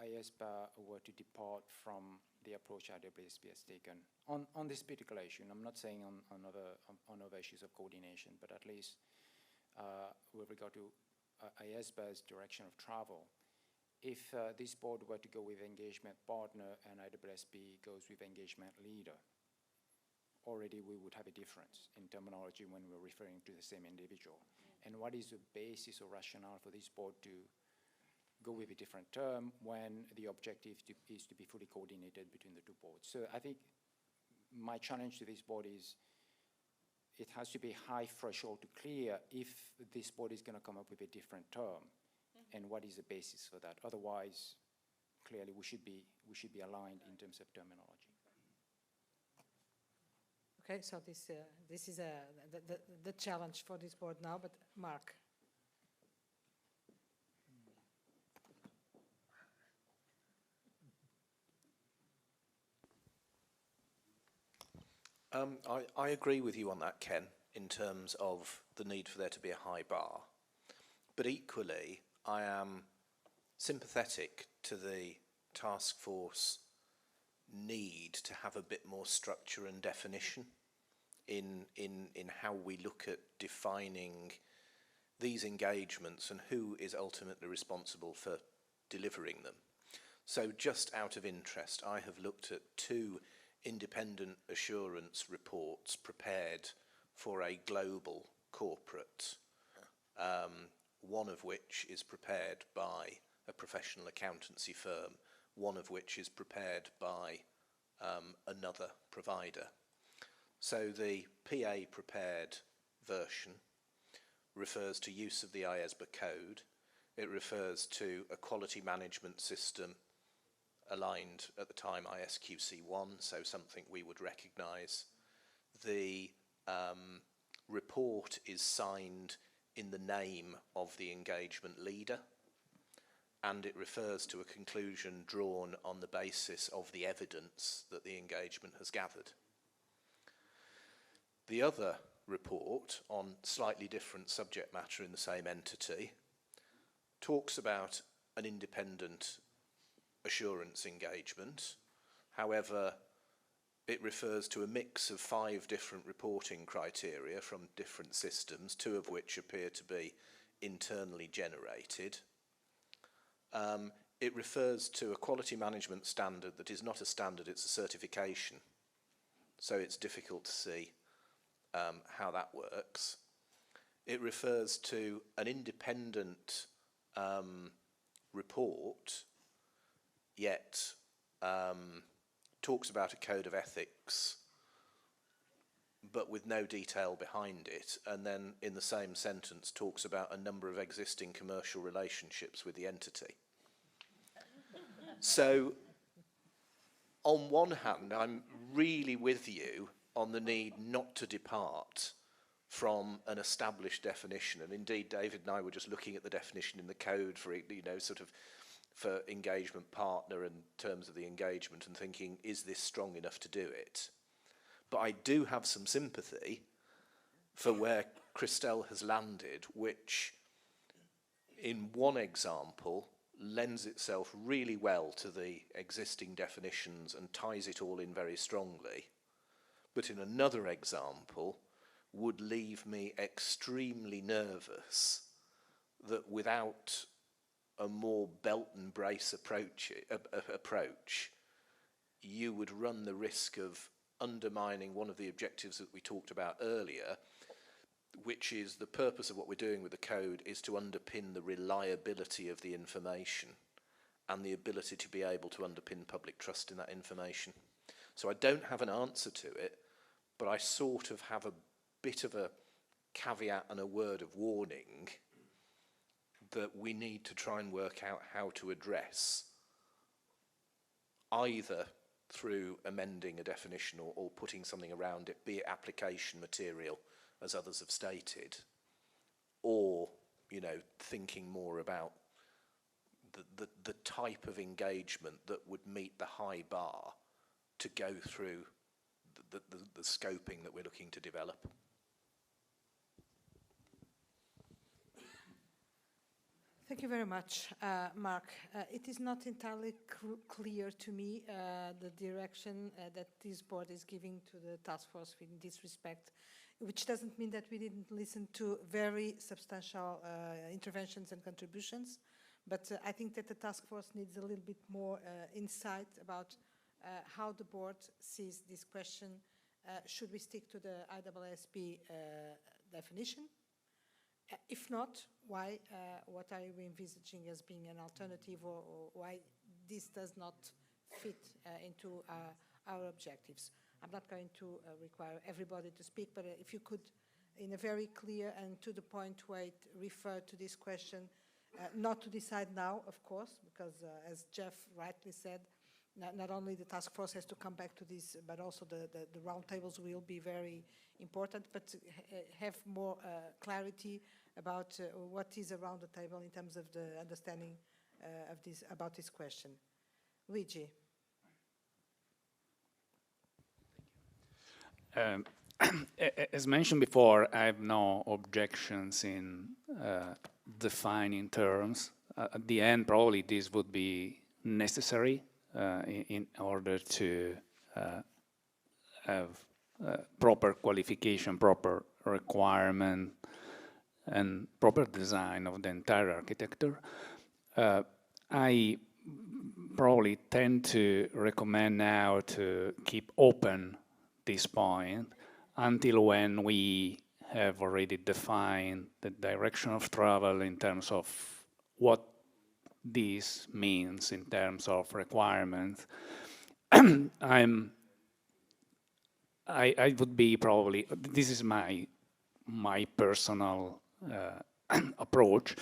IESBA were to depart from the approach IESBA has taken on this particular issue. And I'm not saying on other issues of coordination, but at least with regard to IESBA's direction of travel. If this board were to go with engagement partner and IESBA goes with engagement leader, already we would have a difference in terminology when we're referring to the same individual. And what is the basis or rationale for this board to go with a different term when the objective is to be fully coordinated between the two boards? So I think my challenge to this board is it has to be a high threshold to clear if this board is going to come up with a different term, and what is the basis for that. Otherwise, clearly we should be aligned in terms of terminology. Okay, so this is the challenge for this board now, but Mark. I agree with you on that, Ken, in terms of the need for there to be a high bar. But equally, I am sympathetic to the task force need to have a bit more structure and definition in how we look at defining these engagements and who is ultimately responsible for delivering them. So just out of interest, I have looked at 2 independent assurance reports prepared for a global corporate, one of which is prepared by a professional accountancy firm, one of which is prepared by another provider. So the PA prepared version refers to use of the IESBA code. It refers to a quality management system aligned at the time ISQC1, so something we would recognise. The report is signed in the name of the engagement leader, and it refers to a conclusion drawn on the basis of the evidence that the engagement has gathered. The other report, on slightly different subject matter in the same entity, talks about an independent assurance engagement. However, it refers to a mix of 5 different reporting criteria from different systems, 2 of which appear to be internally generated. It refers to a quality management standard that is not a standard, it's a certification. So it's difficult to see how that works. It refers to an independent report, yet talks about a code of ethics, but with no detail behind it, and then in the same sentence talks about a number of existing commercial relationships with the entity. So, on one hand, I'm really with you on the need not to depart from an established definition, and indeed David and I were just looking at the definition in the code for, you know, sort of for engagement partner in terms of the engagement and thinking, is this strong enough to do it? But I do have some sympathy for where Christelle has landed, which in one example lends itself really well to the existing definitions and ties it all in very strongly, but in another example would leave me extremely nervous that without a more belt and brace approach, you would run the risk of undermining one of the objectives that we talked about earlier, which is the purpose of what we're doing with the code is to underpin the reliability of the information and the ability to be able to underpin public trust in that information. So I don't have an answer to it, but I sort of have a bit of a caveat and a word of warning that we need to try and work out how to address, either through amending a definition or putting something around it, be it application material, as others have stated, or, you know, thinking more about the type of engagement that would meet the high bar to go through the scoping that we're looking to develop. Thank you very much, Mark. It is not entirely clear to me the direction that this board is giving to the task force in this respect, which doesn't mean that we didn't listen to very substantial interventions and contributions, but I think that the task force needs a little bit more insight about how the board sees this question. Should we stick to the IESB definition? If not, why? What are we envisaging as being an alternative, or why this does not fit into our objectives? I'm not going to require everybody to speak, but if you could, in a very clear and to the point way, refer to this question, not to decide now, of course, because as Jeff rightly said, not only the task force has to come back to this, but also the roundtables will be very important, but have more clarity about what is around the table in terms of the understanding of this, about this question. Luigi. As mentioned before, I have no objections in defining terms. At the end, probably this would be necessary in order to have proper qualification, proper requirement, and proper design of the entire architecture. I probably tend to recommend now to keep open this point until when we have already defined the direction of travel in terms of what this means in terms of requirements. I would be probably, this is my personal approach,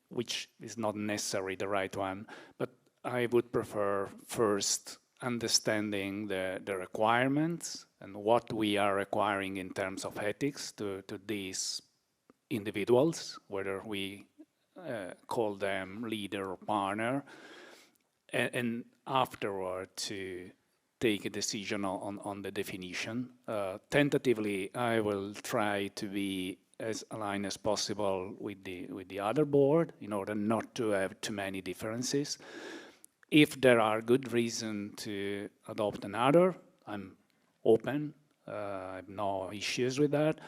which is not necessarily the right one, but I would prefer first understanding the requirements and what we are requiring in terms of ethics to these individuals, whether we call them leader or partner, and afterward to take a decision on the definition. Tentatively, I will try to be as aligned as possible with the other board in order not to have too many differences. If there are good reasons to adopt another, I'm open. I have no issues with that.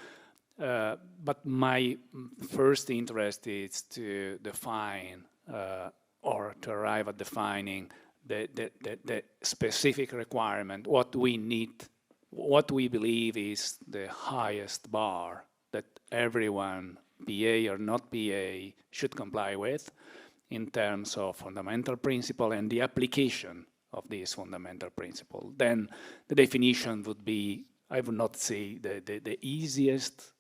But my first interest is to define or to arrive at defining the specific requirement, what we need, what we believe is the highest bar that everyone, PA or not PA, should comply with in terms of fundamental principle and the application of this fundamental principle. Then the definition would be, I would not say the easiest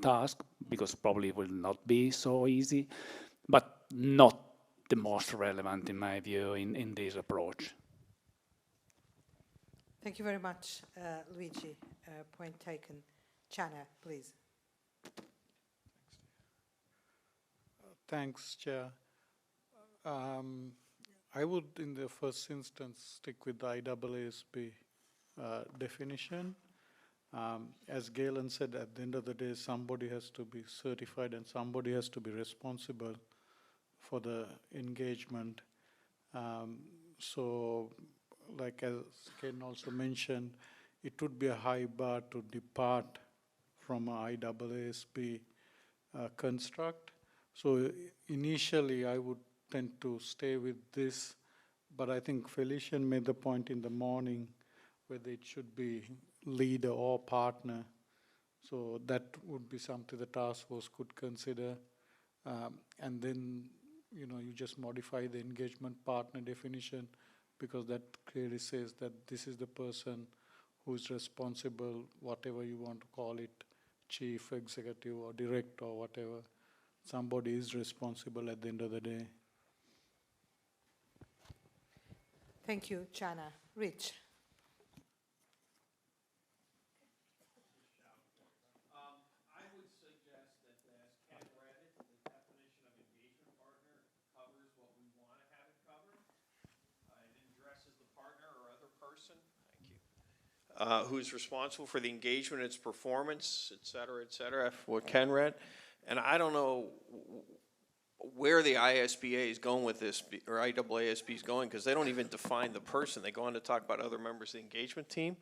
task, because probably it will not be so easy, but not the most relevant in my view in this approach. Thank you very much, Luigi. Point taken. Chana, please. Thanks, Chair. I would, in the first instance, stick with the IAASB definition. As Galen said, at the end of the day, somebody has to be certified and somebody has to be responsible for the engagement. So, like as Ken also mentioned, it would be a high bar to depart from an IAASB construct. So initially, I would tend to stay with this, but I think Felician made the point in the morning whether it should be leader or partner. So that would be something the task force could consider. And then, you just modify the engagement partner definition, because that clearly says that this is the person who's responsible, whatever you want to call it, chief executive or director or whatever. Somebody is responsible at the end of the day. Thank you, Chana. Rich. I would suggest that, as Ken read it, the definition of engagement partner covers what we want to have it cover. It addresses the partner or other person, thank you, who's responsible for the engagement, its performance, et cetera, what Ken read. And I don't know where the ISBA is going with this, or IAASB is going, because they don't even define the person. They go on to talk about other members of the engagement team.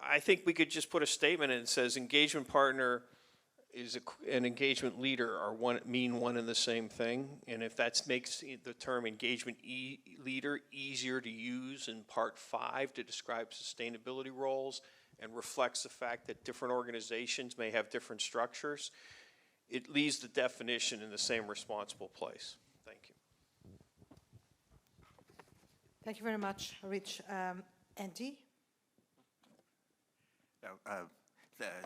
I think we could just put a statement in that says engagement partner is an engagement leader are one and the same thing. And if that makes the term engagement leader easier to use in Part 5 to describe sustainability roles and reflects the fact that different organizations may have different structures, it leaves the definition in the same responsible place. Thank you. Thank you very much, Rich. Andy?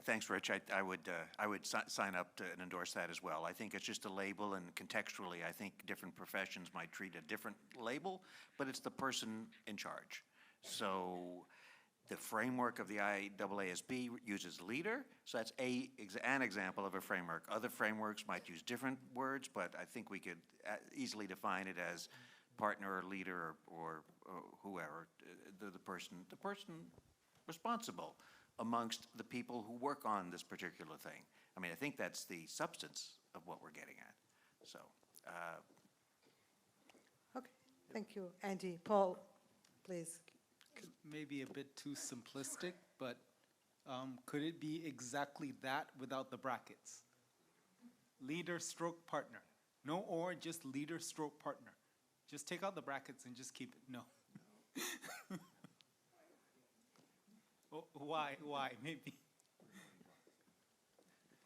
Thanks, Rich. I would sign up to and endorse that as well. I think it's just a label, and contextually, I think different professions might treat a different label, but it's the person in charge. So the framework of the IAASB uses leader, so that's an example of a framework. Other frameworks might use different words, but I think we could easily define it as partner or leader or whoever, the person responsible amongst the people who work on this particular thing. I mean, I think that's the substance of what we're getting at. So. Okay, thank you, Andy. Paul? Please. Maybe a bit too simplistic, but could it be exactly that without the brackets? Leader stroke partner. No or, just leader stroke partner. Just take out the brackets and just keep it. No. Oh, why? Maybe.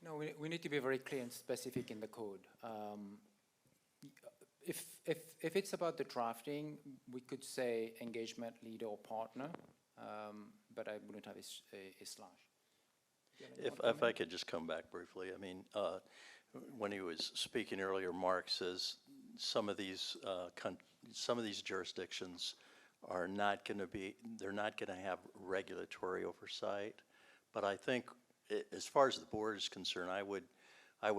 No, we need to be very clear and specific in the code. If it's about the drafting, we could say engagement leader or partner, but I wouldn't have a slash. If I could just come back briefly, I mean, when he was speaking earlier, Mark says some of these jurisdictions are not going to be, they're not going to have regulatory oversight. But I think, as far as the board is concerned, I would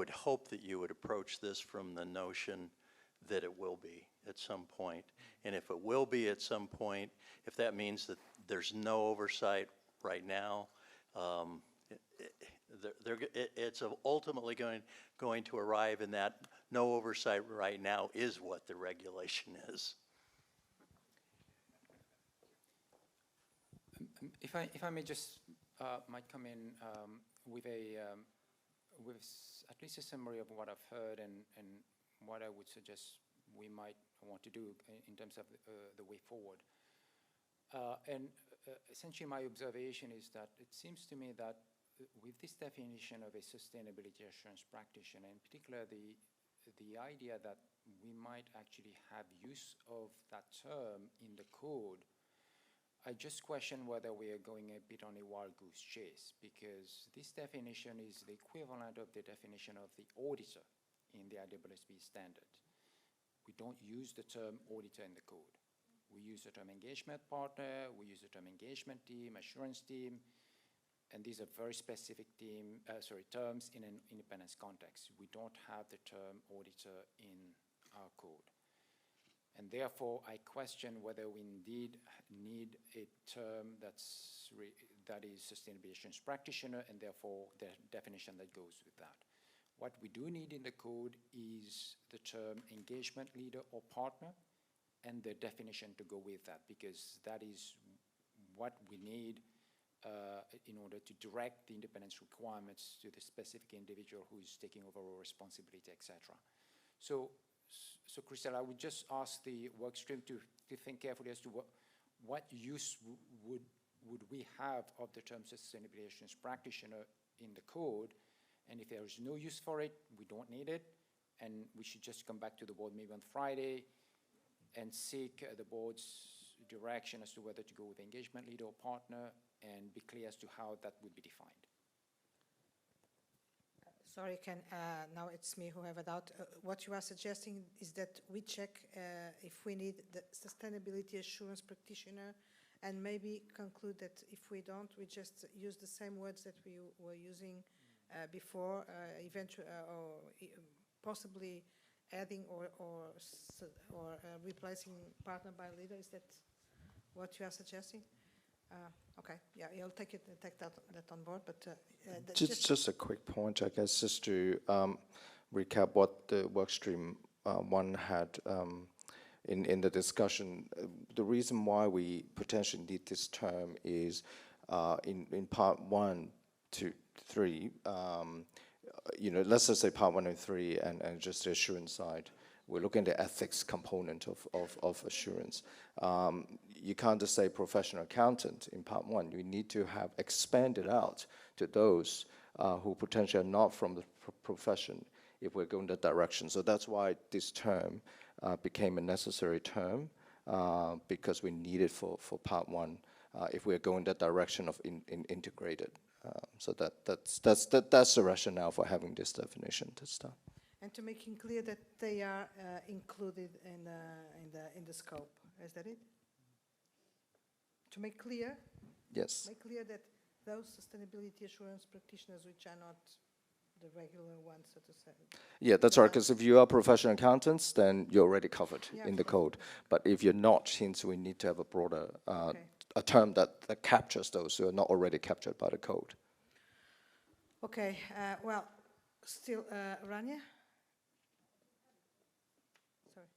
hope that you would approach this from the notion that it will be at some point. And if it will be at some point, if that means that there's no oversight right now, it's ultimately going to arrive in that no oversight right now is what the regulation is. If I may just might come in with at least a summary of what I've heard and what I would suggest we might want to do in terms of the way forward. Essentially my observation is that it seems to me that with this definition of a sustainability assurance practitioner, in particular the idea that we might actually have use of that term in the code, I just question whether we are going a bit on a wild goose chase, because this definition is the equivalent of the definition of the auditor in the IESBA standard. We don't use the term auditor in the code. We use the term engagement partner, we use the term engagement team, assurance team, and these are very specific terms in an independence context. We don't have the term auditor in our code. And therefore, I question whether we indeed need a term that is sustainability assurance practitioner, and therefore the definition that goes with that. What we do need in the code is the term engagement leader or partner, and the definition to go with that, because that is what we need in order to direct the independence requirements to the specific individual who is taking overall responsibility, etc. So Christelle, I would just ask the work stream to think carefully as to what use would we have of the term sustainability assurance practitioner in the code, and if there is no use for it, we don't need it, and we should just come back to the board maybe on Friday and seek the board's direction as to whether to go with engagement leader or partner, and be clear as to how that would be defined. Sorry, Ken, now it's me who have a doubt. What you are suggesting is that we check if we need the sustainability assurance practitioner, and maybe conclude that if we don't, we just use the same words that we were using before, eventually, or possibly adding or replacing partner by leader. Is that what you are suggesting? Okay, yeah, I'll take that on board, but just a quick point, I guess, just to recap what the workstream one had in the discussion. The reason why we potentially need this term is in part 1 to 3, let's just say part 1 and 3 and just the assurance side. We're looking at the ethics component of assurance. You can't just say professional accountant in part 1. You need to have expanded out to those who potentially are not from the profession if we're going that direction. So that's why this term became a necessary term, because we need it for part 1 if we're going that direction of integrated. So that's the rationale for having this definition to start. And to make it clear that they are included in the scope. Is that it? To make clear? Yes. Make clear that those sustainability assurance practitioners, which are not the regular ones, so to say. Yeah, that's right, because if you are professional accountants, then you're already covered in the code. But if you're not, since we need to have a broader, a term that captures those who are not already captured by the code. Okay, well, still, Rania? Sorry.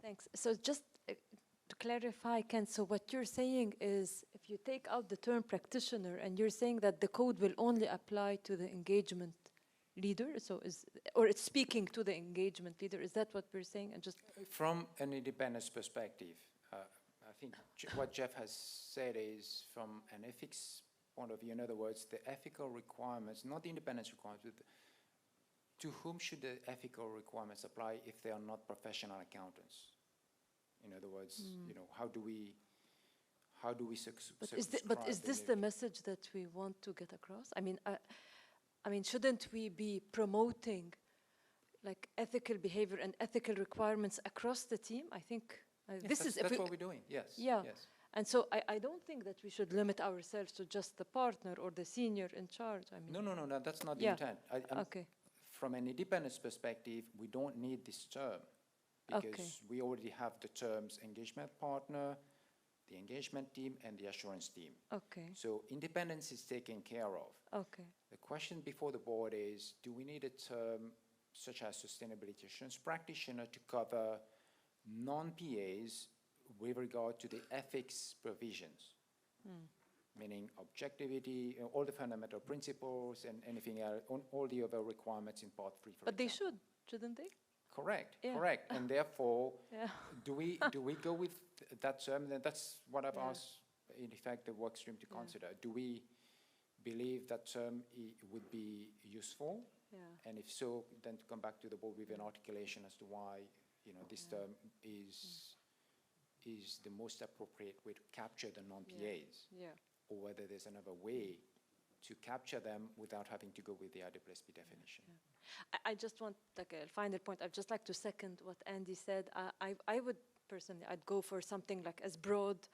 Thanks. So just to clarify, Ken, so what you're saying is if you take out the term practitioner and you're saying that the code will only apply to the engagement leader, so or it's speaking to the engagement leader, is that what we're saying? And just from an independence perspective, I think what Jeff has said is from an ethics point of view, in other words, the ethical requirements, not the independence requirements, but to whom should the ethical requirements apply if they are not professional accountants? In other words, you know, how do we but is this the message that we want to get across? I mean, shouldn't we be promoting like ethical behavior and ethical requirements across the team? I think that's what we're doing. Yes. Yeah. Yes. And so I don't think that we should limit ourselves to just the partner or the senior in charge. I mean, no, that's not the intent. Okay. From an independence perspective, we don't need this term because we already have the terms engagement partner, the engagement team, and the assurance team. Okay. So independence is taken care of. Okay. The question before the board is, do we need a term such as sustainability assurance practitioner to cover non-PAs with regard to the ethics provisions? Meaning objectivity, all the fundamental principles and anything else, all the other requirements in Part 3, for But they example. shouldn't they? Correct, Yeah. correct. And therefore, Yeah. do we go with that term? Then that's what I've asked, in effect, the work stream to consider. Do we believe that term would be useful? Yeah. And if so, then to come back to the board with an articulation as to why, you know, this term is the most appropriate way to capture the non-PAs. Yeah. Or whether there's another way to capture them without having to go with the IEESB definition. Yeah. I just want like a final point. I'd just like to second what Andy said. I would personally, I'd go for something like as broad,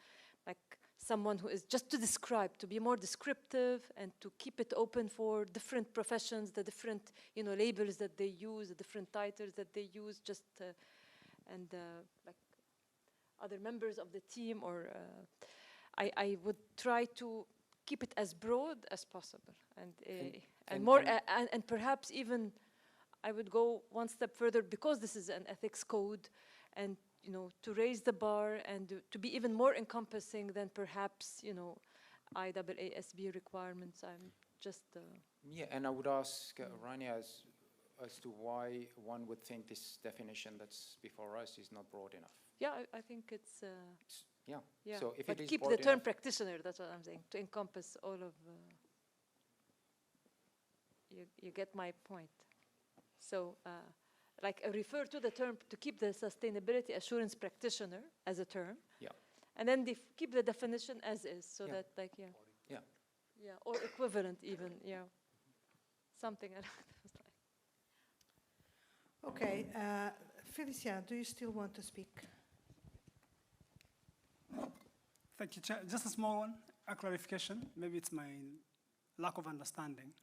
like someone who is just to describe, to be more descriptive and to keep it open for different professions, the different, you know, labels that they use, the different titles that they use, just and like other members of the team, or I would try to keep it as broad as possible, and perhaps even I would go one step further, because this is an ethics code, and you know, to raise the bar and to be even more encompassing than perhaps, you know, IEESB requirements. I'm just yeah, and I would ask Rania as to why one would think this definition that's before us is not broad enough. Yeah, I think it's yeah. Yeah, so if but it is keep broad the term enough, practitioner, that's what I'm saying, to encompass all of, you get my point. So, like refer to the term, to keep the sustainability assurance practitioner as a term. Yeah. And then keep the definition as is, so Yeah. that like, Yeah. Yeah, or equivalent even, yeah. Something like that. Okay, Felicia, do you still want to speak? Thank you, Chair. Just a small one, a clarification. Maybe it's my lack of understanding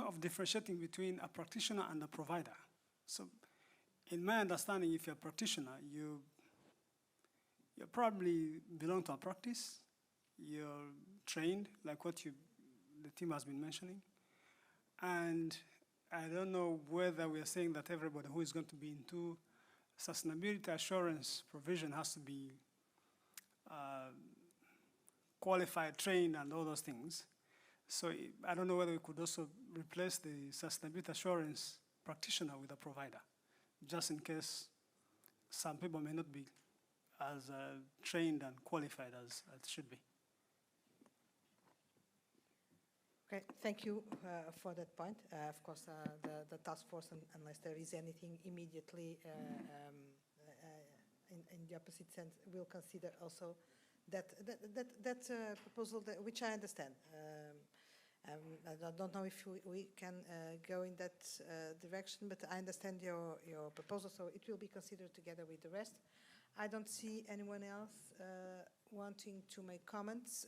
of differentiating between a practitioner and a provider. So in my understanding, if you're a practitioner, you probably belong to a practice, you're trained, like what the team has been mentioning. And I don't know whether we are saying that everybody who is going to be into sustainability assurance provision has to be qualified, trained, and all those things. So I don't know whether we could also replace the sustainability assurance practitioner with a provider, just in case some people may not be as trained and qualified as it should be. Okay, thank you for that point. Of course, the task force, unless there is anything immediately in the opposite sense, will consider also that proposal, which I understand. I don't know if we can go in that direction, but I understand your proposal, so it will be considered together with the rest. I don't see anyone else wanting to make comments.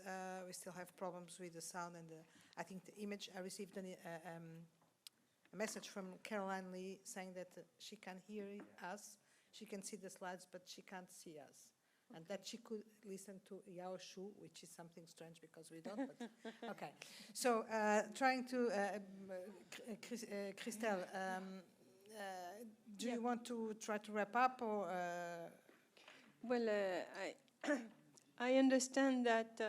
We still have problems with the sound and I think the image. I received a message from Caroline Lee saying that she can hear us, she can see the slides, but she can't see us. And that she could listen to Yao Shu, which is something strange because we don't, but okay. So trying to, Christelle, Do you want to try to wrap up or? Well, I understand that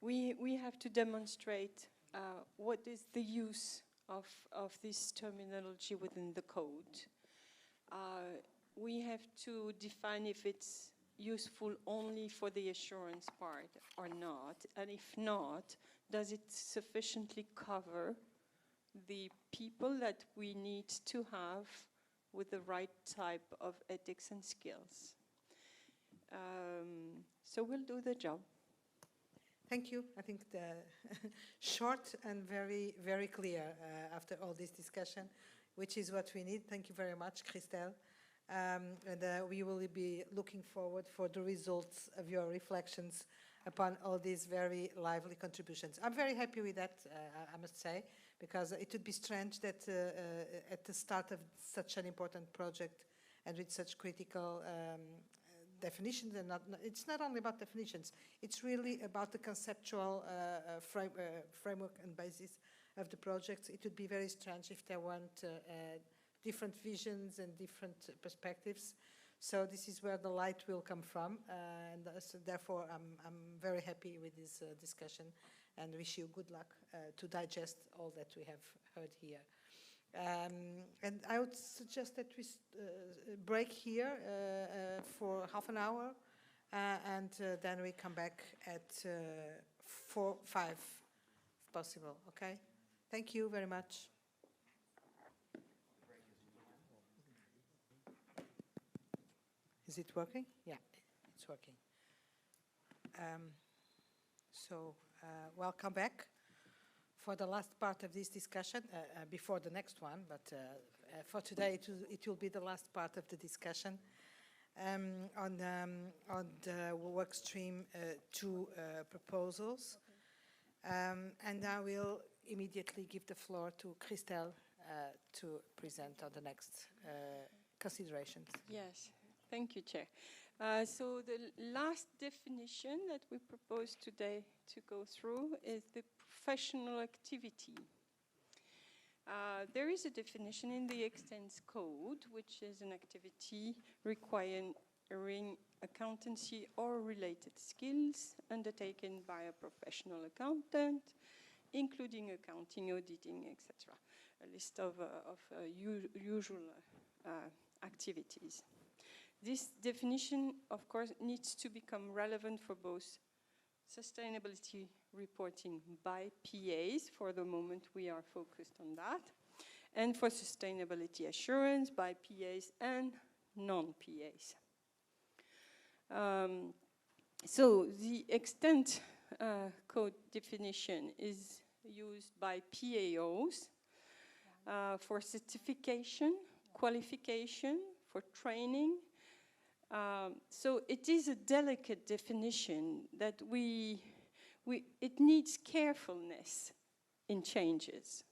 we have to demonstrate what is the use of this terminology within the code. We have to define if it's useful only for the assurance part or not, and if not, does it sufficiently cover the people that we need to have with the right type of ethics and skills. So we'll do the job. Thank you. I think the short and very, very clear after all this discussion, which is what we need. Thank you very much, Christelle. And we will be looking forward for the results of your reflections upon all these very lively contributions. I'm very happy with that, I must say, because it would be strange that at the start of such an important project and with such critical definitions, and it's not only about definitions, it's really about the conceptual framework and basis of the projects. It would be very strange if there weren't different visions and different perspectives. So this is where the light will come from, and so therefore I'm very happy with this discussion and wish you good luck to digest all that we have heard here. And I would suggest that we break here for half an hour, and then we come back at 4, 5, if possible, okay? Thank you very much. Is it working? Yeah, it's working. Welcome back for the last part of this discussion, before the next one, but for today it will be the last part of the discussion on the work stream 2 proposals. And I will immediately give the floor to Christelle to present on the next considerations. Yes. Thank you, Chair. So the last definition that we propose today to go through is the professional activity. There is a definition in the Extends Code, which is an activity requiring accountancy or related skills undertaken by a professional accountant, including accounting, auditing, etc. A list of usual activities. This definition, of course, needs to become relevant for both sustainability reporting by PAs, for the moment we are focused on that, and for sustainability assurance by PAs and non-PAs. So the extent code definition is used by PAOs for certification, qualification, for training. So it is a delicate definition that it needs carefulness in changes.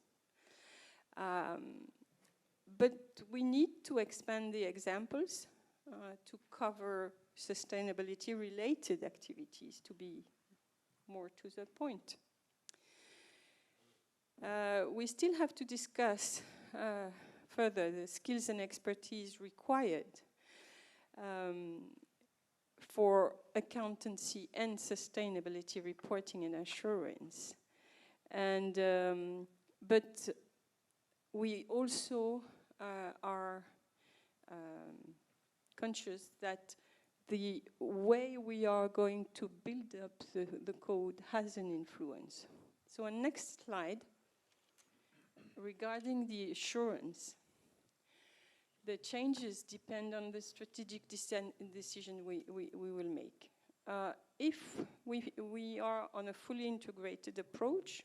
But we need to expand the examples to cover sustainability-related activities, to be more to the point. We still have to discuss further the skills and expertise required for accountancy and sustainability reporting and assurance. And, but we also are conscious that the way we are going to build up the code has an influence. So on next slide, regarding the assurance, the changes depend on the strategic decision we will make. If we are on a fully integrated approach,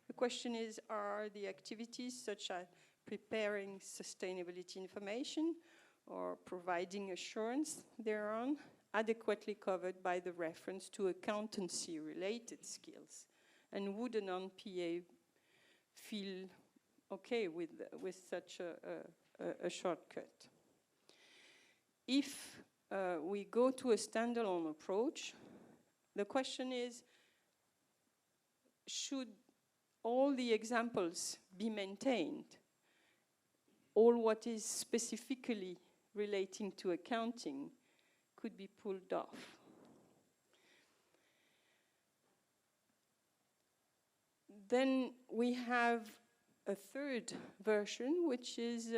the question is, are the activities such as preparing sustainability information or providing assurance thereon adequately covered by the reference to accountancy-related skills? And would a non-PA feel okay with such a shortcut? If we go to a standalone approach, the question is, should all the examples be maintained all what is specifically relating to accounting could be pulled off. Then we have a third version, which is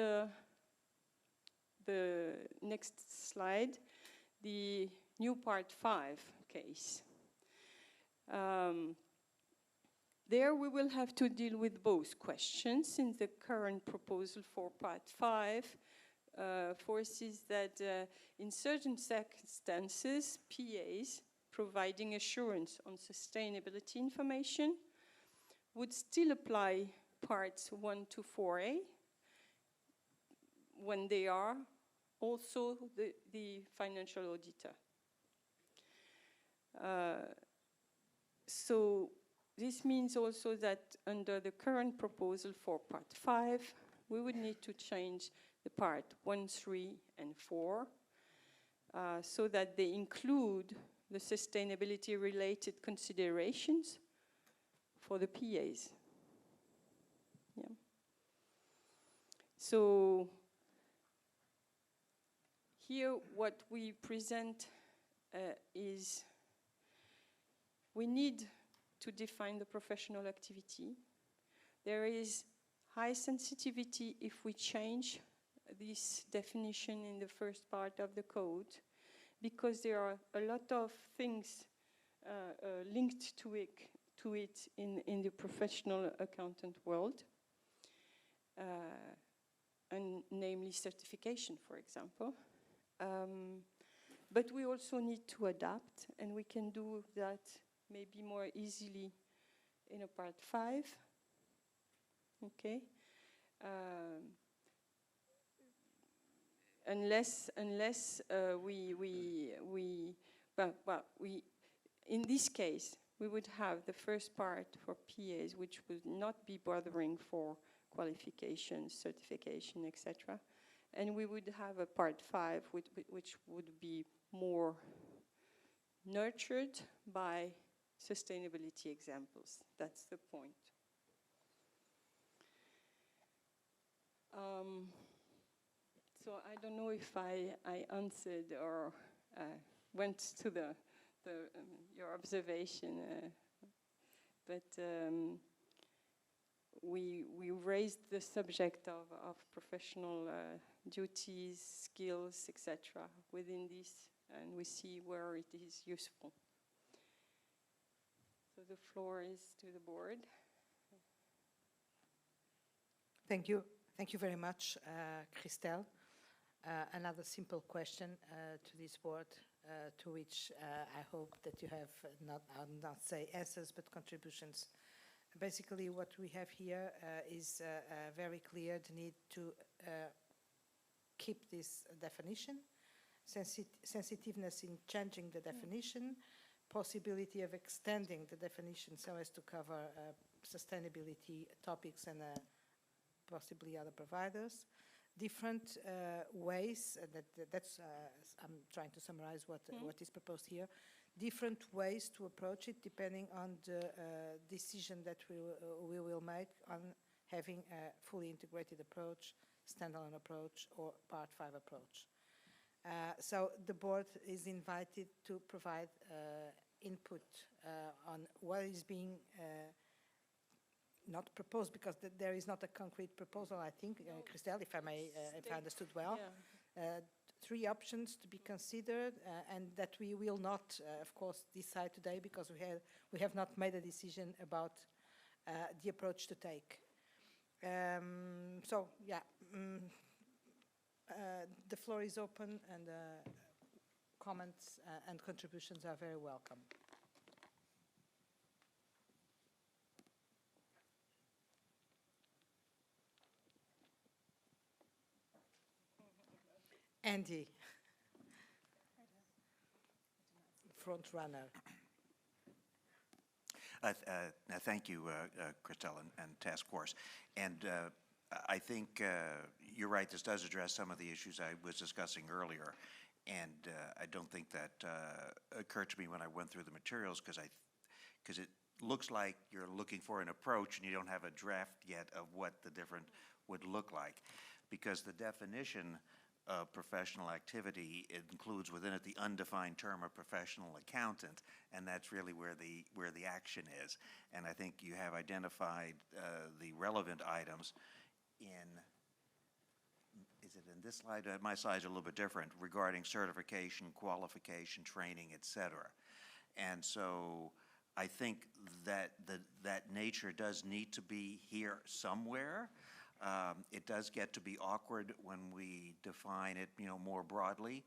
the next slide, the new Part 5 case. There we will have to deal with both questions, since the current proposal for Part 5 foresees that in certain circumstances, PAs providing assurance on sustainability information would still apply Parts 1 to 4A when they are also the financial auditor. So this means also that under the current proposal for Part 5, we would need to change the Part 1, 3, and 4 so that they include the sustainability-related considerations for the PAs. Yeah. So here what we present is we need to define the professional activity. There is high sensitivity if we change this definition in the first part of the code, because there are a lot of things linked to it in the professional accountant world, and namely certification, for example. But we also need to adapt, and we can do that maybe more easily in a Part 5. Okay. Unless in this case, we would have the first part for PAs, which would not be bothering for qualifications, certification, etc. And we would have a Part 5, which would be more nurtured by sustainability examples. That's the point. So I don't know if I answered or went to your observation, but we raised the subject of professional duties, skills, etc. within this, and we see where it is useful. So the floor is to the board. Thank you. Thank you very much, Christelle. Another simple question to this board, to which I hope that you have I'll not say answers, but contributions. Basically, what we have here is very clear the need to keep this definition, sensitiveness in changing the definition, possibility of extending the definition so as to cover sustainability topics and possibly other providers, different ways, that's I'm trying to summarize what is proposed here, different ways to approach it depending on the decision that we will make on having a fully integrated approach, standalone approach, or Part 5 approach. So the board is invited to provide input on what is being not proposed, because there is not a concrete proposal, I think, Christelle, if I understood well. Yeah. 3 options to be considered, and that we will not, of course, decide today, because we have not made a decision about the approach to take. So, yeah, the floor is open, and comments and contributions are very welcome. Andy, front runner. Thank you, Christelle and Task Force. And I think you're right, this does address some of the issues I was discussing earlier. And I don't think that occurred to me when I went through the materials, because it looks like you're looking for an approach and you don't have a draft yet of what the different would look like. because the definition of professional activity includes within it the undefined term of professional accountant, and that's really where the action is. And I think you have identified the relevant items in, is it in this slide? My slide's a little bit different, regarding certification, qualification, training, et cetera. And so I think that that nature does need to be here somewhere. It does get to be awkward when we define it, more broadly.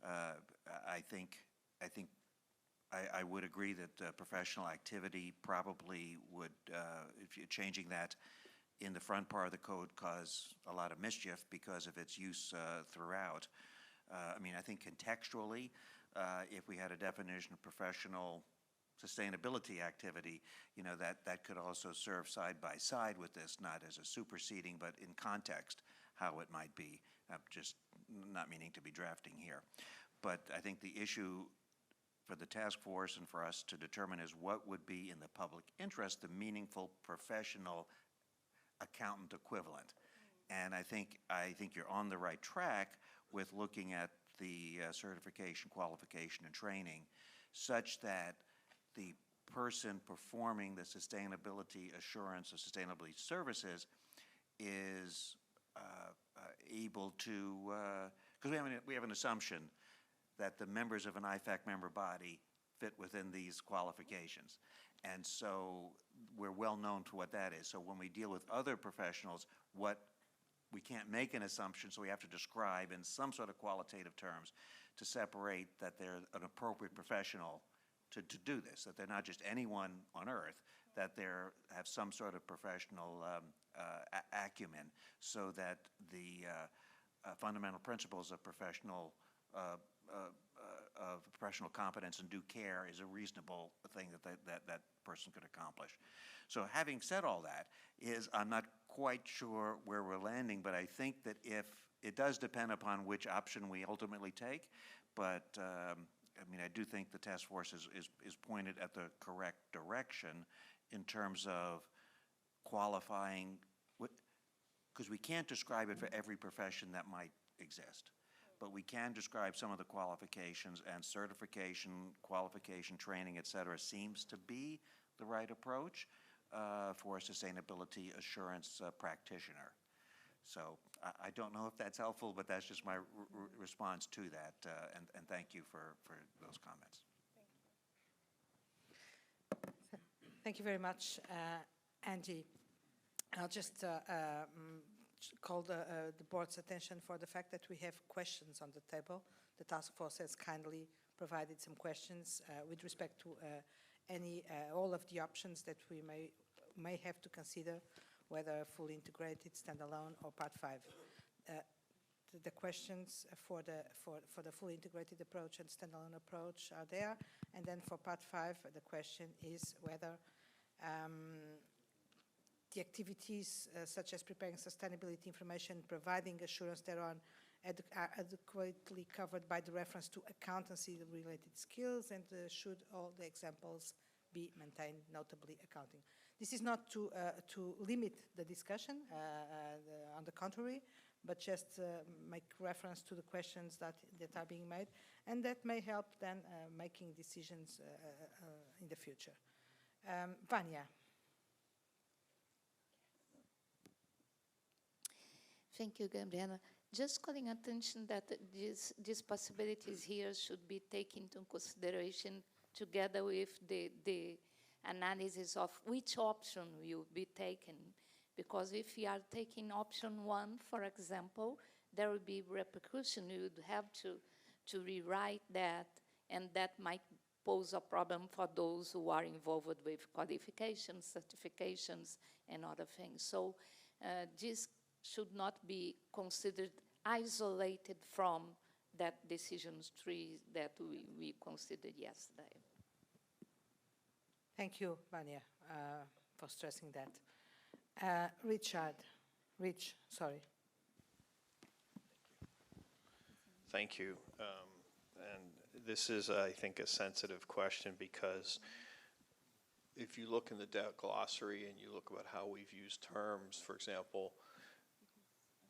I think I would agree that professional activity probably would, if you're changing that in the front part of the code, cause a lot of mischief because of its use throughout. I think contextually, if we had a definition of professional sustainability activity, that could also serve side by side with this, not as a superseding, but in context, how it might be. I'm just not meaning to be drafting here. But I think the issue for the task force and for us to determine is what would be in the public interest, the meaningful professional accountant equivalent. And I think you're on the right track with looking at the certification, qualification, and training, such that the person performing the sustainability assurance or sustainability services is able to, because we have an assumption that the members of an IFAC member body fit within these qualifications. And so we're well known to what that is. So when we deal with other professionals, we can't make an assumption, so we have to describe in some sort of qualitative terms to separate that they're an appropriate professional to do this, that they're not just anyone on earth, that they have some sort of professional acumen, so that the fundamental principles of professional competence and due care is a reasonable thing that person could accomplish. So having said all that, I'm not quite sure where we're landing, but I think that if it does depend upon which option we ultimately take, but I do think the task force is pointed at the correct direction in terms of qualifying, because we can't describe it for every profession that might exist, but we can describe some of the qualifications, and certification, qualification, training, et cetera, seems to be the right approach for a sustainability assurance practitioner. So I don't know if that's helpful, but that's just my response to that, and thank you for those comments. Thank you very much, Angie. I'll just call the board's attention for the fact that we have questions on the table. The task force has kindly provided some questions with respect to all of the options that we may have to consider, whether fully integrated, standalone, or Part 5. The questions for the fully integrated approach and standalone approach are there, and then for Part 5, the question is whether the activities such as preparing sustainability information, providing assurance thereon, are adequately covered by the reference to accountancy-related skills, and should all the examples be maintained, notably accounting. This is not to limit the discussion, on the contrary, but just make reference to the questions that are being made, and that may help then making decisions in the future. Vanya. Thank you, Gabriela. Just calling attention that these possibilities here should be taken into consideration together with the analysis of which option will be taken. Because if we are taking option 1, for example, there will be repercussion. You would have to rewrite that, and that might pose a problem for those who are involved with qualifications, certifications, and other things. So this should not be considered isolated from that decisions tree that we considered yesterday. Thank you, Vanya, for stressing that. Rich, sorry. Thank you. And this is, I think, a sensitive question, because if you look in the glossary and you look about how we've used terms, for example,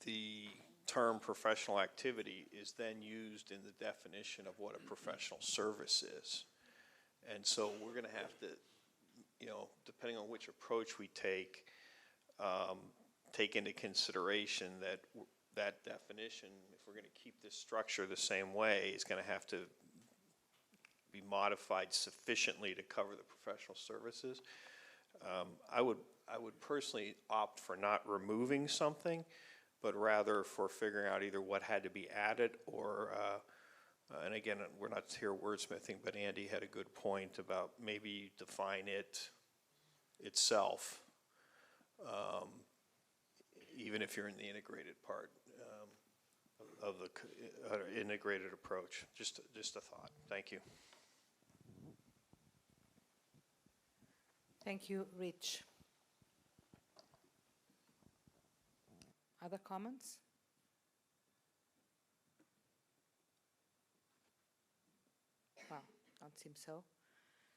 the term professional activity is then used in the definition of what a professional service is. And so we're going to have to, you know, depending on which approach we take into consideration that that definition, if we're going to keep this structure the same way, is going to have to be modified sufficiently to cover the professional services. I would personally opt for not removing something, but rather for figuring out either what had to be added or, and again, we're not here wordsmithing, but Andy had a good point about maybe define it itself, even if you're in the integrated part of the integrated approach. Just a thought. Thank you. Thank you, Rich. Other comments? Well, don't seem so.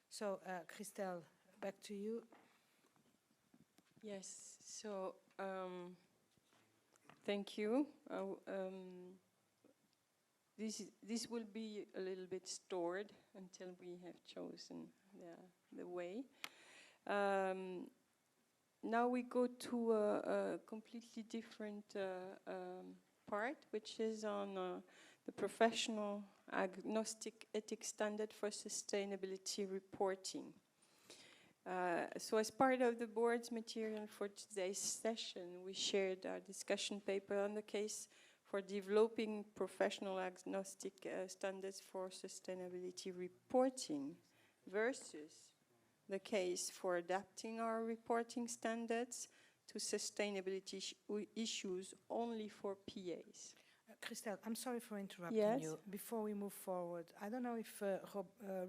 So, Christelle, back to you. Yes, so thank you. This will be a little bit stored until we have chosen the way. Now we go to a completely different part, which is on the professional agnostic ethics standard for sustainability reporting. So as part of the board's material for today's session, we shared our discussion paper on the case for developing professional agnostic standards for sustainability reporting versus the case for adapting our reporting standards to sustainability issues only for PAs. Christelle, I'm sorry for interrupting Yes? you. Before we move forward, I don't know if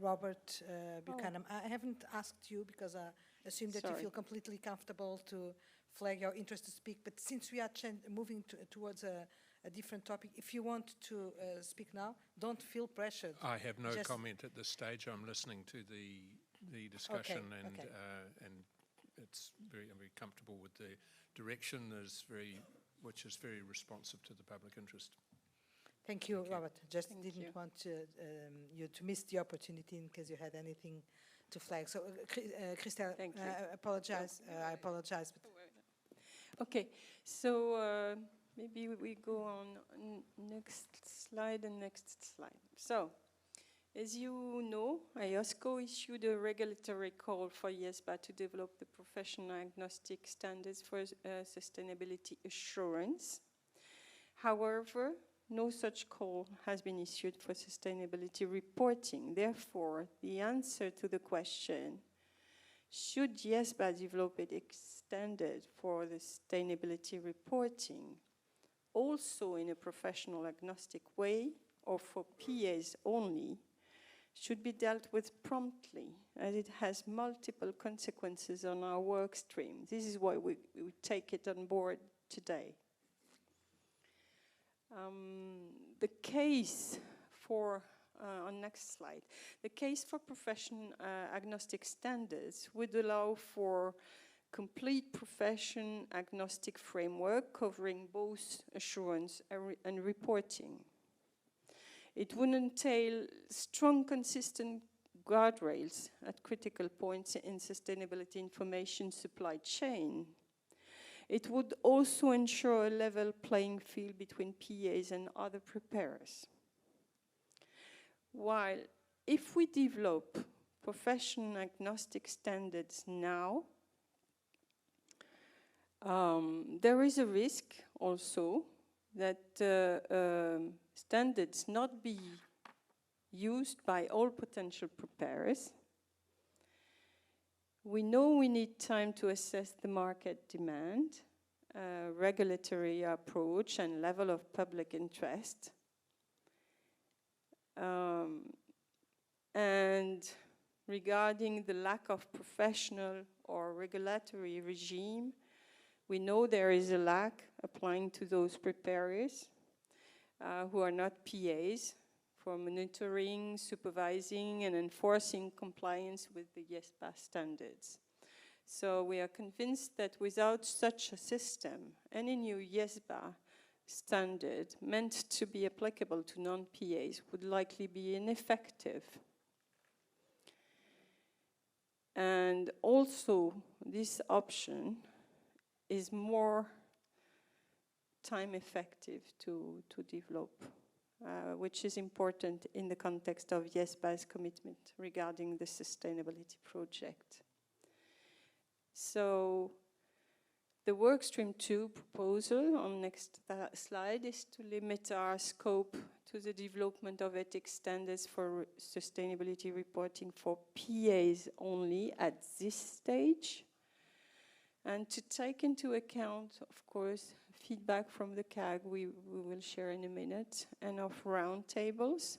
Robert Buchanan, I haven't asked you because I assume that you Sorry. feel completely comfortable to flag your interest to speak, but since we are moving towards a different topic, if you want to speak now, don't feel pressured. I have no Just comment at this stage. I'm listening to the discussion and it's I'm very comfortable with the direction which is very responsive to the public interest. Thank you, Robert. Just didn't want you to miss the opportunity in case you had anything to flag. So, Christelle, I apologize. I apologize. But Okay, so maybe we go on next slide and next slide. So, as you know, IESCO issued a regulatory call for IESBA to develop the professional agnostic standards for sustainability assurance. However, no such call has been issued for sustainability reporting. Therefore, the answer to the question, should IESBA develop a standard for the sustainability reporting, also in a professional agnostic way, or for PAs only, should be dealt with promptly, as it has multiple consequences on our work stream. This is why we take it on board today. The case for, on next slide, the case for profession agnostic standards would allow for complete profession agnostic framework covering both assurance and reporting. It would entail strong, consistent guardrails at critical points in sustainability information supply chain. It would also ensure a level playing field between PAs and other preparers. While if we develop profession agnostic standards now, there is a risk also that standards not be used by all potential preparers. We know we need time to assess the market demand, regulatory approach, and level of public interest. And regarding the lack of professional or regulatory regime, we know there is a lack applying to those preparers who are not PAs for monitoring, supervising, and enforcing compliance with the IESBA standards. So we are convinced that without such a system, any new IESBA standard meant to be applicable to non-PAs would likely be ineffective. And also, this option is more time effective to develop, which is important in the context of IESBA's commitment regarding the sustainability project. So the workstream 2 proposal on next slide is to limit our scope to the development of ethics standards for sustainability reporting for PAs only at this stage, and to take into account, of course, feedback from the CAG we will share in a minute, and of roundtables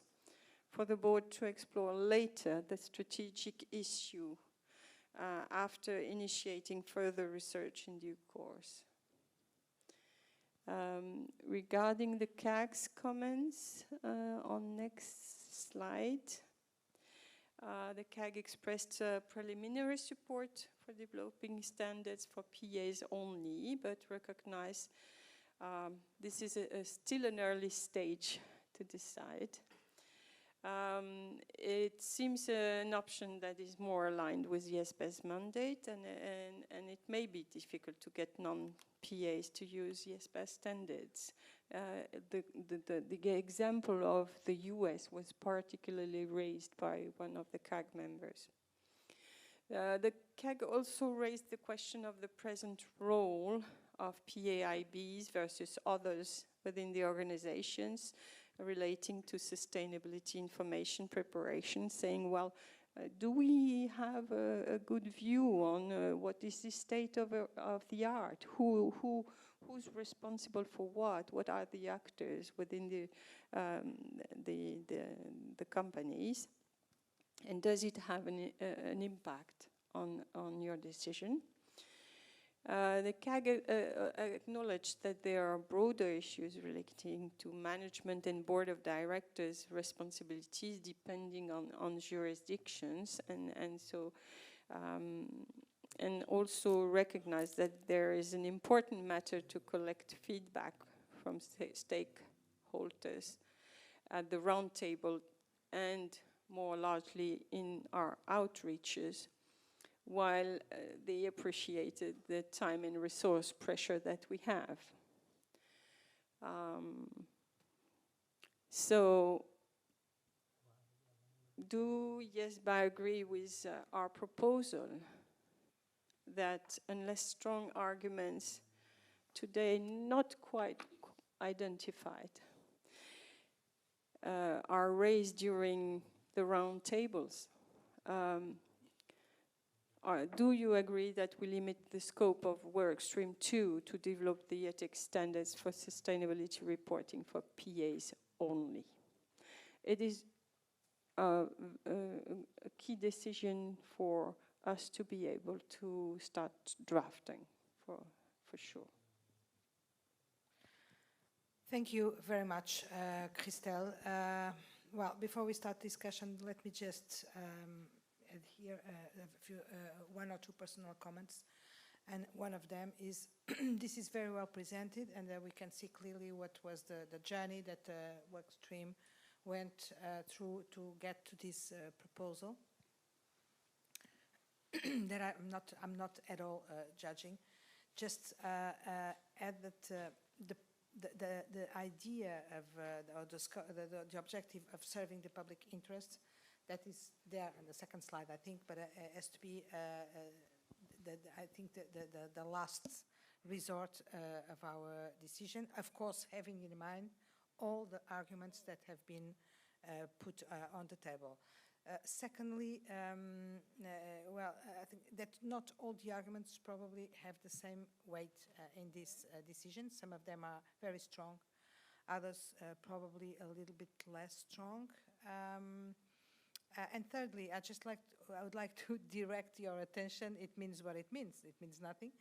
for the board to explore later the strategic issue after initiating further research in due course. Regarding the CAG's comments on next slide, the CAG expressed preliminary support for developing standards for PAs only, but recognized this is still an early stage to decide. It seems an option that is more aligned with IESBA's mandate, and it may be difficult to get non-PAs to use IESBA standards. The example of the US was particularly raised by one of the CAG members. The CAG also raised the question of the present role of PAIBs versus others within the organizations relating to sustainability information preparation, saying, well, do we have a good view on what is the state of the art? Who's responsible for what? What are the actors within the companies? And does it have an impact on your decision? The CAG acknowledged that there are broader issues relating to management and board of directors' responsibilities depending on jurisdictions, and also recognized that there is an important matter to collect feedback from stakeholders at the roundtable and more largely in our outreaches, while they appreciated the time and resource pressure that we have. So, do IESBA agree with our proposal that unless strong arguments today not quite identified are raised during the roundtables, do you agree that we limit the scope of workstream 2 to develop the ethics standards for sustainability reporting for PAs only? It is a key decision for us to be able to start drafting, for sure. Thank you very much, Christelle. Well, before we start discussion, let me just add here one or two personal comments. And one of them is, this is very well presented, and we can see clearly what was the journey that the work stream went through to get to this proposal. That I'm not at all judging. Just add that the idea of the objective of serving the public interest, that is there on the second slide, I think, but it has to be I think the last resort of our decision, of course, having in mind all the arguments that have been put on the table. Secondly, well, I think that not all the arguments probably have the same weight in this decision. Some of them are very strong, others probably a little bit less strong. And thirdly, I would like to direct your attention. It means what it means. It means nothing,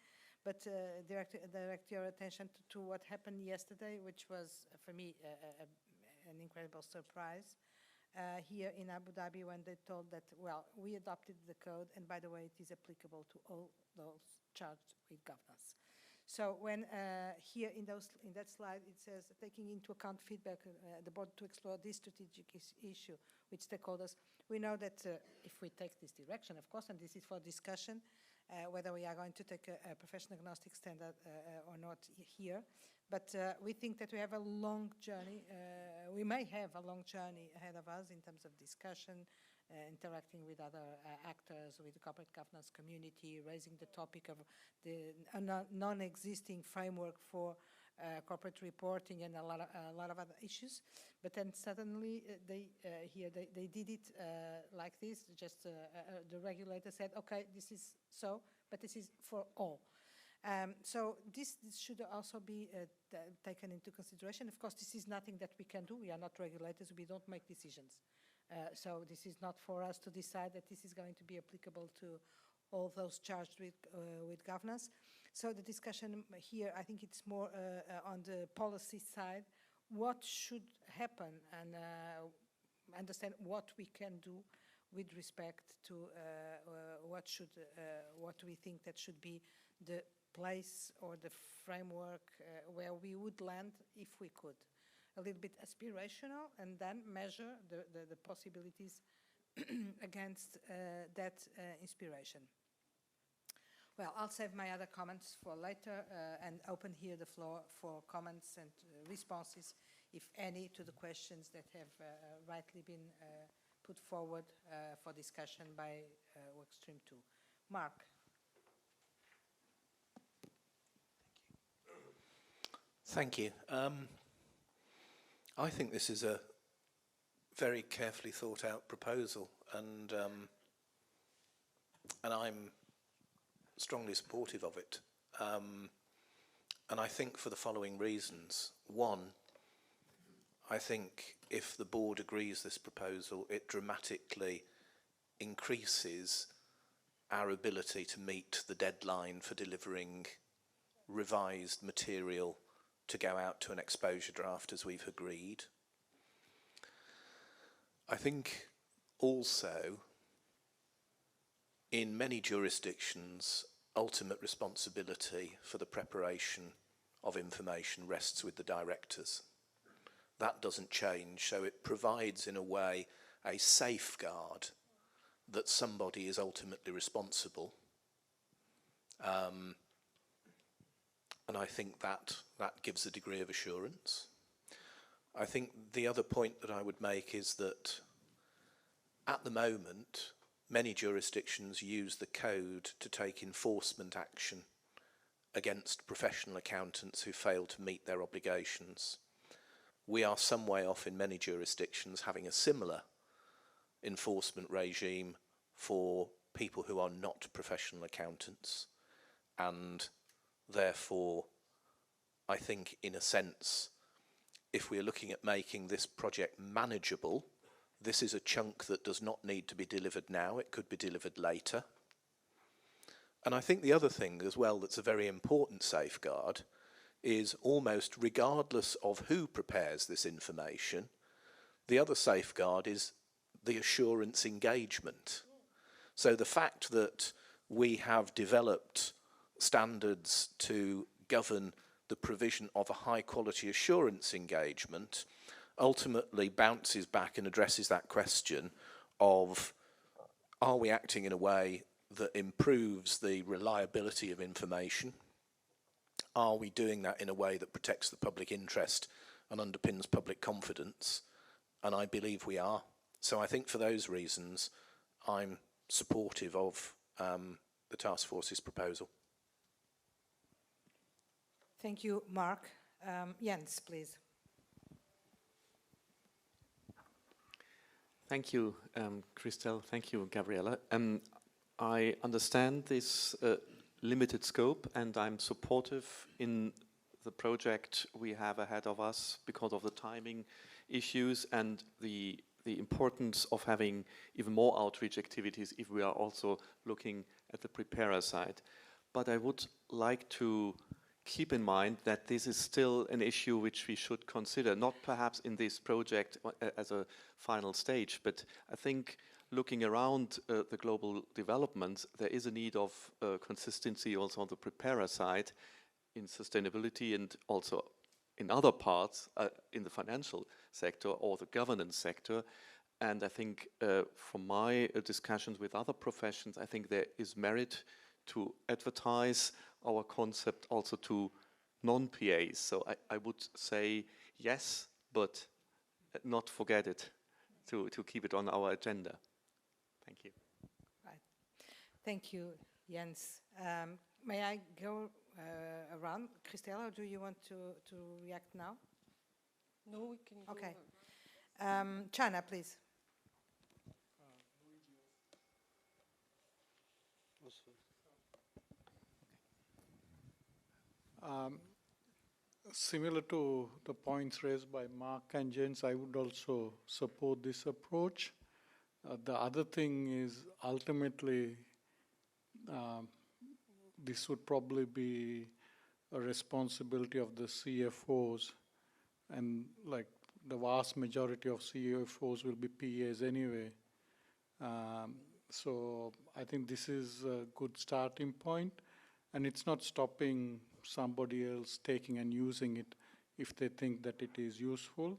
but direct your attention to what happened yesterday, which was for me an incredible surprise here in Abu Dhabi, when they told that, well, we adopted the code, and by the way, it is applicable to all those charged with governance. So when here in that slide it says taking into account feedback the board to explore this strategic issue with stakeholders, we know that if we take this direction, of course, and this is for discussion, whether we are going to take a professional agnostic standard or not here, but we think that we have a long journey. We may have a long journey ahead of us in terms of discussion, interacting with other actors, with the corporate governance community, raising the topic of the non-existing framework for corporate reporting and a lot of other issues. But then suddenly they did it like this. Just the regulator said, okay, this is so, but this is for all. So this should also be taken into consideration. Of course, this is nothing that we can do. We are not regulators. We don't make decisions. So this is not for us to decide that this is going to be applicable to all those charged with governance. So the discussion here, I think it's more on the policy side. What should happen, and understand what we can do with respect to what we think that should be the place or the framework where we would land if we could. A little bit aspirational, and then measure the possibilities against that inspiration. Well, I'll save my other comments for later and open here the floor for comments and responses, if any, to the questions that have rightly been put forward for discussion by Workstream 2. Mark. Thank you. I think this is a very carefully thought out proposal, and I'm strongly supportive of it. And I think for the following reasons. One, I think if the board agrees this proposal, it dramatically increases our ability to meet the deadline for delivering revised material to go out to an exposure draft as we've agreed. I think also in many jurisdictions, ultimate responsibility for the preparation of information rests with the directors. That doesn't change, so it provides in a way a safeguard that somebody is ultimately responsible. And I think that gives a degree of assurance. I think the other point that I would make is that at the moment, many jurisdictions use the code to take enforcement action against professional accountants who fail to meet their obligations. We are some way off in many jurisdictions having a similar enforcement regime for people who are not professional accountants, and therefore, I think, in a sense, if we're looking at making this project manageable, this is a chunk that does not need to be delivered now. It could be delivered later. And I think the other thing as well that's a very important safeguard is almost regardless of who prepares this information, the other safeguard is the assurance engagement. So the fact that we have developed standards to govern the provision of a high quality assurance engagement ultimately bounces back and addresses that question of, are we acting in a way that improves the reliability of information? Are we doing that in a way that protects the public interest and underpins public confidence? And I believe we are. So I think for those reasons, I'm supportive of the task force's proposal. Thank you, Mark. Jens, please. Thank you, Christelle. Thank you, Gabriella. I understand this limited scope, and I'm supportive in the project we have ahead of us because of the timing issues and the importance of having even more outreach activities if we are also looking at the preparer side. But I would like to keep in mind that this is still an issue which we should consider, not perhaps in this project as a final stage, but I think looking around the global developments, there is a need of consistency also on the preparer side, in sustainability and also in other parts, in the financial sector or the governance sector. And I think from my discussions with other professions, I think there is merit to advertise our concept also to non-PAs. So I would say yes, but not forget it, to keep it on our agenda. Thank you. Right. Thank you, Jens. May I go around? Christelle, do you want to react now? No, we can go. Okay. Chana, please. Similar to the points raised by Mark and Jens, I would also support this approach. The other thing is ultimately this would probably be a responsibility of the CFOs, and like the vast majority of CFOs will be PAs anyway. So I think this is a good starting point, and it's not stopping somebody else taking and using it if they think that it is useful.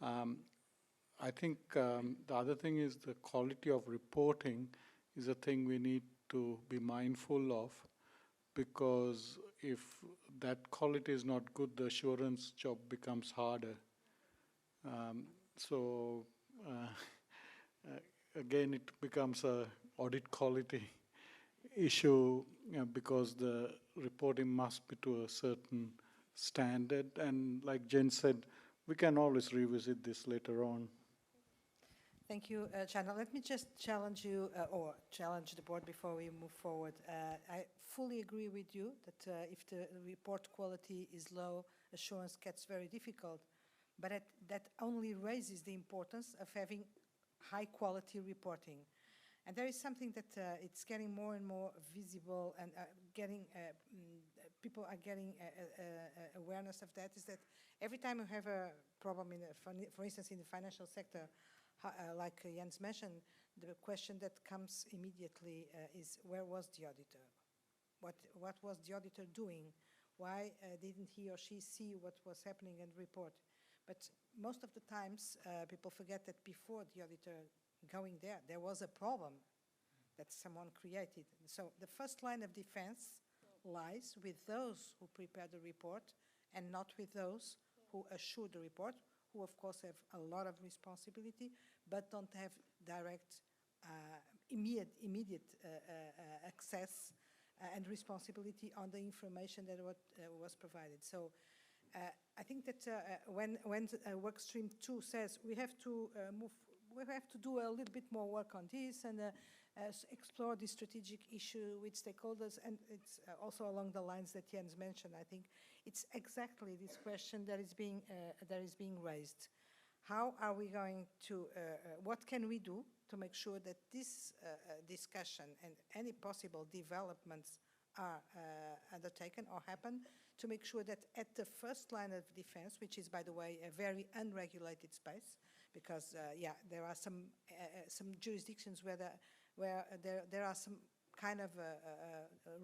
I think the other thing is the quality of reporting is a thing we need to be mindful of, because if that quality is not good, the assurance job becomes harder. Again, it becomes a audit quality issue, because the reporting must be to a certain standard. And like Jen said, we can always revisit this later on. Thank you, Chana. Let me just challenge you, or challenge the board before we move forward. I fully agree with you that if the report quality is low, assurance gets very difficult. But that only raises the importance of having high quality reporting. And there is something that it's getting more and more visible, and people are getting awareness of that, is that every time you have a problem, for instance, in the financial sector, like Jens mentioned, the question that comes immediately is, where was the auditor? What was the auditor doing? Why didn't he or she see what was happening and report? But most of the times, people forget that before the auditor going there was a problem that someone created. So the first line of defense lies with those who prepare the report and not with those who assure the report, who of course have a lot of responsibility, but don't have direct, immediate access and responsibility on the information that was provided. So I think that when workstream 2 says we have to do a little bit more work on this and explore the strategic issue with stakeholders, and it's also along the lines that Jens mentioned. I think it's exactly this question that is being raised. How are we going to? What can we do to make sure that this discussion and any possible developments are undertaken or happen, to make sure that at the first line of defense, which is, by the way, a very unregulated space, because there are some jurisdictions where there are some kind of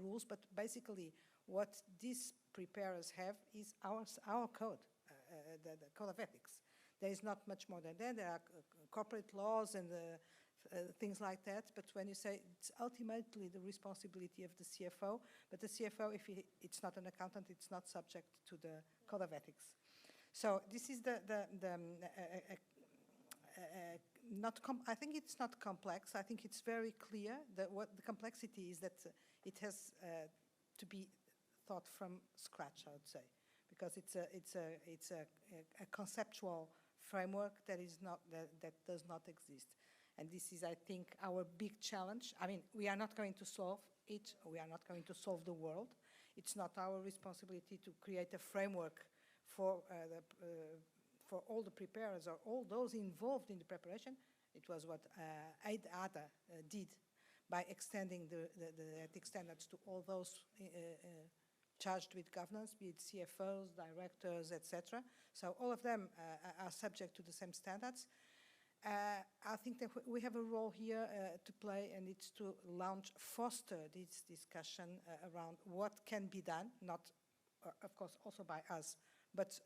rules, but basically what these preparers have is our code, the code of ethics. There is not much more than that. There are corporate laws and things like that, but when you say it's ultimately the responsibility of the CFO, but the CFO, if it's not an accountant, it's not subject to the code of ethics. So this is I think it's not complex. I think it's very clear that what the complexity is, that it has to be thought from scratch, I would say, because it's a conceptual framework that does not exist. And this is, I think, our big challenge. I mean, we are not going to solve it. We are not going to solve the world. It's not our responsibility to create a framework for all the preparers or all those involved in the preparation. It was what IESBA did by extending the ethics standards to all those charged with governance, be it CFOs, directors, etc. So all of them are subject to the same standards. I think that we have a role here to play, and it's to foster this discussion around what can be done, not of course, also by us, but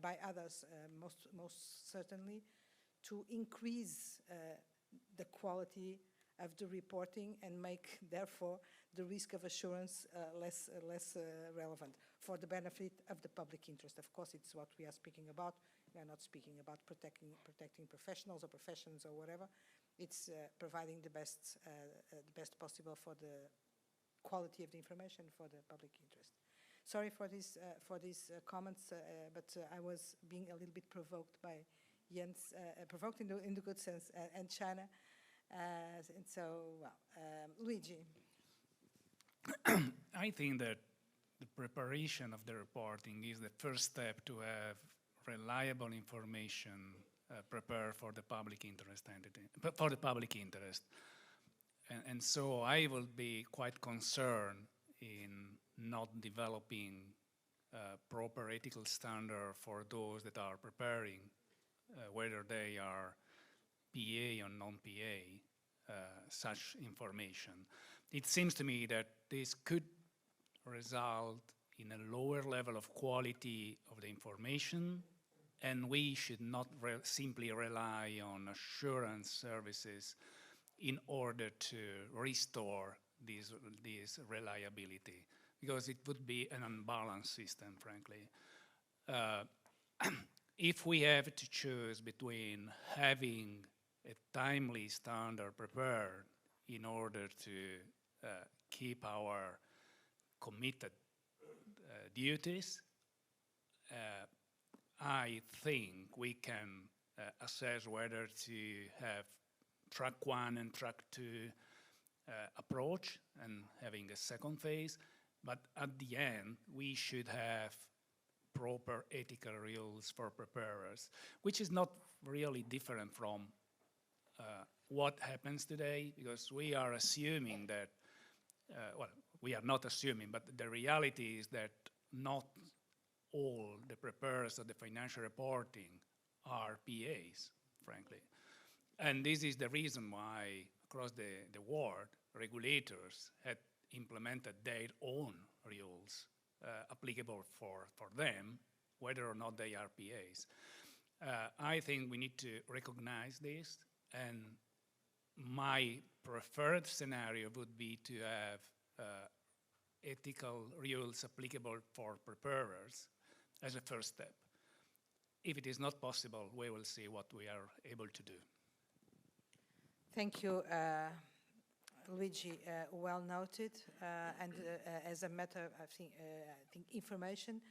by others, most certainly, to increase the quality of the reporting and make, therefore, the risk of assurance less relevant for the benefit of the public interest. Of course, it's what we are speaking about. We are not speaking about protecting professionals or professions or whatever. It's providing the best possible for the quality of the information for the public interest. Sorry for these comments, but I was being a little bit provoked by Jens, provoked in the good sense, and China. And so, well, Luigi. I think that the preparation of the reporting is the first step to have reliable information prepared for the public interest entity, for the public interest. And so I will be quite concerned in not developing proper ethical standard for those that are preparing, whether they are PA or non-PA, such information. It seems to me that this could result in a lower level of quality of the information, and we should not simply rely on assurance services in order to restore this reliability, because it would be an unbalanced system, frankly. If we have to choose between having a timely standard prepared in order to keep our committed duties, I think we can assess whether to have track 1 and track 2 approach and having a second phase, but at the end we should have proper ethical rules for preparers, which is not really different from what happens today, because we are assuming that, well, we are not assuming, but the reality is that not all the preparers of the financial reporting are PAs, frankly. And this is the reason why across the world, regulators had implemented their own rules applicable for them, whether or not they are PAs. I think we need to recognize this, and my preferred scenario would be to have ethical rules applicable for preparers as a first step. If it is not possible, we will see what we are able to do. Thank you, Luigi. Well noted. And as a matter, I think information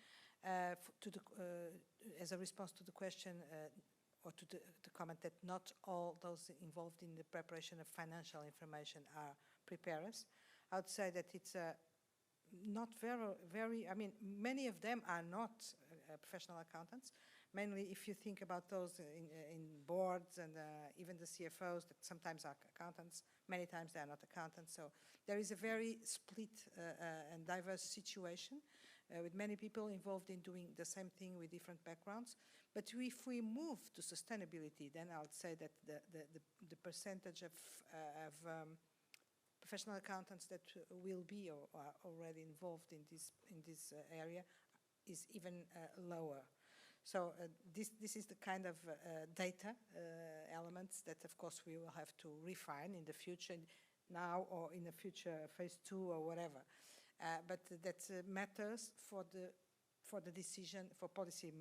as a response to the question or to the comment that not all those involved in the preparation of financial information are preparers. I would say that it's not very, I mean, many of them are not professional accountants. Mainly if you think about those in boards and even the CFOs that sometimes are accountants, many times they are not accountants. So there is a very split and diverse situation with many people involved in doing the same thing with different backgrounds. But if we move to sustainability, then I would say that the percentage of professional accountants that will be or are already involved in this area is even lower. So this is the kind of data elements that, of course, we will have to refine in the future, now or in the future phase 2 or whatever. But that matters for the decision, for policy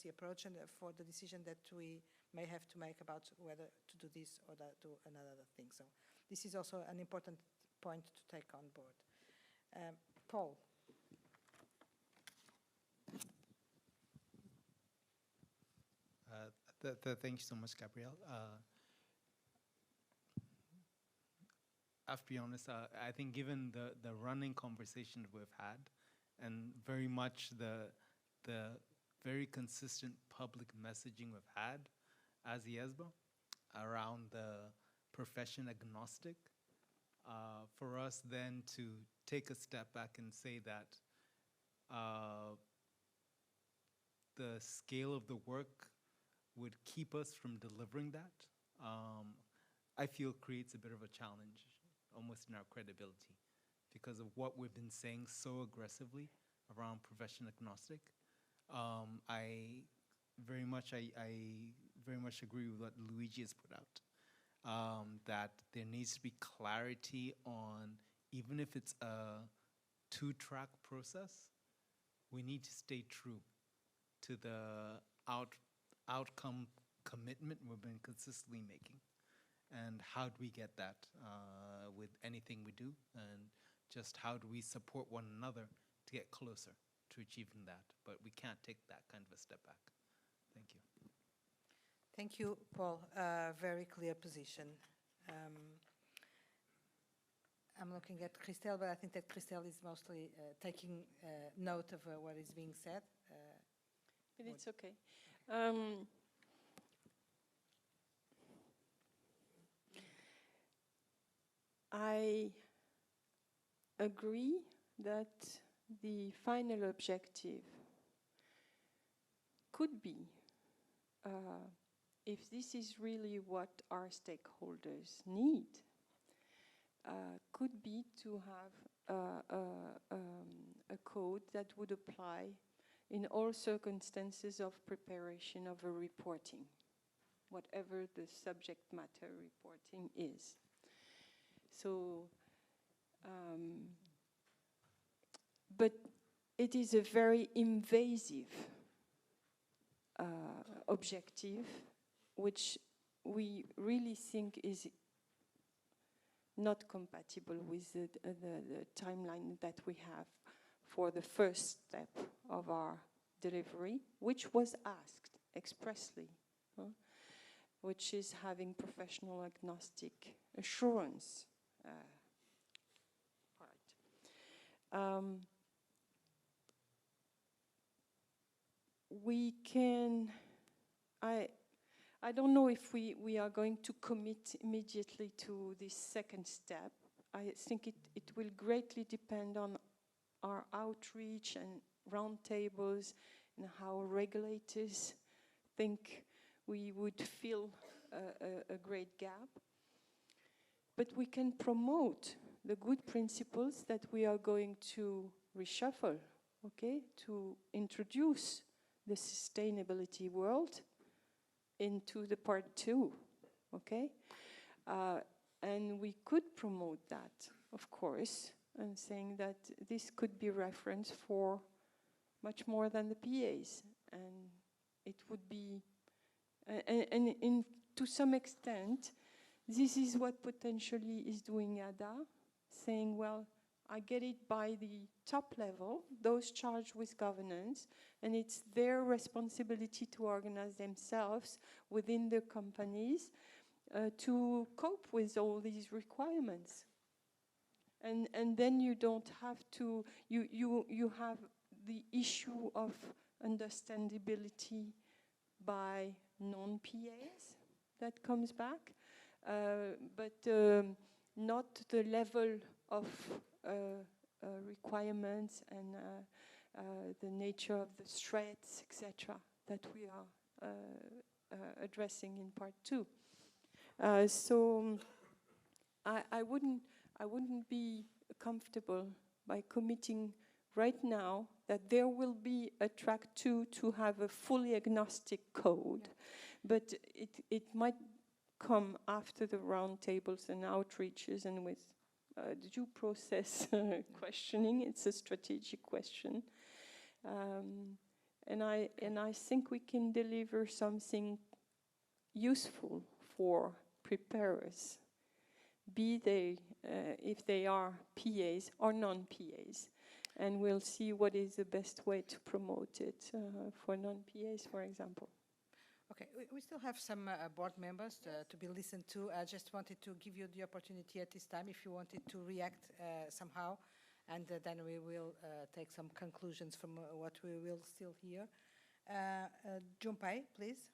approach, and for the decision that we may have to make about whether to do this or do another thing. So this is also an important point to take on board. Paul. Thank you so much, Gabrielle. I have to be honest, I think given the running conversation we've had, and very much the very consistent public messaging we've had as IESBA around the profession agnostic, for us then to take a step back and say that the scale of the work would keep us from delivering that, I feel creates a bit of a challenge almost in our credibility because of what we've been saying so aggressively around profession agnostic. I very much agree with what Luigi has put out. That there needs to be clarity on, even if it's a two-track process, we need to stay true to the outcome commitment we've been consistently making. And how do we get that with anything we do? And just how do we support one another to get closer to achieving that? But we can't take that kind of a step back. Thank you. Thank you, Paul. Very clear position. I'm looking at Christelle, but I think that Christelle is mostly taking note of what is being said. But it's okay. I agree that the final objective could be, if this is really what our stakeholders need, could be to have a code that would apply in all circumstances of preparation of a reporting, whatever the subject matter reporting is. So, but it is a very invasive objective, which we really think is not compatible with the timeline that we have for the first step of our delivery, which was asked expressly, which is having professional agnostic assurance part. We can, I don't know if we are going to commit immediately to this second step. I think it will greatly depend on our outreach and roundtables and how regulators think we would fill a great gap. But we can promote the good principles that we are going to reshuffle, okay, to introduce the sustainability world into the part 2, okay? And we could promote that, of course, and saying that this could be reference for much more than the PAs. And it would be, and to some extent, this is what potentially is doing ADA, saying, well, I get it by the top level, those charged with governance, and it's their responsibility to organize themselves within the companies to cope with all these requirements. And then you don't have to, you have the issue of understandability by non-PAs that comes back, but not the level of requirements and the nature of the threats, etc., that we are addressing in part 2. So I wouldn't be comfortable by committing right now that there will be a track 2 to have a fully agnostic code, but it might come after the roundtables and outreaches and with the due process questioning. It's a strategic question. And I think we can deliver something useful for preparers, be they, if they are PAs or non-PAs. And we'll see what is the best way to promote it for non-PAs, for example. Okay, we still have some board members to be listened to. I just wanted to give you the opportunity at this time if you wanted to react somehow, and then we will take some conclusions from what we will still hear. Junpei, please.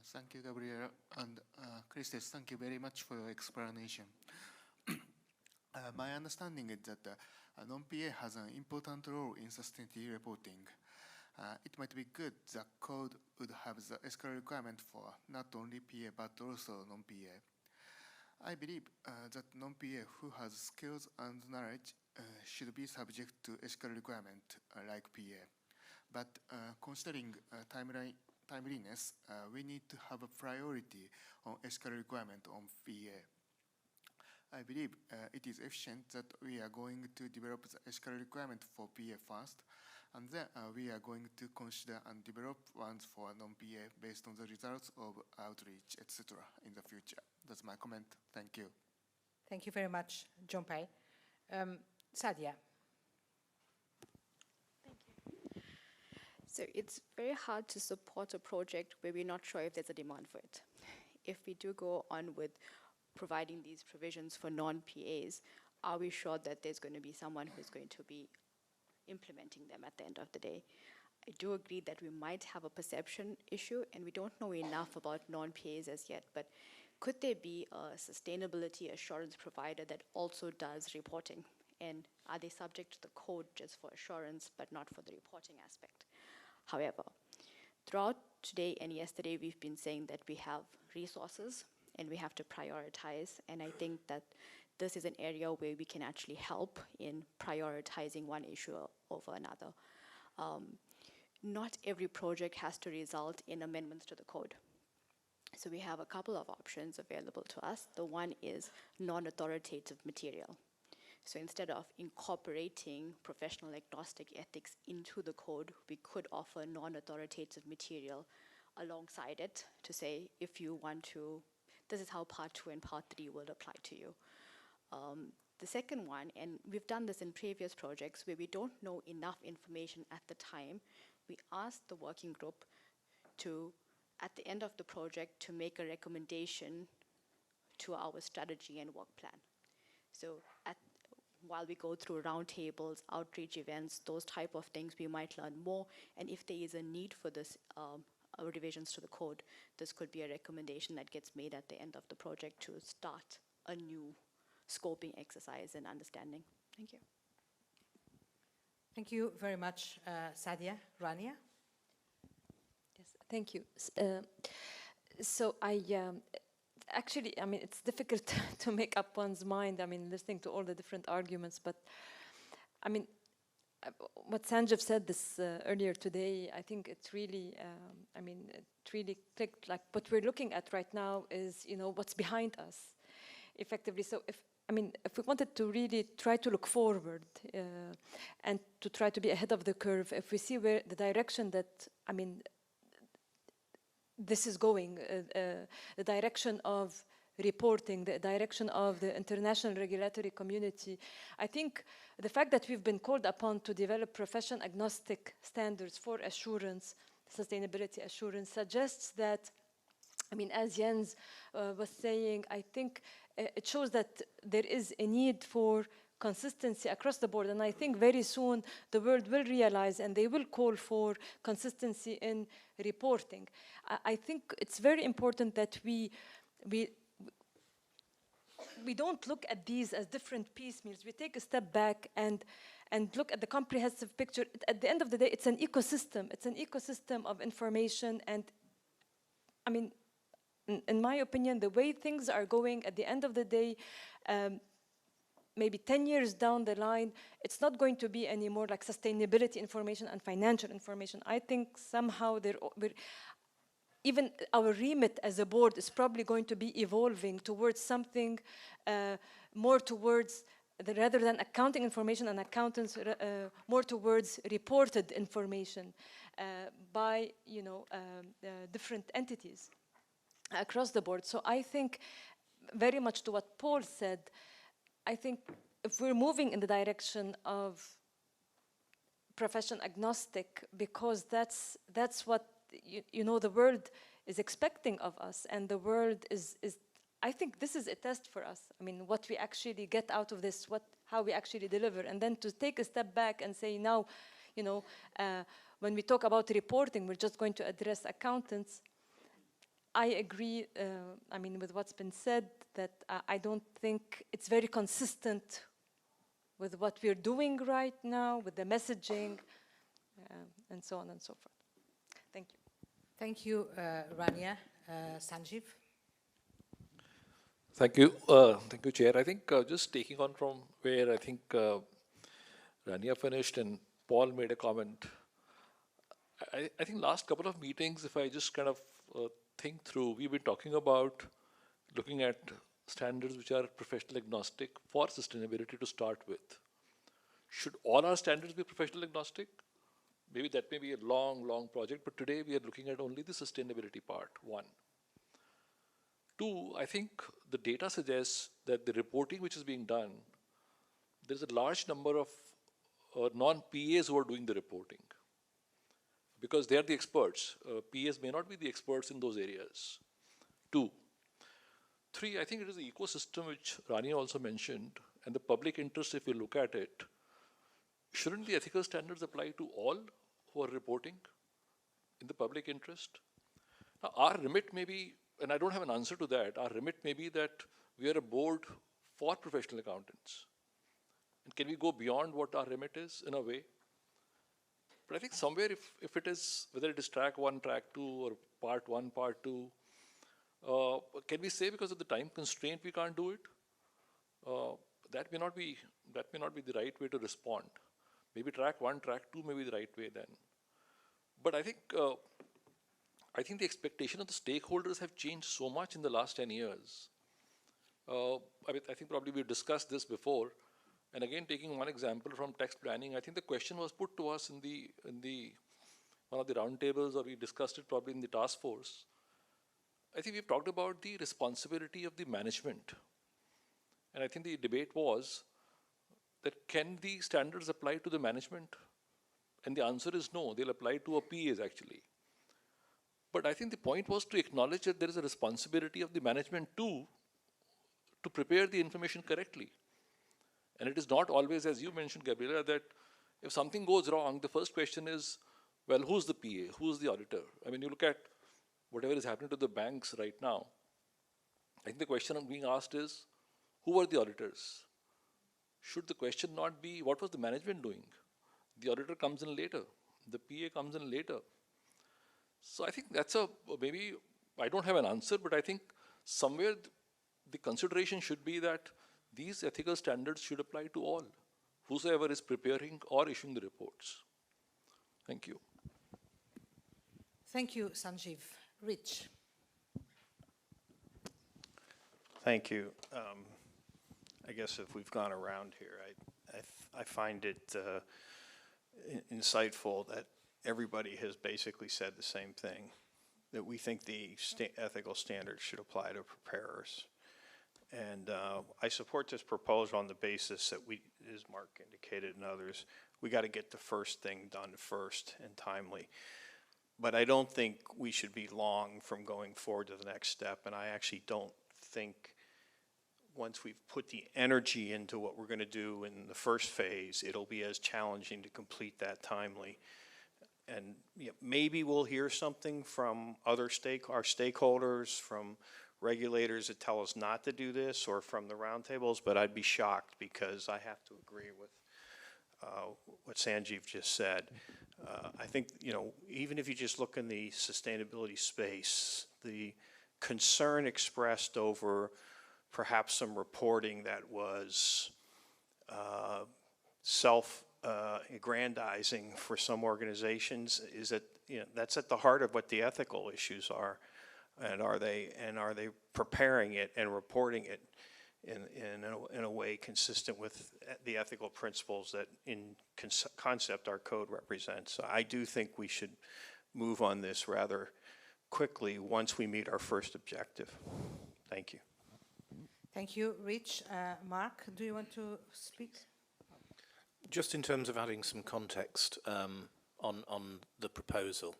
Thank you, Gabriela, and Christos, thank you very much for your explanation. My understanding is that non-PA has an important role in sustainability reporting. It might be good that code would have the SQL requirement for not only PA but also non-PA. I believe that non-PA who has skills and knowledge should be subject to ethical requirement like PA. But considering timeliness, we need to have a priority on ethical requirement on PA. I believe it is efficient that we are going to develop the ethical requirement for PA first, and then we are going to consider and develop ones for non-PA based on the results of outreach, etc. in the future. That's my comment. Thank you. Thank you very much, John-Pei. Sadia. So it's very hard to support a project where we're not sure if there's a demand for it. If we do go on with providing these provisions for non-PAs, are we sure that there's going to be someone who's going to be implementing them at the end of the day? I do agree that we might have a perception issue, and we don't know enough about non-PAs as yet, but could there be a sustainability assurance provider that also does reporting? And are they subject to the code just for assurance, but not for the reporting aspect? However, throughout today and yesterday, we've been saying that we have resources and we have to prioritize. And I think that this is an area where we can actually help in prioritizing one issue over another. Not every project has to result in amendments to the code. So we have a couple of options available to us. The one is non-authoritative material. So instead of incorporating professional agnostic ethics into the code, we could offer non-authoritative material alongside it to say, if you want to, this is how part 2 and part 3 will apply to you. The second one, and we've done this in previous projects where we don't know enough information at the time, we asked the working group to, at the end of the project, to make a recommendation to our strategy and work plan. So while we go through roundtables, outreach events, those type of things, we might learn more. And if there is a need for this revisions to the code, this could be a recommendation that gets made at the end of the project to start a new scoping exercise and understanding. Thank you. Thank you very much, Sadia. Rania? Yes, thank you. So actually, I mean, it's difficult to make up one's mind, I mean, listening to all the different arguments, but I mean, what Sanjeev said this earlier today, I think it's really, I mean, it really clicked. Like, what we're looking at right now is, you know, what's behind us, effectively. So if we wanted to really try to look forward and to try to be ahead of the curve, if we see where the direction that, I mean, this is going, the direction of reporting, the direction of the international regulatory community. I think the fact that we've been called upon to develop profession-agnostic standards for assurance, sustainability assurance, suggests that, I mean, as Jens was saying, I think it shows that there is a need for consistency across the board. And I think very soon the world will realize and they will call for consistency in reporting. I think it's very important that we don't look at these as different piecemeals. We take a step back and look at the comprehensive picture. At the end of the day, it's an ecosystem. It's an ecosystem of information. And I mean, in my opinion, the way things are going, at the end of the day, maybe 10 years down the line, it's not going to be anymore like sustainability information and financial information. I think somehow even our remit as a board is probably going to be evolving towards something more towards, rather than accounting information and accountants, more towards reported information by, you know, different entities across the board. So I think very much to what Paul said, I think if we're moving in the direction of profession agnostic, because that's what you know the world is expecting of us, and the world is I think this is a test for us. I mean, what we actually get out of this, how we actually deliver, and then to take a step back and say now, you know, when we talk about reporting, we're just going to address accountants. I agree, I mean, with what's been said, that I don't think it's very consistent with what we're doing right now, with the messaging, and so on and so forth. Thank you. Thank you, Rania. Sanjeev? Thank you, Chair. I think just taking on from where I think Rania finished and Paul made a comment. I think last couple of meetings, if I just kind of think through, we've been talking about looking at standards which are professional agnostic for sustainability to start with. Should all our standards be professional agnostic? Maybe that may be a long, long project, but today we are looking at only the sustainability part, one. Two, I think the data suggests that the reporting which is being done, there's a large number of non-PAs who are doing the reporting because they are the experts. PAs may not be the experts in those areas. Two. Three, I think it is the ecosystem which Rania also mentioned, and the public interest, if you look at it, shouldn't the ethical standards apply to all who are reporting in the public interest? Now, our remit may be, and I don't have an answer to that, our remit may be that we are a board for professional accountants. And can we go beyond what our remit is in a way? But I think somewhere if it is, whether it is track 1, track 2, or part 1, part 2, can we say because of the time constraint we can't do it? That may not be the right way to respond. Maybe track 1, track 2 may be the right way then. But I think the expectation of the stakeholders have changed so much in the last 10 years. I think probably we've discussed this before. And again, taking one example from text planning, I think the question was put to us in the one of the roundtables, or we discussed it probably in the task force. I think we've talked about the responsibility of the management. And I think the debate was that can the standards apply to the management? And the answer is no, they'll apply to our PAs actually. But I think the point was to acknowledge that there is a responsibility of the management too to prepare the information correctly. And it is not always, as you mentioned, Gabriela, that if something goes wrong, the first question is, well, who's the PA? Who's the auditor? I mean, you look at whatever is happening to the banks right now. I think the question being asked is, who are the auditors? Should the question not be, what was the management doing? The auditor comes in later. The PA comes in later. So I think that's maybe, I don't have an answer, but I think somewhere the consideration should be that these ethical standards should apply to all, whosoever is preparing or issuing the reports. Thank you. Thank you, Sanjeev. Rich. Thank you. I guess if we've gone around here, I find it insightful that everybody has basically said the same thing, that we think the ethical standards should apply to preparers. And I support this proposal on the basis that as Mark indicated and others, we got to get the first thing done first and timely. But I don't think we should be long from going forward to the next step. And I actually don't think once we've put the energy into what we're going to do in the first phase, it'll be as challenging to complete that timely. And maybe we'll hear something from our stakeholders, from regulators that tell us not to do this, or from the roundtables, but I'd be shocked because I have to agree with what Sanjeev just said. I think, even if you just look in the sustainability space, the concern expressed over perhaps some reporting that was self-aggrandizing for some organizations is that that's at the heart of what the ethical issues are, and are they preparing it and reporting it in a way consistent with the ethical principles that in concept our code represents. So I do think we should move on this rather quickly once we meet our first objective. Thank you. Thank you, Rich. Mark, do you want to speak? Just in terms of adding some context on the proposal,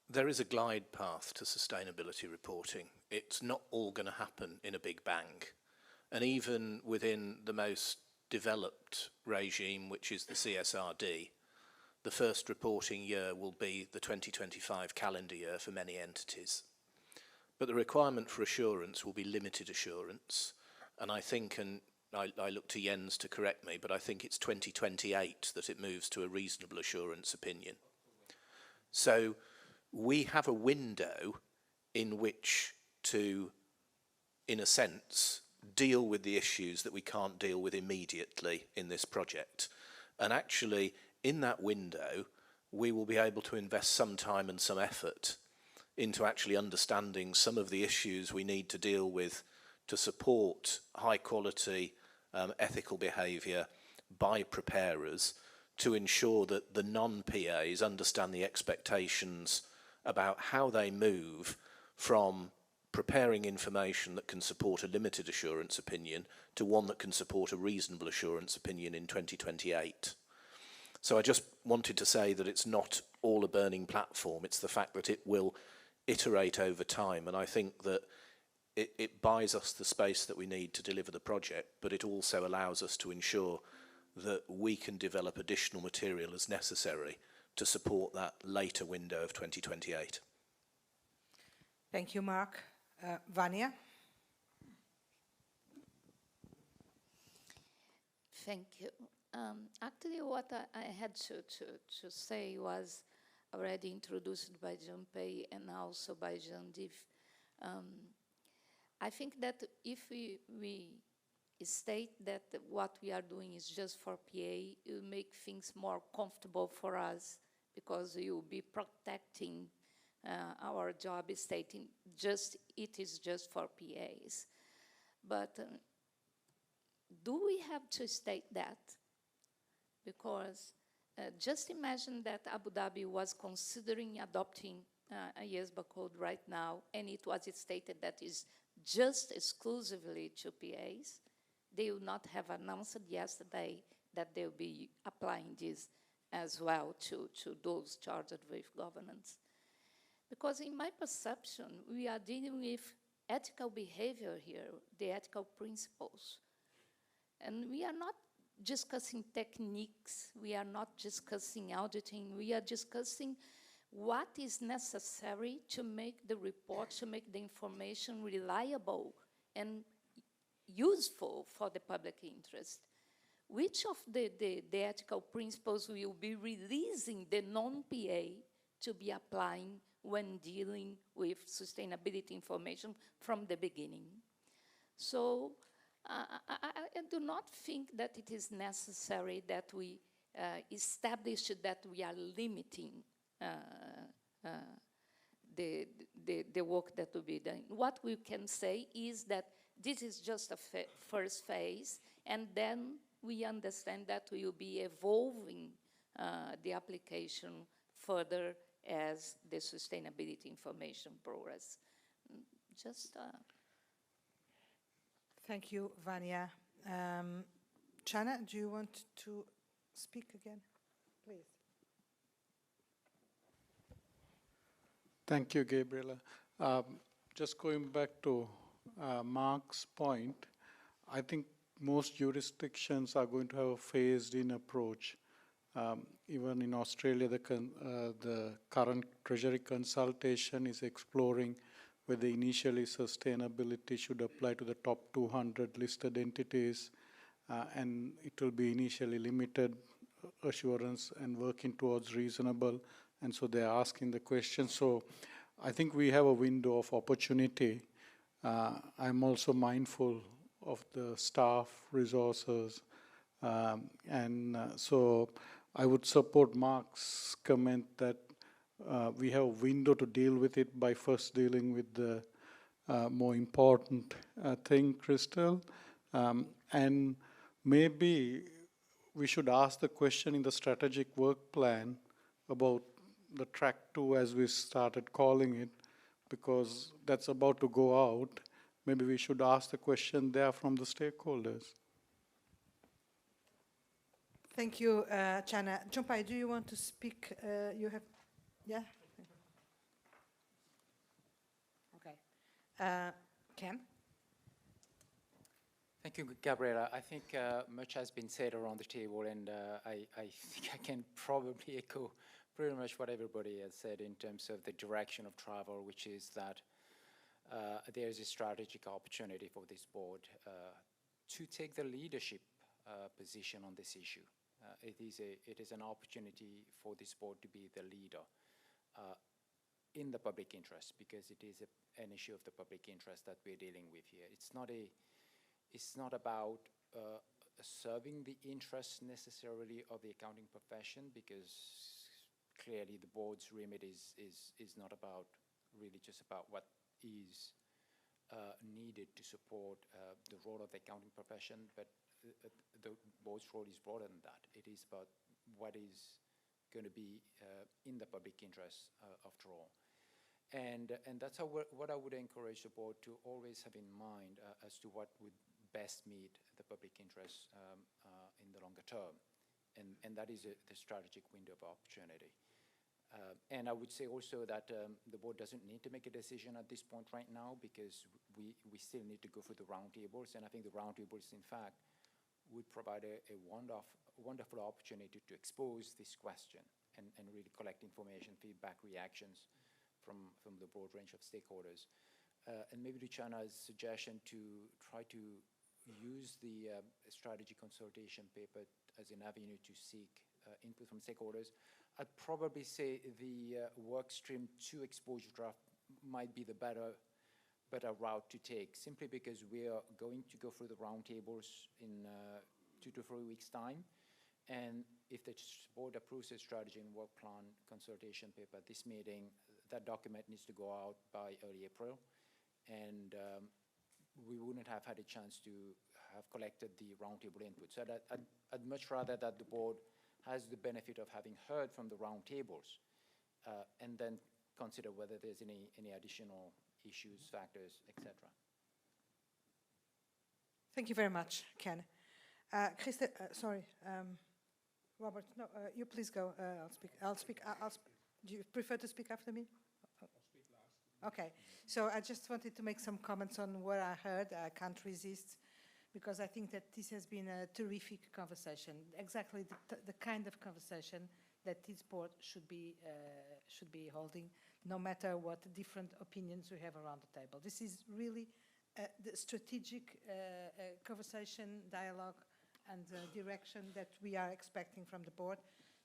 there is a glide path to sustainability reporting. It's not all going to happen in a big bang. And even within the most developed regime, which is the CSRD, the first reporting year will be the 2025 calendar year for many entities. But the requirement for assurance will be limited assurance. And I think, and I look to Jens to correct me, but I think it's 2028 that it moves to a reasonable assurance opinion. So we have a window in which to in a sense, deal with the issues that we can't deal with immediately in this project. And actually, in that window, we will be able to invest some time and some effort into actually understanding some of the issues we need to deal with to support high quality ethical behaviour by preparers, to ensure that the non-PAs understand the expectations about how they move from preparing information that can support a limited assurance opinion to one that can support a reasonable assurance opinion in 2028. So I just wanted to say that it's not all a burning platform, it's the fact that it will iterate over time, and I think that it buys us the space that we need to deliver the project, but it also allows us to ensure that we can develop additional material as necessary to support that later window of 2028. Thank you, Mark. Vania? Thank you. Actually, what I had to say was already introduced by Junpei and also by Jean-Div. I think that if we state that what we are doing is just for PA, it will make things more comfortable for us, because we will be protecting our job stating it is just for PAs. But do we have to state that? Because just imagine that Abu Dhabi was considering adopting a IESBA code right now, and it was stated that is just exclusively to PAs. They will not have announced yesterday that they'll be applying this as well to those charged with governance. Because in my perception, we are dealing with ethical behavior here, the ethical principles. And we are not discussing techniques, we are not discussing auditing, we are discussing what is necessary to make the report, to make the information reliable and useful for the public interest. Which of the ethical principles will be releasing the non-PA to be applying when dealing with sustainability information from the beginning? So I do not think that it is necessary that we establish that we are limiting the work that will be done. What we can say is that this is just a first phase, and then we understand that we will be evolving the application further as the sustainability information progress. Thank you, Vania. Chana, do you want to speak again? Please. Thank you, Gabriela. Just going back to Mark's point, I think most jurisdictions are going to have a phased-in approach. Even in Australia, the current Treasury consultation is exploring whether initially sustainability should apply to the top 200 listed entities, and it will be initially limited assurance and working towards reasonable, and so they're asking the question. So I think we have a window of opportunity. I'm also mindful of the staff resources, so I would support Mark's comment that we have a window to deal with it by first dealing with the more important thing, Crystal. And maybe we should ask the question in the strategic work plan about the track 2, as we started calling it, because that's about to go out. Maybe we should ask the question there from the stakeholders. Thank you, Chana. Junpei, do you want to speak? You have, yeah? Okay. Ken? Thank you, Gabriela. I think much has been said around the table, and I think I can probably echo pretty much what everybody has said in terms of the direction of travel, which is that there's a strategic opportunity for this board to take the leadership position on this issue. It is an opportunity for this board to be the leader. in the public interest, because it is an issue of the public interest that we're dealing with here. It's not about serving the interests necessarily of the accounting profession, because clearly the board's remit is not about really just about what is needed to support the role of the accounting profession, but the board's role is broader than that. It is about what is going to be in the public interest after all. And that's what I would encourage the board to always have in mind as to what would best meet the public interest in the longer term. And that is the strategic window of opportunity. And I would say also that the board doesn't need to make a decision at this point right now, because we still need to go through the roundtables, and I think the roundtables, in fact, would provide a wonderful opportunity to expose this question and really collect information, feedback, reactions from the broad range of stakeholders. And maybe Luciana's suggestion to try to use the strategy consultation paper as an avenue to seek input from stakeholders, I'd probably say the work stream 2 exposure draft might be the better route to take, simply because we are going to go through the roundtables in 2 to 3 weeks' time. And if the board approves a strategy and work plan consultation paper at this meeting, that document needs to go out by early April. And we wouldn't have had a chance to have collected the roundtable input. So I'd much rather that the board has the benefit of having heard from the roundtables and then consider whether there's any additional issues, factors, etc. Thank you very much, Ken. Sorry, Robert, no, you please go. I'll speak. Do you prefer to speak after me? I'll speak last. Okay, so I just wanted to make some comments on what I heard. I can't resist, because I think that this has been a terrific conversation, exactly the kind of conversation that this board should be holding, no matter what different opinions we have around the table. This is really the strategic conversation, dialogue, and direction that we are expecting from the board.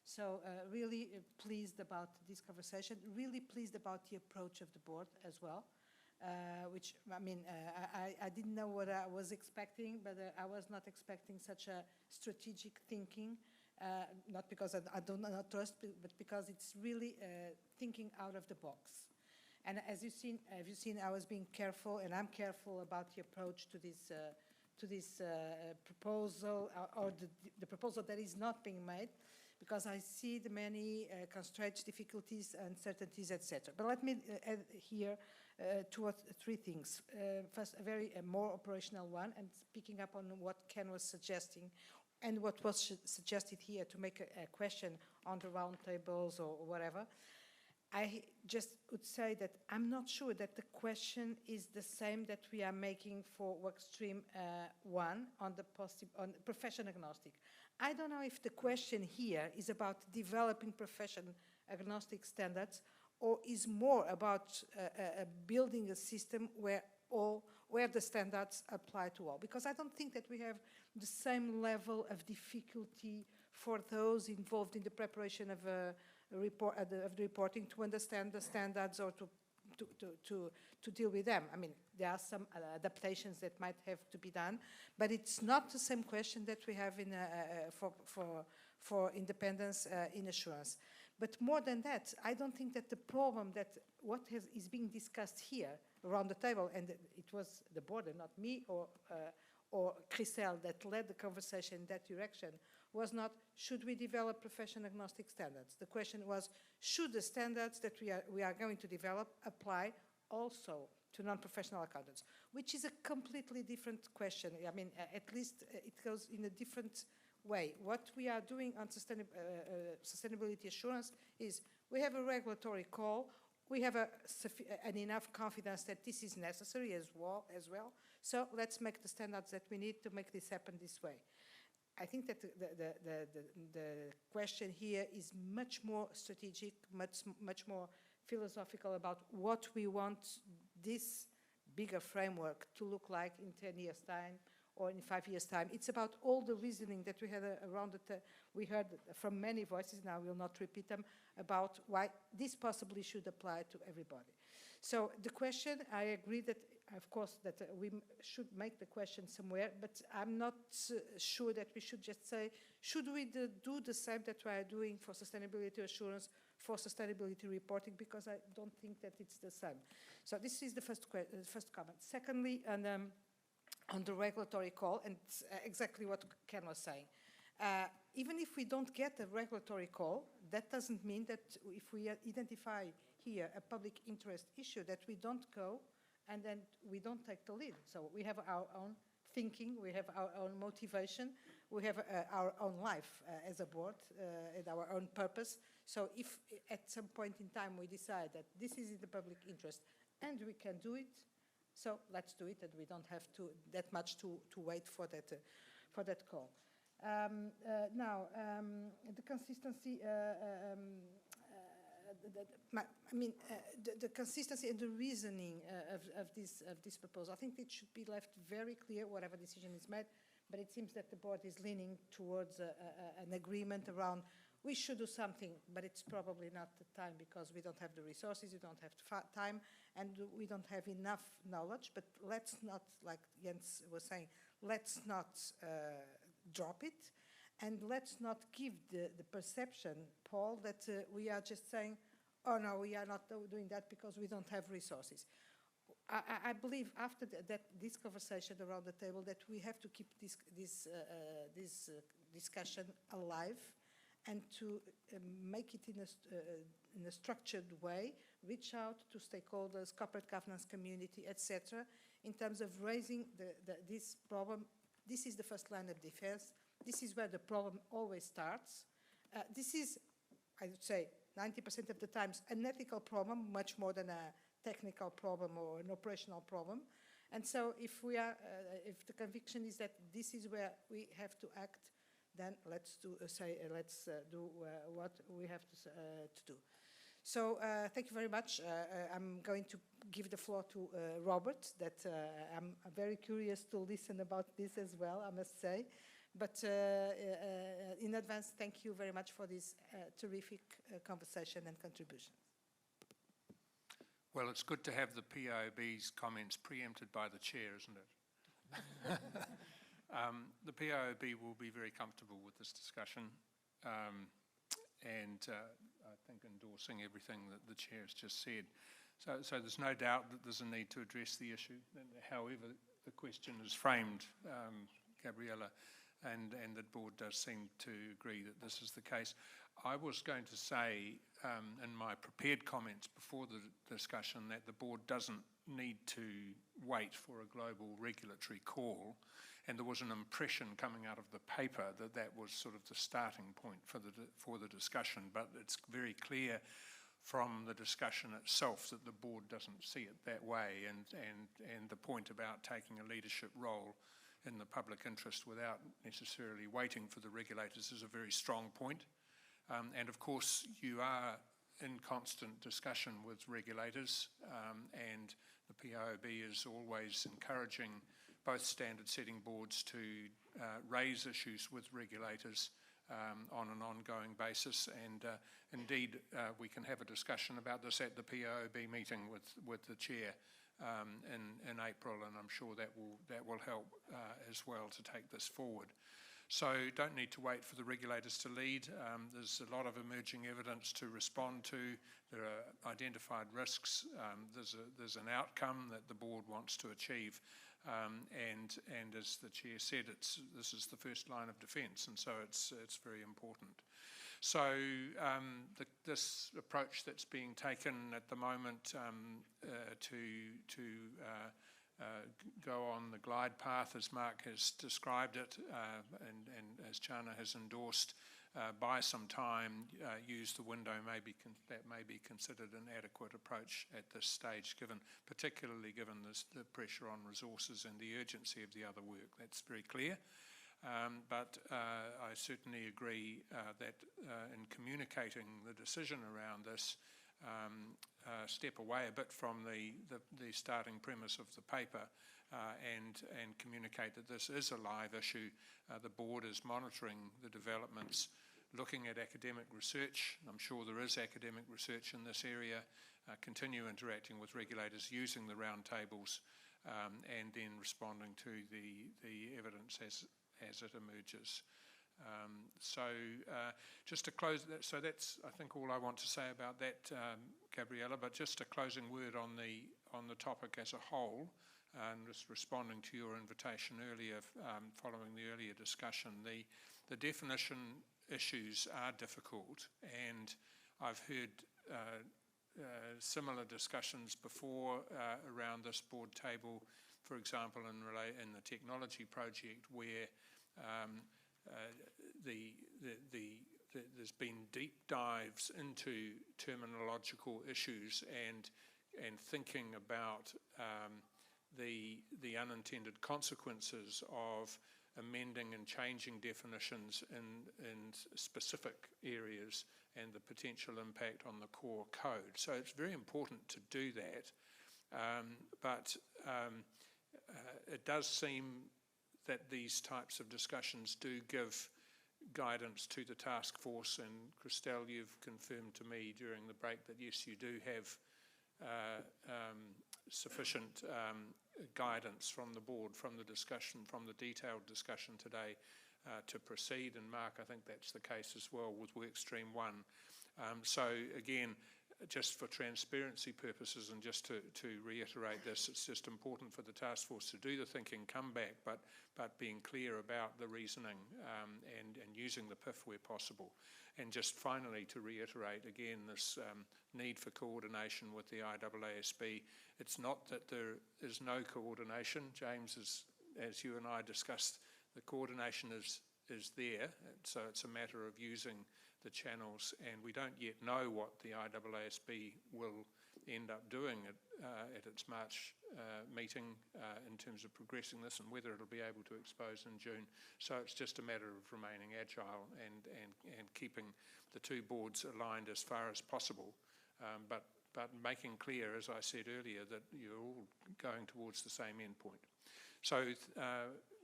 So really pleased about this conversation, really pleased about the approach of the board as well. Which, I mean, I didn't know what I was expecting, but I was not expecting such a strategic thinking, not because I do not trust, but because it's really thinking out of the box. And as you've seen, I was being careful, and I'm careful about the approach to this proposal, or the proposal that is not being made, because I see the many constraints, difficulties, uncertainties, etc. But let me add here 2 or 3 things. First, a more operational one, and picking up on what Ken was suggesting, and what was suggested here to make a question on the roundtables or whatever. I just would say that I'm not sure that the question is the same that we are making for workstream 1 on the profession agnostic. I don't know if the question here is about developing profession agnostic standards, or is more about building a system where the standards apply to all. Because I don't think that we have the same level of difficulty for those involved in the preparation of the reporting to understand the standards or to deal with them. I mean, there are some adaptations that might have to be done, but it's not the same question that we have in for independence in assurance. But more than that, I don't think that the problem that is being discussed here around the table, and it was the board and not me or Christelle that led the conversation in that direction, was not, should we develop profession agnostic standards? The question was, should the standards that we are going to develop apply also to non-professional accountants, which is a completely different question. I mean, at least it goes in a different way. What we are doing on sustainability assurance is we have a regulatory call, we have an enough confidence that this is necessary as well, so let's make the standards that we need to make this happen this way. I think that the question here is much more strategic, much more philosophical about what we want this bigger framework to look like in 10 years' time, or in 5 years' time. It's about all the reasoning that we had around it. We heard from many voices, now I will not repeat them, about why this possibly should apply to everybody. So the question, I agree that, of course, that we should make the question somewhere, but I'm not sure that we should just say, should we do the same that we are doing for sustainability assurance, for sustainability reporting, because I don't think that it's the same. So this is the first comment. Secondly, on the regulatory call, and exactly what Ken was saying. Even if we don't get a regulatory call, that doesn't mean that if we identify here a public interest issue, that we don't go and then we don't take the lead. So we have our own thinking, we have our own motivation, we have our own life as a board and our own purpose. So if at some point in time we decide that this is in the public interest and we can do it, so let's do it, and we don't have to that much to wait for that call. Now, the consistency. The consistency and the reasoning of this proposal. I think it should be left very clear, whatever decision is made. But it seems that the board is leaning towards an agreement around we should do something, but it's probably not the time because we don't have the resources, we don't have time, and we don't have enough knowledge. But let's not, like Jens was saying, let's not drop it, and let's not give the perception, Paul, that we are just saying, oh no, we are not doing that because we don't have resources. I believe after this conversation around the table that we have to keep this discussion alive and to make it in a structured way, reach out to stakeholders, corporate governance community, etc., in terms of raising this problem. This is the first line of defense. This is where the problem always starts. This is, I would say, 90% of the times an ethical problem, much more than a technical problem or an operational problem. And so if we are, if the conviction is that this is where we have to act, then let's do what we have to do. So thank you very much. I'm going to give the floor to Robert, that I'm very curious to listen about this as well, I must say. But in advance, thank you very much for this terrific conversation and contribution. Well, it's good to have the PIOB's comments preempted by the chair, isn't it? The PIOB will be very comfortable with this discussion and I think endorsing everything that the chair has just said. So there's no doubt that there's a need to address the issue. However, the question is framed, Gabriella, and the board does seem to agree that this is the case. I was going to say in my prepared comments before the discussion that the board doesn't need to wait for a global regulatory call, and there was an impression coming out of the paper that that was sort of the starting point for the discussion, but it's very clear from the discussion itself that the board doesn't see it that way, and the point about taking a leadership role in the public interest without necessarily waiting for the regulators is a very strong point. And of course, you are in constant discussion with regulators, and the PIOB is always encouraging both standard setting boards to raise issues with regulators on an ongoing basis. And indeed, we can have a discussion about this at the PIOB meeting with the chair in April, and I'm sure that will help as well to take this forward. So don't need to wait for the regulators to lead. There's a lot of emerging evidence to respond to. There are identified risks. There's an outcome that the board wants to achieve. And as the chair said, this is the first line of defence, and so it's very important. So this approach that's being taken at the moment to go on the glide path, as Mark has described it, and as Chana has endorsed, buy some time, use the window, that may be considered an adequate approach at this stage, particularly given the pressure on resources and the urgency of the other work. That's very clear. But I certainly agree that in communicating the decision around this, step away a bit from the starting premise of the paper and communicate that this is a live issue. The board is monitoring the developments, looking at academic research. I'm sure there is academic research in this area. Continue interacting with regulators using the roundtables and then responding to the evidence as it emerges. Just to close, so that's I think all I want to say about that, Gabriella. But just a closing word on the topic as a whole, and just responding to your invitation earlier, following the earlier discussion. The definition issues are difficult, and I've heard similar discussions before around this board table, for example, in the technology project, where there's been deep dives into terminological issues and thinking about the unintended consequences of amending and changing definitions in specific areas and the potential impact on the core code. So it's very important to do that, but it does seem that these types of discussions do give guidance to the task force, and Christelle, you've confirmed to me during the break that yes, you do have sufficient guidance from the board, from the discussion, from the detailed discussion today to proceed. And Mark, I think that's the case as well with Workstream 1. So again, just for transparency purposes and just to reiterate this, it's just important for the task force to do the thinking, come back, but being clear about the reasoning and using the PIF where possible. And just finally to reiterate again this need for coordination with the IEESB. It's not that there is no coordination. James, as you and I discussed, the coordination is there, so it's a matter of using the channels, and we don't yet know what the IEESB will end up doing at its March meeting in terms of progressing this and whether it'll be able to expose in June. So it's just a matter of remaining agile and keeping the two boards aligned as far as possible, but making clear, as I said earlier, that you're all going towards the same endpoint. So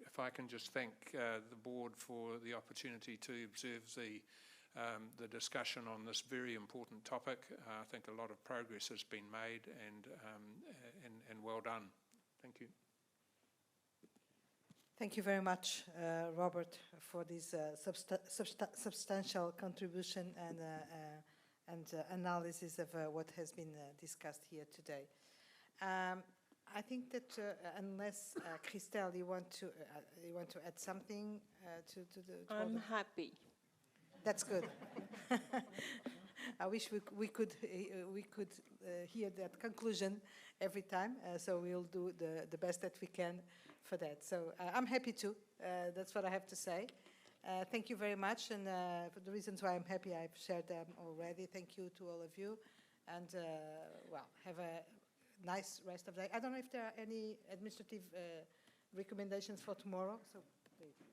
if I can just thank the board for the opportunity to observe the discussion on this very important topic. I think a lot of progress has been made, and well done. Thank you. Thank you very much, Robert, for this substantial contribution and analysis of what has been discussed here today. I think that unless Christelle, you want to add something to the. I'm happy. That's good. I wish we could hear that conclusion every time. So we'll do the best that we can for that. So I'm happy too. That's what I have to say. Thank you very much. And for the reasons why I'm happy, I've shared them already. Thank you to all of you. And well, have a nice rest of the day. I don't know if there are any administrative recommendations for tomorrow. So please.